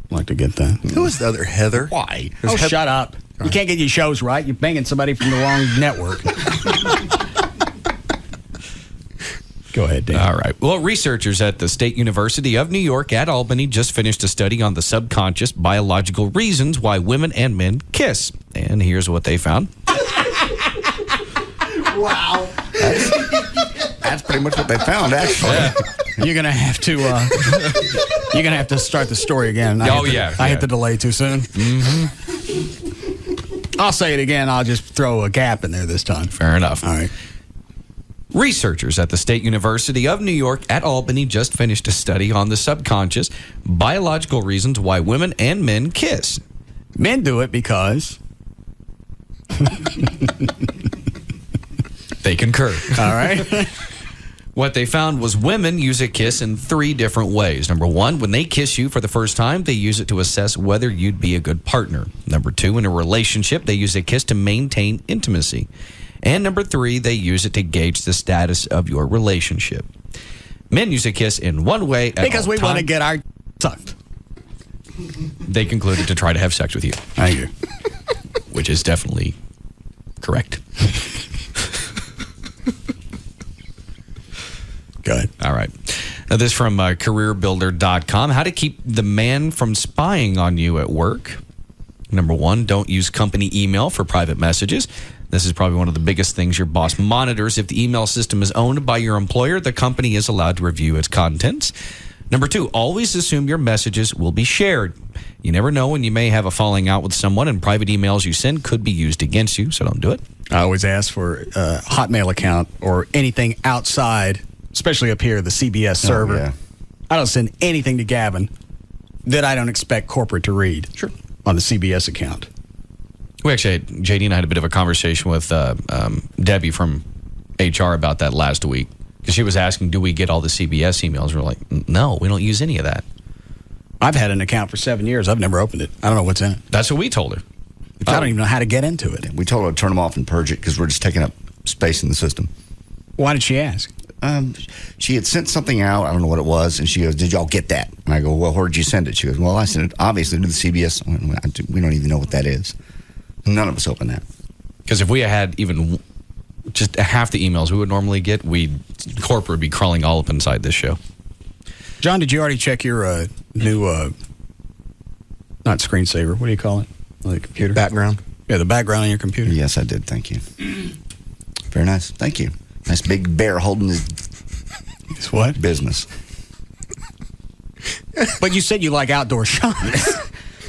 I'd like to get that. Who was the other Heather? Why? Oh, shut up. You can't get your shows right. You're banging somebody from the wrong network. Go ahead, Dan. All right. Well, researchers at the State University of New York at Albany just finished a study on the subconscious biological reasons why women and men kiss. And here's what they found. Wow. That's pretty much what they found, actually. Yeah. You're gonna have to. You're gonna have to start the story again. I hit the delay too soon. Mm-hmm. I'll say it again. I'll just throw a gap in there this time. Fair enough. All right. Researchers at the State University of New York at Albany just finished a study on the subconscious biological reasons why women and men kiss. Men do it because they concur. All right. What they found was women use a kiss in 3 different ways. Number 1, when they kiss you for the first time, they use it to assess whether you'd be a good partner. Number 2, in a relationship, they use a kiss to maintain intimacy. And number 3, they use it to gauge the status of your relationship. Men use a kiss in one way at because all we want to time. get our sucked. They concluded to try to have sex with you. I hear. Which is definitely correct. Go ahead. All right. Now, this from careerbuilder.com. How to keep the man from spying on you at work. Number 1, don't use company email for private messages. This is probably one of the biggest things your boss monitors. If the email system is owned by your employer, the company is allowed to review its contents. Number 2, always assume your messages will be shared. You never know when you may have a falling out with someone, and private emails you send could be used against you, so don't do it. I always ask for a Hotmail account or anything outside, especially up here, the CBS server. Oh, yeah. I don't send anything to Gavin that I don't expect corporate to read. Sure. On the CBS account. We actually, JD and I had a bit of a conversation with Debbie from HR about that last week. Because she was asking, do we get all the CBS emails? We're like, no, we don't use any of that. I've had an account for 7 years. I've never opened it. I don't know what's in it. That's what we told her. I don't even know how to get into it. We told her to turn them off and purge it because we're just taking up space in the system. Why did she ask? She had sent something out. I don't know what it was. And she goes, did y'all get that? And I go, well, where did you send it? She goes, well, I sent it obviously to the CBS. We don't even know what that is. None of us open that. Because if we had even just half the emails we would normally get, corporate would be crawling all up inside this show. John, did you already check your new, not screensaver, what do you call it? The computer? Background. Yeah, the background on your computer. Yes, I did. Thank you. Very nice. Thank you. Nice big bear holding his what? Business. But you said you like outdoor shots.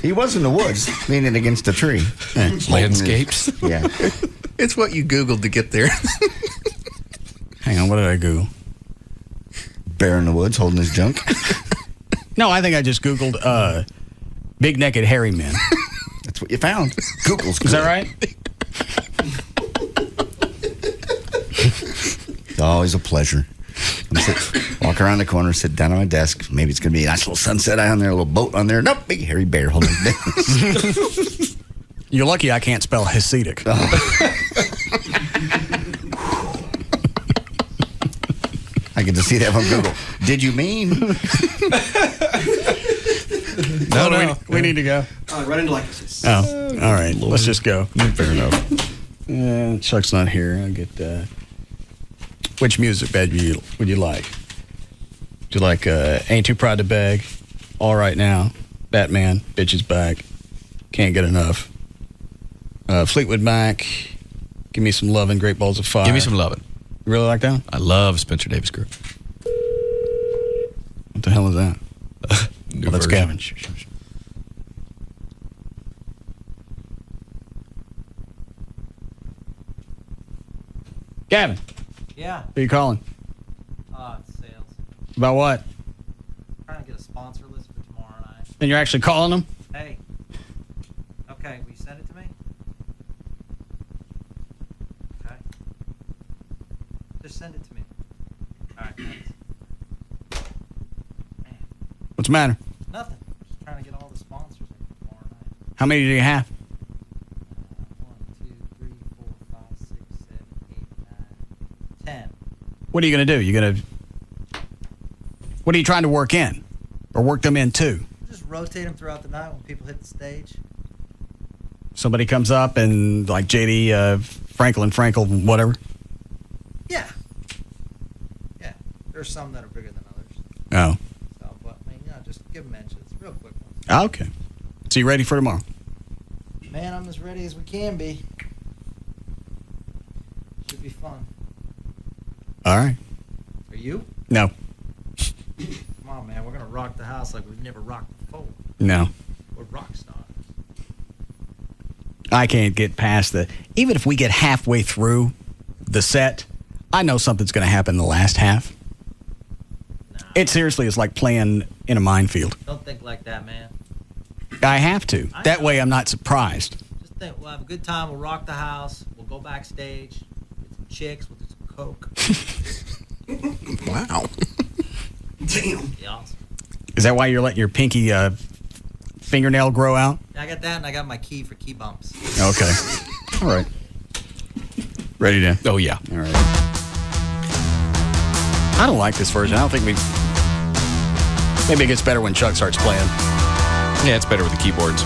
He was in the woods, leaning against a tree. Landscapes? Yeah. It's what you Googled to get there. Hang on, what did I Google? Bear in the woods holding his junk. No, I think I just Googled big naked hairy men. That's what you found. Google's good. Is that right? It's always a pleasure. Walk around the corner, sit down on my desk. Maybe it's going to be a nice little sunset on there, a little boat on there. Nope, big hairy bear holding his dick. You're lucky I can't spell Hasidic. I get to see that on Google. Did you mean? No. We need to go. Right into like this. Oh, all right. Let's just go. Fair enough. Chuck's not here. I'll get... which music bed would you like? Would you like Ain't Too Proud to Beg, All Right Now, Batman, Bitch Is Back, Can't Get Enough, Fleetwood Mac, Give Me Some Lovin', Great Balls of Fire. Give me some lovin'. You really like that one? I love Spencer Davis Group. What the hell is that? New That's version. Gavin. Gavin. Yeah. Who are you calling? It's sales. About what? Trying to get a sponsor list for tomorrow night. And you're actually calling them? Hey. Okay, will you send it to me? Okay. Just send it to me. All right, thanks. What's the matter? Nothing. Just trying to get all the sponsors in for tomorrow night. How many do you have? 1, 2, 3, 4, 5, 6, 7, 8, 9, 10. What are you going to do? What are you trying to work in? Or work them in too? Just rotate them throughout the night when people hit the stage. Somebody comes up and like JD, Frankel, whatever? Yeah. Yeah. There's some that are bigger than others. Oh. So, but, I mean, just give them mentions. Real quick ones. Oh, okay. So you ready for tomorrow? Man, I'm as ready as we can be. Should be fun. All right. Are you? No. Come on, man. We're going to rock the house like we've never rocked before. No. We're rock stars. I can't get past even if we get halfway through the set, I know something's going to happen in the last half. Nah. It seriously is like playing in a minefield. Don't think like that, man. I have to. That way I'm not surprised. Just think, we'll have a good time. We'll rock the house. We'll go backstage. Get some chicks. We'll do some coke. Wow. Damn. Yeah, awesome. Is that why you're letting your pinky fingernail grow out? I got that, and I got my key for key bumps. Okay. All right. Ready to? Oh, yeah. All right. I don't like this version. I don't think maybe it gets better when Chuck starts playing. Yeah, it's better with the keyboards.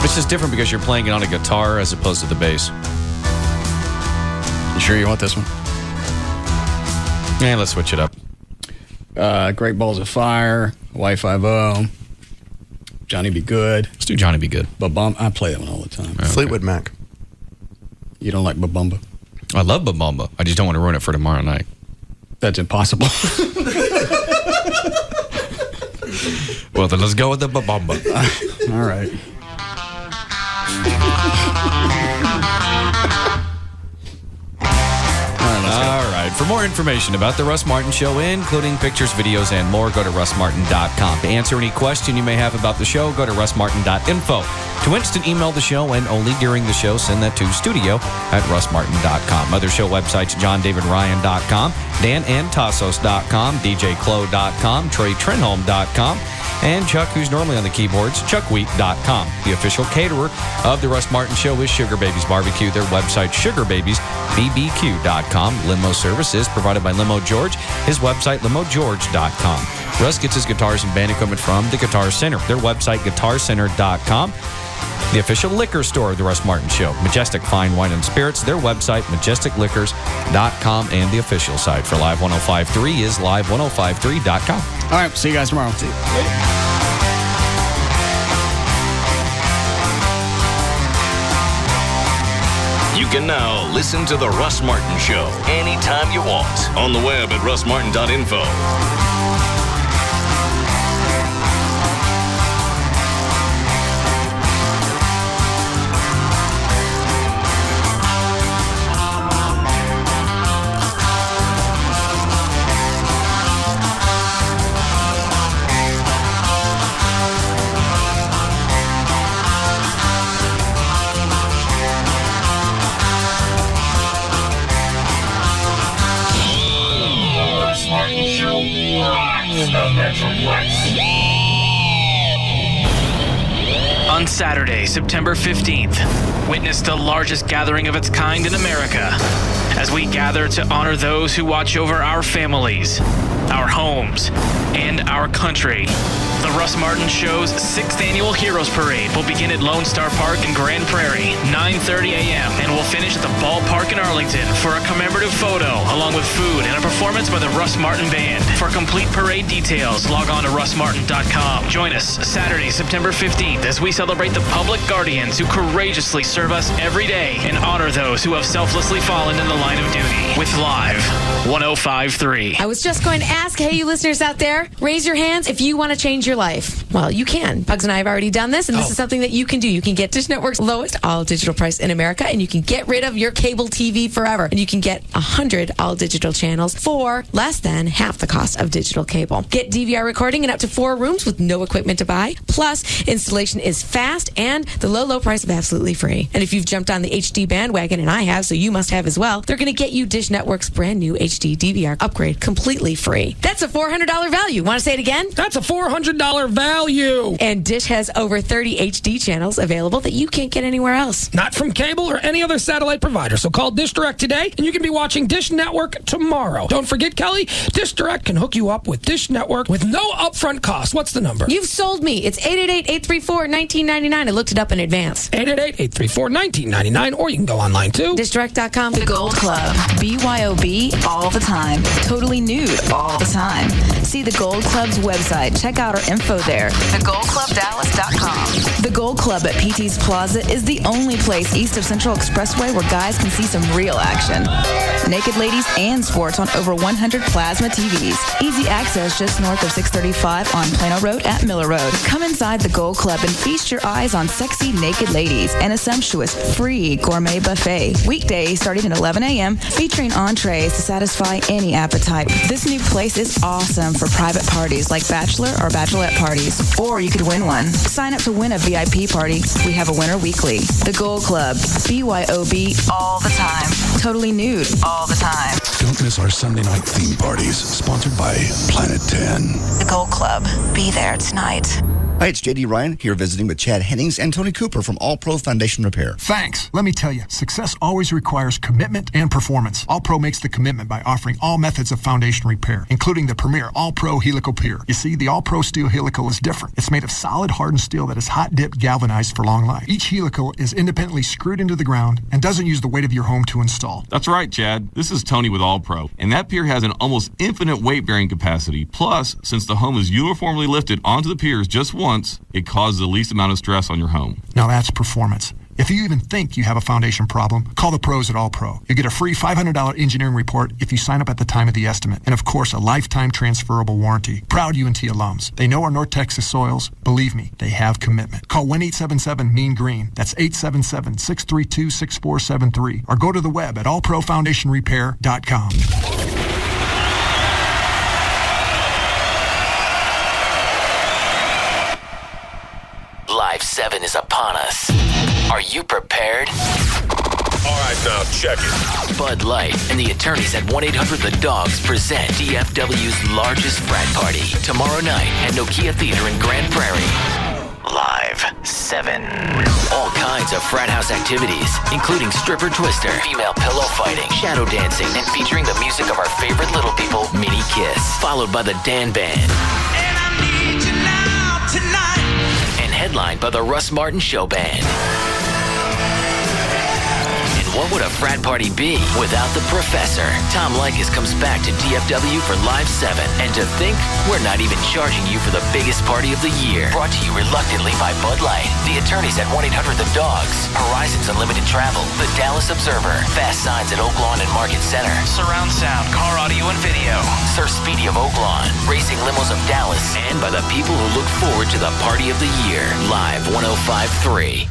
It's just different because you're playing it on a guitar as opposed to the bass. You sure you want this one? Yeah, let's switch it up. Great Balls of Fire, Y50, Johnny Be Good. Let's do Johnny Be Good. Babumba. I play that one all the time. Okay. Fleetwood Mac. You don't like Babumba? I love Babumba. I just don't want to ruin it for tomorrow night. That's impossible. Well, then let's go with the Babumba. All right. All right. For more information about The Russ Martin Show, including pictures, videos, and more, go to russmartin.com. To answer any question you may have about the show, go to russmartin.info. To instant email the show and only during the show, send that to studio@russmartin.com. Other show websites, johndavidryan.com, danandtassos.com, djclo.com, treytrenholm.com, and Chuck, who's normally on the keyboards, chuckwheat.com. The official caterer of The Russ Martin Show is Sugar Babies Barbecue. Their website, sugarbabiesbbq.com. Limo service is provided by Limo George. His website, limogeorge.com. Russ gets his guitars and band equipment from the Guitar Center. Their website, guitarcenter.com. The official liquor store of The Russ Martin Show, Majestic Fine Wine and Spirits. Their website, majesticliquors.com, and the official site for Live 105.3 is live1053.com. All right, see you guys tomorrow. See you. You can now listen to The Russ Martin Show anytime you want on the web at russmartin.info. On Saturday, September 15th, witness the largest gathering of its kind in America as we gather to honor those who watch over our families, our homes, and our country. The Russ Martin Show's 6th annual Heroes Parade will begin at Lone Star Park in Grand Prairie, 9:30 a.m., and will finish at the ballpark in Arlington for a commemorative photo, along with food and a performance by the Russ Martin Band. For complete parade details, log on to russmartin.com. Join us Saturday, September 15th, as we celebrate the public guardians who courageously serve us every day and honor those who have selflessly fallen in the line of duty. With Live 105.3. I was just going to ask, hey, you listeners out there, raise your hands if you want to change your life. Well, you can. Pugs and I have already done this, and this is something that you can do. You can get Dish Network's lowest all-digital price in America, and you can get rid of your cable TV forever. And you can get 100 all-digital channels for less than half the cost of digital cable. Get DVR recording in up to 4 rooms with no equipment to buy. Plus, installation is fast, and the low price of absolutely free. And if you've jumped on the HD bandwagon, and I have, so you must have as well, they're going to get you Dish Network's brand new HD DVR upgrade completely free. That's a $400 value. Want to say it again? That's a $400 value. And Dish has over 30 HD channels available that you can't get anywhere else. Not from cable or any other satellite provider. So call Dish Direct today, and you can be watching Dish Network tomorrow. Don't forget, Kelly, Dish Direct can hook you up with Dish Network with no upfront cost. What's the number? You've sold me. It's 888-834-1999. I looked it up in advance. 888-834-1999, or you can go online too. DishDirect.com. The Gold Club. BYOB all the time. Totally nude all the time. See the Gold Club's website. Check out our info there. TheGoldClubDallas.com. The Gold Club at PT's Plaza is the only place east of Central Expressway where guys can see some real action. Naked ladies and sports on over 100 plasma TVs. Easy access just north of 635 on Plano Road at Miller Road. Come inside the Gold Club and feast your eyes on sexy naked ladies and a sumptuous free gourmet buffet. Weekdays starting at 11 a.m. featuring entrees to satisfy any appetite. This new place is awesome for private parties like bachelor or bachelorette parties. Or you could win one. Sign up to win a VIP party. We have a winner weekly. The Gold Club. BYOB all the time. Totally nude all the time. Don't miss our Sunday night theme parties, sponsored by Planet 10. The Gold Club. Be there tonight. Hi, it's JD Ryan here visiting with Chad Hennings and Tony Cooper from All Pro Foundation Repair. Thanks. Let me tell you, success always requires commitment and performance. All Pro makes the commitment by offering all methods of foundation repair, including the premier All Pro helical pier. You see, the All Pro steel helical is different. It's made of solid hardened steel that is hot dipped galvanized for long life. Each helical is independently screwed into the ground and doesn't use the weight of your home to install. That's right, Chad. This is Tony with All Pro, and that pier has an almost infinite weight bearing capacity. Plus, since the home is uniformly lifted onto the piers just once, it causes the least amount of stress on your home. Now that's performance. If you even think you have a foundation problem, call the pros at All Pro. You get a free $500 engineering report if you sign up at the time of the estimate. And of course, a lifetime transferable warranty. Proud UNT alums. They know our North Texas soils. Believe me, they have commitment. Call 1-877-MEAN-GREEN. That's 877-632-6473. Or go to the web at allprofoundationrepair.com. Live 7 is upon us. Are you prepared? All right, now check it. Bud Light and the attorneys at 1-800-THE-DOGS present DFW's largest frat party tomorrow night at Nokia Theater in Grand Prairie. Live 7. All kinds of frat house activities, including stripper twister, female pillow fighting, shadow dancing, and featuring the music of our favorite little people, Mini Kiss, followed by the Dan Band. And I need you now, tonight. And headlined by the Russ Martin Show Band. What would a frat party be without the professor? Tom Likas comes back to DFW for Live 7. And to think, we're not even charging you for the biggest party of the year. Brought to you reluctantly by Bud Light, the attorneys at 1-800-THE-DOGS, Horizons Unlimited Travel, the Dallas Observer, Fast Signs at Oak Lawn and Market Center, Surround Sound, Car Audio and Video, Sir Speedy of Oak Lawn, Racing Limos of Dallas, and by the people who look forward to the party of the year. Live 105.3.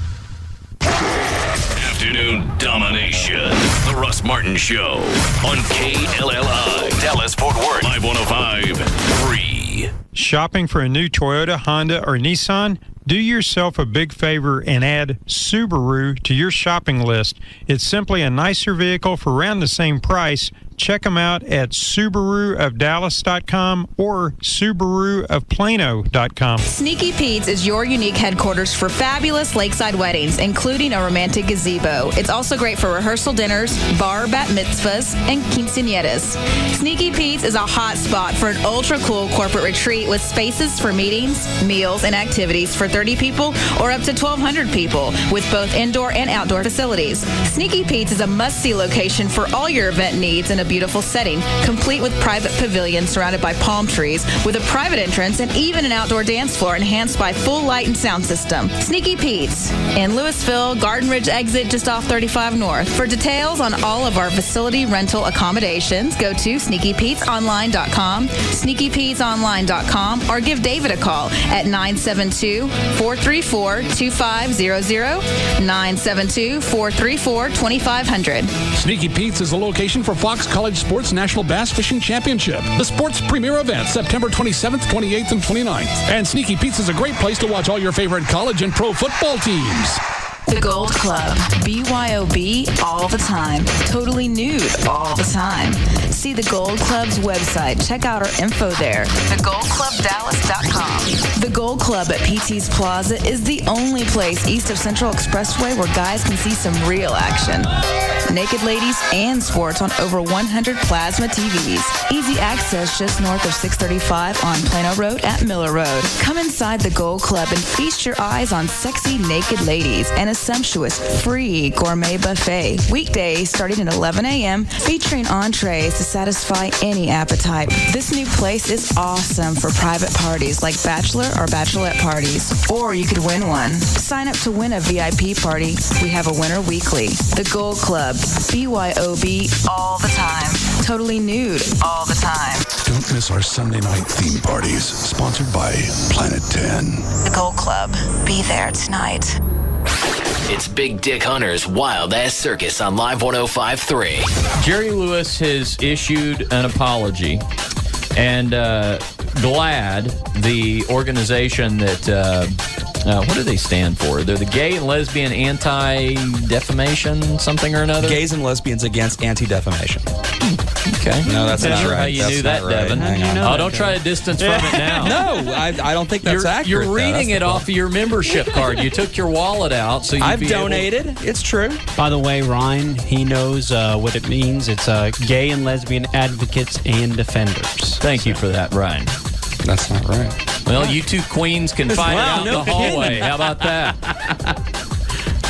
Afternoon domination. The Russ Martin Show on KLLI. Dallas Fort Worth. Live 105.3. Shopping for a new Toyota, Honda, or Nissan? Do yourself a big favor and add Subaru to your shopping list. It's simply a nicer vehicle for around the same price. Check them out at SubaruofDallas.com or SubaruofPlano.com. Sneaky Pete's is your unique headquarters for fabulous lakeside weddings, including a romantic gazebo. It's also great for rehearsal dinners, bar bat mitzvahs, and quinceañeras. Sneaky Pete's is a hot spot for an ultra-cool corporate retreat with spaces for meetings, meals, and activities for 30 people or up to 1,200 people with both indoor and outdoor facilities. Sneaky Pete's is a must-see location for all your event needs in a beautiful setting, complete with private pavilions surrounded by palm trees, with a private entrance and even an outdoor dance floor enhanced by full light and sound system. Sneaky Pete's in Louisville, Garden Ridge exit just off 35 North. For details on all of our facility rental accommodations, go to sneakypetesonline.com, sneakypetesonline.com, or give David a call at 972-434-2500, 972-434-2500. Sneaky Pete's is the location for Fox College Sports National Bass Fishing Championship, the sport's premier event, September 27th, 28th, and 29th. And Sneaky Pete's is a great place to watch all your favorite college and pro football teams. The Gold Club. BYOB all the time. Totally nude all the time. See the Gold Club's website. Check out our info there. TheGoldClubDallas.com. The Gold Club at PT's Plaza is the only place east of Central Expressway where guys can see some real action. Naked ladies and sports on over 100 plasma TVs. Easy access just north of 635 on Plano Road at Miller Road. Come inside the Gold Club and feast your eyes on sexy naked ladies and a sumptuous free gourmet buffet. Weekdays starting at 11 a.m. featuring entrees to satisfy any appetite. This new place is awesome for private parties like bachelor or bachelorette parties. Or you could win one. Sign up to win a VIP party. We have a winner weekly. The Gold Club. BYOB all the time. Totally nude all the time. Don't miss our Sunday night theme parties, sponsored by Planet 10. The Gold Club. Be there tonight. It's Big Dick Hunter's Wild Ass Circus on Live 105.3. Jerry Lewis has issued an apology, and GLAAD, the organization that, what do they stand for? They're the Gay and Lesbian Anti-Defamation something or another? Gays and Lesbians Against Anti-Defamation. Okay. No, that's not right. How you knew that, Devin. Don't try to distance from it now. No, I don't think that's accurate. You're reading it off of your membership card. You took your wallet out, so I've donated. It's true. By the way, Ryan, he knows what it means. It's Gay and Lesbian Advocates and Defenders. Thank you for that, Ryan. That's not right. Well, you two queens can find it out in the hallway. How about that?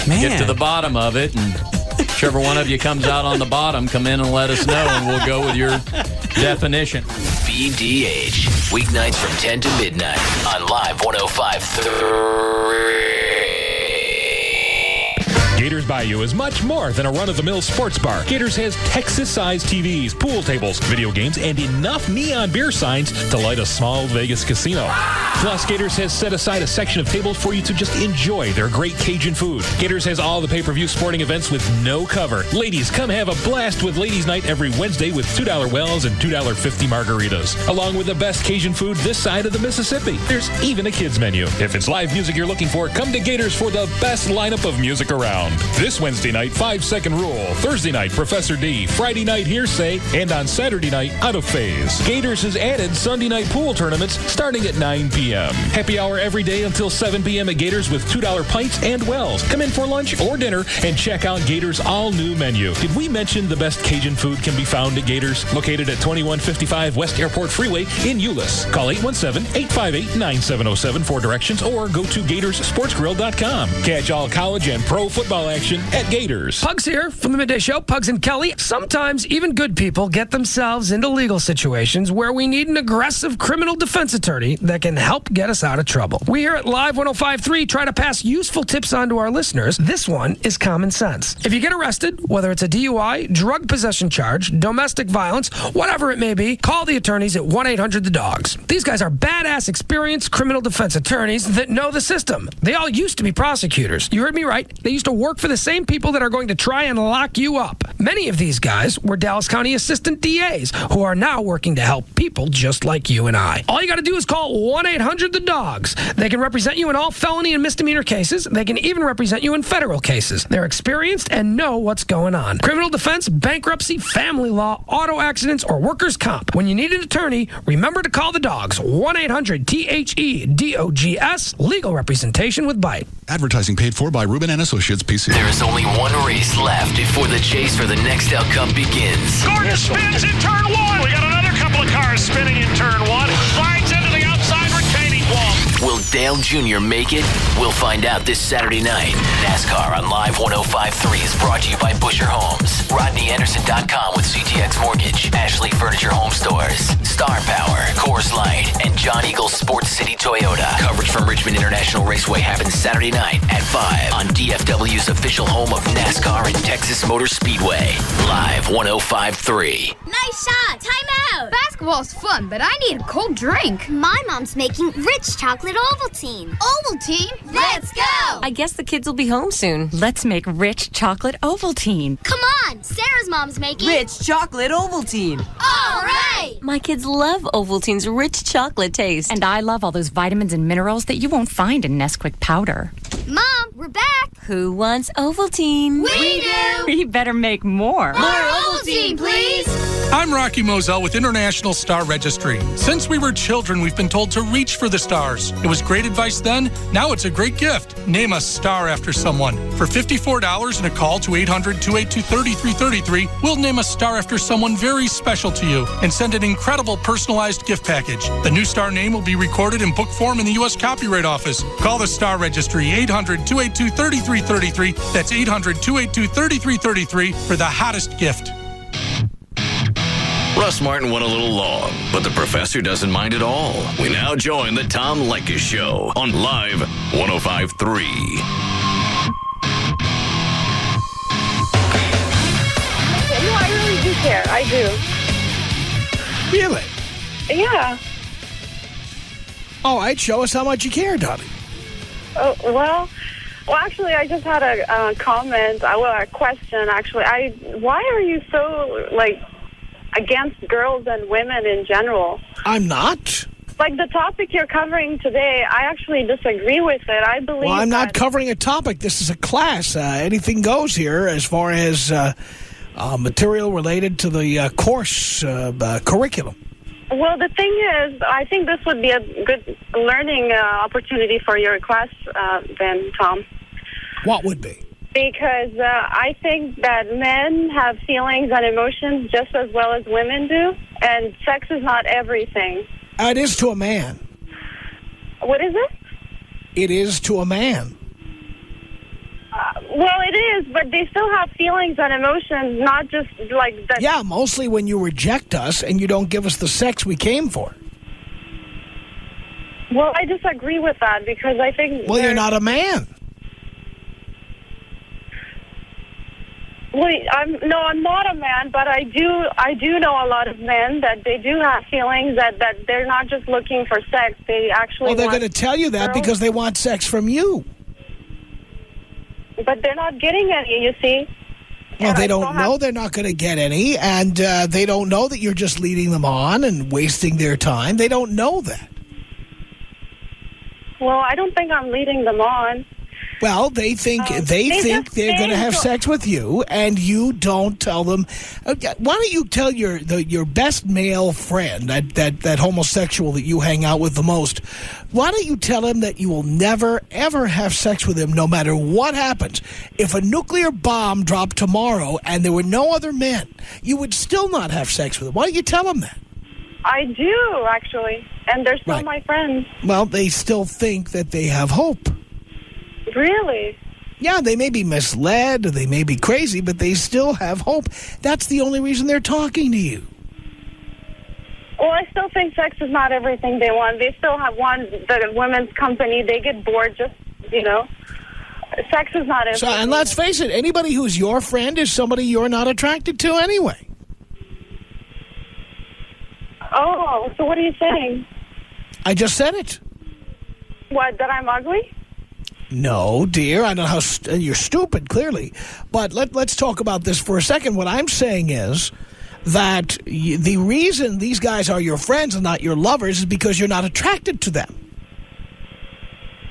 Man. Get to the bottom of it, and whichever one of you comes out on the bottom, come in and let us know, and we'll go with your definition. BDH, weeknights from 10 to midnight on Live 105.3. Gators Bayou is much more than a run-of-the-mill sports bar. Gators has Texas-sized TVs, pool tables, video games, and enough neon beer signs to light a small Vegas casino. Plus, Gators has set aside a section of tables for you to just enjoy their great Cajun food. Gators has all the pay-per-view sporting events with no cover. Ladies, come have a blast with Ladies Night every Wednesday with $2 Wells and $2.50 margaritas, along with the best Cajun food this side of the Mississippi. There's even a kids menu. If it's live music you're looking for, come to Gators for the best lineup of music around. This Wednesday night, 5-second rule. Thursday night, Professor D. Friday night, Hearsay. And on Saturday night, Out of Phase. Gators has added Sunday night pool tournaments starting at 9 p.m. Happy hour every day until 7 p.m. at Gators with $2 pints and wells. Come in for lunch or dinner and check out Gators' all-new menu. Did we mention the best Cajun food can be found at Gators? Located at 2155 West Airport Freeway in Euless. Call 817-858-9707 for directions or go to GatorsSportsGrill.com. Catch all college and pro football action at Gators. Pugs here from the Midday Show. Pugs and Kelly. Sometimes even good people get themselves into legal situations where we need an aggressive criminal defense attorney that can help get us out of trouble. We here at Live 105.3 try to pass useful tips on to our listeners. This one is common sense. If you get arrested, whether it's a DUI, drug possession charge, domestic violence, whatever it may be, call the attorneys at 1-800-THE-DOGS. These guys are badass, experienced criminal defense attorneys that know the system. They all used to be prosecutors. You heard me right. They used to work for the same people that are going to try and lock you up. Many of these guys were Dallas County Assistant DAs who are now working to help people just like you and I. All you got to do is call 1-800-THE-DOGS. They can represent you in all felony and misdemeanor cases. They can even represent you in federal cases. They're experienced and know what's going on. Criminal defense, bankruptcy, family law, auto accidents, or workers' comp. When you need an attorney, remember to call the Dogs. 1-800-THEDOGS. Legal representation with Bite. Advertising paid for by Rubin and Associates, PC. There is only one race left before the chase for the Nextel Cup begins. Gordon spins in turn one. We got another couple of cars spinning in turn one. Slides into the outside retaining wall. Will Dale Jr. make it? We'll find out this Saturday night. NASCAR on Live 105.3 is brought to you by Busher Homes, RodneyAnderson.com with CTX Mortgage, Ashley Furniture Home Stores, Star Power, Coors Light, and John Eagle Sports City Toyota. Coverage from Richmond International Raceway happens Saturday night at 5 on DFW's official home of NASCAR and Texas Motor Speedway. Live 105.3. Nice shot! Time out! Basketball's fun, but I need a cold drink. My mom's making rich chocolate Ovaltine. Ovaltine? Let's go! I guess the kids will be home soon. Let's make rich chocolate Ovaltine. Come on! Sarah's mom's making Rich chocolate Ovaltine. All right! My kids love Ovaltine's rich chocolate taste. And I love all those vitamins and minerals that you won't find in Nesquik powder. Mom, we're back! Who wants Ovaltine? We do! We better make more. More Ovaltine, please! I'm Rocky Moselle with International Star Registry. Since we were children, we've been told to reach for the stars. It was great advice then. Now it's a great gift. Name a star after someone. For $54 and a call to 800-282-3333, we'll name a star after someone very special to you and send an incredible personalized gift package. The new star name will be recorded in book form in the U.S. Copyright Office. Call the Star Registry, 800-282-3333. That's 800-282-3333 for the hottest gift. Russ Martin went a little long, but the professor doesn't mind at all. We now join the Tom Leykis Show on Live 105.3. No, I really do care. I do. Really? Yeah. All right, show us how much you care, Donnie. Oh, well, actually, I just had a comment. A question, actually. Why are you so, against girls and women in general? I'm not. The topic you're covering today, I actually disagree with it. I believe. Well, I'm not covering a topic. This is a class. Anything goes here as far as material related to the course curriculum. Well, the thing is, I think this would be a good learning opportunity for your class, then, Tom. What would be? Because I think that men have feelings and emotions just as well as women do, and sex is not everything. It is to a man. What is it? It is to a man. Well, it is, but they still have feelings and emotions, not just like that. Yeah, mostly when you reject us and you don't give us the sex we came for. Well, I disagree with that because I think... Well, you're not a man. Well, I'm not a man, but I do know a lot of men that they do have feelings that they're not just looking for sex. They actually they're going to tell you that because they want sex from you. But they're not getting any, you see. Well, they don't know they're not going to get any, and they don't know that you're just leading them on and wasting their time. They don't know that. Well, I don't think I'm leading them on. Well, they think they're going to have sex with you, and you don't tell them. Why don't you tell your best male friend, that homosexual that you hang out with the most? Why don't you tell him that you will never ever have sex with him, no matter what happens? If a nuclear bomb dropped tomorrow and there were no other men, you would still not have sex with him. Why don't you tell him that? I do, actually, and they're still my friends. Well, they still think that they have hope. Really? Yeah, they may be misled, or they may be crazy, but they still have hope. That's the only reason they're talking to you. Well, I still think sex is not everything they want. They still want the women's company. They get bored just, sex is not everything. And let's face it, anybody who's your friend is somebody you're not attracted to anyway. Oh, so what are you saying? I just said it. What, that I'm ugly? No, dear. I don't know how you're stupid, clearly. But let's talk about this for a second. What I'm saying is that the reason these guys are your friends and not your lovers is because you're not attracted to them.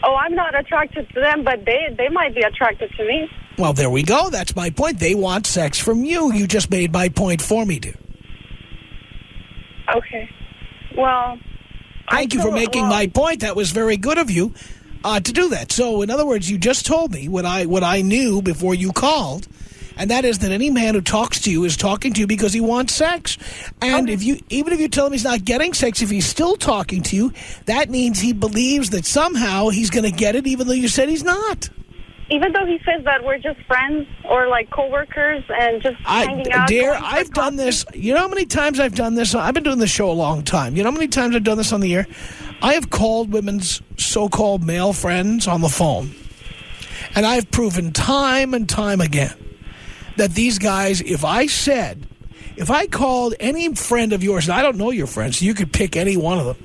Oh, I'm not attracted to them, but they might be attracted to me. Well, there we go. That's my point. They want sex from you. You just made my point for me, dear. Okay. Well... Thank you for making my point. That was very good of you to do that. So, in other words, you just told me what I knew before you called, and that is that any man who talks to you is talking to you because he wants sex. And even if you tell him he's not getting sex, if he's still talking to you, that means he believes that somehow he's going to get it, even though you said he's not. Even though he says that we're just friends or like coworkers and just hanging out. Dear, I've done this. You know how many times I've done this? I've been doing this show a long time. You know how many times I've done this on the air? I have called women's so-called male friends on the phone. And I've proven time and time again that these guys, if I called any friend of yours, and I don't know your friends, so you could pick any one of them.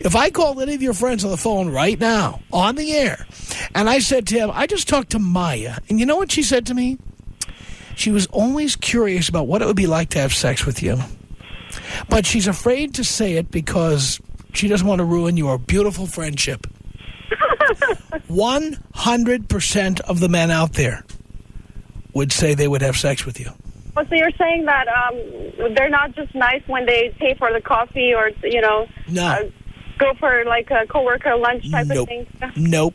If I called any of your friends on the phone right now, on the air, and I said to him, I just talked to Maya, and you know what she said to me? She was always curious about what it would be like to have sex with you. But she's afraid to say it because she doesn't want to ruin your beautiful friendship. 100% of the men out there would say they would have sex with you. Well, so you're saying that they're not just nice when they pay for the coffee or, go for like a coworker lunch type of thing? Nope.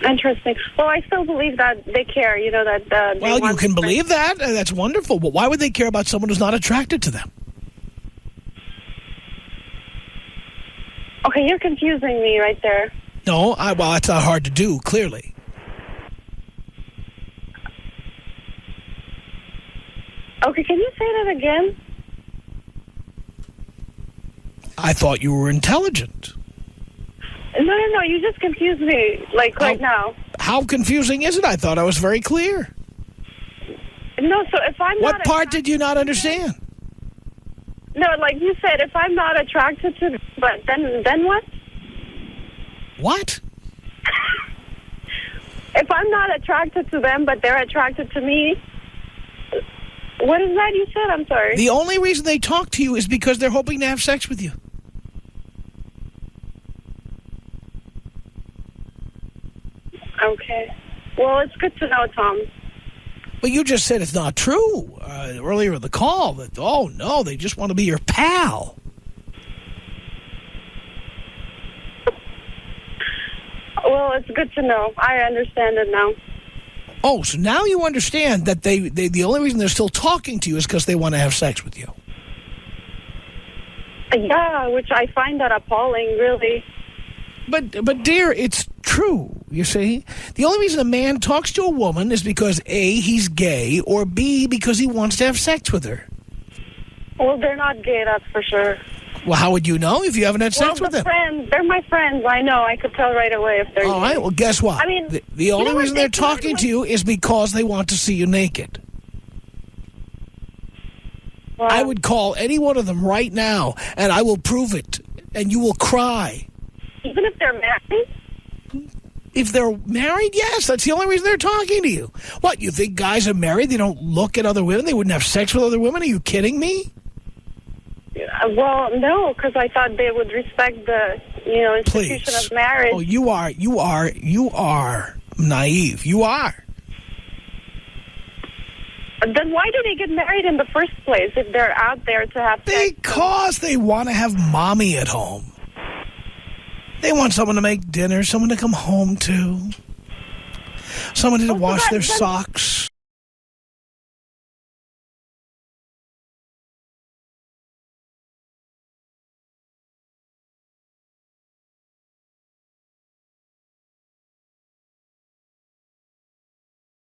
Interesting. Well, I still believe that they care, that... well, you can believe that. That's wonderful. But why would they care about someone who's not attracted to them? Okay, you're confusing me right there. No, well, that's not hard to do, clearly. Okay, can you say that again? I thought you were intelligent. No, you just confused me, right now. How confusing is it? I thought I was very clear. No, so if I'm What part did you not understand? No, like you said, if I'm not attracted to them, but then what? What? If I'm not attracted to them, but they're attracted to me... What is that you said? I'm sorry. The only reason they talk to you is because they're hoping to have sex with you. Okay. Well, it's good to know, Tom. But you just said it's not true earlier in the call. That, oh, no, they just want to be your pal. Well, it's good to know. I understand it now. Oh, so now you understand that the only reason they're still talking to you is because they want to have sex with you. Yeah, which I find that appalling, really. But dear, it's true, you see. The only reason a man talks to a woman is because A, he's gay, or B, because he wants to have sex with her. Well, they're not gay, that's for sure. Well, how would you know if you haven't had sex with them? Friends, they're my friends. I know. I could tell right away if they're All right, well, guess what? I mean, the only reason they're talking to you is because they want to see you naked. Well, I would call any one of them right now, and I will prove it, and you will cry. Even if they're married? If they're married, yes. That's the only reason they're talking to you. What, you think guys are married? They don't look at other women? They wouldn't have sex with other women? Are you kidding me? Well, no, because I thought they would respect the, institution of marriage. Oh, you are naive. You are. Then why do they get married in the first place if they're out there to have sex? Because they want to have mommy at home. They want someone to make dinner, someone to come home to, someone to wash their socks.